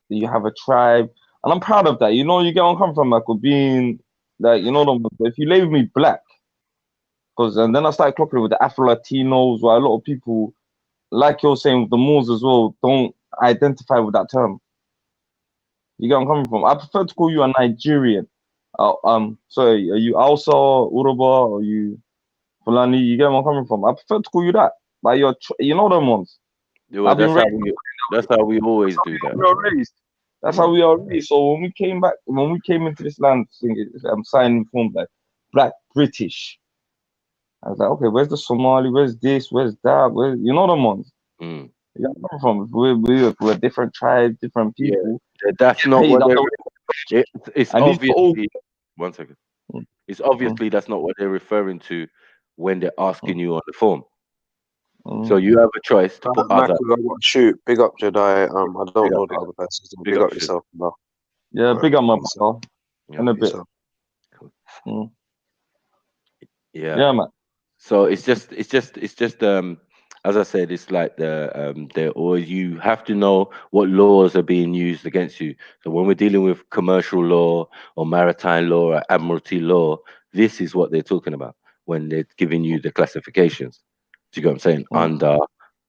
that you have a tribe, and I'm proud of that. You know, you get where I'm coming from, Michael. Being like, you know, if you label me black, because and then I started clocking with the Afro Latinos, where a lot of people, like you're saying with the Moors as well, don't identify with that term. You get where I'm coming from. I prefer to call you a Nigerian. Sorry, are you Hausa, Uruba, or you Fulani? You get where I'm coming from. I prefer to call you that. But you know them ones. Yeah, well, that's how we always do that. We are raised. That's how we are raised. So when we came into this land, I'm signing forms like Black British. I was like, okay, where's the Somali? Where's this? Where's that? Where's, you know them ones? You get where I'm from. We're different tribes, different people. Yeah, that's not what they're. It's And these obviously. One second. It's obviously that's not what they're referring to when they're asking you on the form. So you have a choice to put other. Shoot, big up Jedi. I don't know the other person's name. Big up yourself, bro. Yeah, big up my brother. In a bit. Yeah, man. So it's just as I said, it's like you have to know what laws are being used against you. So when we're dealing with commercial law or maritime law or admiralty law, this is what they're talking about when they're giving you the classifications. Do you get what I'm saying? Under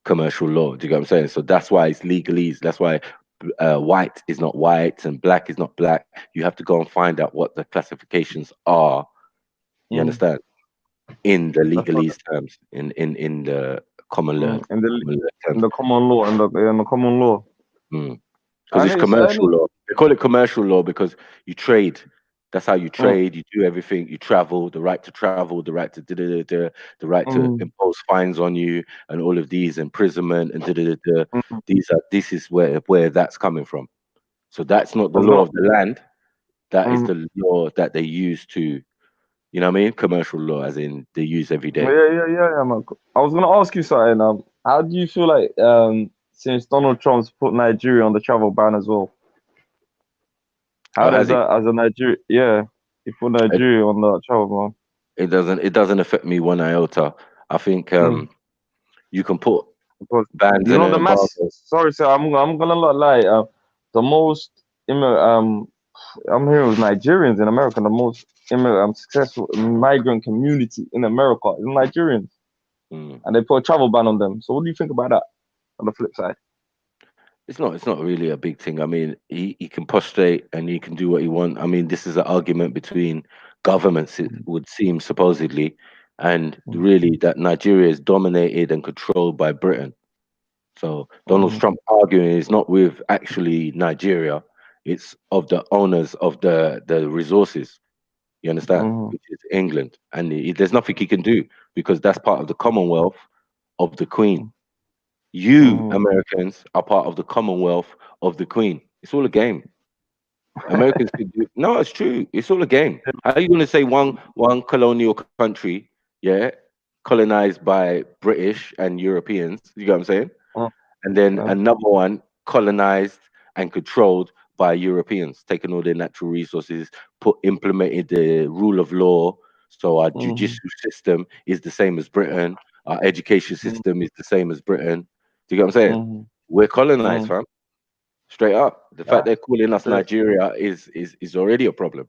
commercial law. Do you get what I'm saying? So that's why it's legalese. That's why white is not white and black is not black. You have to go and find out what the classifications are. You understand? In the legalese terms, in the common law, in the common law, in the common law. Because it's commercial law. They call it commercial law because you trade. That's how you trade. You do everything. You travel. The right to travel. The right to the right to impose fines on you, and all of these imprisonment and This is where that's coming from. So that's not the law of the land. That is the law that they use to. You know what I mean? Commercial law, as in they use every day. Yeah, man. I was gonna ask you something. How do you feel like since Donald Trump's put Nigeria on the travel ban as well? How does that, as a Nigeria? Yeah, he put Nigeria on the travel ban. It doesn't affect me one iota. I think you can put bans you know and the mass. embargoes. Sorry, sir. I'm gonna not lie. The most I'm here with Nigerians in America. The most successful migrant community in America is Nigerians, and they put a travel ban on them. So what do you think about that? On the flip side, It's not really a big thing. I mean, he can prostrate and he can do what he wants. I mean, this is an argument between governments, it would seem, supposedly, and really that Nigeria is dominated and controlled by Britain. So Donald Trump arguing is not with actually Nigeria, it's of the owners of the resources. You understand? Which is England, and there's nothing he can do because that's part of the Commonwealth of the Queen. You Americans are part of the Commonwealth of the Queen. It's all a game. Americans could do. No, it's true. It's all a game. How are you going to say one colonial country, yeah, colonized by British and Europeans? You know what I'm saying? And then another one colonized and controlled by Europeans, taking all their natural resources, implemented the rule of law. So our judicial system is the same as Britain. Our education system is the same as Britain. Do you get what I'm saying? We're colonized, fam. Straight up. The fact they're calling us Nigeria is already a problem.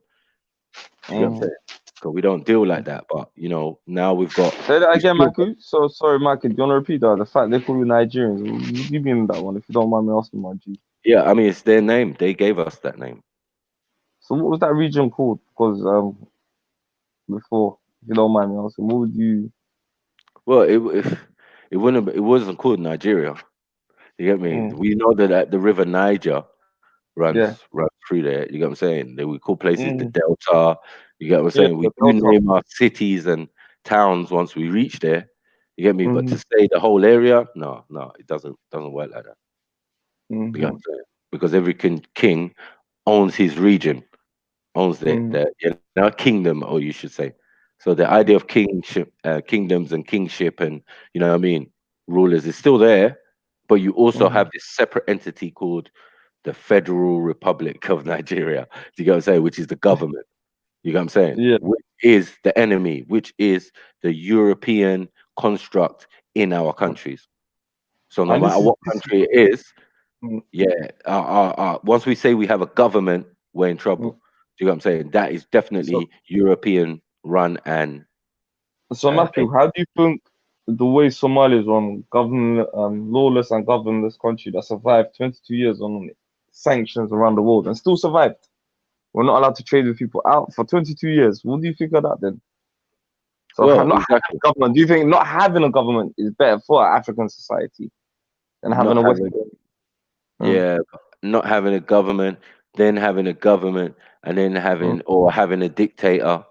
You know what I'm saying? So we don't deal like that. But you know, now we've got. Say that again, Michael. So sorry, Michael. Do you want to repeat that? The fact they call you Nigerians. What do you mean that one? If you don't mind me asking, my G. Yeah, I mean it's their name. They gave us that name. So what was that region called? Because before, if you don't mind me asking, what would you? Well, it wasn't called Nigeria. You get me? We know that the river Niger runs through there. You get what I'm saying? They we call places the Delta. You get what I'm Yeah, saying? We the do Delta. name our cities and towns once we reach there. You get me? But Mhm. to say the whole area, no, it doesn't work like that. You get what I'm Mhm. saying? Because every king owns his region, owns Mhm. the kingdom, or you should say. So the idea of kingship, kingdoms and kingship, and you know what I mean, rulers is still there, but you also Mhm. have this separate entity called the Federal Republic of Nigeria. Do you get what I'm saying? Which is the government. You get what I'm saying? Yeah. Which is the enemy, which is the European construct in our countries. So no And matter what this is country it is, mm, yeah, once we say we have a government, we're in mm. trouble. Do you know what I'm saying? That is so definitely European run and so Matthew, how do you think the way Somalia is run, government lawless and governless country that survived 22 years on sanctions around the world and still survived? We're not allowed to trade with people out for 22 years. What do you think of that then? So well, not having exactly. a government, do you think not having a government is better for African society than having Not a having, Western? yeah, not having a government, then having a government, and then Mm, having a dictator.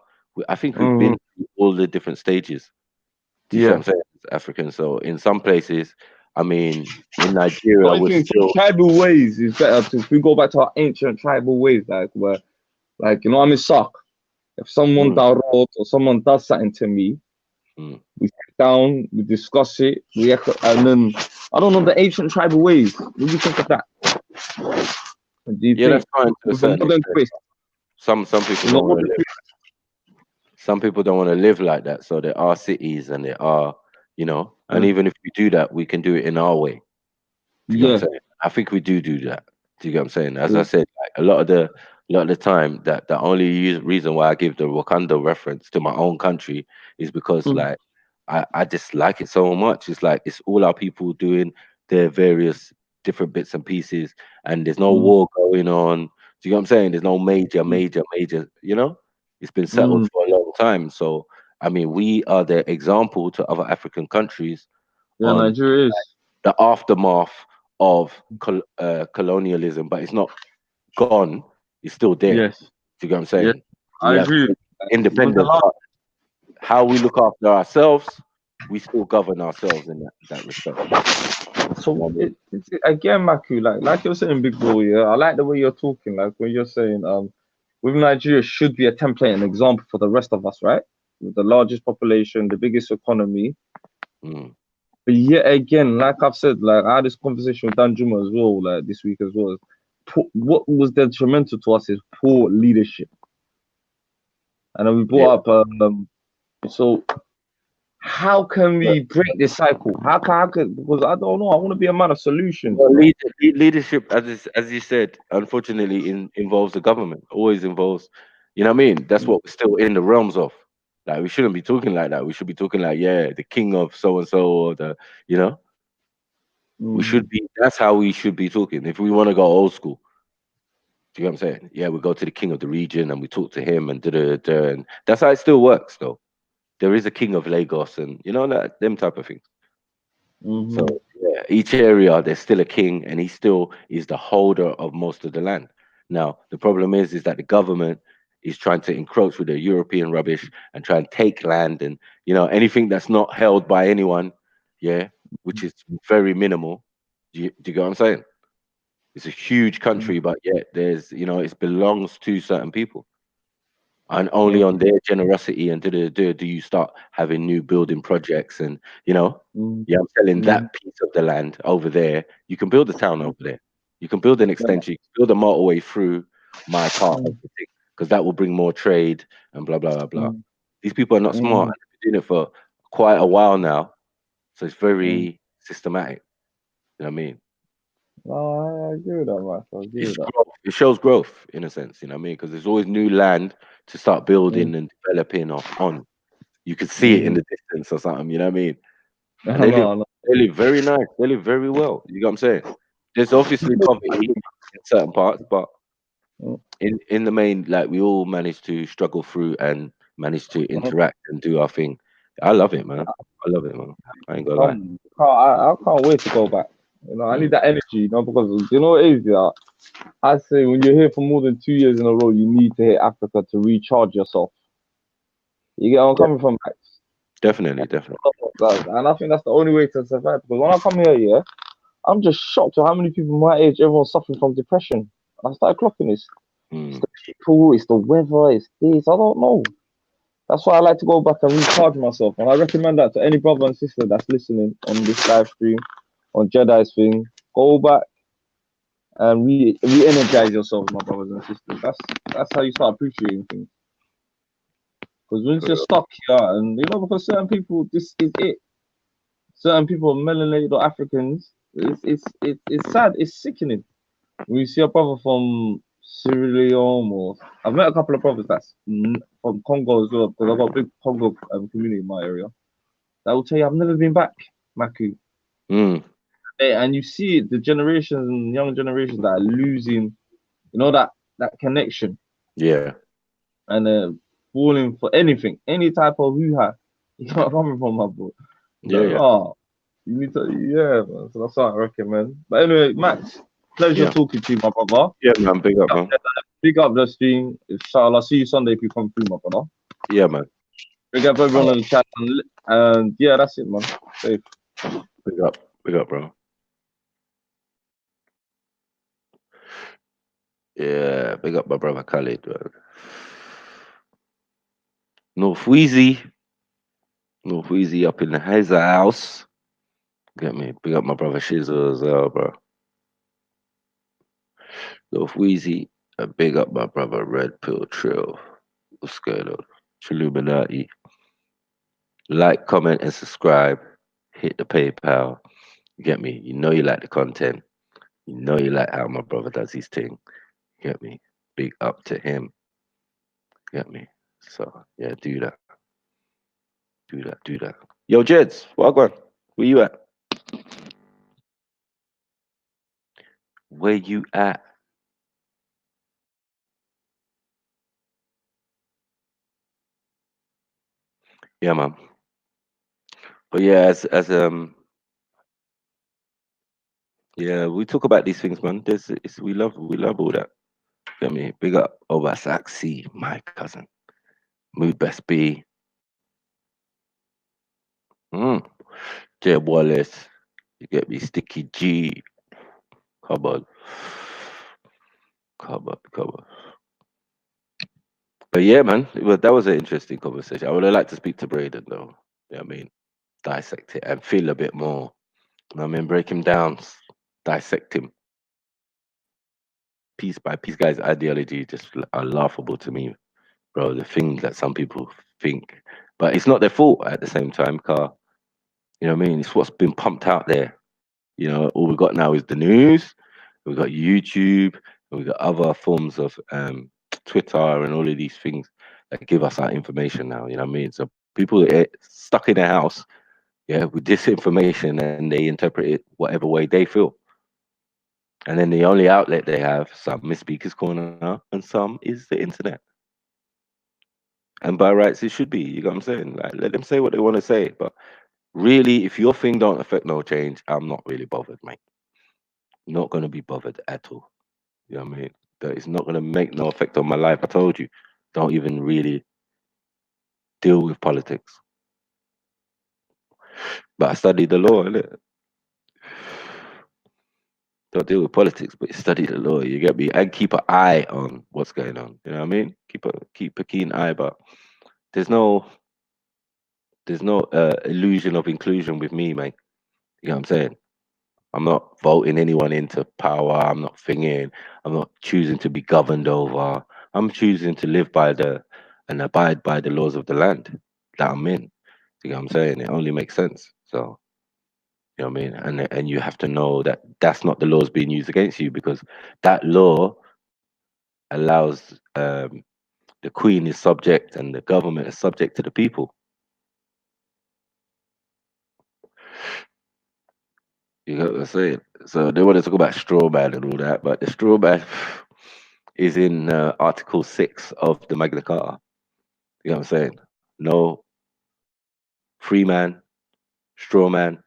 I think we've mm, been through all the different stages. Do you see what yeah. I'm saying? As Africans. So in some places, I mean, in So Nigeria, I we're think still. tribal ways is better to if we go back to our ancient tribal ways, like where like you know I'm in shock. If someone Mm, does wrong or someone does something to me, mm. we sit down, we discuss it, and then I don't know the ancient tribal ways. What do you think of that? Do you Yeah, that's think fine to a with a certain modern extent. twist, Some people with a don't want modern to live. twist? Some people don't want to live like that. So there are cities and there are, and Mm, even if we do that, we can do it in our way. Do you get what yeah, I'm saying? I think we do that. Do you get what I'm saying? As I yeah, said, like a lot of the time, that the only reason why I give the Wakanda reference to my own country is because mm, like I just like it so much. It's like it's all our people doing their various different bits and pieces, and there's no mm, war going on. Do you get what I'm saying? There's no major, mm, major, major. It's been settled mm. for a long time. So I mean, we are the example to other African countries Yeah, on Nigeria is. the aftermath of colonialism, but it's not gone. It's still there. Do Yes, you get what I'm yes, saying? We I have agree. Because the independence, last but how we look after ourselves, we still govern ourselves in that respect. You know so what I mean? again, Maku, like you're saying, big boy. Yeah, I like the way you're talking. Like when you're saying, with Nigeria should be a template and example for the rest of us, right? With the largest population, the biggest economy. Mm. But yet again, like I've said, like I had this conversation with Dan Juma as well, like this week as well. What was detrimental to us is poor leadership, and then we Yeah. brought up. So how can we break this cycle? How can because I don't know. I want to be a man of solutions, Well, bro. leadership, as you said, unfortunately, involves the government. Always involves, you know what I mean? That's what we're still in the realms of. Like we shouldn't be talking like that. We should be talking like, yeah, the king of so and so, or you know, we Mm, should be. That's how we should be talking. If we want to go old school, do you know what I'm saying? Yeah, we go to the king of the region and we talk to him and and that's how it still works. Though there is a king of Lagos and that them type of things. So mm-hmm. yeah, each area there's still a king, and he still is the holder of most of the land. Now the problem is that the government is trying to encroach with the European rubbish and try and take land, and anything that's not held by anyone, yeah, which is very minimal. Do you get what I'm saying? It's a huge country, but yet there's it belongs to certain people. And only Yeah. on their generosity and do you start having new building projects and Mm, yeah, I'm selling mm, that piece of the land over there. You can build a town over there. You can build an yeah, extension. You can build a motorway through my part of mm, the thing because that will bring more trade and blah blah blah blah. mm, These people are not smart. mm, And they've been doing it for quite a while now, so it's mm. very systematic. You know what I mean? No, I agree with that, man. I agree It's with that. growth. It shows growth in a sense, you know what I mean? Because there's always new land to start building and developing on. You could see it in the distance or something, you know what I mean? And No. they live very nice. They live very well. You know what I'm saying? There's obviously poverty in certain parts, but in the main, like we all manage to struggle through and manage to interact and do our thing. I love it, man. I love it, man. I ain't gonna lie. I can't wait to go back. You know, I need that energy, you know, because you know what it is, yeah. I say when you're here for more than 2 years in a row, you need to hit Africa to recharge yourself. You get where I'm coming from, Max? Definitely. And I think that's the only way to survive. Because when I come here, yeah, I'm just shocked at how many people my age, everyone's suffering from depression. I started clocking this. It's the people, it's the weather, it's this. I don't know. That's why I like to go back and recharge myself. And I recommend that to any brother and sister that's listening on this live stream, on Jedi's thing. Go back and re-energize yourself, my brothers and sisters. That's how you start appreciating things. Because once you're stuck here, and you know, because certain people, this is it. Certain people, melanated or Africans, it's sad. It's sickening. When you see a brother from Sierra Leone, or I've met a couple of brothers that's from Congo as well, because I've got a big Congo community in my area. That will tell you, I've never been back, Maku. And you see it, the generations, young generations that are losing, you know, that connection. Yeah. And falling for anything, any type of hoo-ha. You know where I'm coming from, my bro. Yeah. Oh, you need to, man. So that's what I recommend. But anyway, Max, pleasure talking to you, my brother. Yeah, man. Big up, man. Big up the stream. Inshallah, see you Sunday if you come through, my brother. Yeah, man. Big up everyone in the chat. And yeah, that's it, man. Safe. Big up, bro. Yeah, big up my brother Khalid, bro. North Wheezy up in the Hazer house. Get me? Big up my brother Shizzle as well, bro. North Wheezy, big up my brother Red Pill Trill. What's going on? Trilluminati. Like, comment, and subscribe. Hit the PayPal. Get me? You know you like the content. You know you like how my brother does his thing. Get me? Big up to him. Get me? So yeah, do that. Do that. Yo, Jeds, wagwan. Where you at? Where you at? Yeah, man. But yeah, yeah, we talk about these things, man. We love all that. Get me? Big up Obasaksi, my cousin. Mood Best B. Jeb Wallace. You get me? Sticky G. Cupboard. But yeah, man, that was an interesting conversation. I would have liked to speak to Brayden, though. You know what I mean? Dissect it and feel a bit more. You know what I mean? Break him down, dissect him. Piece by piece, guys, ideology just are laughable to me, bro. The things that some people think, but it's not their fault at the same time, car. You know what I mean? It's what's been pumped out there. You know, all we got now is the news. We got YouTube. We got other forms of Twitter and all of these things that give us our information now. You know what I mean? So people are stuck in their house, yeah, with this information, and they interpret it whatever way they feel. And then the only outlet they have, some is Speaker's Corner and some is the internet. And by rights, it should be. You know what I'm saying? Like, let them say what they want to say. But really, if your thing don't affect no change, I'm not really bothered, mate. Not going to be bothered at all. You know what I mean? That it's not going to make no effect on my life. I told you, don't even really deal with politics. But I studied the law, innit? Don't deal with politics, but study the law. You get me? And keep an eye on what's going on. You know what I mean? Keep a keen eye, but there's no illusion of inclusion with me, mate. You know what I'm saying? I'm not voting anyone into power. I'm not thinking. I'm not choosing to be governed over. I'm choosing to live by and abide by the laws of the land that I'm in. You know what I'm saying? It only makes sense. So You know what I mean? And you have to know that that's not the laws being used against you, because that law allows the Queen is subject and the government is subject to the people. You know what I'm saying? So they want to talk about straw man and all that, but the straw man is in Article 6 of the Magna Carta. You know what I'm saying? No free man, straw man,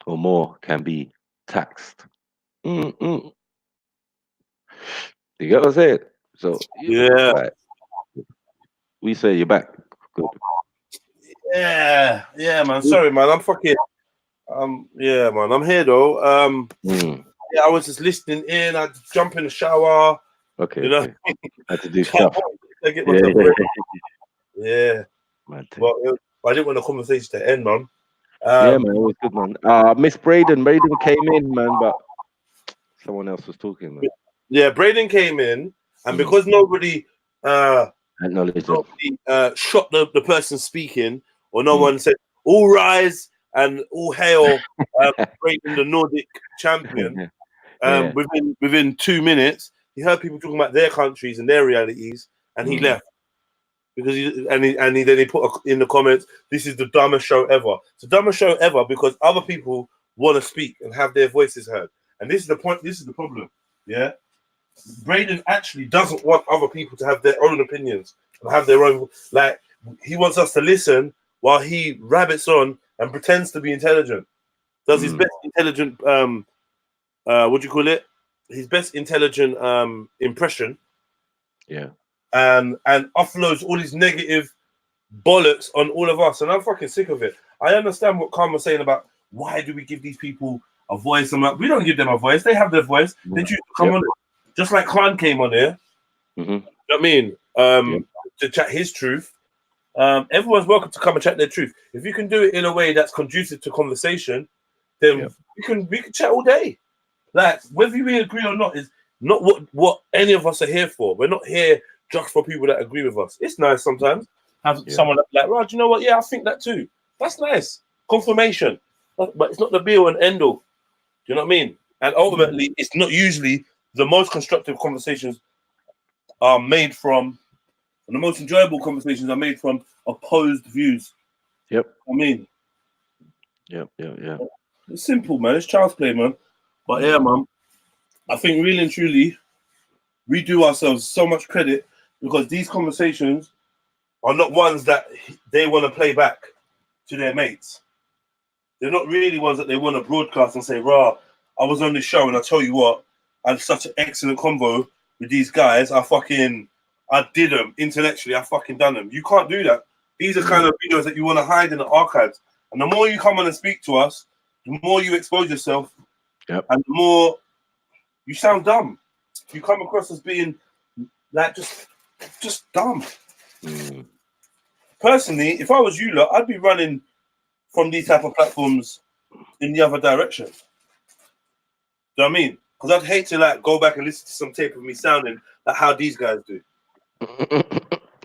or more can be taxed. You get what I'm saying? So Yeah. right. We say you're back. Good. Yeah, man. Sorry, man. I'm fucking. Yeah, man. I'm here though. Yeah, I was just listening in. I jump in the shower. Okay. You know, okay. Had to do stuff. I get myself ready. Yeah. Man, Well, I didn't want the conversation to end, man. yeah, man. It was good, man. Miss Brayden came in, man, but someone else was talking, man. Yeah, Brayden came in, and because nobody acknowledged shot the person speaking, or no one said all rise and all hail Brayden, the Nordic champion. Yeah. Within 2 minutes, he heard people talking about their countries and their realities, and he left because then he put in the comments, "This is the dumbest show ever." It's the dumbest show ever because other people want to speak and have their voices heard, and this is the point. This is the problem. Yeah, Brayden actually doesn't want other people to have their own opinions and have their own. Like, he wants us to listen while he rabbits on and pretends to be intelligent. Does his best intelligent what do you call it? His best intelligent impression. Yeah. And offloads all his negative bollocks on all of us, and I'm fucking sick of it. I understand what Khan was saying about why do we give these people a voice? I'm like, we don't give them a voice. They have their voice. They choose to come on, just like Khan came on here. You know what I mean? To chat his truth. Everyone's welcome to come and chat their truth. If you can do it in a way that's conducive to conversation, then we can chat all day. Like, whether we agree or not is not what any of us are here for. We're not here just for people that agree with us. It's nice sometimes have someone like, Raj, you know what? Yeah, I think that too. That's nice. Confirmation. But it's not the be all and end all. Do you know what I mean? And ultimately, it's not usually the most constructive conversations are made from, and the most enjoyable conversations are made from opposed views. Yep. I mean, yeah. It's simple, man. It's child's play, man. But yeah, man, I think really and truly, we do ourselves so much credit because these conversations are not ones that they want to play back to their mates. They're not really ones that they want to broadcast and say, "Rah, I was on this show and I tell you what, I had such an excellent convo with these guys. I did them intellectually. I fucking done them." You can't do that. These are kind of videos that you want to hide in the archives. And the more you come on and speak to us, the more you expose yourself, and the more you sound dumb. You come across as being like just dumb. Personally, if I was you lot, I'd be running from these type of platforms in the other direction. Do you know what I mean? Because I'd hate to like go back and listen to some tape of me sounding like how these guys do.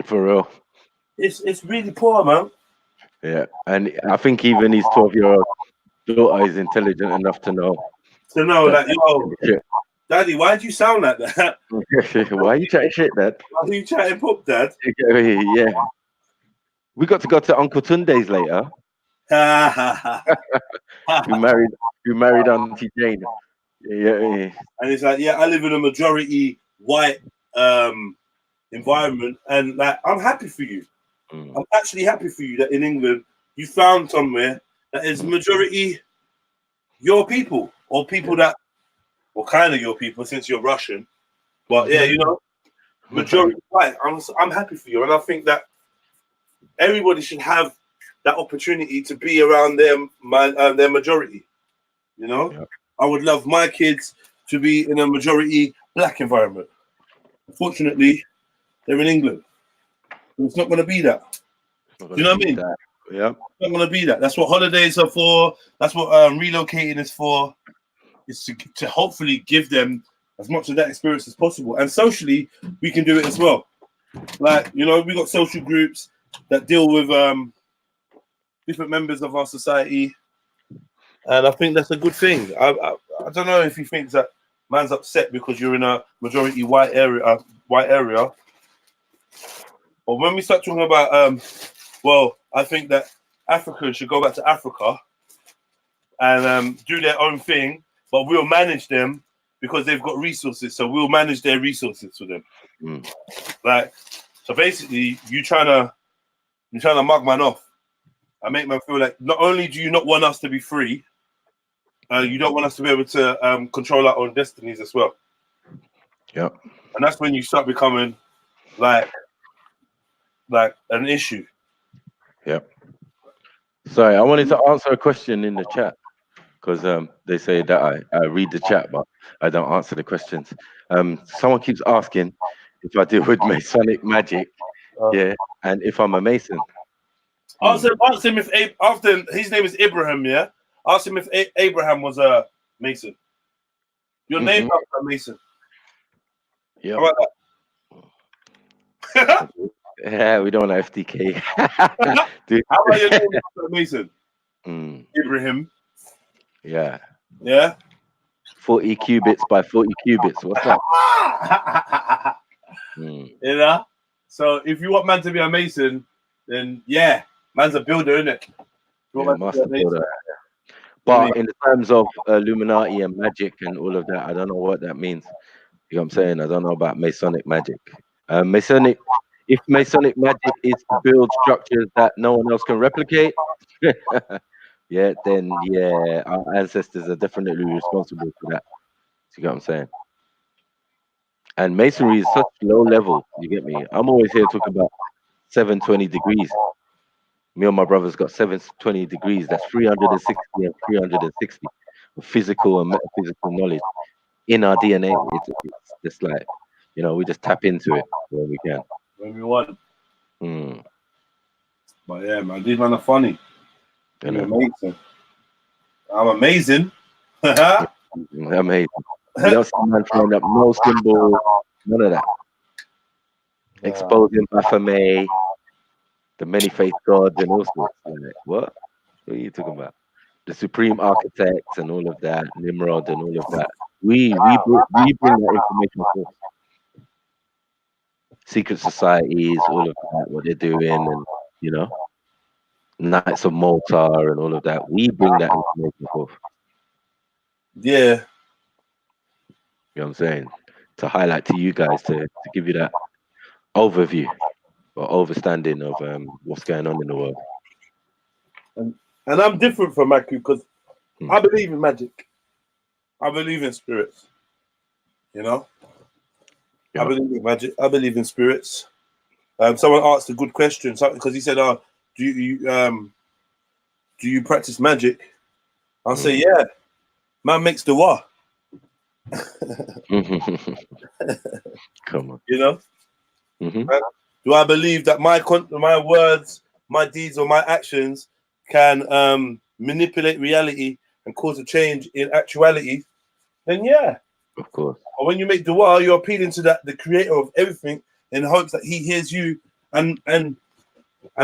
For real. It's really poor, man. Yeah, and I think even his 12-year-old daughter is intelligent enough to know. Like, yo, Daddy, why do you sound like that? Why are you chatting shit, Dad? Why are you chatting pop, Dad? Yeah. We got to go to Uncle Tunde's later. who married Auntie Jane. Yeah. And it's like, yeah, I live in a majority white environment, and like, I'm happy for you. I'm actually happy for you that in England you found somewhere that is majority your people, or people that, or kind of your people, since you're Russian. But yeah, you know, majority white. I'm happy for you, and I think that everybody should have that opportunity to be around their majority. You know, I would love my kids to be in a majority black environment. Unfortunately, they're in England. It's not going to be that. Do you know what I mean? Yeah. It's not going to be that. That's what holidays are for. That's what relocating is for. It's to hopefully give them as much of that experience as possible. And socially, we can do it as well. Like, you know, we got social groups that deal with different members of our society. and I think that's a good thing. I don't know if he thinks that man's upset because you're in a majority white area, but when we start talking about, well, I think that Africans should go back to Africa and do their own thing, but we'll manage them because they've got resources, so we'll manage their resources for them. Like, so basically, you're trying to mug man off. I make man feel like not only do you not want us to be free, you don't want us to be able to control our own destinies as well. Yep. And that's when you start becoming like an issue. Yep. Sorry, I wanted to answer a question in the chat because they say that I read the chat, but I don't answer the questions. Someone keeps asking if I deal with Masonic magic, yeah, and if I'm a Mason. Ask him if after his name is Abraham, yeah. Ask him if Abraham was a Mason. Your name is a Mason. Yeah. How about that? Yeah, we don't want FDK. Dude. How about your name is a Mason? Abraham. Yeah. Yeah. 40 cubits by 40 cubits. What's that? You know. So if you want man to be a Mason, then yeah, man's a builder, isn't it? Yeah, master builder. But in terms of Illuminati and magic and all of that, I don't know what that means. You know what I'm saying? I don't know about Masonic magic. If Masonic magic is to build structures that no one else can replicate, yeah, then yeah, our ancestors are definitely responsible for that. You get what I'm saying? And masonry is such low level, you get me? I'm always here talking about 720 degrees. Me and my brother's got 720 degrees. That's 360 and 360 of physical and metaphysical knowledge in our DNA. It's just like, you know, we just tap into it when we can. When we want. But yeah, man, these men are funny. You're amazing. I'm amazing. Amazing. You don't see man throwing up no symbol, none of that. Exposing Baphomet, the many-faced gods and all sorts. Like, what? What are you talking about? The supreme architects and all of that, Nimrod and all of that. We bring that information forth. Secret societies, all of that, what they're doing, and you know, Knights of Malta and all of that. We bring that information forth. Yeah. You know what I'm saying? To highlight to you guys, to give you that overview or overstanding of what's going on in the world. And I'm different from Maku because I believe in magic. I believe in spirits. You know? I believe in magic. I believe in spirits. Someone asked a good question because he said, do you practice magic? I'll say, yeah. Man makes the what? Come on. You know? Do I believe that my words, my deeds, or my actions can manipulate reality and cause a change in actuality? Then yeah. Of course. Or when you make dua, you're appealing to the creator of everything in hopes that he hears you and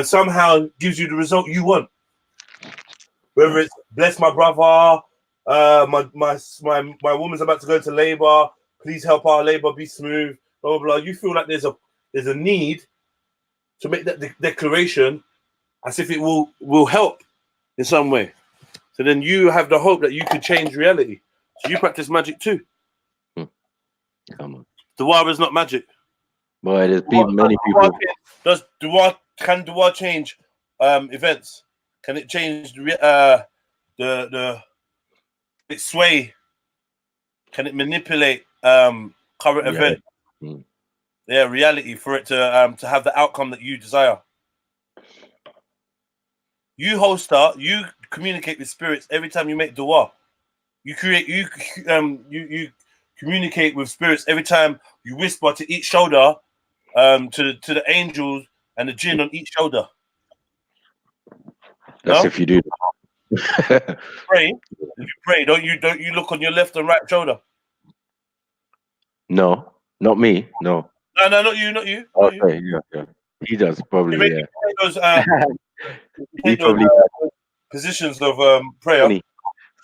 somehow gives you the result you want. Whether it's bless my brother, my woman's about to go into labor, please help our labor be smooth, blah blah blah. You feel like there's a need to make that declaration as if it will help in some way. So then you have the hope that you could change reality. So you practice magic too. Come on. Dua is not magic. Boy, there's many people. Can Dua change events? Can it change the its sway? Can it manipulate current event? Yeah, reality for it to have the outcome that you desire. You hoster, you communicate with spirits every time you make dua. You communicate with spirits every time you whisper to each shoulder, to the angels and the jinn on each shoulder. That's if you do. Pray. If you pray, don't you look on your left and right shoulder? No, not me. No. No, not you. Not Okay, you. Yeah. He does probably. Those, he those probably positions of prayer.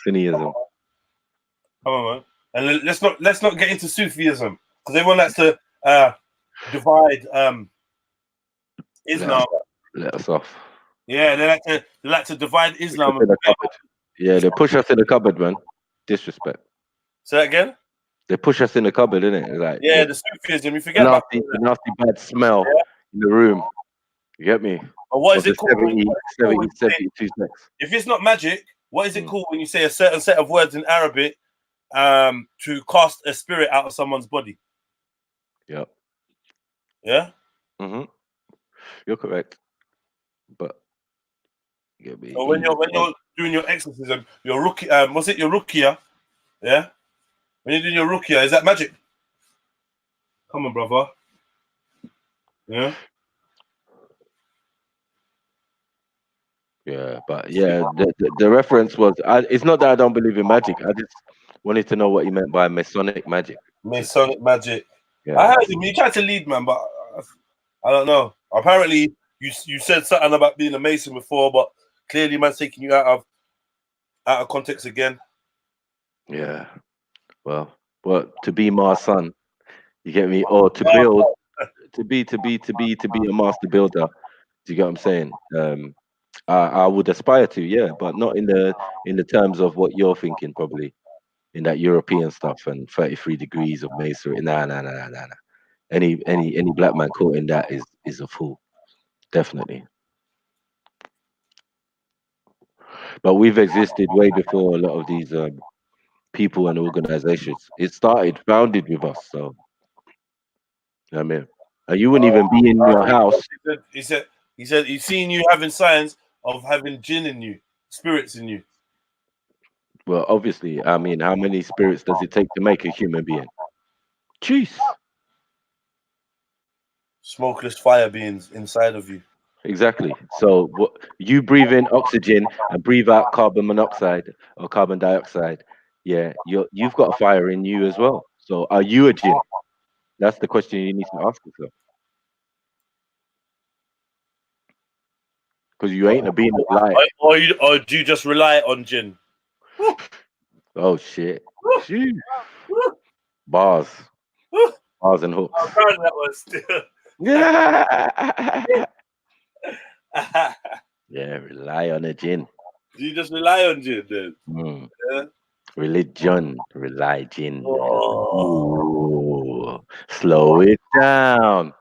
Sunniism. Come on, man. And let's not get into Sufism because everyone likes to divide Islam. Let us off. Yeah, they like to divide Islam. Yeah, they push us in the cupboard, man. Disrespect. Say that again. They push us in the cupboard, innit? Like Yeah, the Sufism. You forget about the nasty bad smell in the room. You get me? But what is it called? 72 sex. If it's not magic, what is it called when you say a certain set of words in Arabic to cast a spirit out of someone's body? Yep. Yeah. Mm-hmm. You're correct. But you get me? So when you're doing your exorcism, your ruqya, was it your ruqya? Yeah. When you're doing your ruqya, is that magic? Come on, brother. Yeah. Yeah, but yeah, the reference was. It's not that I don't believe in magic. I just wanted to know what he meant by Masonic magic. Masonic magic. Yeah. I heard him. He tried to lead, man, but I don't know. Apparently, you said something about being a Mason before, but clearly, man's taking you out of context again. Yeah. Well, to be my son, you get me, or to build, to be a master builder. Do you get what I'm saying? I would aspire to, yeah, but not in the terms of what you're thinking, probably in that European stuff and 33 degrees of masonry. Nah. Any black man caught in that is a fool, definitely. But we've existed way before a lot of these people and organizations. It founded with us, so I mean, and you wouldn't even be in your house. He said he's seen you having signs of having jinn in you, spirits in you. Well, obviously, I mean, how many spirits does it take to make a human being? Jeez. Smokeless fire beings inside of you. Exactly. So you breathe in oxygen and breathe out carbon monoxide or carbon dioxide. Yeah, you've got a fire in you as well. So are you a jinn? That's the question you need to ask yourself. Because you ain't a being of light. Or do you just rely on jinn? Oh shit. Bars and hooks. I'm proud of that one still. Yeah. Yeah, rely on a jinn. Do you just rely on jinn then? Yeah. Religion, religion. Ooh, slow it down.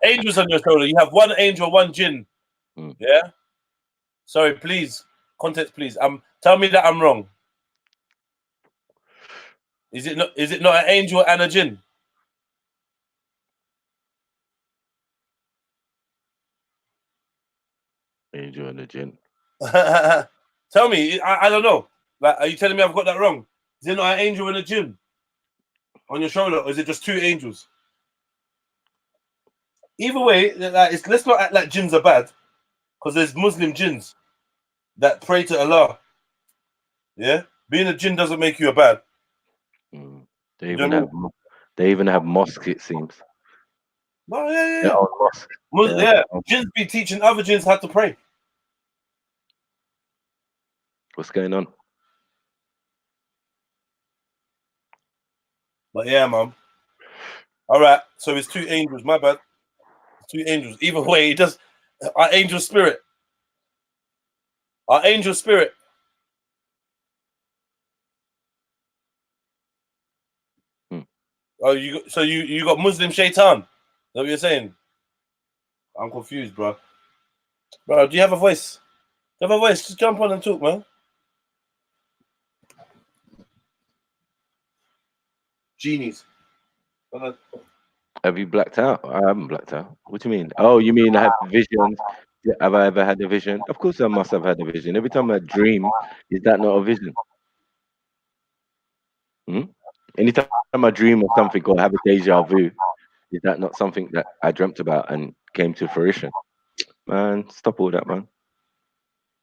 Angels on your shoulder. You have one angel, one jinn. Yeah. Sorry, please. Context, please. Tell me that I'm wrong. Is it not an angel and a jinn? Angel and a jinn. Tell me, I don't know. Like, are you telling me I've got that wrong? Is it not an angel and a jinn on your shoulder, or is it just two angels? Either way, like, let's not act like jinns are bad, because there's Muslim jinns that pray to Allah. Yeah, being a jinn doesn't make you a bad. They even have mosques, it seems. Oh yeah. Yeah, jinns be teaching other jinns how to pray. What's going on? But yeah, man. All right, so it's two angels. My bad. Two angels. Either way, it does. Our angel spirit. Our angel spirit. Oh, you got Muslim shaitan. Is that what you're saying? I'm confused, bro. Bro, do you have a voice? Do you have a voice? Just jump on and talk, man. Genies. Have you blacked out? I haven't blacked out. What do you mean? Oh, you mean I have visions? Have I ever had a vision? Of course I must have had a vision. Every time I dream, is that not a vision? Anytime I dream of something or have a deja vu, is that not something that I dreamt about and came to fruition? Man, stop all that, man.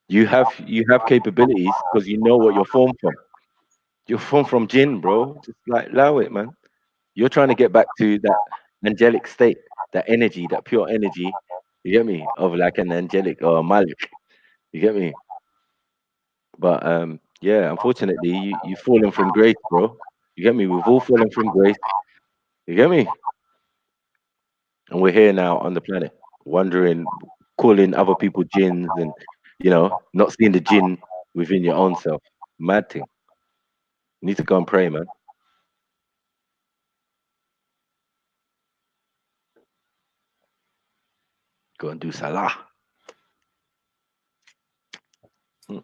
You have capabilities because you know what you're formed from. You're formed from jinn, bro. Just like allow it, man. You're trying to get back to that angelic state, that energy, that pure energy. You get me? Of like an angelic or a malik. You get me? But yeah, unfortunately, you've fallen from grace, bro. You get me? We've all fallen from grace. You get me? And we're here now on the planet, wondering, calling other people jinns, and not seeing the jinn within your own self. Mad thing. You need to go and pray, man. Go and do salah. You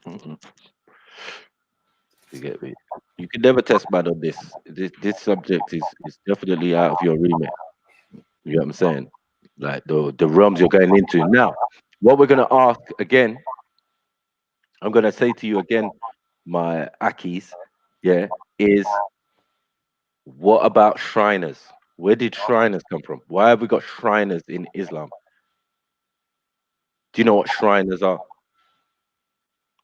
get me? You can never test bad on this. This subject is definitely out of your remit. You know what I'm saying? Like the realms you're going into. Now, what we're gonna ask again, I'm gonna say to you again, my Akis, yeah, is what about Shriners? Where did Shriners come from? Why have we got Shriners in Islam? Do you know what Shriners are?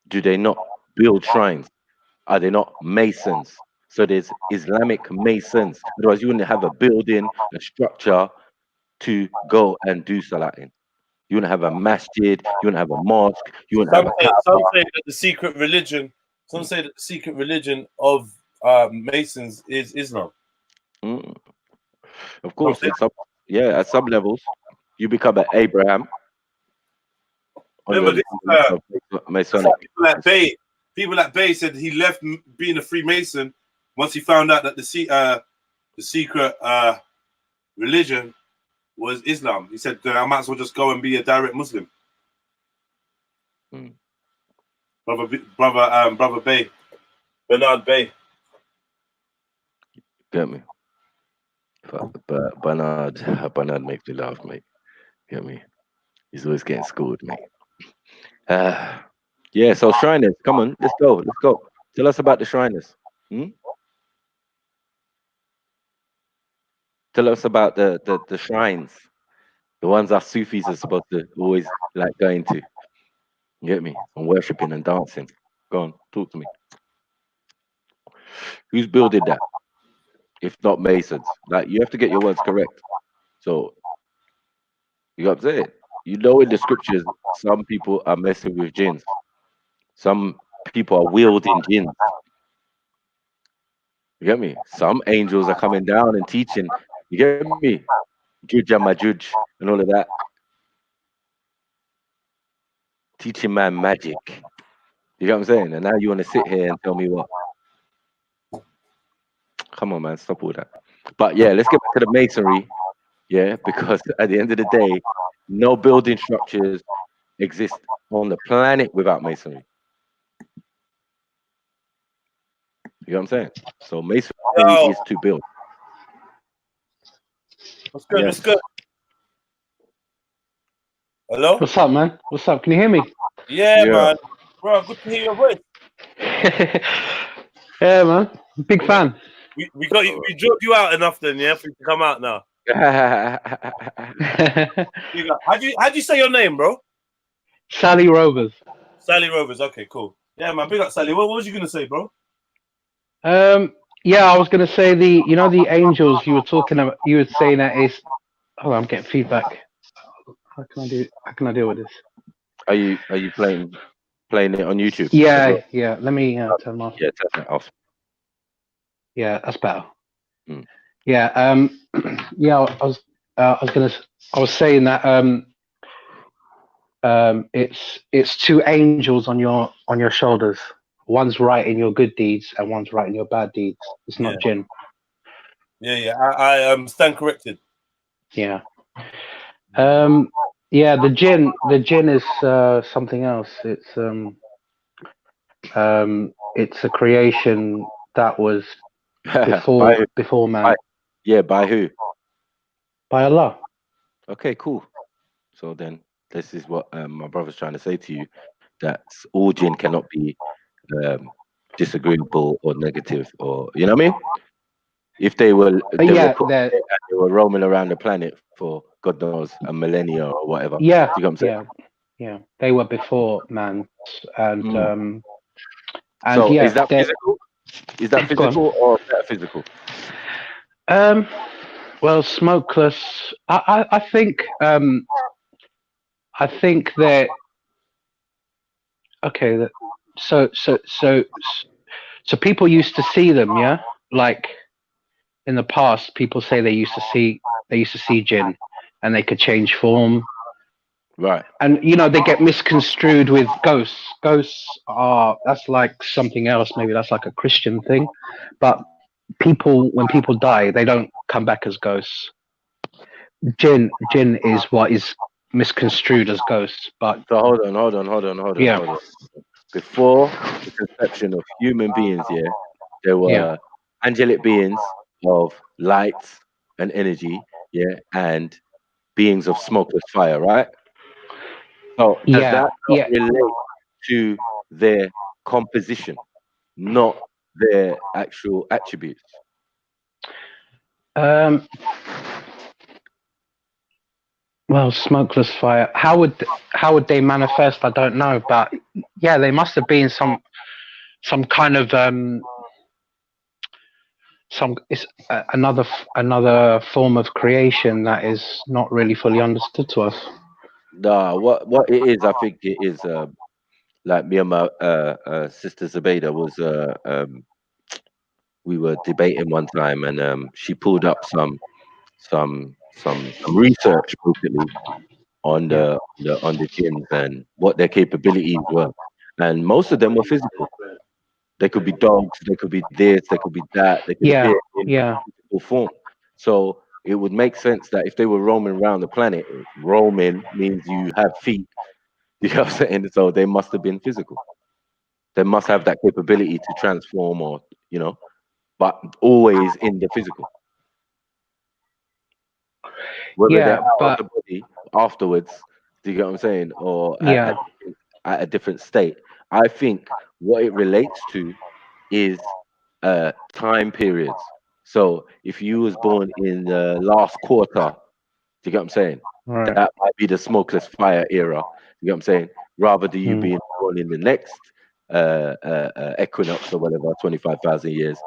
Do they not build shrines? Are they not masons? So there's Islamic masons. Otherwise, you wouldn't have a building, a structure to go and do salat in. You wouldn't have a masjid. You wouldn't have a mosque. You wouldn't have a Some Kaaba. say that the secret religion. Some say that the secret religion of Masons is Islam. Of course, at some levels, you become an Abraham. Remember this, Masonic. People at Bay said he left being a Freemason once he found out that the secret religion was Islam. He said, I might as well just go and be a direct Muslim. Brother Bay, Bernard Bay. Get me? But Bernard makes me laugh, mate. Get me? He's always getting schooled, mate. Yeah, so Shriners, come on, let's go. Tell us about the Shriners. Tell us about the shrines, the ones our Sufis are supposed to always like going to. You get me? And worshipping and dancing. Go on, talk to me. Who's building that? If not Masons. Like, you have to get your words correct. So, you got to say it. You know, in the scriptures, some people are messing with jinns. Some people are wielding jinns. You get me? Some angels are coming down and teaching. You get me? Juj and Majuj and all of that. Teaching man magic. You get what I'm saying? And now you want to sit here and tell me what? Come on, man. Stop all that. But yeah, let's get back to the masonry. Yeah, because at the end of the day, no building structures exist on the planet without masonry. You know what I'm saying? So masonry is to build. What's good? What's good? Hello? What's up, man? What's up? Can you hear me? Yeah, man. Bro, good to hear your voice. Yeah, man. Big fan. We got you. We drove you out enough then, yeah, for you to come out now. How'd you say your name, bro? Sally Rovers. Sally Rovers. Okay, cool. Yeah, man. Big up, Sally. What was you gonna say, bro? Yeah, I was gonna say the angels you were talking about. You were saying that is. Oh, I'm getting feedback. How can I deal with this? Are you playing it on YouTube? Yeah, yeah. Let me turn them off. Yeah, turn it off. Yeah, that's better. Yeah, yeah. I was saying that it's two angels on your shoulders. One's writing your good deeds and one's writing your bad deeds. It's not jinn. Yeah. I stand corrected. Yeah. Yeah, the jinn is something else. It's a creation that was before man. By who? By Allah. Okay, cool. So then this is what my brother's trying to say to you, that all jinn cannot be disagreeable or negative, or you know what I mean? If they were roaming around the planet for God knows a millennia or whatever. Yeah, you know what I'm saying? yeah. They were before man, and so yeah, is that physical? Is that physical or metaphysical? Well, smokeless. I think that okay. So people used to see them, yeah. Like in the past, people say they used to see jinn, and they could change form. Right. And you know, they get misconstrued with ghosts. Ghosts are, that's like something else. Maybe that's like a Christian thing, but when people die, they don't come back as ghosts. Jinn is what is misconstrued as ghosts. But so hold on. Yeah. Before the conception of human beings, there were angelic beings of light and energy, and beings of smokeless fire, right? So does that not relate to their composition, not their actual attributes? Well, smokeless fire. How would they manifest? I don't know, but yeah, they must have been some kind of another form of creation that is not really fully understood to us. Nah, what it is, I think it is like me and my sister Zubaida was we were debating one time, and she pulled up some research basically on the jinns and what their capabilities were, and most of them were physical. They could be dogs, they could be this, they could be that, they could appear in physical form. So it would make sense that if they were roaming around the planet, roaming means you have feet. You know what I'm saying? So they must have been physical. They must have that capability to transform, or but always in the physical. Whether they're out of the body afterwards, do you get what I'm saying, or at a different state. I think what it relates to is time periods. So if you was born in the last quarter, do you get what I'm saying? Right. That might be the smokeless fire era. You get what I'm saying? Rather than you being born in the next equinox or whatever, 25,000 years,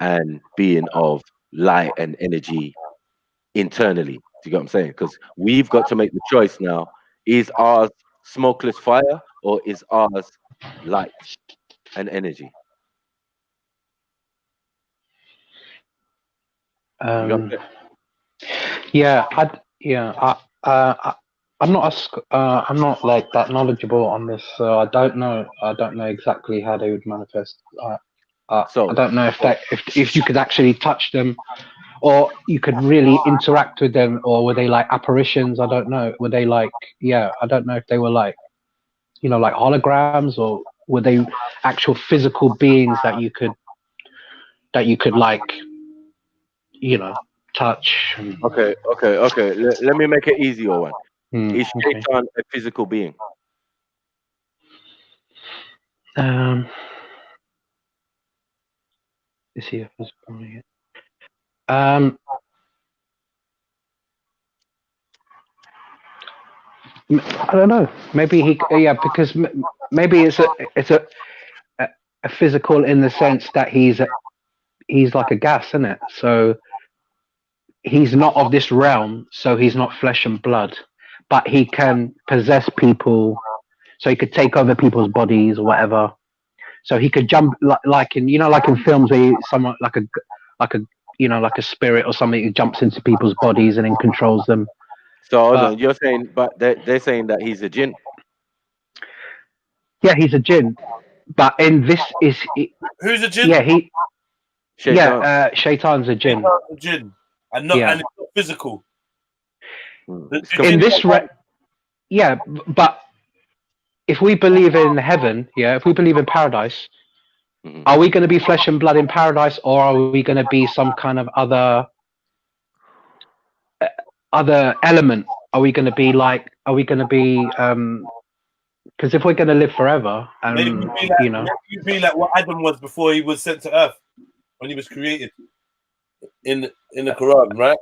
and being of light and energy internally. Do you get what I'm saying? Because we've got to make the choice now. Is ours smokeless fire, or is ours light and energy? I'm not like that knowledgeable on this, so I don't know exactly how they would manifest. I don't know if you could actually touch them, or you could really interact with them, or were they like apparitions? I don't know. Were they like, I don't know if they were like, like holograms, or were they actual physical beings that you could like, touch. Okay. Let me make it easier one. Is Shaitan a physical being? Is he a physical being? I don't know. Maybe he, because maybe it's a physical in the sense that he's like a gas, isn't it? So he's not of this realm, so he's not flesh and blood, but he can possess people, so he could take over people's bodies or whatever. So he could jump like in films where someone like a spirit or something who jumps into people's bodies and then controls them. So hold on, you're saying, but they're saying that he's a jinn. Yeah, he's a jinn, but in this is who's a jinn? Yeah, Shaitan. Shaitan's a jinn. Shaitan's a jinn, and not and it's not physical. In this, but if we believe in heaven, if we believe in paradise, are we going to be flesh and blood in paradise, or are we going to be some kind of other element? Are we going to be like? Are we going to be? Because if we're going to live forever, you'd be like what Adam was before he was sent to Earth, when he was created in the Quran, right?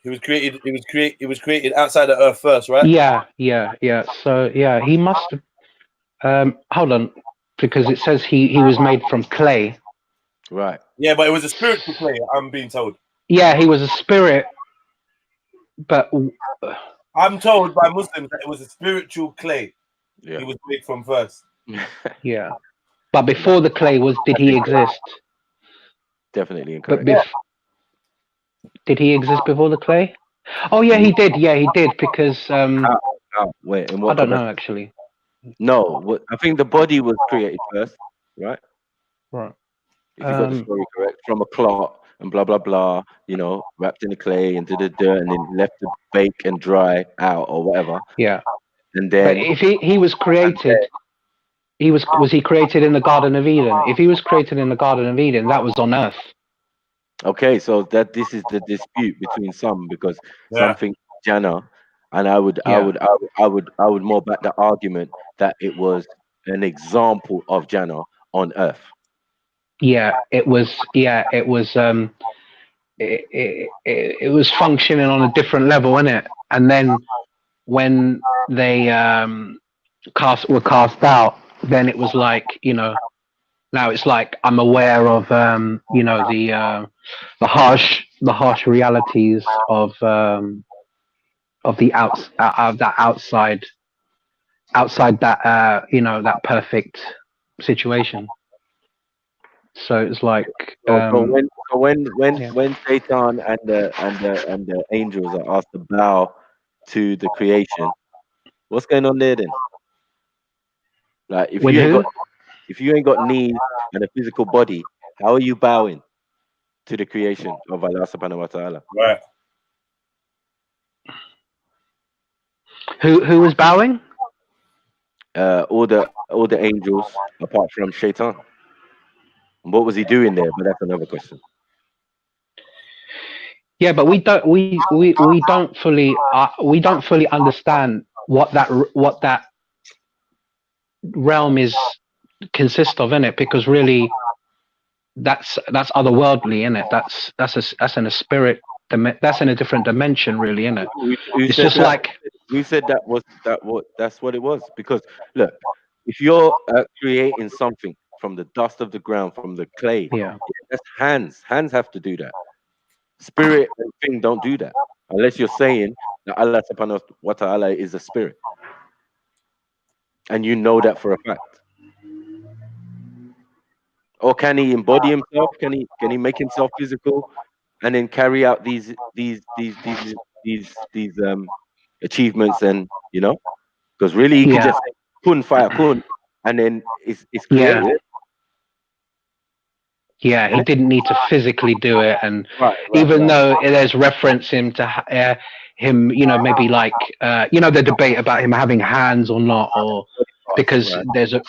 He was created. He was created outside of Earth first, right? Yeah. So he must have. Hold on, because it says he was made from clay. Right. Yeah, but it was a spiritual clay. I'm being told. Yeah, he was a spirit, but I'm told by Muslims that it was a spiritual clay. Yeah. He was made from first. Yeah. But before the clay did he exist? Definitely But incorrect. did he exist before the clay? Oh yeah, he did. Yeah, he did because How? Wait, in what I don't know capacity? actually. No, I think the body was created first, right? Right. If you got the story correct, from a clot and blah blah blah, wrapped in the clay into the dirt and then left to bake and dry out or whatever. Yeah. And But then if he was created, was he created in the Garden of Eden? If he was created in the Garden of Eden, that was on Earth. okay, so this is the dispute between some because some think Jannah, and I would more back the argument that it was an example of Jannah on Earth. Yeah, it was. Yeah, it was. It was functioning on a different level, innit? And then when they were cast out, then it was like, now it's like I'm aware of the harsh realities of that outside that that perfect situation. So it's like So when Satan and the angels are asked to bow to the creation, what's going on there then? Like if you ain't got knees and a physical body, how are you bowing to the creation of Allah subhanahu wa ta'ala? Right. Who was bowing? All the angels apart from Shaitan. What was he doing there? But that's another question. Yeah, but we don't fully understand what that realm consists of, in it, because really that's otherworldly, in it. That's in a spirit. That's in a different dimension, really, in it. It's just like who said that's what it was. Because look, if you're creating something from the dust of the ground, from the clay, that's hands. Hands have to do that. Spirit and thing don't do that unless you're saying that Allah subhanahu wa ta'ala is a spirit, and you know that for a fact. Or can he embody himself? Can he make himself physical and then carry out these achievements? And because really he could just say kun fire kun, and then it's created. Yeah, he didn't need to physically do it, and even though there's reference him to him, maybe like the debate about him having hands or not, or because there's and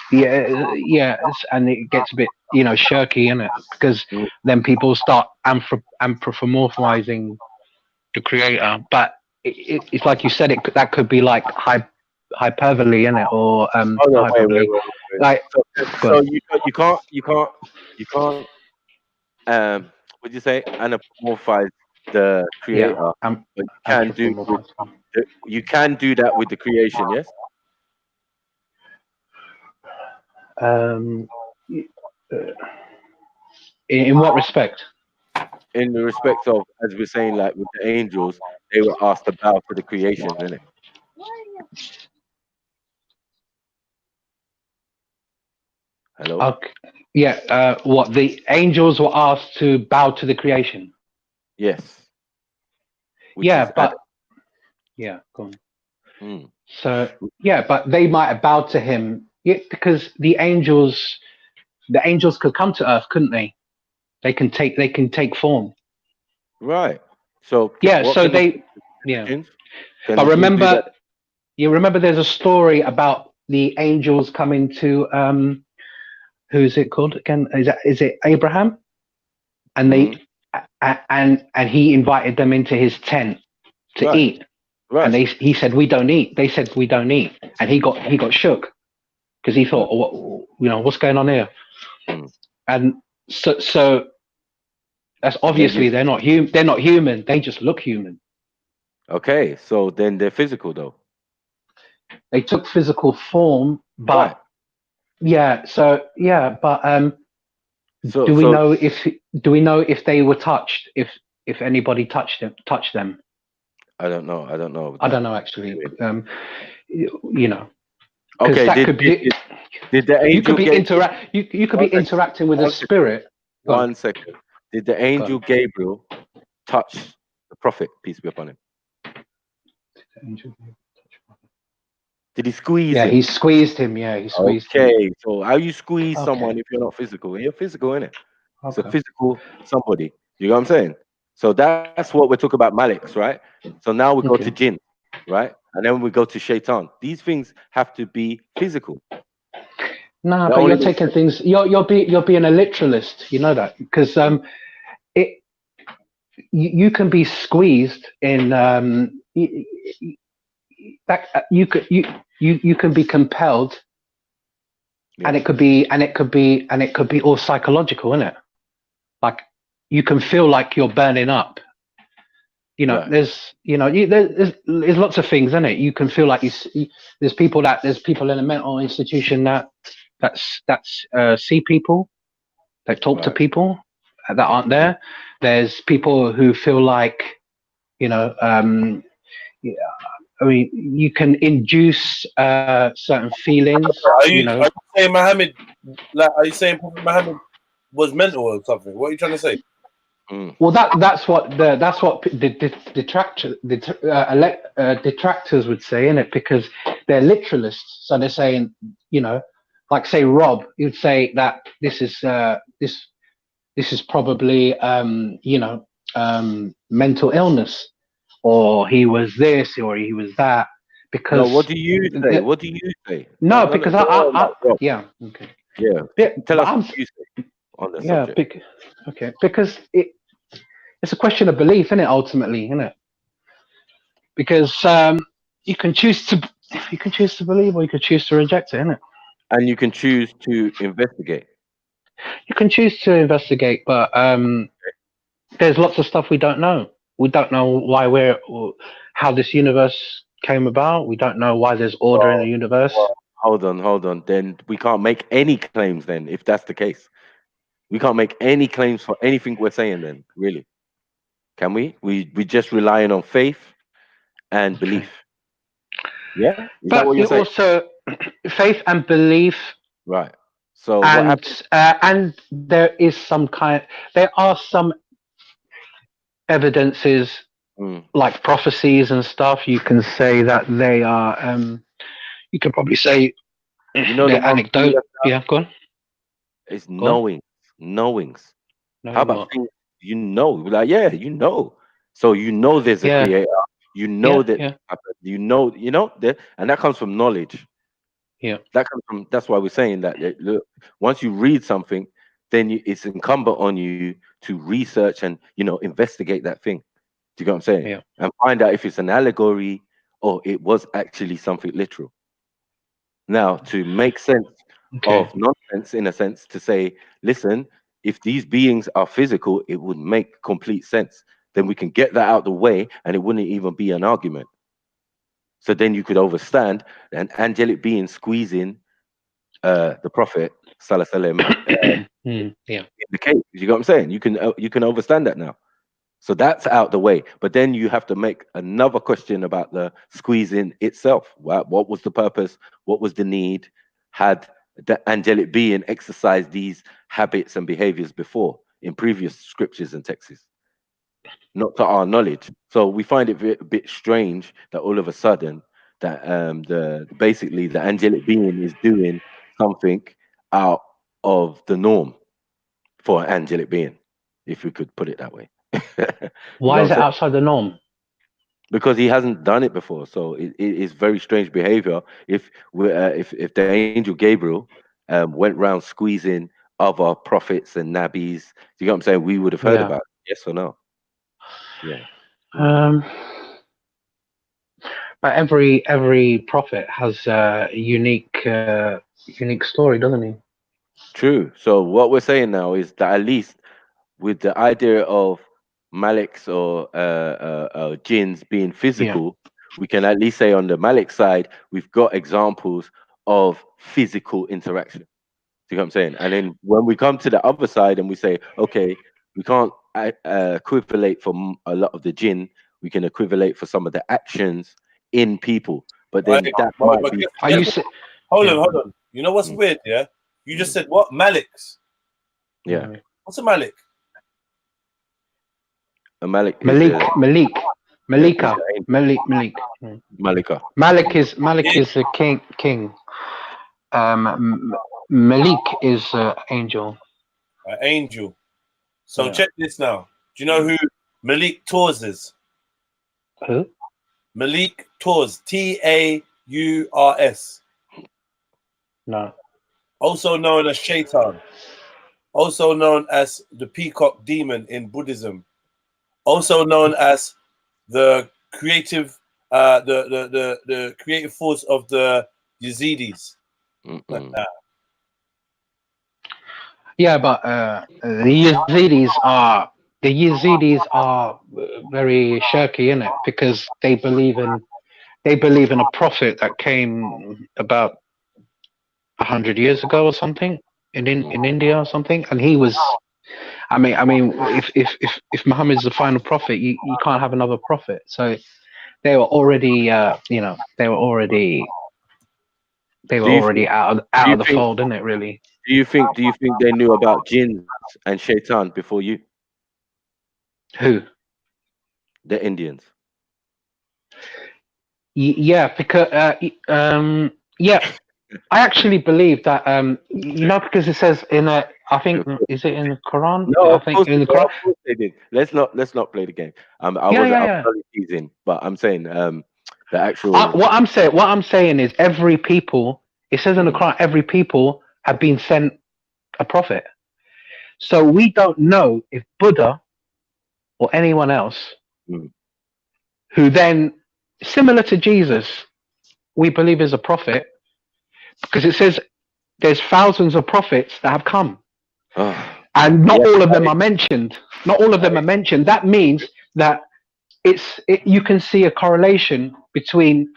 it gets a bit shirky, innit? Because then people start anthropomorphizing the creator, but it's like you said, that could be like hyperbole, innit? Or hyperbole. Wait. Like so you can't would you say anthropomorphize the creator? But you can do that with the creation, yes? In what respect? In the respect of, as we're saying, like with the angels, they were asked to bow to the creation, isn't it? Hello? Okay. Yeah. What, the angels were asked to bow to the creation? Yes. Yeah, but go on. So but they might have bowed to him because the angels could come to Earth, couldn't they? They can take form. Right. So so they But remember, there's a story about the angels coming to who's it called again? Is it Abraham? And they and he invited them into his tent to eat. Right. And he said, "We don't eat." They said, "We don't eat," and he got shook because he thought, what's going on here? And so that's obviously they're not human. They just look human. Okay, so then they're physical though. They took physical form, but do we know if they were touched? If anybody touched them? I don't know. I don't know actually. Okay, that did, could be. did the You could angel be Gabriel? You could be interacting with a spirit. Go on. 1 second. Did the angel Gabriel touch the prophet? Peace be upon him. Did he squeeze Yeah, him? he squeezed him. Yeah, he squeezed him. Okay, so how you squeeze Okay. someone if you're not physical? You're physical, innit? It's a Okay. physical somebody. You know what I'm saying? So that's what we're talking about, Maliks, right? So now we go to jinn, right? And then we go to shaitan. These things have to be physical. No, That but only you're makes taking sense. things. You're being a literalist. You know that because it you can be squeezed in that you can be compelled, and it could be all psychological, isn't it? Like you can feel like you're burning up. You know, Right. there's lots of things in it. You can feel like there's people in a mental institution that see people, that talk to people that aren't there. There's people who feel like, yeah, I mean, you can induce certain feelings. Are you saying Muhammad? Like, are you saying Prophet Muhammad was mental or something? What are you trying to say? Well, that's what the detractors would say, innit? Because they're literalists. So they're saying, like say Rob, you'd say that this is probably mental illness, or he was this, or he was that. Because No, what do you say? What do you say? No, because yeah, okay. Yeah. Tell us what you say on the subject. Because it's a question of belief, isn't it? Ultimately, isn't it? Because you can choose to believe, or you can choose to reject it, isn't it? And you can choose to investigate. You can choose to investigate, but there's lots of stuff we don't know. We don't know why how this universe came about. We don't know why there's order in the universe. Well, hold on. Then we can't make any claims then, if that's the case. We can't make any claims for anything we're saying then, really. Can we? We just relying on faith and belief. Yeah? Is that what you're saying? Also faith and belief. Right. So what happens? And there are some evidences like prophecies and stuff. You can say that they are you can probably say they're anecdote. Yeah, go on. It's knowings. How about things you know? Like, yeah, you know. So you know there's a creator. You know that you know that, and that comes from knowledge. Yeah. That's why we're saying that. Look, once you read something, then it's incumbent on you to research and investigate that thing. Do you get what I'm saying? Yeah. And find out if it's an allegory or it was actually something literal. Now, to make sense of nonsense, in a sense, to say, listen, if these beings are physical, it would make complete sense. Then we can get that out the way, and it wouldn't even be an argument. So then you could understand an angelic being squeezing the Prophet Sallallahu in the cave. You know what I'm saying? You can understand that now. So that's out the way. But then you have to make another question about the squeezing itself. What was the purpose? What was the need? Had the angelic being exercised these habits and behaviors before in previous scriptures and texts? Not to our knowledge. So we find it a bit strange that all of a sudden that basically the angelic being is doing something out of the norm for an angelic being, if we could put it that way. Why is it outside the norm? Because he hasn't done it before, so it is very strange behavior. If the angel Gabriel went around squeezing other prophets and nabis, do you know what I'm saying? We would have heard about it. Yes or no? Yeah. But every prophet has a unique story, doesn't he? True. So what we're saying now is that at least with the idea of Maliks or jinns being physical, we can at least say on the Malik side, we've got examples of physical interaction. See what I'm saying? And then when we come to the other side and we say, okay, we can't equivalate for a lot of the jinn, we can equivalate for some of the actions in people. But then that might be... Hold on. You know what's weird? Yeah, you just said what? Maliks. Yeah. What's a Malik? A Malik. Malika. Malika. Malik is a king. Malik is angel. An angel. So check this now. Do you know who Malik Taurs is? Who? Malik Taurs. Taurs. No. Also known as Shaitan. Also known as the peacock demon in Buddhism. Also known as the creative, the creative force of the Yazidis. Yeah, but the Yazidis are very shirky, innit? Because they believe in a prophet that came about 100 years ago or something in India or something, and he was. I mean, if Muhammad's the final prophet, you can't have another prophet. So they were already, they were already out of the fold, isn't it? Really. Do you think they knew about jinns and shaitan before you? Who? The Indians. Yeah, because yeah, I actually believe that because it says in I think is it in the Quran? No, I think in the Quran. Of course they did. Let's not play the game. I was only teasing, but I'm saying the actual. What I'm saying is every people. It says in the Quran, every people have been sent a prophet. So we don't know if Buddha or anyone else who then, similar to Jesus, we believe is a prophet, because it says there's thousands of prophets that have come. And not all of them are mentioned. Not all of them are mentioned. That means that you can see a correlation between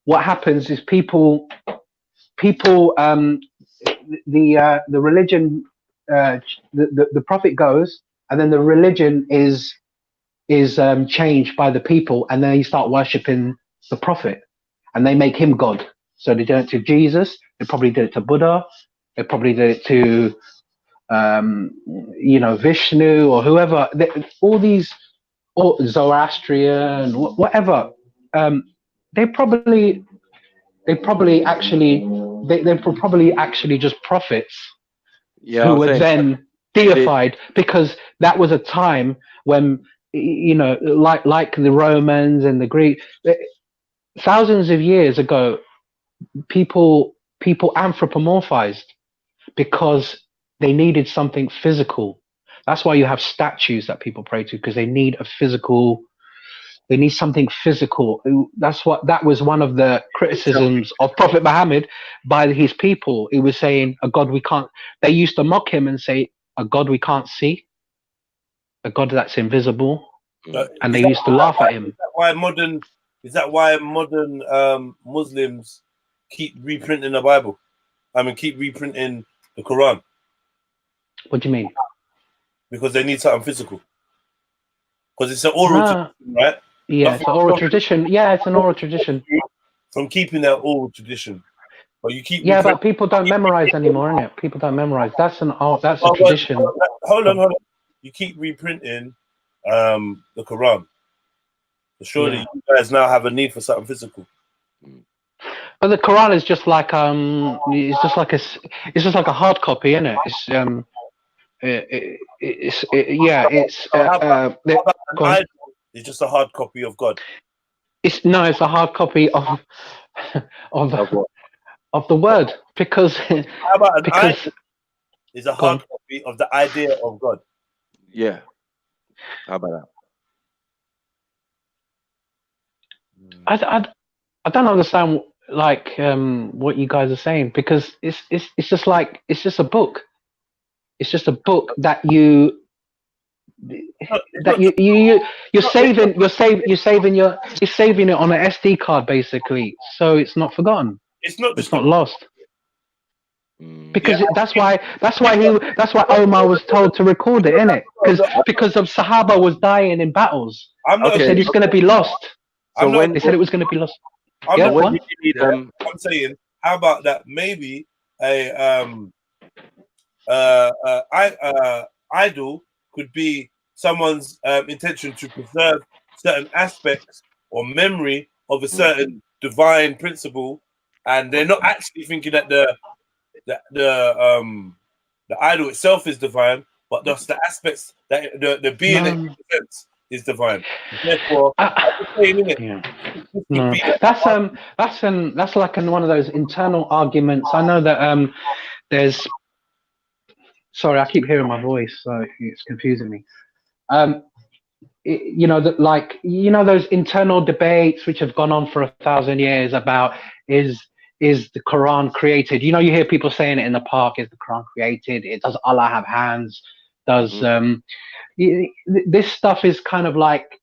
what happens is people the religion the prophet goes, and then the religion is changed by the people, and then you start worshipping the prophet and they make him God. So they did it to Jesus, they probably did it to Buddha, they probably did it to Vishnu or whoever, all these, or Zoroastrian, whatever. They're probably actually just prophets who were then deified, because that was a time when, like the Romans and the Greeks, thousands of years ago, people anthropomorphized because they needed something physical. That's why you have statues that people pray to, because they need something physical. That was one of the criticisms of Prophet Muhammad by his people. He was saying, a God we can't. They used to mock him and say, a God we can't see, a God that's invisible, and they used to laugh at him. Is that why modern Muslims keep reprinting the Bible? I mean, keep reprinting the Quran. What do you mean? Because they need something physical. Because it's an oral tradition, right? Yeah, it's an oral tradition. Yeah, it's an oral tradition. From keeping their oral tradition. But you keep but people don't memorize anymore, innit? People don't memorize. That's a tradition. Hold on. You keep reprinting the Quran. So surely you guys now have a need for something physical. But the Quran is just like it's just like a hard copy, isn't it? It's just a hard copy of God. It's a hard copy of the word, because how about it's a hard copy of the idea of God. Yeah. How about that? I don't understand what you guys are saying, because it's just a book. It's just a book that you're saving it on an SD card, basically, so it's not forgotten. It's not lost. Because that's why Omar was told to record it, innit? Because of Sahaba was dying in battles. They said it's going to be lost. They said it was going to be lost. I'm saying how about that? Maybe a idol could be someone's intention to preserve certain aspects or memory of a certain divine principle, and they're not actually thinking that the idol itself is divine, but just the aspects that the being that it represents is divine. Therefore, No, that's like one of those internal arguments. I know that there's. Sorry, I keep hearing my voice, so it's confusing me. You know that, like, you know, those internal debates which have gone on for 1,000 years about is the Quran created? You know, you hear people saying it in the park. Is the Quran created? Does Allah have hands? Does this stuff is kind of like.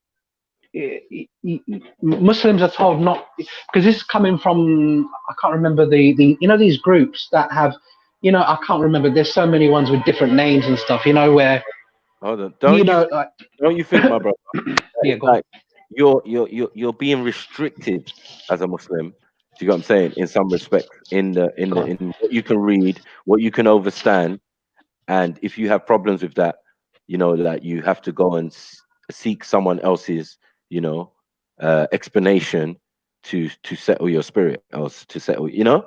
Muslims are told not, because this is coming from, I can't remember the you know, these groups that have, you know, I can't remember, there's so many ones with different names and stuff, you know, where hold on, don't you think, my brother, yeah, go like you're being restricted as a Muslim, do you get what I'm saying, in some respect, in what you can read, what you can understand, and if you have problems with that, you know, that you have to go and seek someone else's, you know, explanation to settle your spirit, or to settle, you know,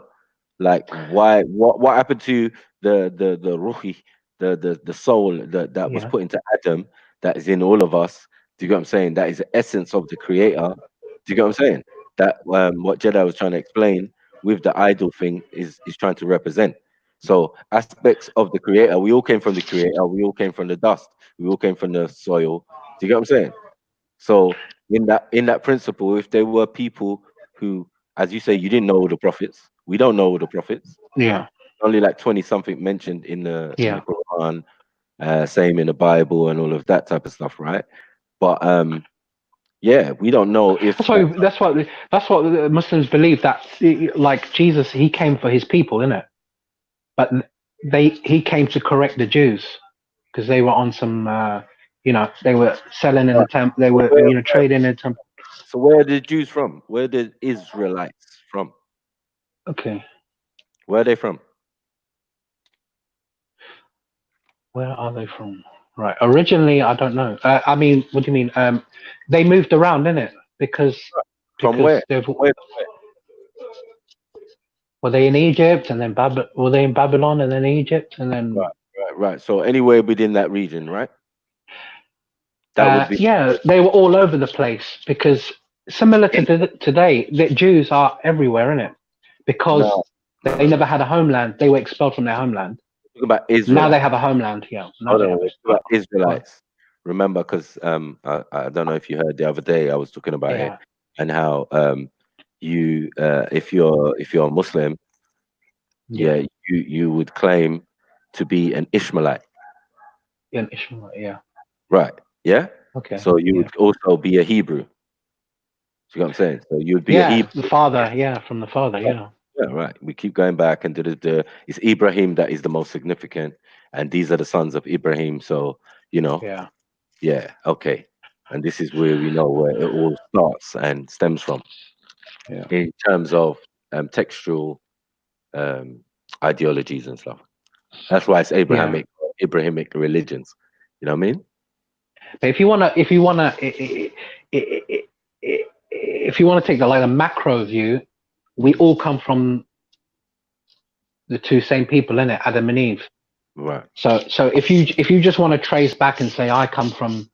like why, what happened to the ruhi, the soul that was put into Adam, that is in all of us? Do you get what I'm saying? That is the essence of the creator. Do you get what I'm saying? That what Jedi was trying to explain with the idol thing is trying to represent. So aspects of the creator, we all came from the creator, we all came from the dust, we all came from the soil. Do you get what I'm saying? So in that principle, if there were people who, as you say, you didn't know all the prophets, we don't know all the prophets. Yeah. Only like 20 something mentioned in the Yeah. Quran, same in the Bible and all of that type of stuff, right? But yeah, we don't know if that's what the Muslims believe, that like Jesus, he came for his people, innit? But he came to correct the Jews because they were on some you know, they were selling in the temple, they were, you know, trading in the temple. So where are the Jews from? Where are the Israelites from? Okay. Where are they from? Where are they from? Right. Originally, I don't know. I mean, what do you mean? They moved around, innit? Because From where? Were they in Egypt and then were they in Babylon and then Egypt and then? Right. So anywhere within that region, right? That would be. Yeah, they were all over the place, because similar to today, the Jews are everywhere, innit? Because they never had a homeland. They were expelled from their homeland. Talk about Israel. Now they have a homeland. Yeah. Now they have about Israelites. Remember, because I don't know if you heard the other day, I was talking about it, and how you if you're a Muslim, you would claim to be an Ishmaelite. Yeah, an Ishmaelite, yeah. Right. Yeah. Okay. So you would also be a Hebrew. See what I'm saying? So you'd be a Hebrew. The father, from the father, yeah. Yeah, right. We keep going back, and it's Ibrahim that is the most significant, and these are the sons of Ibrahim. So you know, yeah, okay. And this is where we know where it all starts and stems from. Yeah. In terms of textual ideologies and stuff. That's why it's Abrahamic religions. You know what I mean? But if you wanna take the macro view, we all come from the two same people, innit? Adam and Eve. Right. So if you just want to trace back and say I come from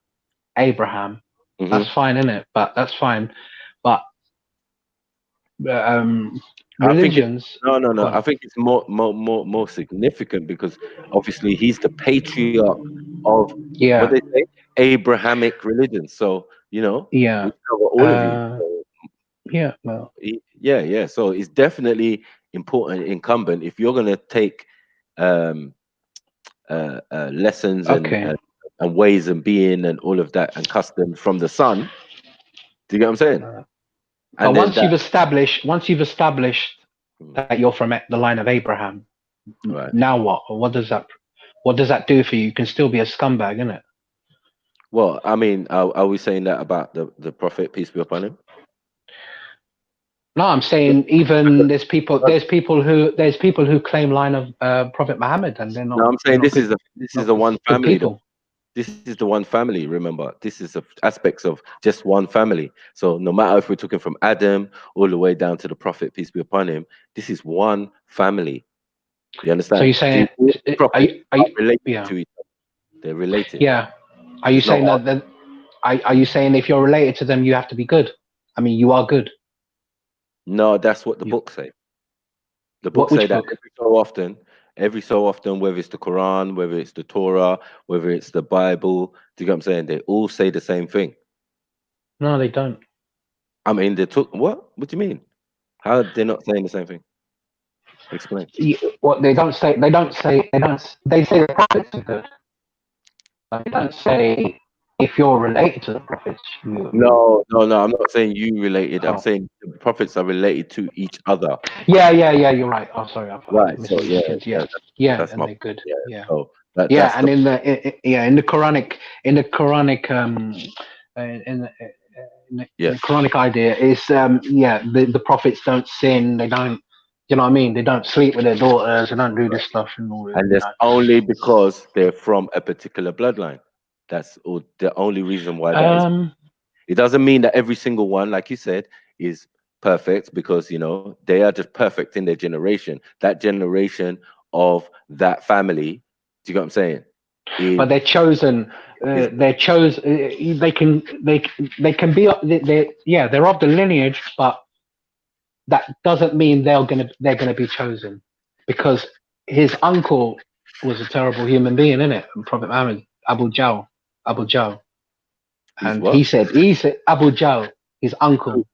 Abraham, that's fine, innit? But that's fine. But religions. No. I think it's more significant, because obviously he's the patriarch of what they say, Abrahamic religion. So you know, we cover all of you. So, yeah. Well. Yeah. So it's definitely important, incumbent, if you're gonna take lessons and ways of being and all of that and customs from the sun. Do you get what I'm saying? But once you've established that you're from the line of Abraham, now what? What does that do for you? You can still be a scumbag, innit? Well, I mean, are we saying that about the prophet, peace be upon him? No, I'm saying even there's people who claim line of Prophet Muhammad, and they're not. No, I'm saying they're not this is the one good family. people. This is the one family. Remember, this is the aspects of just one family. So no matter if we're talking from Adam all the way down to the Prophet, peace be upon him, this is one family. You understand? So you're saying, Prophets are you related yeah. to each other. They're related. Yeah. Are you There's no saying that? Are you saying if you're related to them, you have to be good? I mean, you are good. No, that's what the book say. The book Which say that book? every so often, whether it's the Quran, whether it's the Torah, whether it's the Bible, do you get what I'm saying? They all say the same thing. No, they don't. I mean, they took what? What do you mean? How are they not saying the same thing? Explain. What they don't say. They say the prophets are good. They don't say if you're related to the prophets. No. I'm not saying you related. I'm saying the prophets are related to each other. Yeah. You're right. Oh, sorry. Right. So Yeah, that's and my they're good. Yeah. So Yeah, that's and in the Quranic in the Quranic idea is the prophets don't sin, they don't, you know what I mean, they don't sleep with their daughters, they don't do this stuff and all that. and that's only because they're from a particular bloodline. That's all, the only reason why that is. It doesn't mean that every single one, like you said, is perfect, because they are just perfect in their generation. That generation of that family, do you get what I'm saying? But they're chosen. They're chosen. They can be. They're of the lineage, but that doesn't mean they're gonna be chosen, because his uncle was a terrible human being, innit? Prophet Muhammad, Abu Jahl, and he said Abu Jahl, his uncle,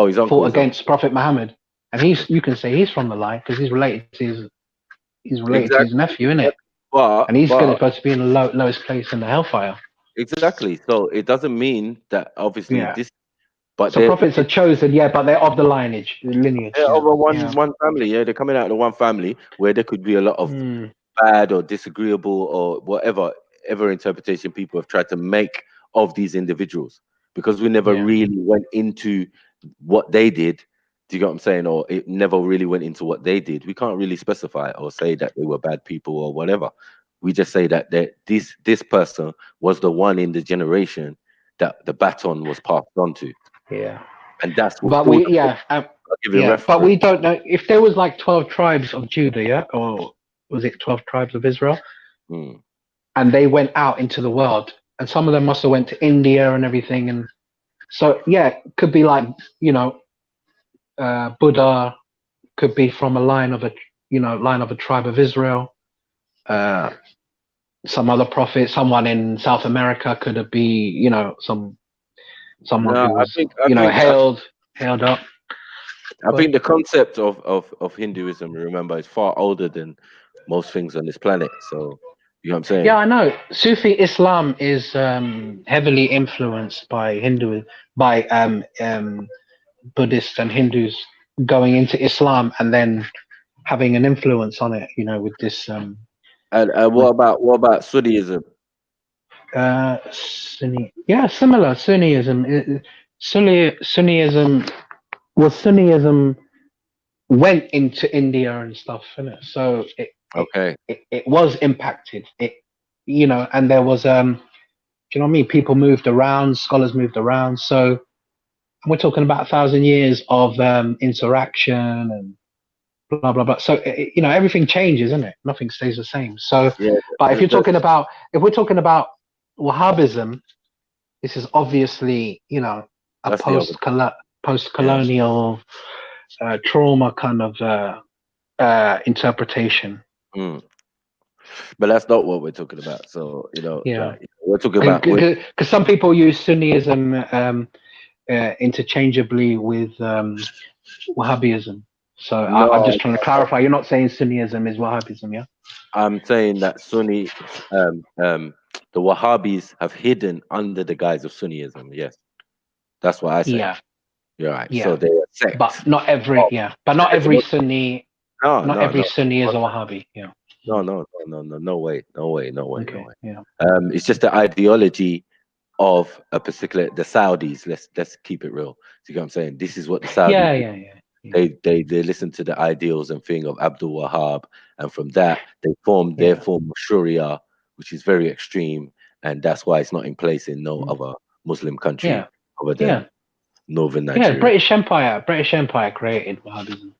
his uncle fought against Prophet Muhammad, and you can say he's from the line because he's related to his nephew, innit? And he's supposed to be in the lowest place in the hellfire. Exactly. So it doesn't mean that obviously this. But so prophets are chosen, but they're of the lineage. They're over one family. Yeah, they're coming out of one family where there could be a lot of bad or disagreeable or whatever interpretation people have tried to make of these individuals, because we never really went into what they did. Do you get what I'm saying? Or it never really went into what they did. We can't really specify or say that they were bad people or whatever. We just say that this person was the one in the generation that the baton was passed on to. Yeah. And that's what. But but we don't know if there was like 12 tribes of Judah, or was it 12 tribes of Israel? And they went out into the world, and some of them must have went to India and everything, and so it could be like Buddha could be from a line of a tribe of Israel. Some other prophet, someone in South America could be someone who was hailed up. I think the concept of Hinduism, remember, is far older than most things on this planet. So you know what I'm saying? Yeah, I know. Sufi Islam is heavily influenced by Buddhists and Hindus going into Islam and then having an influence on it. With this. And what about Sunniism? Sunni, similar. Sunniism. Sunniism went into India and stuff, innit? So it was impacted. And there was do you know what I mean? People moved around, scholars moved around. So we're talking about 1,000 years of interaction and blah blah blah. So everything changes, isn't it? Nothing stays the same. So, but if we're talking about Wahhabism, this is obviously a post-colonial trauma kind of interpretation. But that's not what we're talking about. So we're talking about, because some people use Sunniism interchangeably with Wahhabism. So I'm just trying to clarify. You're not saying Sunniism is Wahhabism, yeah? I'm saying that the Wahhabis have hidden under the guise of Sunniism. Yes, that's what I say. Yeah, you're right. Yeah. So they're a sect. But not every Sunni. Not every Sunni is a Wahhabi. Yeah. No way. Okay. Yeah. It's just the ideology of a particular, the Saudis. Let's keep it real. See what I'm saying? This is what the Saudis. Yeah. They listen to the ideals and thing of Abdul Wahab, and from that they formed their form of Sharia, which is very extreme, and that's why it's not in place in no other Muslim country other than northern Nigeria. Yeah, British Empire created Wahhabism.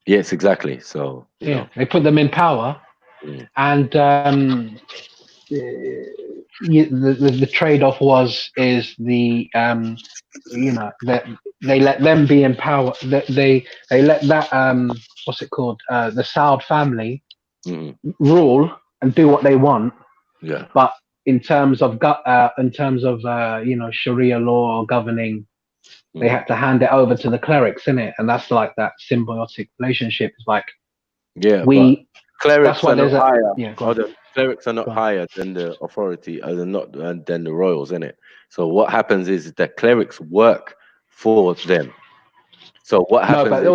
Yes, exactly. So you know, they put them in power, and the trade-off is the you know, that they let them be in power. That they let that what's it called, the Saud family rule and do what they want. Yeah. But in terms of you know, Sharia law governing, they had to hand it over to the clerics, innit? And that's like that symbiotic relationship. It's like but clerics are not higher. the Clerics are not higher than the authority, than the royals, innit? So what happens is that clerics work for them. So what happens? No, but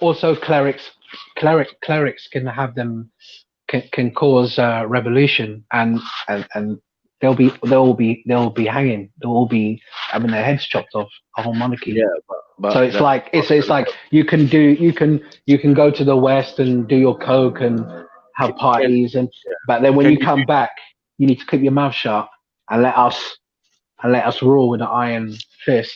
also clerics can have them can cause revolution, and they'll be hanging. They'll all be having their heads chopped off. A whole monarchy. Yeah, but so it's like you can go to the West and do your coke and have parties, but then when you come back, you need to keep your mouth shut and let us rule with an iron fist.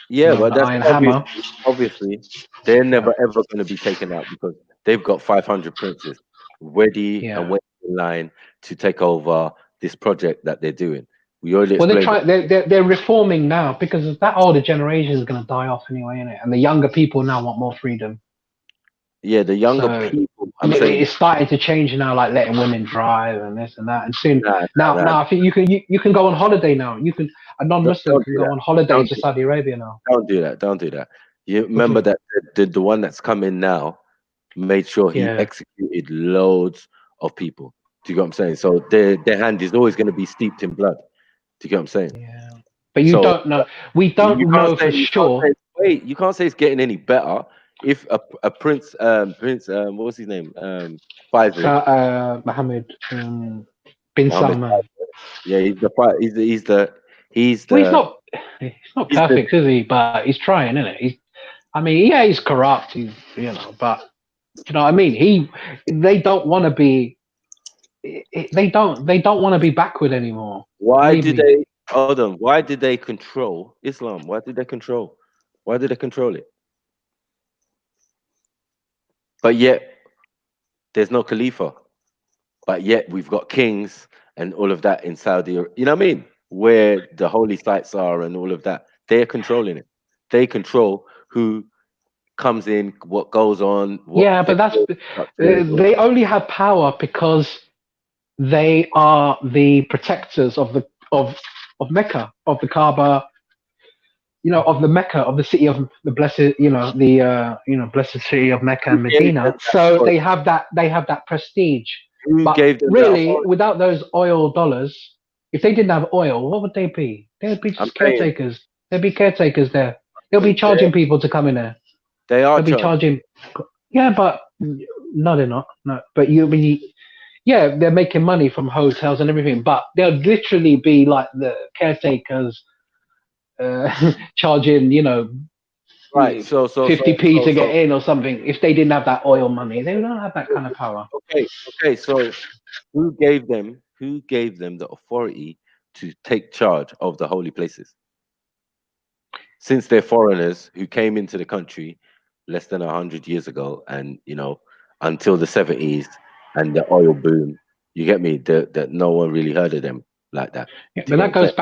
Yeah, but the that's iron hammer. Obviously, they're never ever going to be taken out because they've got 500 princes ready and waiting in line to take over this project that they're doing. We already explained. They're reforming now because that older generation is going to die off anyway, innit? And the younger people now want more freedom. Yeah, the younger people. It's starting to change now, like letting women drive and this and that. And soon, now I think you can go on holiday now. You can a non-Muslim can go on holiday to Saudi Arabia now. Don't do that. Don't do that. You remember that the one that's coming now made sure he executed loads of people. Do you get what I'm saying? So their hand is always going to be steeped in blood. Do you get what I'm saying? Yeah. But you don't know. We don't know for sure. Wait, you can't say it's getting any better. If a prince, what was his name? Faisal. Mohammed bin Salman. Yeah, he's the. Well, he's not perfect, is he? But he's trying, isn't it? He's corrupt. He's, but you know what I mean. They don't want to be. They don't want to be backward anymore. Why did they? Hold on. Why did they control Islam? Why did they control it? But yet, there's no Khalifa. But yet, we've got kings and all of that in Saudi. You know what I mean? Where the holy sites are and all of that. They're controlling it. They control who comes in, what goes on. But they only have power because they are the protectors of Mecca, of the Kaaba, of the Mecca, of the city of the blessed, blessed city of Mecca and Medina. So they have that prestige. But really, without those oil dollars, if they didn't have oil, what would they be? They'd be just caretakers. They'd be caretakers there. They'll be charging people to come in there. They'll be charging. Yeah, but no, they're not. No, but they're making money from hotels and everything, but they'll literally be like the caretakers charging, right? So 50p to get in or something. If they didn't have that oil money, they don't have that kind of power. Okay. So who gave them the authority to take charge of the holy places? Since they're foreigners who came into the country less than 100 years ago, and until the 70s and the oil boom, you get me? That no one really heard of them like that. Yeah, but that goes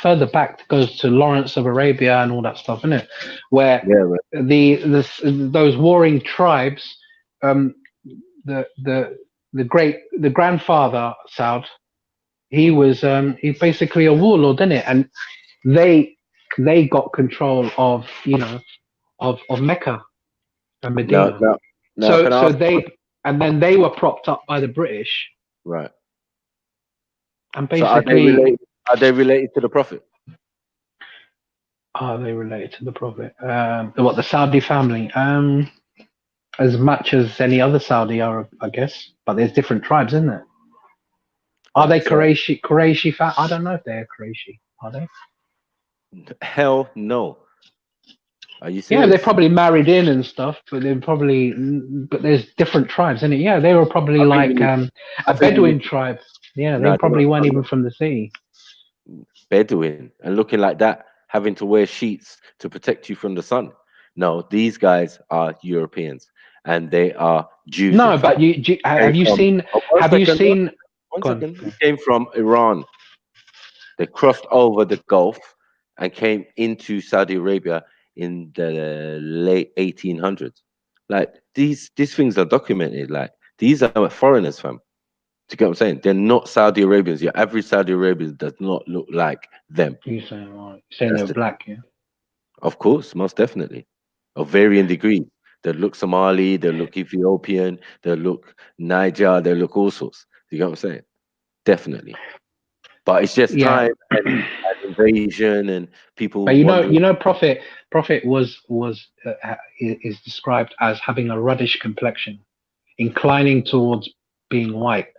further back. Goes to Lawrence of Arabia and all that stuff, isn't it? Where those warring tribes, the grandfather Saud, he's basically a warlord, isn't it? And they got control of of Mecca and Medina. So they were propped up by the British, right? And basically, are they related to the Prophet? Are they related to the Prophet? The Saudi family? As much as any other Saudi Arab, I guess. But there's different tribes, isn't there? Are they Qurayshi? I don't know if they're Qurayshi. Are they? Hell no. Are you Yeah, serious? they probably married in and stuff, but they're probably, but there's different tribes, isn't it? Yeah, they were probably I like think you need, I a think you Bedouin need, tribe. Yeah, they no, probably weren't even from the sea. Bedouin and looking like that, having to wear sheets to protect you from the sun. No, these guys are Europeans and they are Jews. No, in but fact. have you seen? One Have you second, seen? one Go on. second. He came from Iran. They crossed over the Gulf and came into Saudi Arabia in the late 1800s. Like these things are documented. Like these are foreigners, fam. Do you get what I'm saying? They're not Saudi Arabians. Your average Saudi Arabian does not look like them. You're saying they're black, yeah? Of course, most definitely. Of varying degrees. They look Somali, they look Ethiopian, they look Niger, they look all sorts. Do you get what I'm saying? Definitely. But it's just Yeah. time and invasion and people But wandering. Prophet is described as having a ruddish complexion, inclining towards being white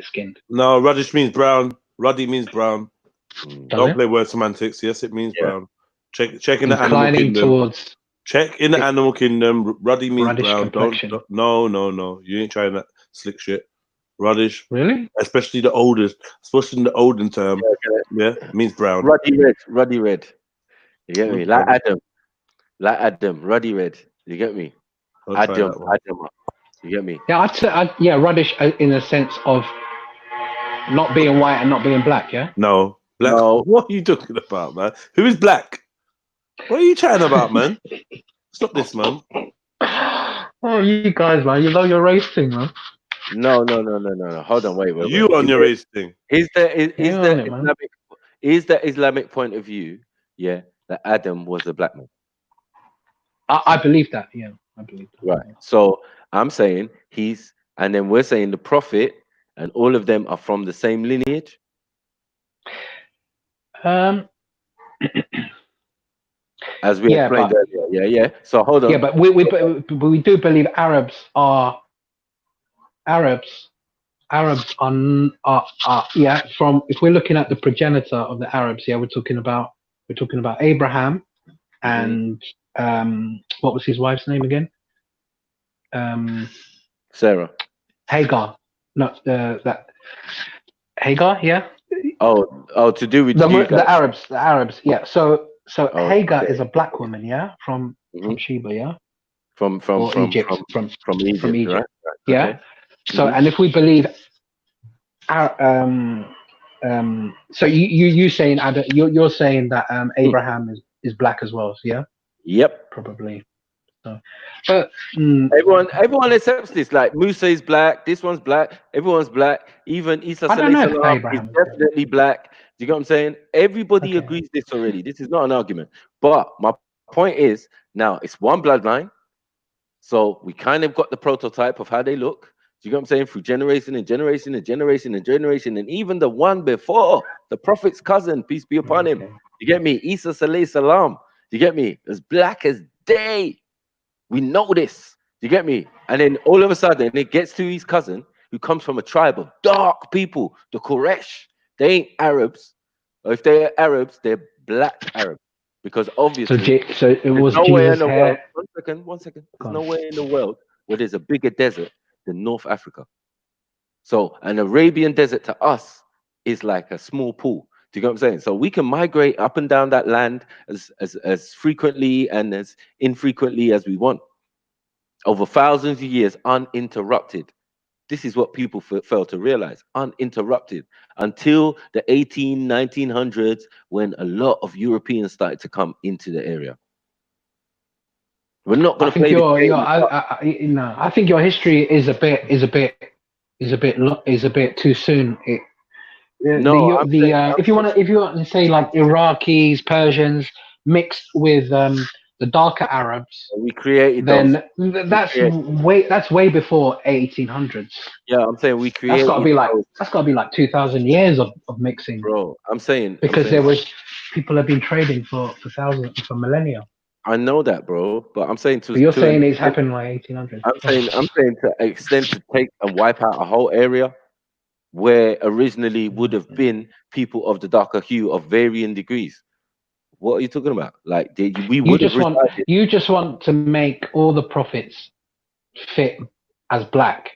skinned. No, ruddish means brown. Ruddy means brown. Does Don't it? play word semantics. Yes, it means Yeah. brown. Check in the animal Inclining kingdom. towards Check in the animal kingdom. Ruddy means ruddish brown. complexion. No. You ain't trying that slick shit. Ruddish. Really? Especially the oldest. Especially in the olden term. Yeah, means brown. Ruddy red. You get me? Like Adam, ruddy red. You get me? I'll try Adam. that one. You get me? Yeah, I'd say ruddish in the sense of not being white and not being black. Yeah. No, black. No. What are you talking about, man? Who is black? What are you chatting about, man? Stop this, man. Oh, you guys, man, you know your race thing, man. No. Hold on, wait. You on your race thing. Is on it, man. the Islamic point of view, yeah, that Adam was a black man? I believe that. Yeah, I believe that. Right. So I'm saying and then we're saying the Prophet and all of them are from the same lineage. As we explained earlier. Yeah. So hold on. Yeah, but we do believe Arabs are yeah. From if we're looking at the progenitor of the Arabs, yeah, we're talking about Abraham and what was his wife's name again? Sarah. Hagar. Not that Hagar. Yeah. Oh, to do with the Arabs. Yeah. So Hagar okay. is a black woman. Yeah, from Sheba. Yeah. From Egypt. From Egypt. Right? Yeah. Okay. So and if we believe so you saying Adam, you're saying that Abraham is black as well, yeah? Yep. Probably. So, but everyone accepts this. Like Musa is black, this one's black, everyone's black. Even Isa Salam is definitely black. Do you get what I'm saying? Everybody agrees this already. This is not an argument. But my point is now it's one bloodline. So we kind of got the prototype of how they look. Do you get what I'm saying? Through generation and generation and generation and generation, and even the one before, the Prophet's cousin, peace be upon him. You get me? Isa salam. You get me? As black as day. We know this. You get me? And then all of a sudden, it gets to his cousin, who comes from a tribe of dark people, the Quraysh. They ain't Arabs. Or if they're Arabs, they're black Arabs. Because obviously, so it was nowhere in Jesus' the hair. world. One second. There's nowhere in the world where there's a bigger desert than North Africa. So an Arabian desert to us is like a small pool. Do you get what I'm saying? So we can migrate up and down that land as frequently and as infrequently as we want over thousands of years, uninterrupted. This is what people fail to realize, uninterrupted, until the 1900s, when a lot of Europeans started to come into the area. We're not going to play the game. I think your history is a bit too soon. If you want to say like Iraqis, Persians mixed with the darker Arabs, we created then that's way before 1800s. Yeah, I'm saying we created. That's got to be like 2,000 years of mixing, bro. I'm saying there was people have been trading for millennia. I know that, bro, but I'm saying you're saying it's happened like 1800s. I'm saying to extend to take and wipe out a whole area where originally would have been people of the darker hue of varying degrees. What are you talking about? Like we You would have just want resided. you just want to make all the prophets fit as black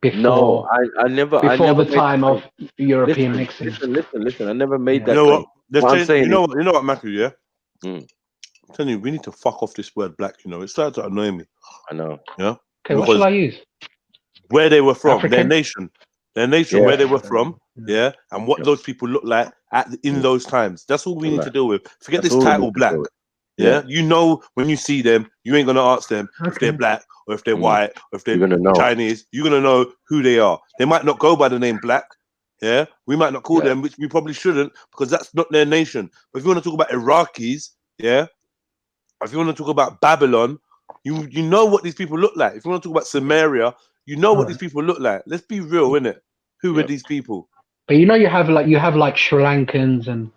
No, before I never the made time that of claim. European mixing. Listen. I never made You that know claim. what? They've What I'm changed. saying You know what, Matthew? Yeah. Mm. I'm telling you, we need to fuck off this word black. You know, it started to annoy me. I know. Yeah. Okay, what shall I use? Where they were from, African? their nation, Yeah. where they were from, yeah, and what those people look like in those times. That's all we need to deal with. Forget That's this all we title need to black. deal with. Yeah, you know when you see them, you ain't gonna ask them if they're black or if they're white or if they're You're gonna know. Chinese. You're gonna know who they are. They might not go by the name black. Yeah, we might not call them, which we probably shouldn't, because that's not their nation. But if you want to talk about Iraqis, yeah, if you want to talk about Babylon, you know what these people look like. If you want to talk about Samaria, you know what these people look like. Let's be real, innit? Who are these people? But you know, you have like Sri Lankans and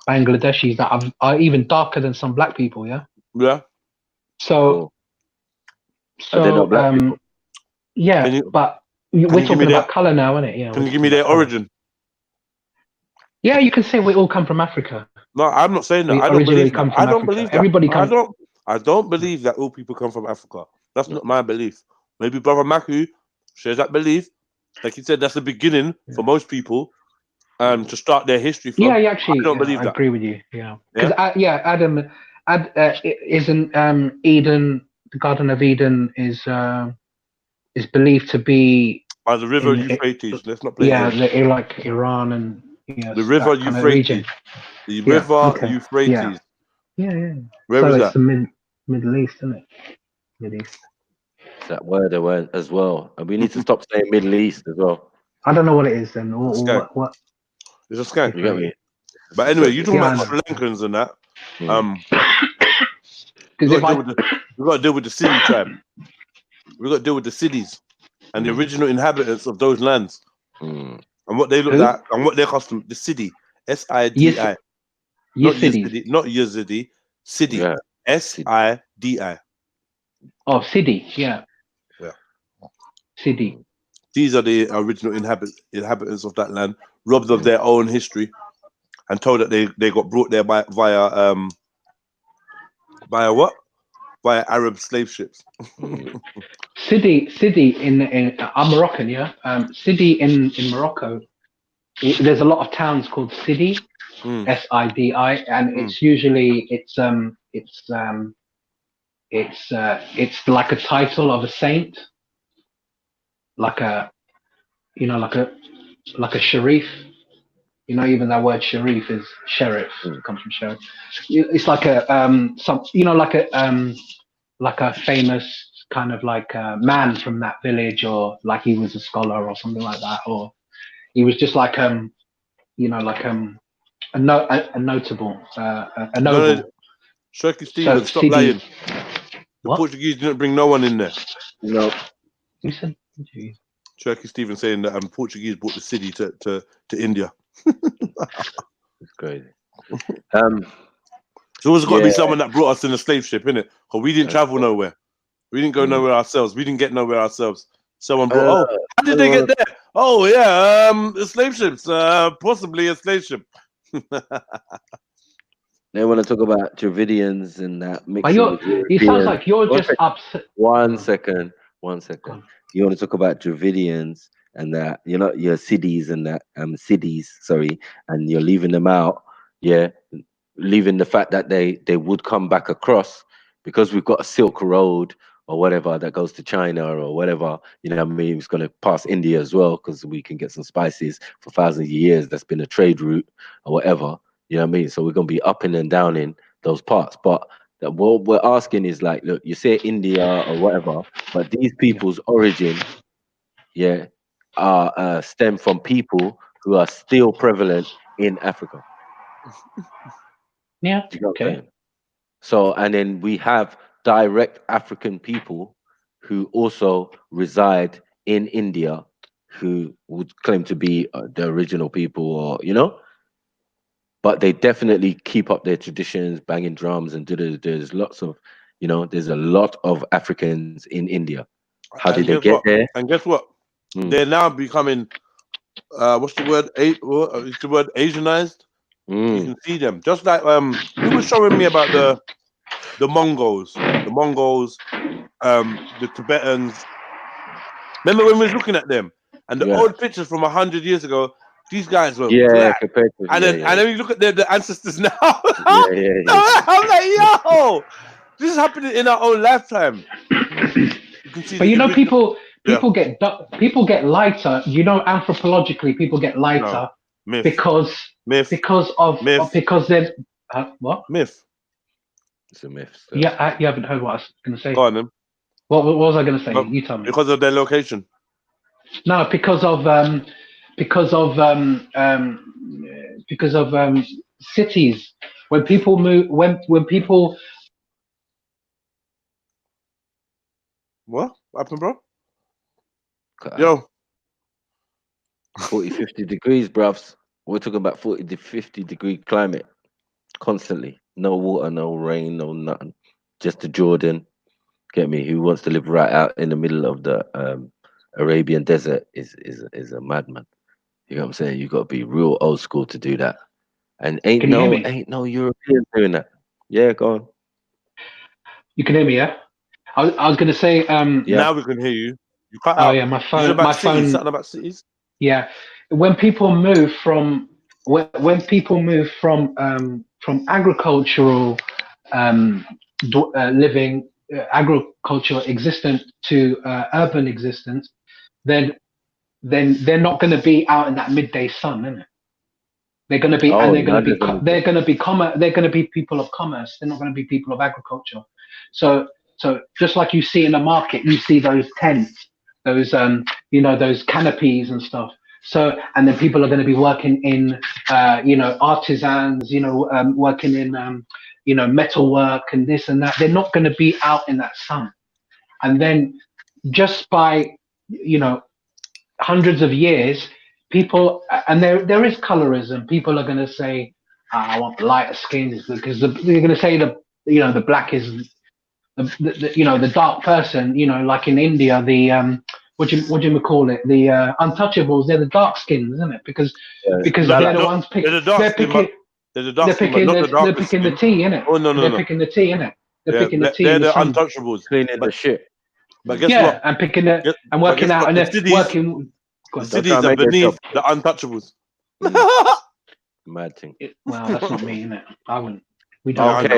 Bangladeshis that are even darker than some black people. Yeah. Yeah. So, Are they not black people? Yeah, but we're talking about color now, isn't it? Yeah. Can you give me their origin? Yeah, you can say we all come from Africa. No, I'm not saying that. We I don't originally believe come that. from I don't Africa. believe that. Everybody comes. I don't believe that all people come from Africa. That's not my belief. Maybe Brother Maku shares that belief. Like he said, that's the beginning for most people to start their history from. Yeah, actually, I don't believe I that. agree with you. Yeah, because Adam, isn't Eden, the Garden of Eden is believed to be by the river Euphrates. Let's not play games. like Iran and the river Euphrates. The river Euphrates. Yeah. Where so is it's that? the Middle East, isn't it? Middle East. It's that word there went as well, and we need to stop saying Middle East as well. I don't know what it is then. What? It's a skank. You get me? But anyway, you're talking about Sri Lankans and that. We got to deal with the city tribe. We got to deal with the cities and the original inhabitants of those lands and what they look like and what their custom. The city, S-I-D-I, not Yazidi, not Yazidi, city, S-I-D-I. Oh, city, yeah. City. These are the original inhabitants of that land, robbed of their own history, and told that they got brought there via what? Via Arab slave ships. Sidi in I'm Moroccan, yeah. Sidi in Morocco, there's a lot of towns called Sidi, S-I-D-I, and it's usually it's like a title of a saint, like a sharif. You know, even that word sharif is sheriff. It comes from sheriff. It's like a like a famous kind of like man from that village, or like he was a scholar or something like that, or he was just like a notable a noble. No, Shirky Stephen, stop lying. The Portuguese didn't bring no one in there. No. Who said? Shirky Stephen saying that Portuguese brought the city to India. It's crazy. It's always got to be someone that brought us in a slave ship, innit? Because we didn't travel nowhere. We didn't go nowhere ourselves. We didn't get nowhere ourselves. Someone brought. How did they get there? Oh yeah, slave ships. Possibly a slave ship. They want to talk about Dravidians and that mixing. It sounds like you're just upset. One second. You want to talk about Dravidians and that your cities and that cities, sorry, and you're leaving them out, leaving the fact that they would come back across because we've got a Silk Road or whatever that goes to China or whatever, I mean, it's going to pass India as well because we can get some spices for thousands of years. That's been a trade route or whatever, you know what I mean? So we're going to be up in and down in those parts. But what we're asking is like, look, you say India or whatever, but these people's origin, are stem from people who are still prevalent in Africa. Yeah. Okay. So, and then we have direct African people who also reside in India who would claim to be the original people, or but they definitely keep up their traditions, banging drums and there's lots of, there's a lot of Africans in India. How did they get there? And guess what? They're now becoming what's the word? Is the word Asianized? You can see them. Just like who was showing me about the Mongols, the Tibetans. Remember when we was looking at them and the old pictures from 100 years ago? These guys were black. compared to, And then you look at the ancestors now. yeah. I'm like, yo, this is happening in our own lifetime. You can see But you know, people get lighter. You know, anthropologically, people get lighter because they're what? Myth. It's a myth. So. Yeah, you haven't heard what I was going to say. Go on, then. What was I going to say? You tell me. Because of their location. No, because of cities. When people move, when people. What happened, bro? Yo. 40, 50 degrees, bruvs. We're talking about 40 to 50 degree climate constantly. No water, no rain, no nothing. Just the Jordan. Get me? Who wants to live right out in the middle of the Arabian desert is a madman. You know what I'm saying? You got to be real old school to do that. And ain't no European doing that. Yeah, go on. You can hear me, yeah? I was going to say. Now we can hear you. You cut out. Oh yeah, my phone. Something about cities. Yeah, when people move from agricultural living, agricultural existence to urban existence, then they're not going to be out in that midday sun, isn't it? They're going to be, they're going to be people of commerce. They're not going to be people of agriculture. So just like you see in the market, you see those tents, those those canopies and stuff. So, and then people are going to be working in artisans, working in metal work and this and that. They're not going to be out in that sun. And then just by hundreds of years, people, and there is colorism. People are going to say, I want lighter skins, because they're going to say the black is the dark person, like in India, the what do you call it? The untouchables, they're the dark skins, isn't it? Because they're the ones picking. They're picking the tea, innit? Oh no, they're picking the tea, innit? They're picking the tea. They're the untouchables, cleaning the shit. But guess what? And picking the and working out, and they're working. The cities are beneath the untouchables. Mad thing. Well, that's not me, innit? I wouldn't. We don't.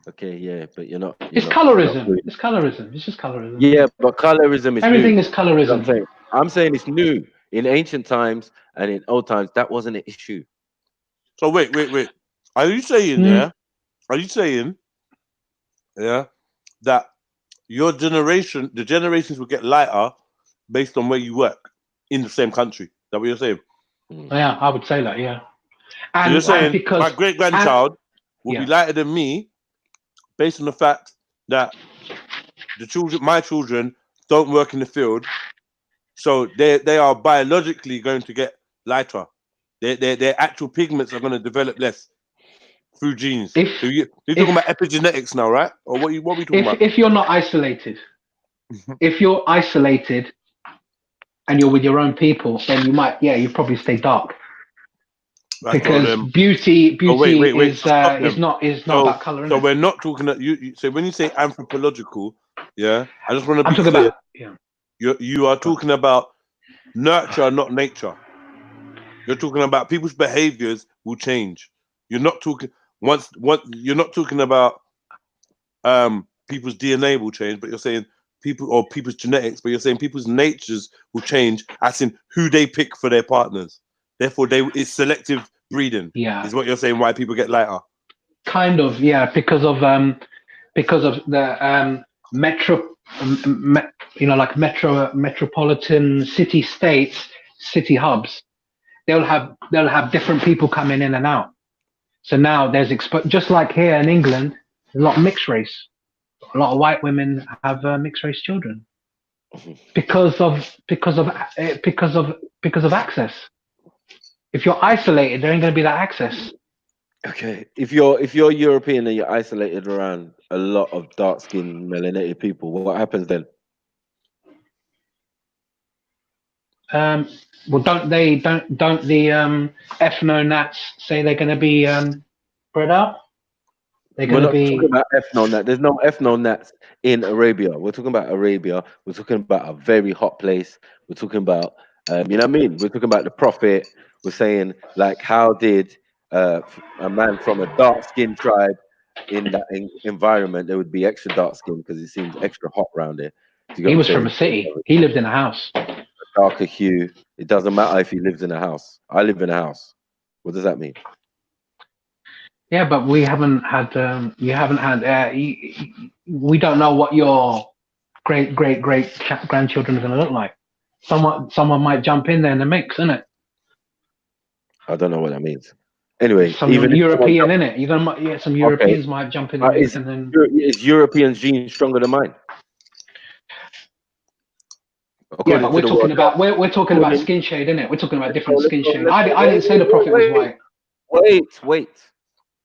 Okay, yeah, but you're not. It's colorism. It's colorism. It's just colorism. Yeah, but colorism is everything new. is colorism. I'm saying it's new. In ancient times and in old times, that wasn't an issue. So wait. Are you saying that your generation, the generations will get lighter based on where you work in the same country? Is that what you're saying? Yeah, I would say that. Yeah. And so you're saying because my great grandchild will be lighter than me, based on the fact that my children, don't work in the field, so they are biologically going to get lighter. Their actual pigments are going to develop less through genes. So you're talking about epigenetics now, right? Or what are we talking about? If you're not isolated, if you're isolated and you're with your own people, then you probably stay dark. Because beauty is not about color. So we're not talking about you. So when you say anthropological, I just want to be clear. You are talking about nurture, not nature. You're talking about people's behaviors will change. You're not talking you're not talking about people's DNA will change, but you're saying people's genetics, but you're saying people's natures will change, as in who they pick for their partners. Therefore, it's selective breeding. Yeah, is what you're saying. Why people get lighter? Kind of, yeah, because of the metropolitan city states, city hubs. They'll have different people coming in and out. So now there's just like here in England, there's a lot of mixed race. A lot of white women have mixed race children because of access. If you're isolated, there ain't going to be that access. Okay, if you're European and you're isolated around a lot of dark-skinned melanated people, what happens then? Well, don't the ethno-nats say they're going to be bred out? They're We're going to not be. talking about ethno-nat. There's no ethno-nats in Arabia. We're talking about Arabia. We're talking about a very hot place. We're talking about, you know what I mean? We're talking about the Prophet. We're saying, like, how did a man from a dark-skinned tribe in that environment, there would be extra dark-skinned because it seems extra hot around there. Do you get He what was I'm from a saying? city. He lived in a house. A darker hue. It doesn't matter if he lives in a house. I live in a house. What does that mean? Yeah, but we haven't had. You haven't had. We don't know what your great grandchildren are going to look like. Someone might jump in there in the mix, isn't it? I don't know what that means. Anyway, Some even if European in it. You're gonna yeah, some Europeans might jump in the mix, and then is European gene stronger than mine? yeah, but we're talking about we're talking about skin shade, isn't it? We're talking about different skin shade. I didn't say the Prophet was white. Wait.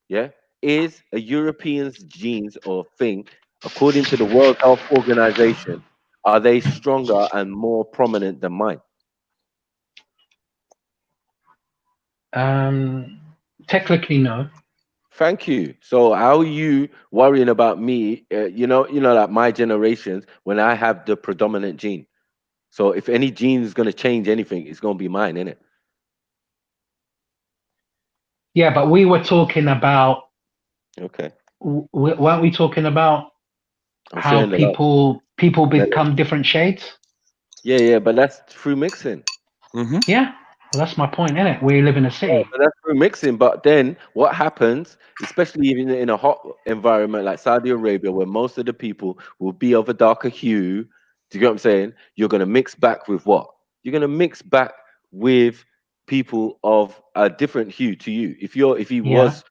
Yeah, is a European's genes or thing, according to the World Health Organization, are they stronger and more prominent than mine? Technically, no. Thank you. So how are you worrying about me? Like my generations when I have the predominant gene. So if any gene is going to change anything, it's going to be mine, isn't it? Yeah, but we were talking about. Okay. Weren't we talking about how saying that people become different shades? Yeah, but that's through mixing. Yeah, well, that's my point, isn't it? We live in a city. Yeah, but that's through mixing. But then what happens, especially even in a hot environment like Saudi Arabia, where most of the people will be of a darker hue, do you get what I'm saying? You're going to mix back with what? You're going to mix back with people of a different hue to you. If he was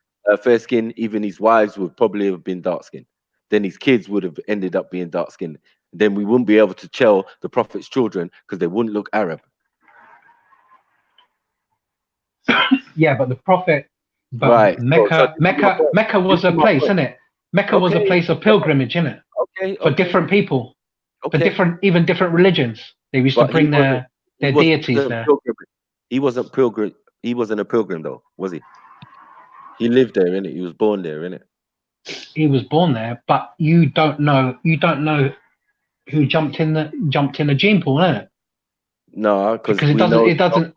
fair skinned, even his wives would probably have been dark skinned. Then his kids would have ended up being dark skinned. Then we wouldn't be able to tell the Prophet's children because they wouldn't look Arab. Yeah, but the Prophet, but right. Mecca was a place, isn't it? Mecca was a place of pilgrimage, isn't it? Okay. For different people, for even different religions. They used to bring their deities there. He wasn't a pilgrim though, was he? He lived there, innit? He was born there, innit? He was born there, but you don't know who jumped in the gene pool, innit? No, because it doesn't.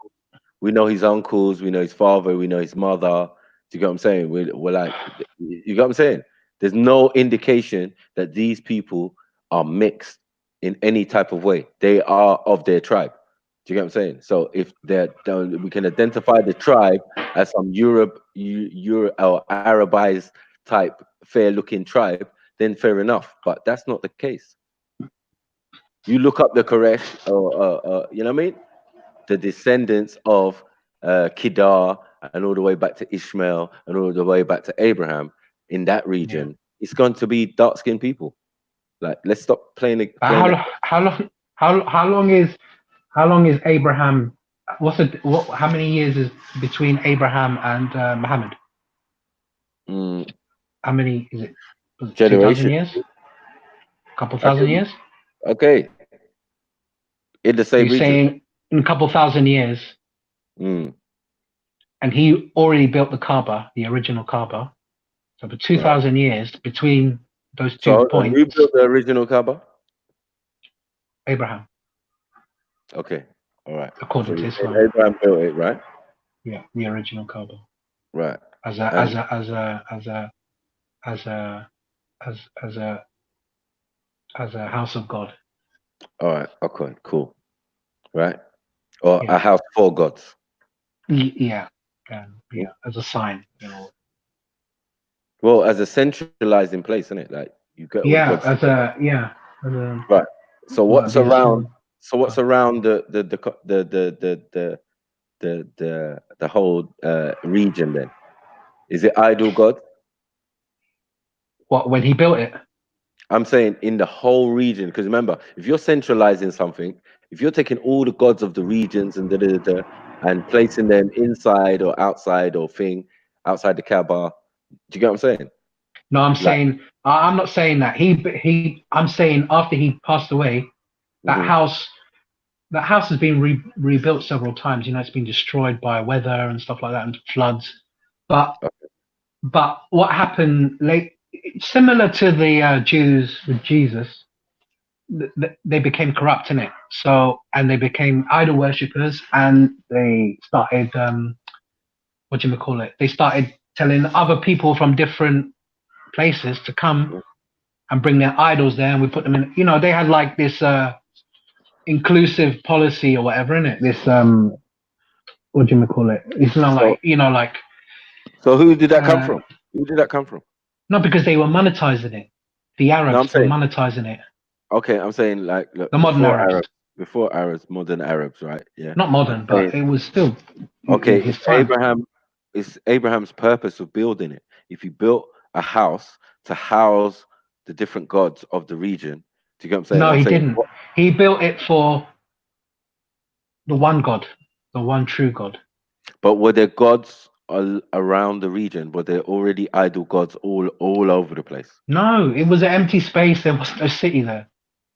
We know his uncles, we know his father, we know his mother. Do you get what I'm saying? We're like, you get what I'm saying? There's no indication that these people are mixed in any type of way. They are of their tribe. Do you get what I'm saying? So if we can identify the tribe as some Europe or Arabized type fair-looking tribe, then fair enough. But that's not the case. You look up the Quraysh, you know what I mean? The descendants of Kedar and all the way back to Ishmael and all the way back to Abraham in that region, it's going to be dark-skinned people. Like, let's stop playing. How long is Abraham? How many years is between Abraham and Muhammad? How many is it? 2,000 years? A couple thousand years? Okay. In the same region. Saying in a couple thousand years. And he already built the Kaaba, the original Kaaba. So for 2,000 years between those 2 points. Who built the original Kaaba? Abraham. Okay. All right. According to Islam. Abraham built it, right? Yeah, the original Kaaba. Right. As a house of God. All right. Okay. Cool. Right. Or a house for gods. Yeah. As a sign. Well, as a centralizing place, isn't it? Like you get. Right. So what's around? So what's around the whole region then? Is it idol god? What, when he built it? I'm saying in the whole region, because remember, if you're centralizing something, if you're taking all the gods of the regions and and placing them inside or outside or outside the Kaaba, do you get what I'm saying? No, I'm saying I'm not saying that I'm saying after he passed away, that house that house has been rebuilt several times. You know, it's been destroyed by weather and stuff like that and floods. But what happened late, similar to the Jews with Jesus, they became corrupt in it. So, and they became idol worshippers, and they started what do you call it? They started telling other people from different places to come and bring their idols there, and we put them in. You know, they had like this inclusive policy or whatever in it. This what do you call it? It's not like, you know, like. So who did that come from? Who did that come from? Not because they were monetizing it. The Arabs were monetizing it. Okay, I'm saying like look, The modern Arabs. Before Arabs, modern Arabs, right? Yeah. Not modern, but it was still. Okay, his it's time. It's Abraham's purpose of building it. If he built a house to house the different gods of the region, do you get what I'm saying? No, he didn't. He built it for the one God, the one true God. But were there gods around the region? Were there already idol gods all over the place? No, it was an empty space. There was no city there.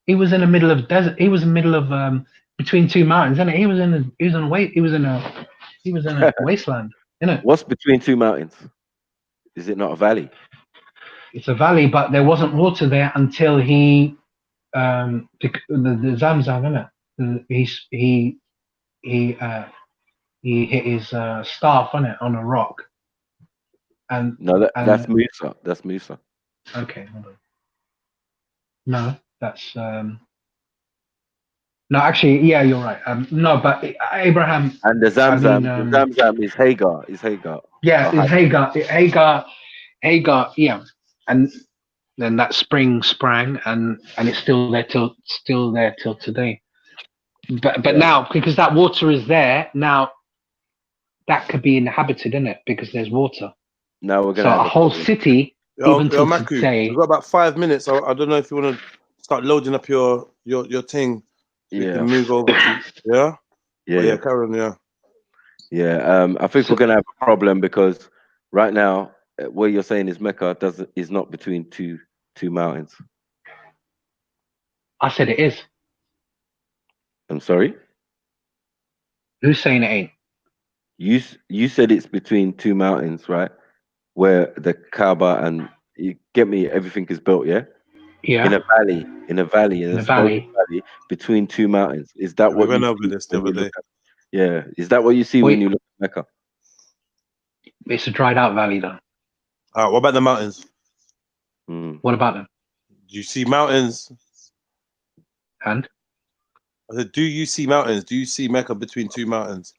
He was in the middle of desert. He was in the middle of between two mountains, isn't it? He was in a wasteland, isn't it? What's between two mountains? Is it not a valley? It's a valley, but there wasn't water there until he the Zamzam, isn't it? He hit his staff on it on a rock. And no, that's Musa. That's Musa. Okay, hold on. No, that's no. Actually, yeah, you're right. No, but Abraham and the Zamzam. I mean, the Zamzam is Hagar. Is Hagar? Yeah, it's Hagar. Yeah, and then that spring sprang, and it's still there till today. But now, because that water is there now, that could be inhabited, isn't it? Because there's water. Now we're gonna a whole city. Even till Maku, today. we've got about 5 minutes. I don't know if you want to start loading up your thing. So you can move over to yeah, Karen, I think we're gonna have a problem because right now what you're saying is Mecca is not between two mountains. I said it is. I'm sorry? Who's saying it ain't? You said it's between two mountains, right? Where the Kaaba and you get me, everything is built, yeah? Yeah. In a valley between two mountains. Is that what went over this the other day? Yeah. Is that what you see when you look at Mecca? It's a dried out valley though. What about the mountains? What about them? Do you see mountains? And? I said, do you see mountains? Do you see Mecca between two mountains?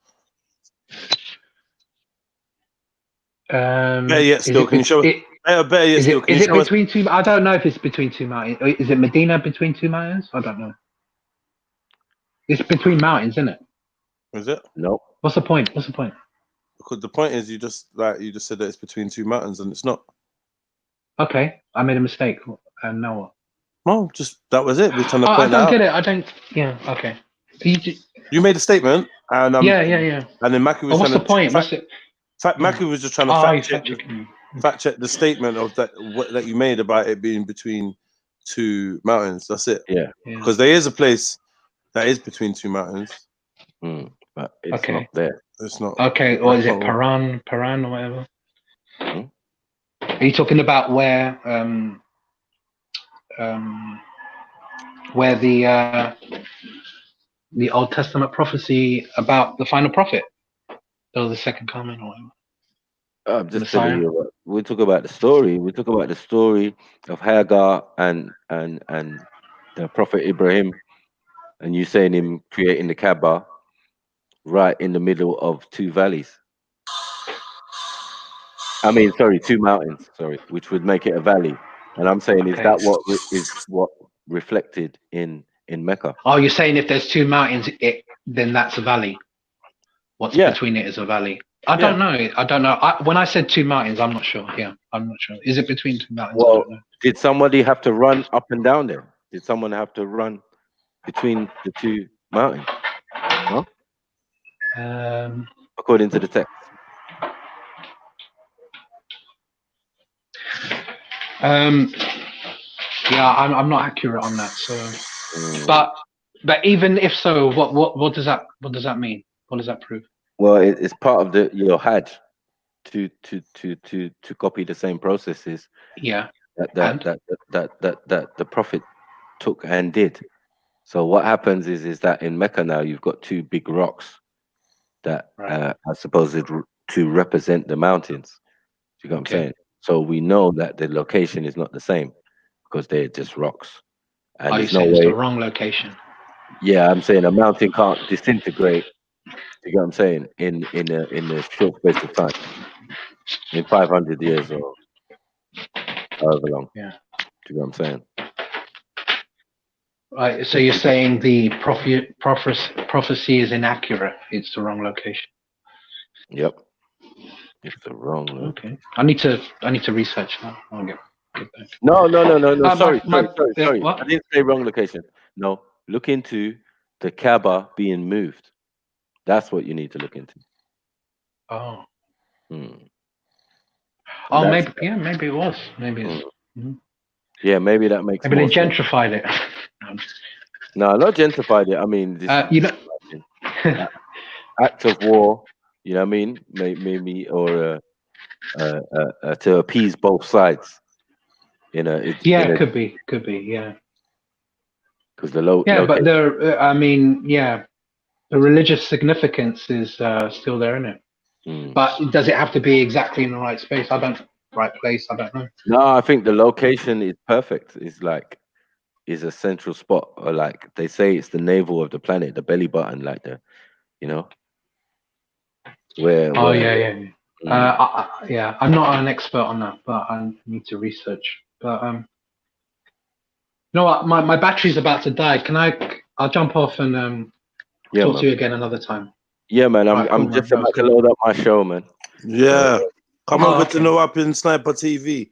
Better yet, still, can you show it? Better yet, still, can you show us? Between two? I don't know if it's between two mountains. Is it Medina between two mountains? I don't know. It's between mountains, isn't it? Is it? No. What's the point? Because the point is, you just said that it's between two mountains, and it's not. Okay, I made a mistake. And now what? No, just that was it. We're trying to point I out. don't get it. I don't. Yeah. Okay. You made a statement, and yeah. And then Maki was what's trying the point? Maki was just trying to fact check the statement of that you made about it being between two mountains. That's it. Yeah. Because there is a place that is between two mountains. But it's not there. It's not. Okay, or is it Paran or whatever? Are you talking about where the Old Testament prophecy about the final prophet, or the second coming, or whatever? I'm just telling you. We talk about the story. We talk about the story of Hagar and the Prophet Ibrahim, and you saying him creating the Kaaba right in the middle of two valleys. I mean, sorry, two mountains. Sorry, which would make it a valley. And I'm saying, is that what reflected in Mecca? Oh, you're saying if there's two mountains, then that's a valley. What's between it is a valley. I don't know. When I said two mountains, I'm not sure. Yeah, I'm not sure. Is it between two mountains? Well, did somebody have to run up and down there? Did someone have to run between the two mountains? No? According to the text. Yeah, I'm not accurate on that. So, but But even if so, what does that mean? What does that prove? Well, it's part of your Hajj to copy the same processes. Yeah. That the Prophet took and did. So what happens is that in Mecca now you've got two big rocks that are supposed to represent the mountains. Do you get what I'm saying? So we know that the location is not the same because they're just rocks. And Are you there's no saying it's way. the wrong location? Yeah, I'm saying a mountain can't disintegrate. You get what I'm saying? In a short space of time, in 500 years or however long. Yeah. Do you get what I'm saying? Right. So you're saying the prophecy is inaccurate. It's the wrong location. Yep. It's the wrong location. Okay. I need to research that. I'll get back. No. Sorry. What? I didn't say wrong location. No, look into the Kaaba being moved. That's what you need to look into. Oh. And Oh, that's- maybe it was. Maybe it's. Yeah, maybe that makes Maybe more they sense. gentrified it. No, not gentrified it. I mean, this You know. act of war. You know what I mean? Maybe or to appease both sides. You know, Could be. Yeah. Because the low. Yeah, but the religious significance is still there, isn't it? But does it have to be exactly in the right space? Right place. I don't know. No, I think the location is perfect. It's like is a central spot, or like they say, it's the navel of the planet, the belly button, like the, you know, where. Yeah. I'm not an expert on that, but I need to research. But you know what? My battery's about to die. I'll jump off and talk to you again another time. Yeah, man. I'm Right, cool, just man. about to load up my show, man. Yeah. Come over to okay. No Up in Sniper TV.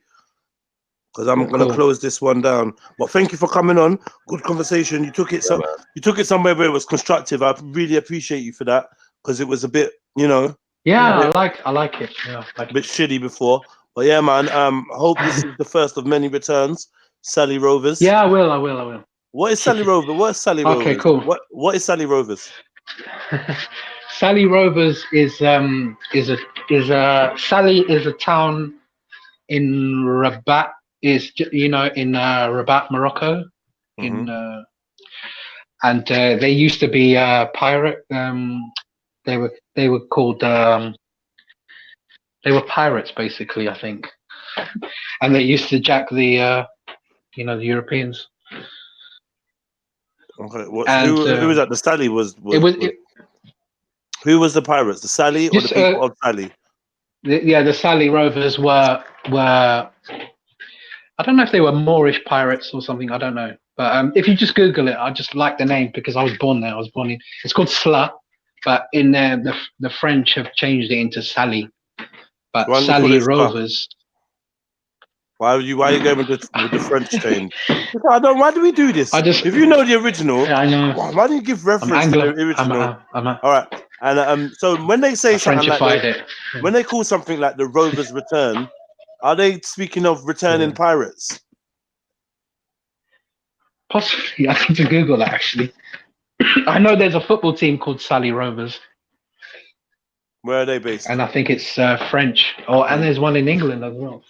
Because I'm gonna close this one down. But thank you for coming on. Good conversation. You took it you took it somewhere where it was constructive. I really appreciate you for that. Because it was a bit, you know. Yeah, I like it. Yeah, a bit shitty before. But yeah, man. I hope this is the first of many returns. Sally Rovers. Yeah, I will. What is Sally Rovers? What is Sally Rovers? Okay, cool. What is Sally Rovers? Sally Rovers is Sally is a town in Rabat, in Rabat, Morocco, and they used to be pirate. They were called they were pirates basically, I think, and they used to jack the the Europeans. Okay, who was that? The Sally was. Who was the pirates? The Sally or the people of Sally? The Sally Rovers were. I don't know if they were Moorish pirates or something. I don't know. But if you just Google it, I just like the name because I was born there. I was born in. It's called Sla, but in there the French have changed it into Sally. But Sally Rovers. Why are you going with the French change? Why do we do this? If you know the original, I know. Why do you give reference to the original? All right. And so when they say something like when they call something like the Rovers Return, are they speaking of returning pirates? Possibly. I need to Google that actually. I know there's a football team called Sally Rovers. Where are they based? And I think it's French. And there's one in England as well.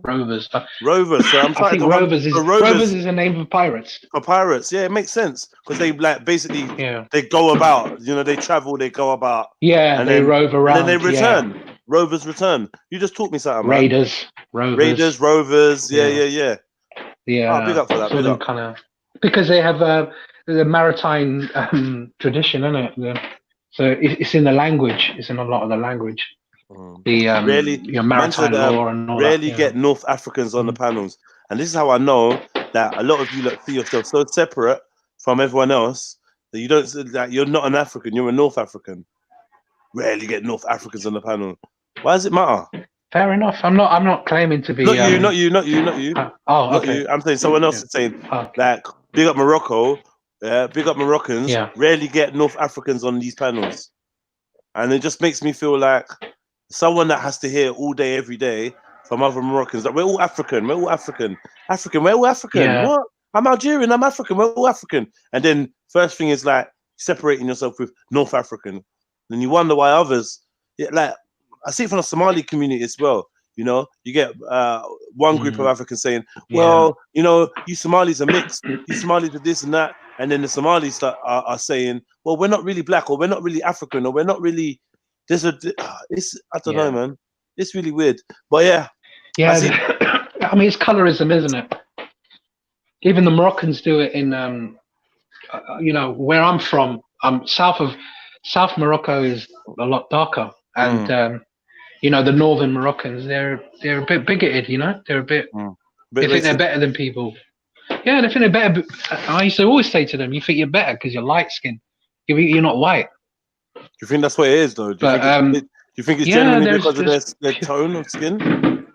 Rovers. Rovers. So I think Rovers is a name for pirates. For pirates, yeah, it makes sense because they basically they go about. They travel, they go about. Yeah, and they rove around. And then they return. Yeah. Rovers return. You just taught me something. Rovers. Rovers. Yeah. Yeah. Oh, big up for that. Big up. Kind of because they have the maritime tradition, isn't it? Yeah. So it's in the language. It's in a lot of the language. The maritime law and all rarely that. Get North Africans on the panels, and this is how I know that a lot of you see yourself so separate from everyone else that you don't that you're not an African. You're a North African. Rarely get North Africans on the panel. Why does it matter? Fair enough. I'm not claiming to be. Not you. Okay. You. I'm saying someone else is saying like big up Morocco. Big up Moroccans. Yeah. Rarely get North Africans on these panels, and it just makes me feel like someone that has to hear all day, every day from other Moroccans that we're all African. We're all African. We're all African. Yeah. What? I'm Algerian, I'm African, we're all African. And then first thing is like separating yourself with North African. Then you wonder why others, like I see it from the Somali community as well. You know, you get one group of Africans saying, well, you know, you Somalis are mixed, you Somalis are this and that. And then the Somalis are saying, well, we're not really black, or we're not really African, or we're not really, I don't know, man. It's really weird. But yeah. I mean, it's colorism, isn't it? Even the Moroccans do it in, you know, where I'm from. South Morocco is a lot darker, and you know, the northern Moroccans, they're a bit bigoted. You know, they're a bit. They think they're better than people. Yeah, they think they're better. I used to always say to them, "You think you're better because you're light skinned. You're not white." Do you think that's what it is, though? Do you think it's genuinely because of their tone of skin?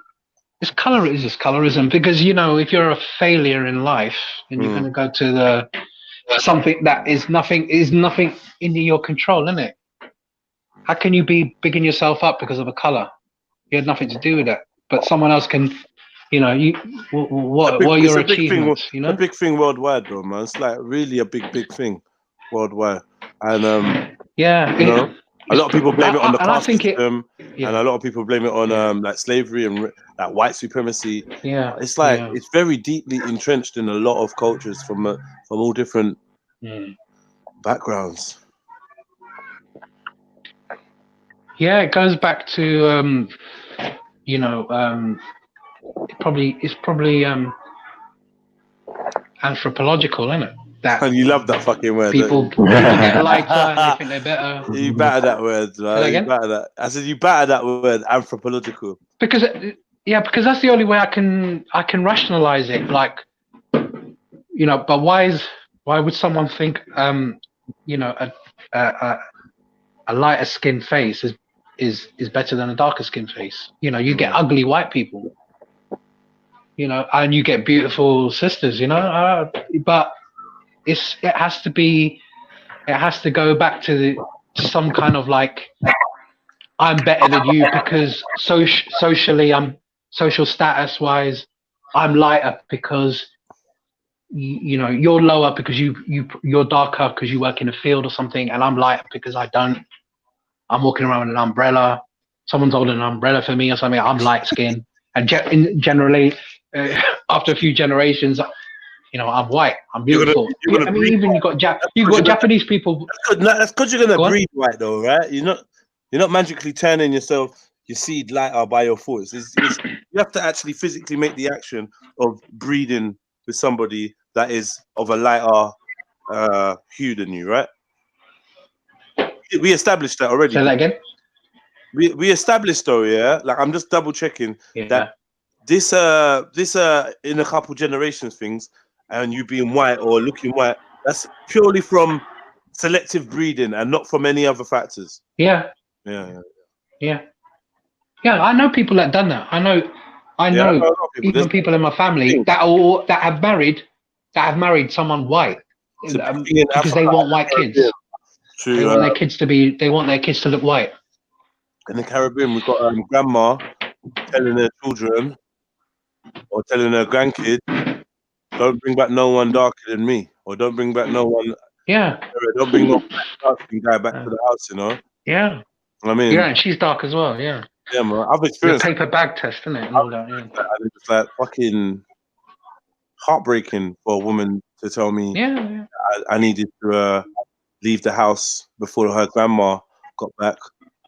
It's colorism, because you know, if you're a failure in life and you're going to go to something that is nothing in your control, isn't it? How can you be bigging yourself up because of a color? You had nothing to do with that, but someone else can. You know, what are your achievements? You know, a big thing worldwide, though, man. It's like really a big thing worldwide, and you know, a lot of people blame it on the caste system, and a lot of people blame it on like slavery and like white supremacy. Yeah, it's like it's very deeply entrenched in a lot of cultures from all different backgrounds. Yeah, it goes back to you know, it's probably anthropological, isn't it? That and you love that fucking word. People get lighter and they think they're better. You batter that word, right? You batter that. I said you batter that word, anthropological. Because because that's the only way I can rationalize it. Like, you know, but why would someone think you know, a lighter skinned face is better than a darker skinned face? You know, you get ugly white people, you know, and you get beautiful sisters, you know, but it has to go back to some kind of like, I'm better than you because socially, social status wise, I'm lighter because you know, you're lower because you're darker because you work in a field or something, and I'm lighter because I don't. I'm walking around with an umbrella. Someone's holding an umbrella for me or something. I'm light skinned, and generally, after a few generations, you know, I'm white. I'm beautiful. I mean, even you've got Japanese people. That's because you're gonna breed white, though, right? You're not magically turning your seed lighter by your thoughts. You have to actually physically make the action of breeding with somebody that is of a lighter hue than you, right? We established that already. Say that again. We established, though, yeah. Like, I'm just double checking that this in a couple generations things, and you being white or looking white, that's purely from selective breeding and not from any other factors. Yeah. I know people that done that. I know even people in my family that have married someone white because they want white kids. They want their kids to look white. In the Caribbean, we've got grandma telling her children or telling her grandkids, don't bring back no one darker than me, or don't bring back no one. Don't bring no dark-skinned guy back to the house, you know. Yeah. I mean. Yeah, and she's dark as well. Yeah. Yeah, man. I've experienced the paper bag test, isn't it? And all that. Yeah. And it's like fucking heartbreaking for a woman to tell me. I needed to leave the house before her grandma got back,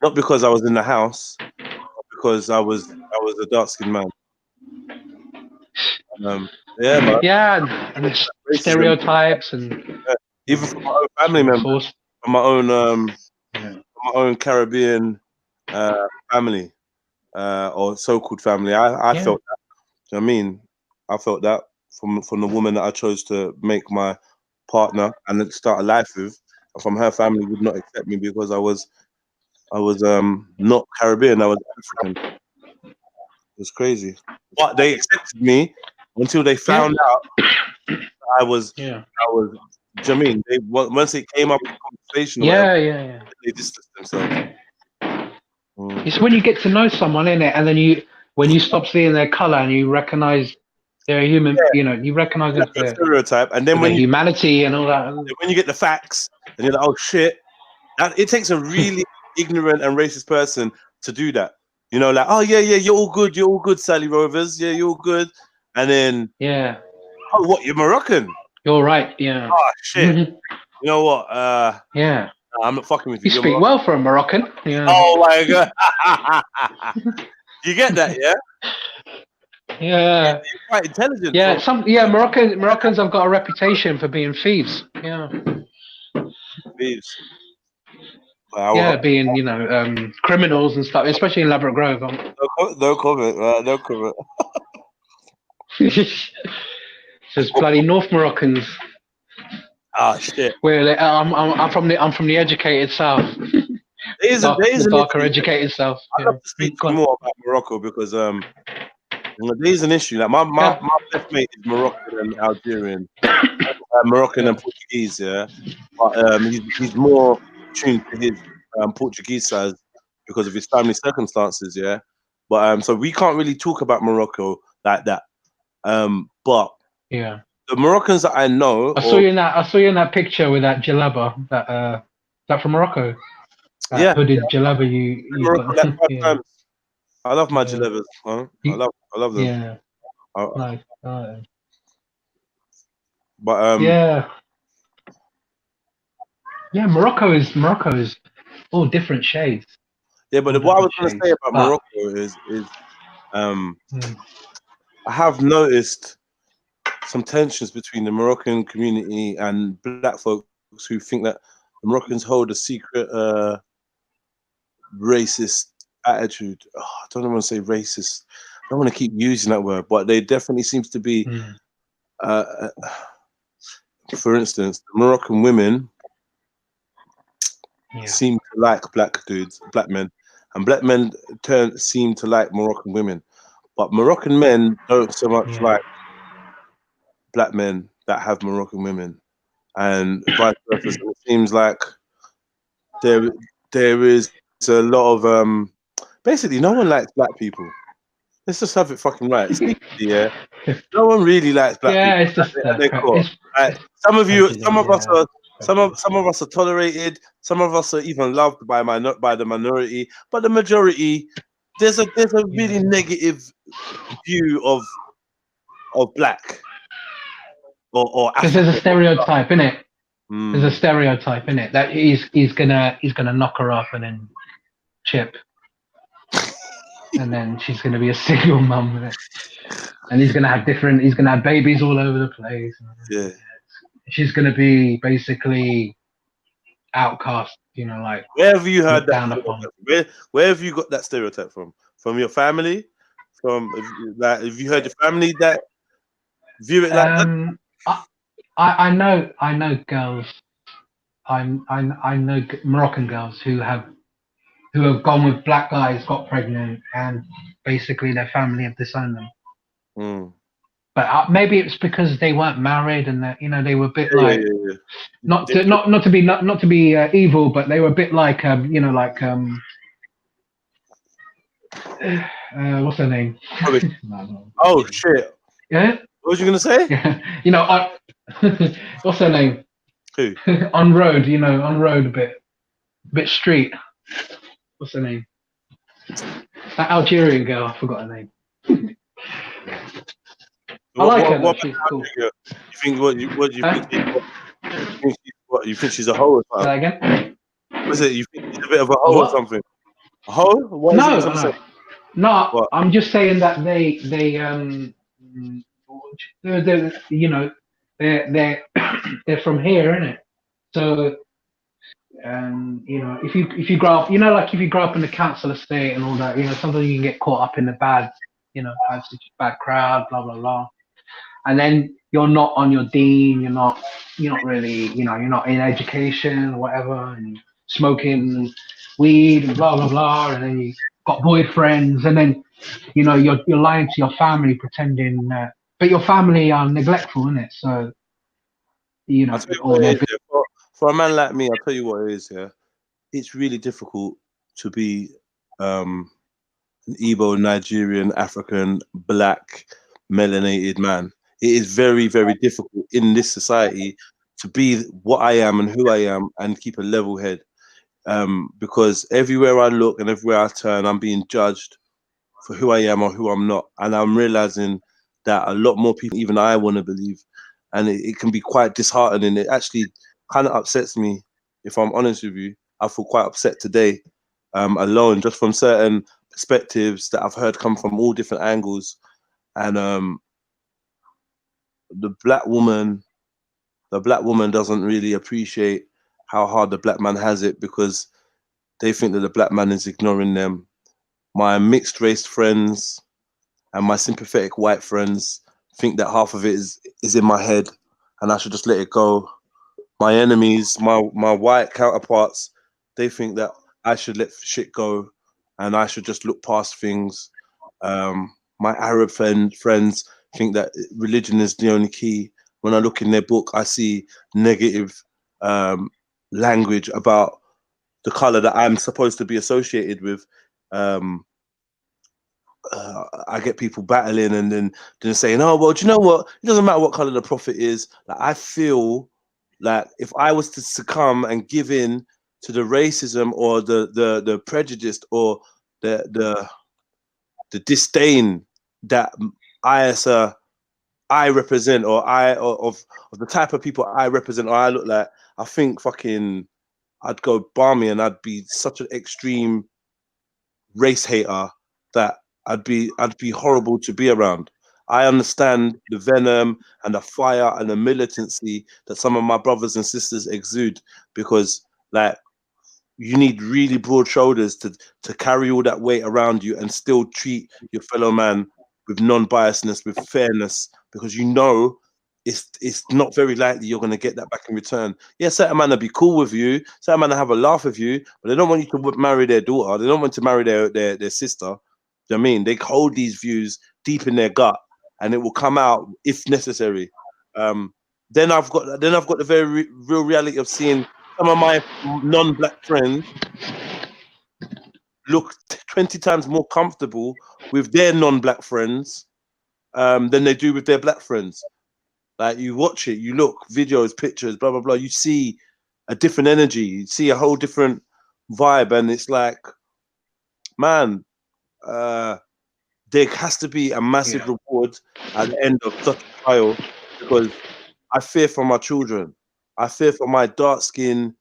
not because I was in the house, but because I was a dark-skinned man. Yeah, man. Yeah, and the stereotypes and even from my own family members, from my own Caribbean family or so-called family. I felt that. Do you know what I mean? I felt that from the woman that I chose to make my partner and start a life with. From her family would not accept me because I was not Caribbean. I was African. It was crazy, but they accepted me until they found out I was. Do you know what I mean? Once it came up in conversation, they distanced themselves. It's when you get to know someone, innit? And then when you stop seeing their color and you recognize They're a human. You know, you recognize it the for stereotype, and then their when you humanity and all that. when you get the facts, and you're like, oh shit, it takes a really ignorant and racist person to do that. You know, like, oh yeah, you're all good, Sally Rovers, yeah, you're all good, and then Yeah. oh, what, you're Moroccan? You're right. Yeah. Oh shit. You know what? Yeah. I'm not fucking with you. You You're speak Moroccan. well for a Moroccan. Yeah. Oh my god. You get that, yeah? Yeah. You're quite intelligent. Yeah. Moroccans have got a reputation for being thieves. Yeah. Thieves. Yeah, being, you know, criminals and stuff, especially in Ladbroke Grove. No comment, right? No comment. There's bloody North Moroccans. Ah, shit. Where I'm from the educated south. The darker educated south. I'd love to speak more about Morocco because there's an issue. Like my best mate is Moroccan and Algerian, Moroccan and Portuguese. Yeah, but he's more tuned to his Portuguese side because of his family circumstances. Yeah, but so we can't really talk about Morocco like that. But yeah, the Moroccans that I know, I saw you in that picture with that jalaba. That from Morocco. That hooded jalaba you got. Yeah. I love my jalabas. Huh? I love them. Yeah. Nice. But yeah, Morocco is all different shades. Yeah, but what I was going to say about Morocco is I have noticed some tensions between the Moroccan community and black folks who think that the Moroccans hold a secret racist attitude. Oh, I don't want to say racist. I don't want to keep using that word, but they definitely seems to be. For instance, the Moroccan women seem to like black men, and black men seem to like Moroccan women, but Moroccan men don't so much like black men that have Moroccan women, and vice versa. So it seems like there is a lot of basically no one likes black people. Let's just have it fucking right. Yeah, no one really likes black people. It's just they're cool. Some of us are tolerated. Some of us are even loved by the minority. But the majority, there's a really negative view of black or because there's a stereotype in it. There's a stereotype in it that he's gonna knock her up and then chip. And then she's gonna be a single mum with it, and he's gonna have babies all over the place. Yeah, she's gonna be basically outcast. You know, like where have you heard that? Where have you got that stereotype from? From your family? From have you heard your family that view it like that? I know girls. I know Moroccan girls who have gone with black guys, got pregnant, and basically their family have disowned them. But maybe it's because they weren't married and that, you know, they were a bit not to be evil, but they were a bit like you know, like what's her name? Oh shit! Yeah. What was you gonna say? You know, what's her name? Who? On road, a bit street. What's her name? That Algerian girl, I forgot her name. I like her. She's cool. You think what do you think? You think she's a hoe or something? Say again? Was it you think she's a bit of a hoe or something? A hoe? What No. I'm just saying that they you know, they're from here, innit? So you know, if you grow up, you know, like if you grow up in the council estate and all that, you know, sometimes you can get caught up in the bad, you know, bad crowd, blah blah blah, and then you're not on your dean, you're not really, you know, you're not in education or whatever, and smoking weed and blah blah blah, and then you got boyfriends, and then, you know, you're lying to your family pretending that, but your family are neglectful, innit? So, you know, for a man like me, I'll tell you what it is. Yeah, it's really difficult to be an Igbo, Nigerian, African, black melanated man. It is very, very difficult in this society to be what I am and who I am and keep a level head. Because everywhere I look and everywhere I turn, I'm being judged for who I am or who I'm not. And I'm realizing that a lot more people, even I want to believe, and it can be quite disheartening. It actually kind of upsets me, if I'm honest with you. I feel quite upset today, alone, just from certain perspectives that I've heard come from all different angles. And the black woman doesn't really appreciate how hard the black man has it, because they think that the black man is ignoring them. My mixed race friends and my sympathetic white friends think that half of it is in my head and I should just let it go. My enemies, my white counterparts, they think that I should let shit go and I should just look past things. My Arab friends think that religion is the only key. When I look in their book, I see negative language about the color that I'm supposed to be associated with. I get people battling and then saying, "Oh, well, do you know what? It doesn't matter what color the prophet is." Like, I feel like if I was to succumb and give in to the racism or the prejudice or the disdain that I represent, or of the type of people I represent or I look like, I think fucking I'd go balmy and I'd be such an extreme race hater that I'd be horrible to be around. I understand the venom and the fire and the militancy that some of my brothers and sisters exude, because like you need really broad shoulders to carry all that weight around you and still treat your fellow man with non-biasness, with fairness, because you know it's not very likely you're going to get that back in return. Yeah, certain man will be cool with you, certain man will have a laugh with you, but they don't want you to marry their daughter, they don't want to marry their sister. Do you know what I mean? They hold these views deep in their gut and it will come out if necessary. Then I've got the very real reality of seeing some of my non-black friends look 20 times more comfortable with their non-black friends than they do with their black friends. Like, you watch it, you look, videos, pictures, blah, blah, blah. You see a different energy. You see a whole different vibe. And it's like, man, there has to be a massive reward at the end of such a trial, because I fear for my children. I fear for my dark-skinned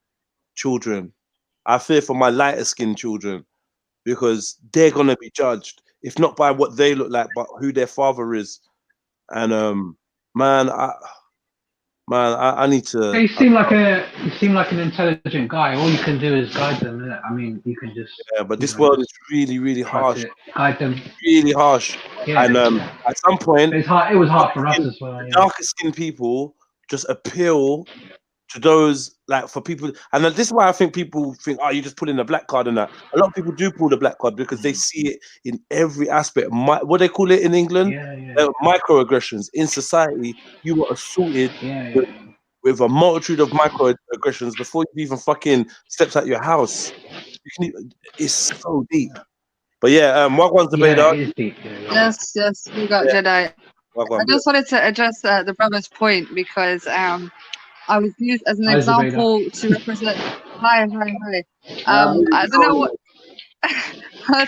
children. I fear for my lighter-skinned children, because they're going to be judged, if not by what they look like, but who their father is. And man, I need to. You seem like an intelligent guy. All you can do is guide them, innit? I mean, you can just. Yeah, but this world is really, really harsh. Guide them. Really harsh. Yeah, and at some point, it was hard for us as well. Yeah. Darker skinned people just appeal to those, like, for people, and this is why I think people think, oh, you just put in the black card and that. A lot of people do pull the black card because they see it in every aspect. What they call it in England, microaggressions in society. You were assaulted with a multitude of microaggressions before you even fucking stepped out your house. It's so deep. But yeah, what one's the it is deep. Yes, we got Jedi. I just wanted to address the brother's point, because I was used as an example to represent. Hi. I don't know what. I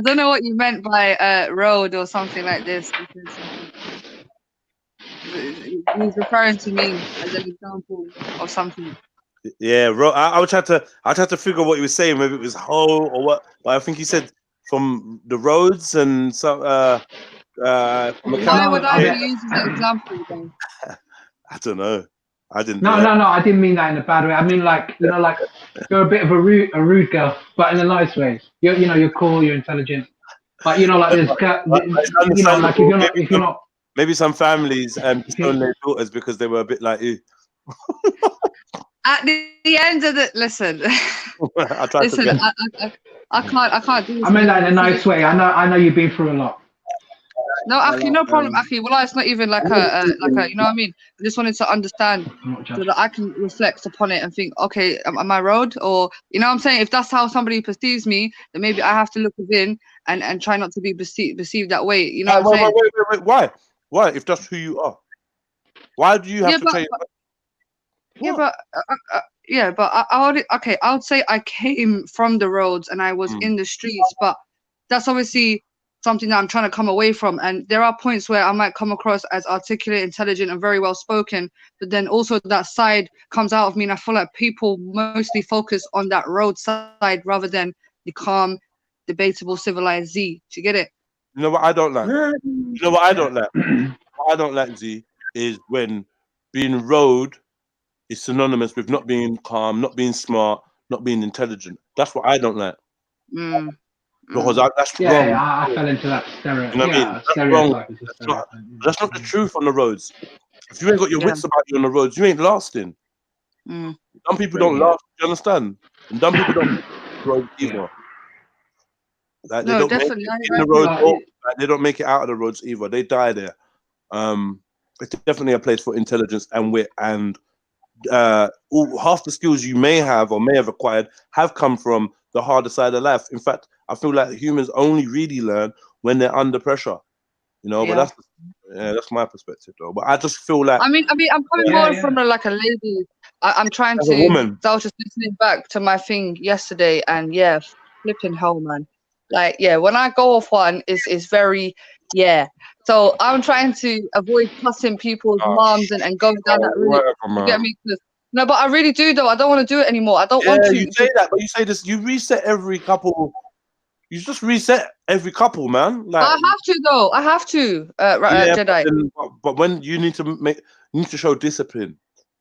don't know what you meant by road or something like this, because he's referring to me as an example of something. Yeah, I would try to figure what he was saying. Maybe it was whole or what, but I think he said from the roads and so. Why would I be used as an example then? I don't know. I didn't. No, I didn't mean that in a bad way. I mean, like, you know, like, you're a bit of a rude girl, but in a nice way. You're cool, you're intelligent, but you know, like, there's, you know, like, if you're not. Maybe some families disown their daughters because they were a bit like you. At the end of the listen, I can't do this. I mean that in a nice way. I know you've been through a lot. No, Aki, no problem, Aki. Well, it's not even like a, you know what I mean? I just wanted to understand so that I can reflect upon it and think, okay, am I road? Or, you know what I'm saying? If that's how somebody perceives me, then maybe I have to look within and try not to be perceived that way. You know what I'm saying? Wait. Why? Why? If that's who you are, why do you have to change? I would say I came from the roads and I was in the streets, but that's obviously something that I'm trying to come away from. And there are points where I might come across as articulate, intelligent, and very well spoken, but then also that side comes out of me, and I feel like people mostly focus on that road side rather than the calm, debatable, civilized Z. Do you get it? You know what I don't like? You know what I don't like? What I don't like, Z, is when being road is synonymous with not being calm, not being smart, not being intelligent. That's what I don't like. Because that's wrong. I fell into that stereotype. You know what I mean? That's wrong. That's not the truth on the roads. If you ain't got your wits about you on the roads, you ain't lasting. Some people don't last. You understand? And some people don't road either. Like they don't make it in the roads. They don't make it out of the roads either. They die there. It's definitely a place for intelligence and wit, and half the skills you may have or may have acquired have come from the harder side of life. In fact, I feel like humans only really learn when they're under pressure, you know. But that's my perspective, though. But I just feel like I'm coming more from like a lady. I'm trying to. A woman. So I was just listening back to my thing yesterday, and yeah, flipping hell, man. Like when I go off one, is very So I'm trying to avoid cussing people's moms and going down that route. You get me? No, but I really do though. I don't want to do it anymore. I don't want to. You say that, but you say this. You reset every couple. You just reset every couple, man. Like I have to though. I have to. Jedi. But when you need to show discipline.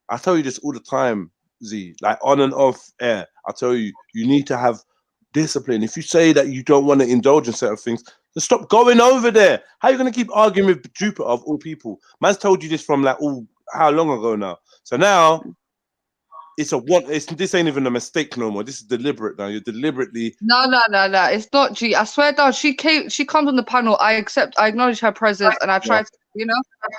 I tell you this all the time, Z. Like on and off air. I tell you, you need to have discipline. If you say that you don't want to indulge in certain things, then stop going over there. How are you going to keep arguing with Jupiter of all people? Man's told you this from like how long ago now? So now this ain't even a mistake no more. This is deliberate now. You're deliberately. No. It's not G. I swear down. She comes on the panel. I acknowledge her presence and I try to,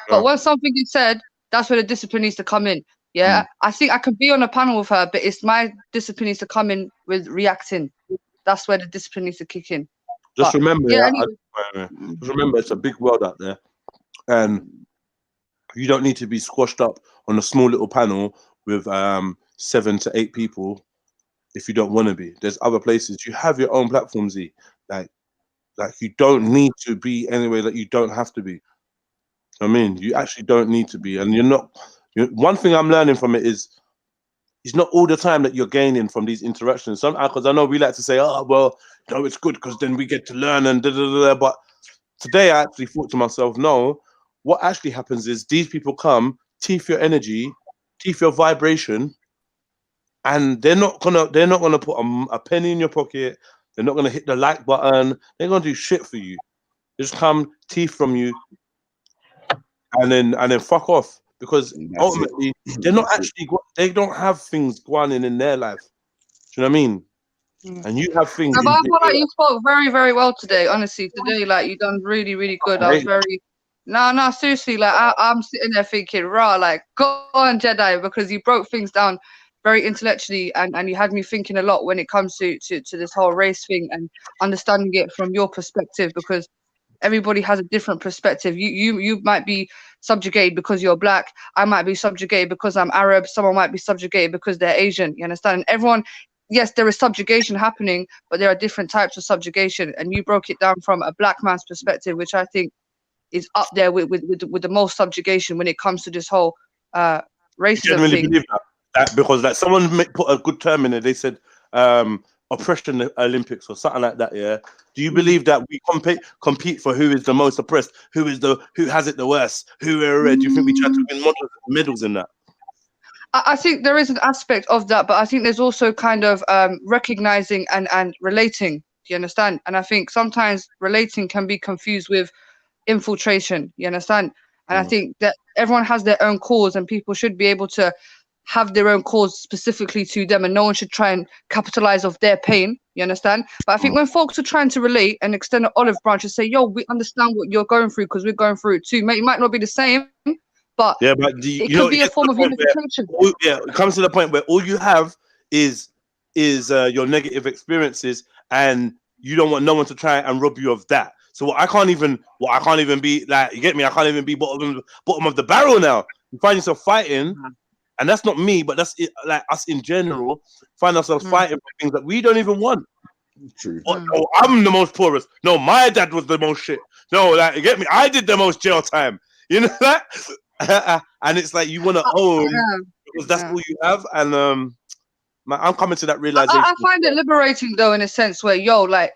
But when something is said, that's where the discipline needs to come in. Yeah. I think I can be on a panel with her, but it's my discipline needs to come in with reacting. That's where the discipline needs to kick in. Just remember, just remember, it's a big world out there, and you don't need to be squashed up on a small little panel with 7 to 8 people if you don't want to be. There's other places. You have your own platform, Z. Like you don't need to be anywhere that you don't have to be. I mean, you actually don't need to be, and you're not. One thing I'm learning from it is. It's not all the time that you're gaining from these interactions. Because I know we like to say, oh, well, no, it's good because then we get to learn and da-da-da-da. But today I actually thought to myself, no, what actually happens is these people come, teeth your energy, teeth your vibration, and they're not gonna put a penny in your pocket. They're not gonna hit the like button. They're gonna do shit for you. They just come, teeth from you, and then fuck off. Because ultimately, they're not actually. They don't have things going in their life. Do you know what I mean? And you have things. No, but I feel like you spoke very, very well today. Honestly, today, like you done really, really good. I was very. No, seriously. Like I'm sitting there thinking, like go on, Jedi, because you broke things down very intellectually, and you had me thinking a lot when it comes to this whole race thing and understanding it from your perspective, because everybody has a different perspective. You might be subjugated because you're black. I might be subjugated because I'm Arab. Someone might be subjugated because they're Asian. You understand? And everyone, yes, there is subjugation happening, but there are different types of subjugation. And you broke it down from a black man's perspective, which I think is up there with the most subjugation when it comes to this whole racism genuinely thing. believe that because like someone put a good term in it. They said oppression Olympics or something like that. Yeah. Do you believe that we compete for who is the most oppressed, who has it the worst, do you think we try to win medals in that? I think there is an aspect of that, but I think there's also kind of recognizing and relating. Do you understand? And I think sometimes relating can be confused with infiltration. You understand? And I think that everyone has their own cause, and people should be able to have their own cause specifically to them, and no one should try and capitalize off their pain. You understand? But I think when folks are trying to relate and extend an olive branch and say, yo, we understand what you're going through because we're going through it too. It might not be the same, but yeah, but it could be a form of unification. Yeah, it comes to the point where all you have is your negative experiences, and you don't want no one to try and rob you of that. So I can't even be like, you get me? I can't even be bottom of the barrel now. You find yourself fighting, and that's not me, but that's it, like us in general. Find ourselves fighting for things that we don't even want. True. Oh, I'm the most poorest. No, my dad was the most shit. No, like, you get me? I did the most jail time. You know that? And it's like you want to own because that's all you have. And I'm coming to that realization. I find it liberating though, in a sense where, yo, like,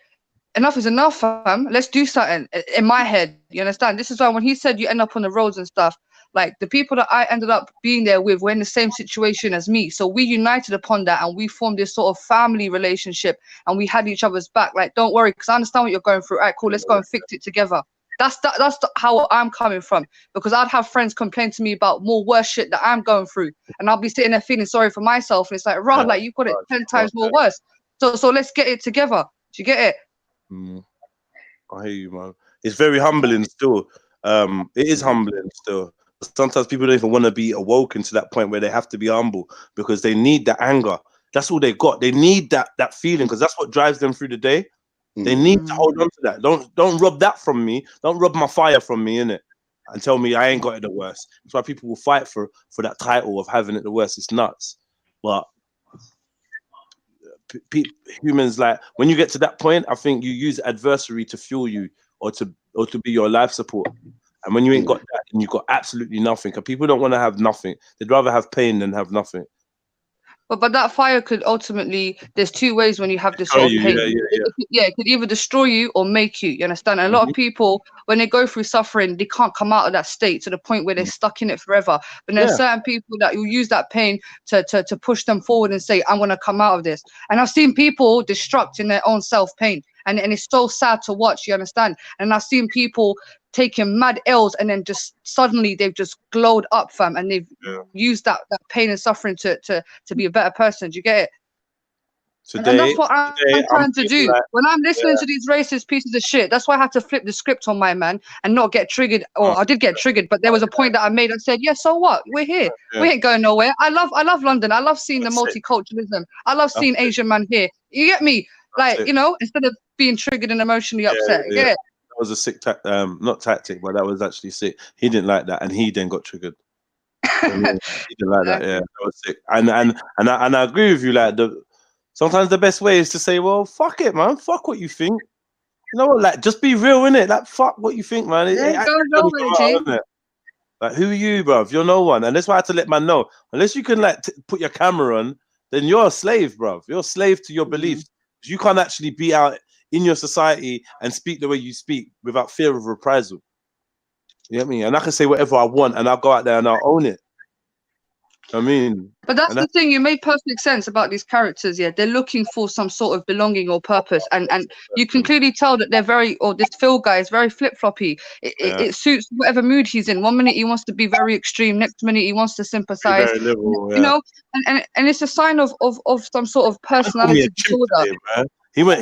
enough is enough, fam. Let's do something. In my head, you understand? This is why when he said you end up on the roads and stuff, like the people that I ended up being there with were in the same situation as me. So we united upon that and we formed this sort of family relationship and we had each other's back. Like, don't worry, because I understand what you're going through. All right, cool, let's go and fix it together. That's how I'm coming from, because I'd have friends complain to me about more worse shit that I'm going through, and I'll be sitting there feeling sorry for myself, and it's like, right, like you've got it 10 times more worse. So let's get it together. Do you get it? I hear you, man. It's very humbling still. It is humbling still. Sometimes people don't even want to be awoken to that point where they have to be humble because they need that anger. That's all they got. They need that feeling because that's what drives them through the day. They need to hold on to that. Don't rob that from me. Don't rob my fire from me, innit? And tell me I ain't got it the worst. That's why people will fight for that title of having it the worst. It's nuts. But humans, like, when you get to that point, I think you use adversary to fuel you or to be your life support. And when you ain't got that, and you've got absolutely nothing, and people don't want to have nothing. They'd rather have pain than have nothing. But that fire could ultimately, there's two ways when you have this sort of pain. It could either destroy you or make you. You understand? And a lot of people, when they go through suffering, they can't come out of that state to the point where they're stuck in it forever. But there's certain people that will use that pain to push them forward and say, I'm going to come out of this. And I've seen people destruct in their own self-pain. And it's so sad to watch, you understand? And I've seen people taking mad L's and then just suddenly they've just glowed up, fam, and they've used that pain and suffering to be a better person. Do you get it? And that's what I'm trying to do. When I'm listening to these racist pieces of shit, that's why I had to flip the script on my man and not get triggered. Or I did get triggered, but there was a point that I made and said, yeah, so what? We're here. We ain't going nowhere. I love London. I love seeing the multiculturalism. I love seeing Asian man here. You get me? Like, you know, instead of being triggered and emotionally upset. You get it? That was a sick not tactic, but that was actually sick. He didn't like that, and he then got triggered. He didn't like that. Yeah, that was sick. And I agree with you. Like, sometimes the best way is to say, well, fuck it, man. Fuck what you think. You know what? Like, just be real, innit? Like, fuck what you think, man. Like, who are you, bruv? You're no one. And that's why I had to let man know. Unless you can like put your camera on, then you're a slave, bruv. You're a slave to your beliefs. You can't actually be out in your society and speak the way you speak without fear of reprisal. You get me? And I can say whatever I want and I'll go out there and I'll own it. I mean, but that's the thing. You made perfect sense about these characters. Yeah, they're looking for some sort of belonging or purpose, and you can clearly tell that they're this PHILL guy is very flip floppy. It suits whatever mood he's in. One minute he wants to be very extreme, next minute he wants to sympathize. Very liberal, you know, and it's a sign of some sort of personality disorder. He went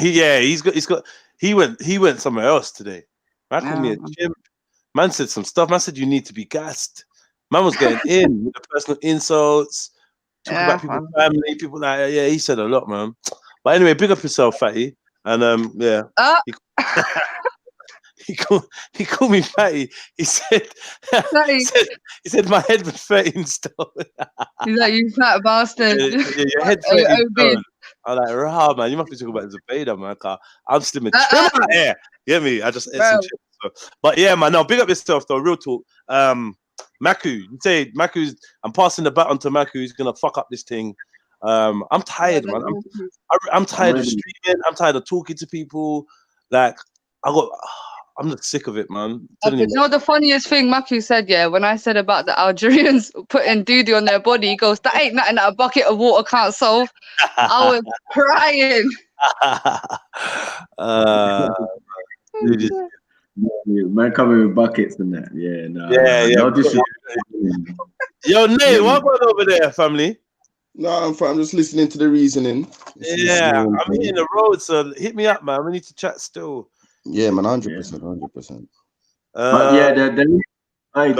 somewhere else today. Man called me a chimp. Man said some stuff. Man said you need to be gassed. Man was getting in with the personal insults, talking about people's family, people like, he said a lot, man. But anyway, big up yourself, fatty. And he called me fatty. He said he said my head was 13 stone. He's like, you fat bastard. Your head's 13 stone. I'm like, rah, man, you must be talking about Zubeda, man. I'm still in trim out here. You hear me? I just ate some chips. So. But yeah, man, no, big up yourself though. Real talk. Maku, you say I'm passing the baton to Maku. He's gonna fuck up this thing. I'm tired, man. I'm tired of streaming. I'm tired of talking to people. Like, I'm just sick of it, man. You know the funniest thing Maku said, when I said about the Algerians putting doo-doo on their body, he goes, that ain't nothing that a bucket of water can't solve. I was crying. Man coming with buckets and that. Yeah, no. Yo, Nate, what going over there, family? No, I'm just listening to the reasoning. Yeah, I'm hitting the road, so hit me up, man. We need to chat still. Yeah, man, 100%, 100%. But yeah, the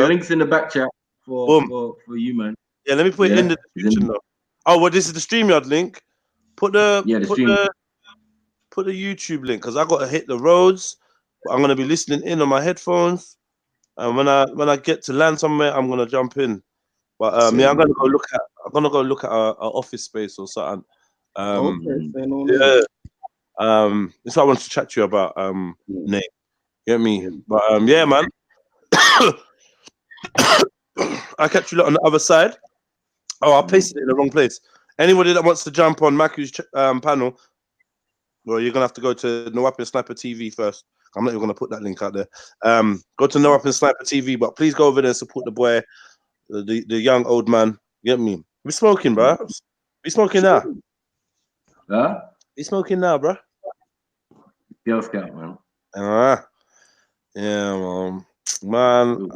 link's in the back chat boom. for you, man. Yeah, let me put it in the description though. Oh, well, this is the StreamYard link. Put the YouTube link because I got to hit the roads. But I'm gonna be listening in on my headphones, and when I get to land somewhere, I'm gonna jump in. But yeah, I'm gonna go look at our office space or something. Yeah. That's what I wanted to chat to you about. Nate, get me? But yeah, man. I catch you lot on the other side. Oh, I pasted it in the wrong place. Anybody that wants to jump on Maku's panel, well, you're gonna have to go to No Weapon Sniper TV first. I'm not even gonna put that link out there. Go to No Weapon Sniper TV, but please go over there and support the boy, the young old man. Get me? We smoking, bro. We smoking now. Huh? We smoking now, bro. Girl Scout, man. Yeah, man.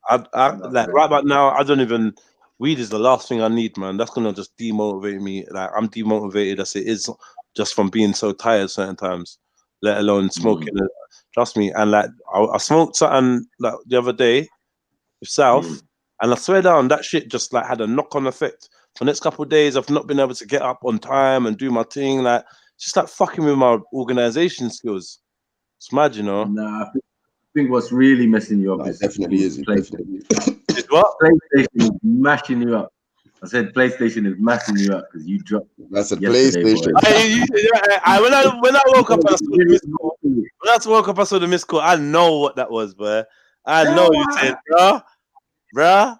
I like right about now. I don't even. Weed is the last thing I need, man. That's gonna just demotivate me. Like I'm demotivated as it is, just from being so tired certain times. Let alone smoking. Trust me. And like I smoked something like the other day with South, and I swear down that shit just like had a knock-on effect. For the next couple of days, I've not been able to get up on time and do my thing. Like just like fucking with my organization skills. It's mad, you know. Nah, I think what's really messing you up is definitely is. Is what? PlayStation is mashing you up. I said PlayStation is mashing you up because you dropped. That's a PlayStation. When I woke up, I saw the missed call. When I woke up, I saw the missed call. I know what that was, boy. I know you said, bruh.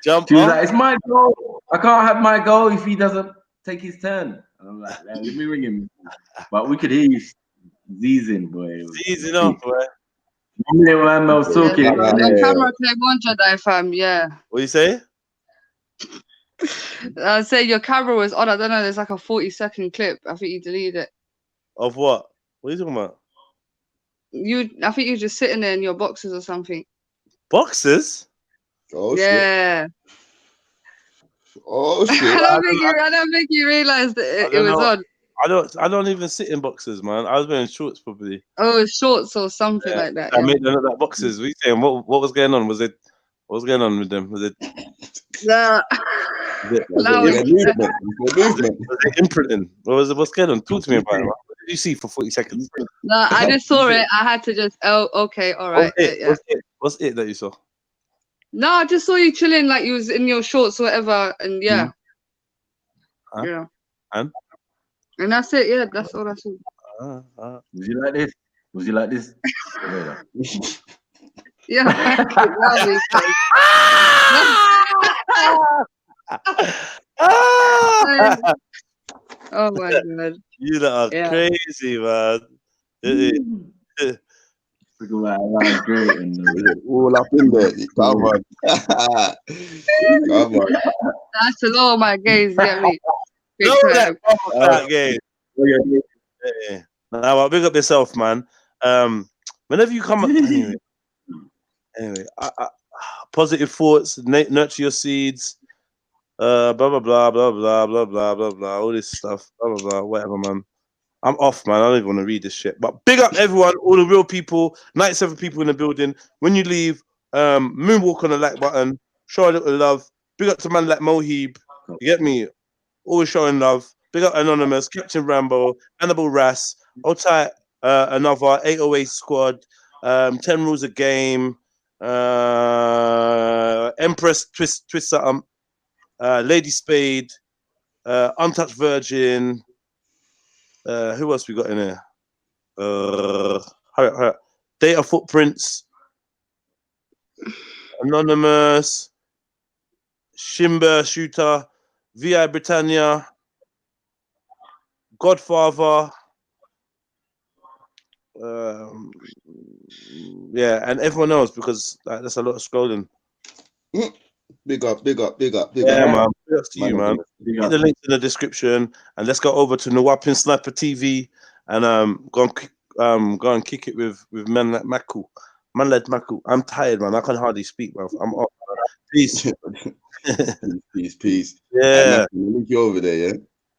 Jump She was on. like, "It's my goal. I can't have my goal if he doesn't take his turn." And I'm like, "Let me ring him." But we could hear you zeezing, boy. Zeezing off, boy. Man, I was talking. The camera came on, Jedi fam. Yeah. What you say? I say your camera was on. I don't know. There's like a 40-second clip. I think you deleted it. Of what? What are you talking about? I think you're just sitting there in your boxes or something. Boxes? Oh yeah. Oh shit! I don't think you realized that it was on. I don't even sit in boxes, man. I was wearing shorts probably. Oh, shorts or something like that. I made them look like boxes. What are you saying? What was going on? What was going on with them? Was it imprinting? What's going on? Talk to me about it. Man. What did you see for 40 seconds? No, I just saw it. I had to just. Oh, okay, all right. What's it that you saw? No, I just saw you chilling, like you was in your shorts or whatever, and yeah. Yeah. And that's it. Yeah, that's all I saw. Was you like this? Was you like this? Yeah. Oh my god. You lot are crazy, man. Great and all up in there. Come on. Come on. That's a lot of my gaze, get me. Game. Now, big up yourself, man. Whenever you come up, anyway, positive thoughts, nurture your seeds, blah blah blah blah blah blah blah blah blah, all this stuff, blah blah blah, whatever, man. I'm off, man. I don't even want to read this shit. But big up everyone, all the real people, 97 people in the building. When you leave, moonwalk on the like button, show a little love. Big up to man like Mohib. You get me? Always showing love. Big up Anonymous, Captain Rambo, Hannibal Ras, Otai, another 808 squad, 10 rules a game, Empress Twist something, Lady Spade, Untouched Virgin. Who else we got in here? Hurry up. Data Footprints, Anonymous, Shimber Shooter, VI Britannia, Godfather, yeah, and everyone else, because that's a lot of scrolling. Big up. Yeah, man. Big up to you, man. Hit the link in the description, and let's go over to Nawapin Sniper TV and go and kick it with man like Maku. I'm tired, man. I can hardly speak, man. I'm off. Peace. Peace. Yeah. Link you over there, yeah?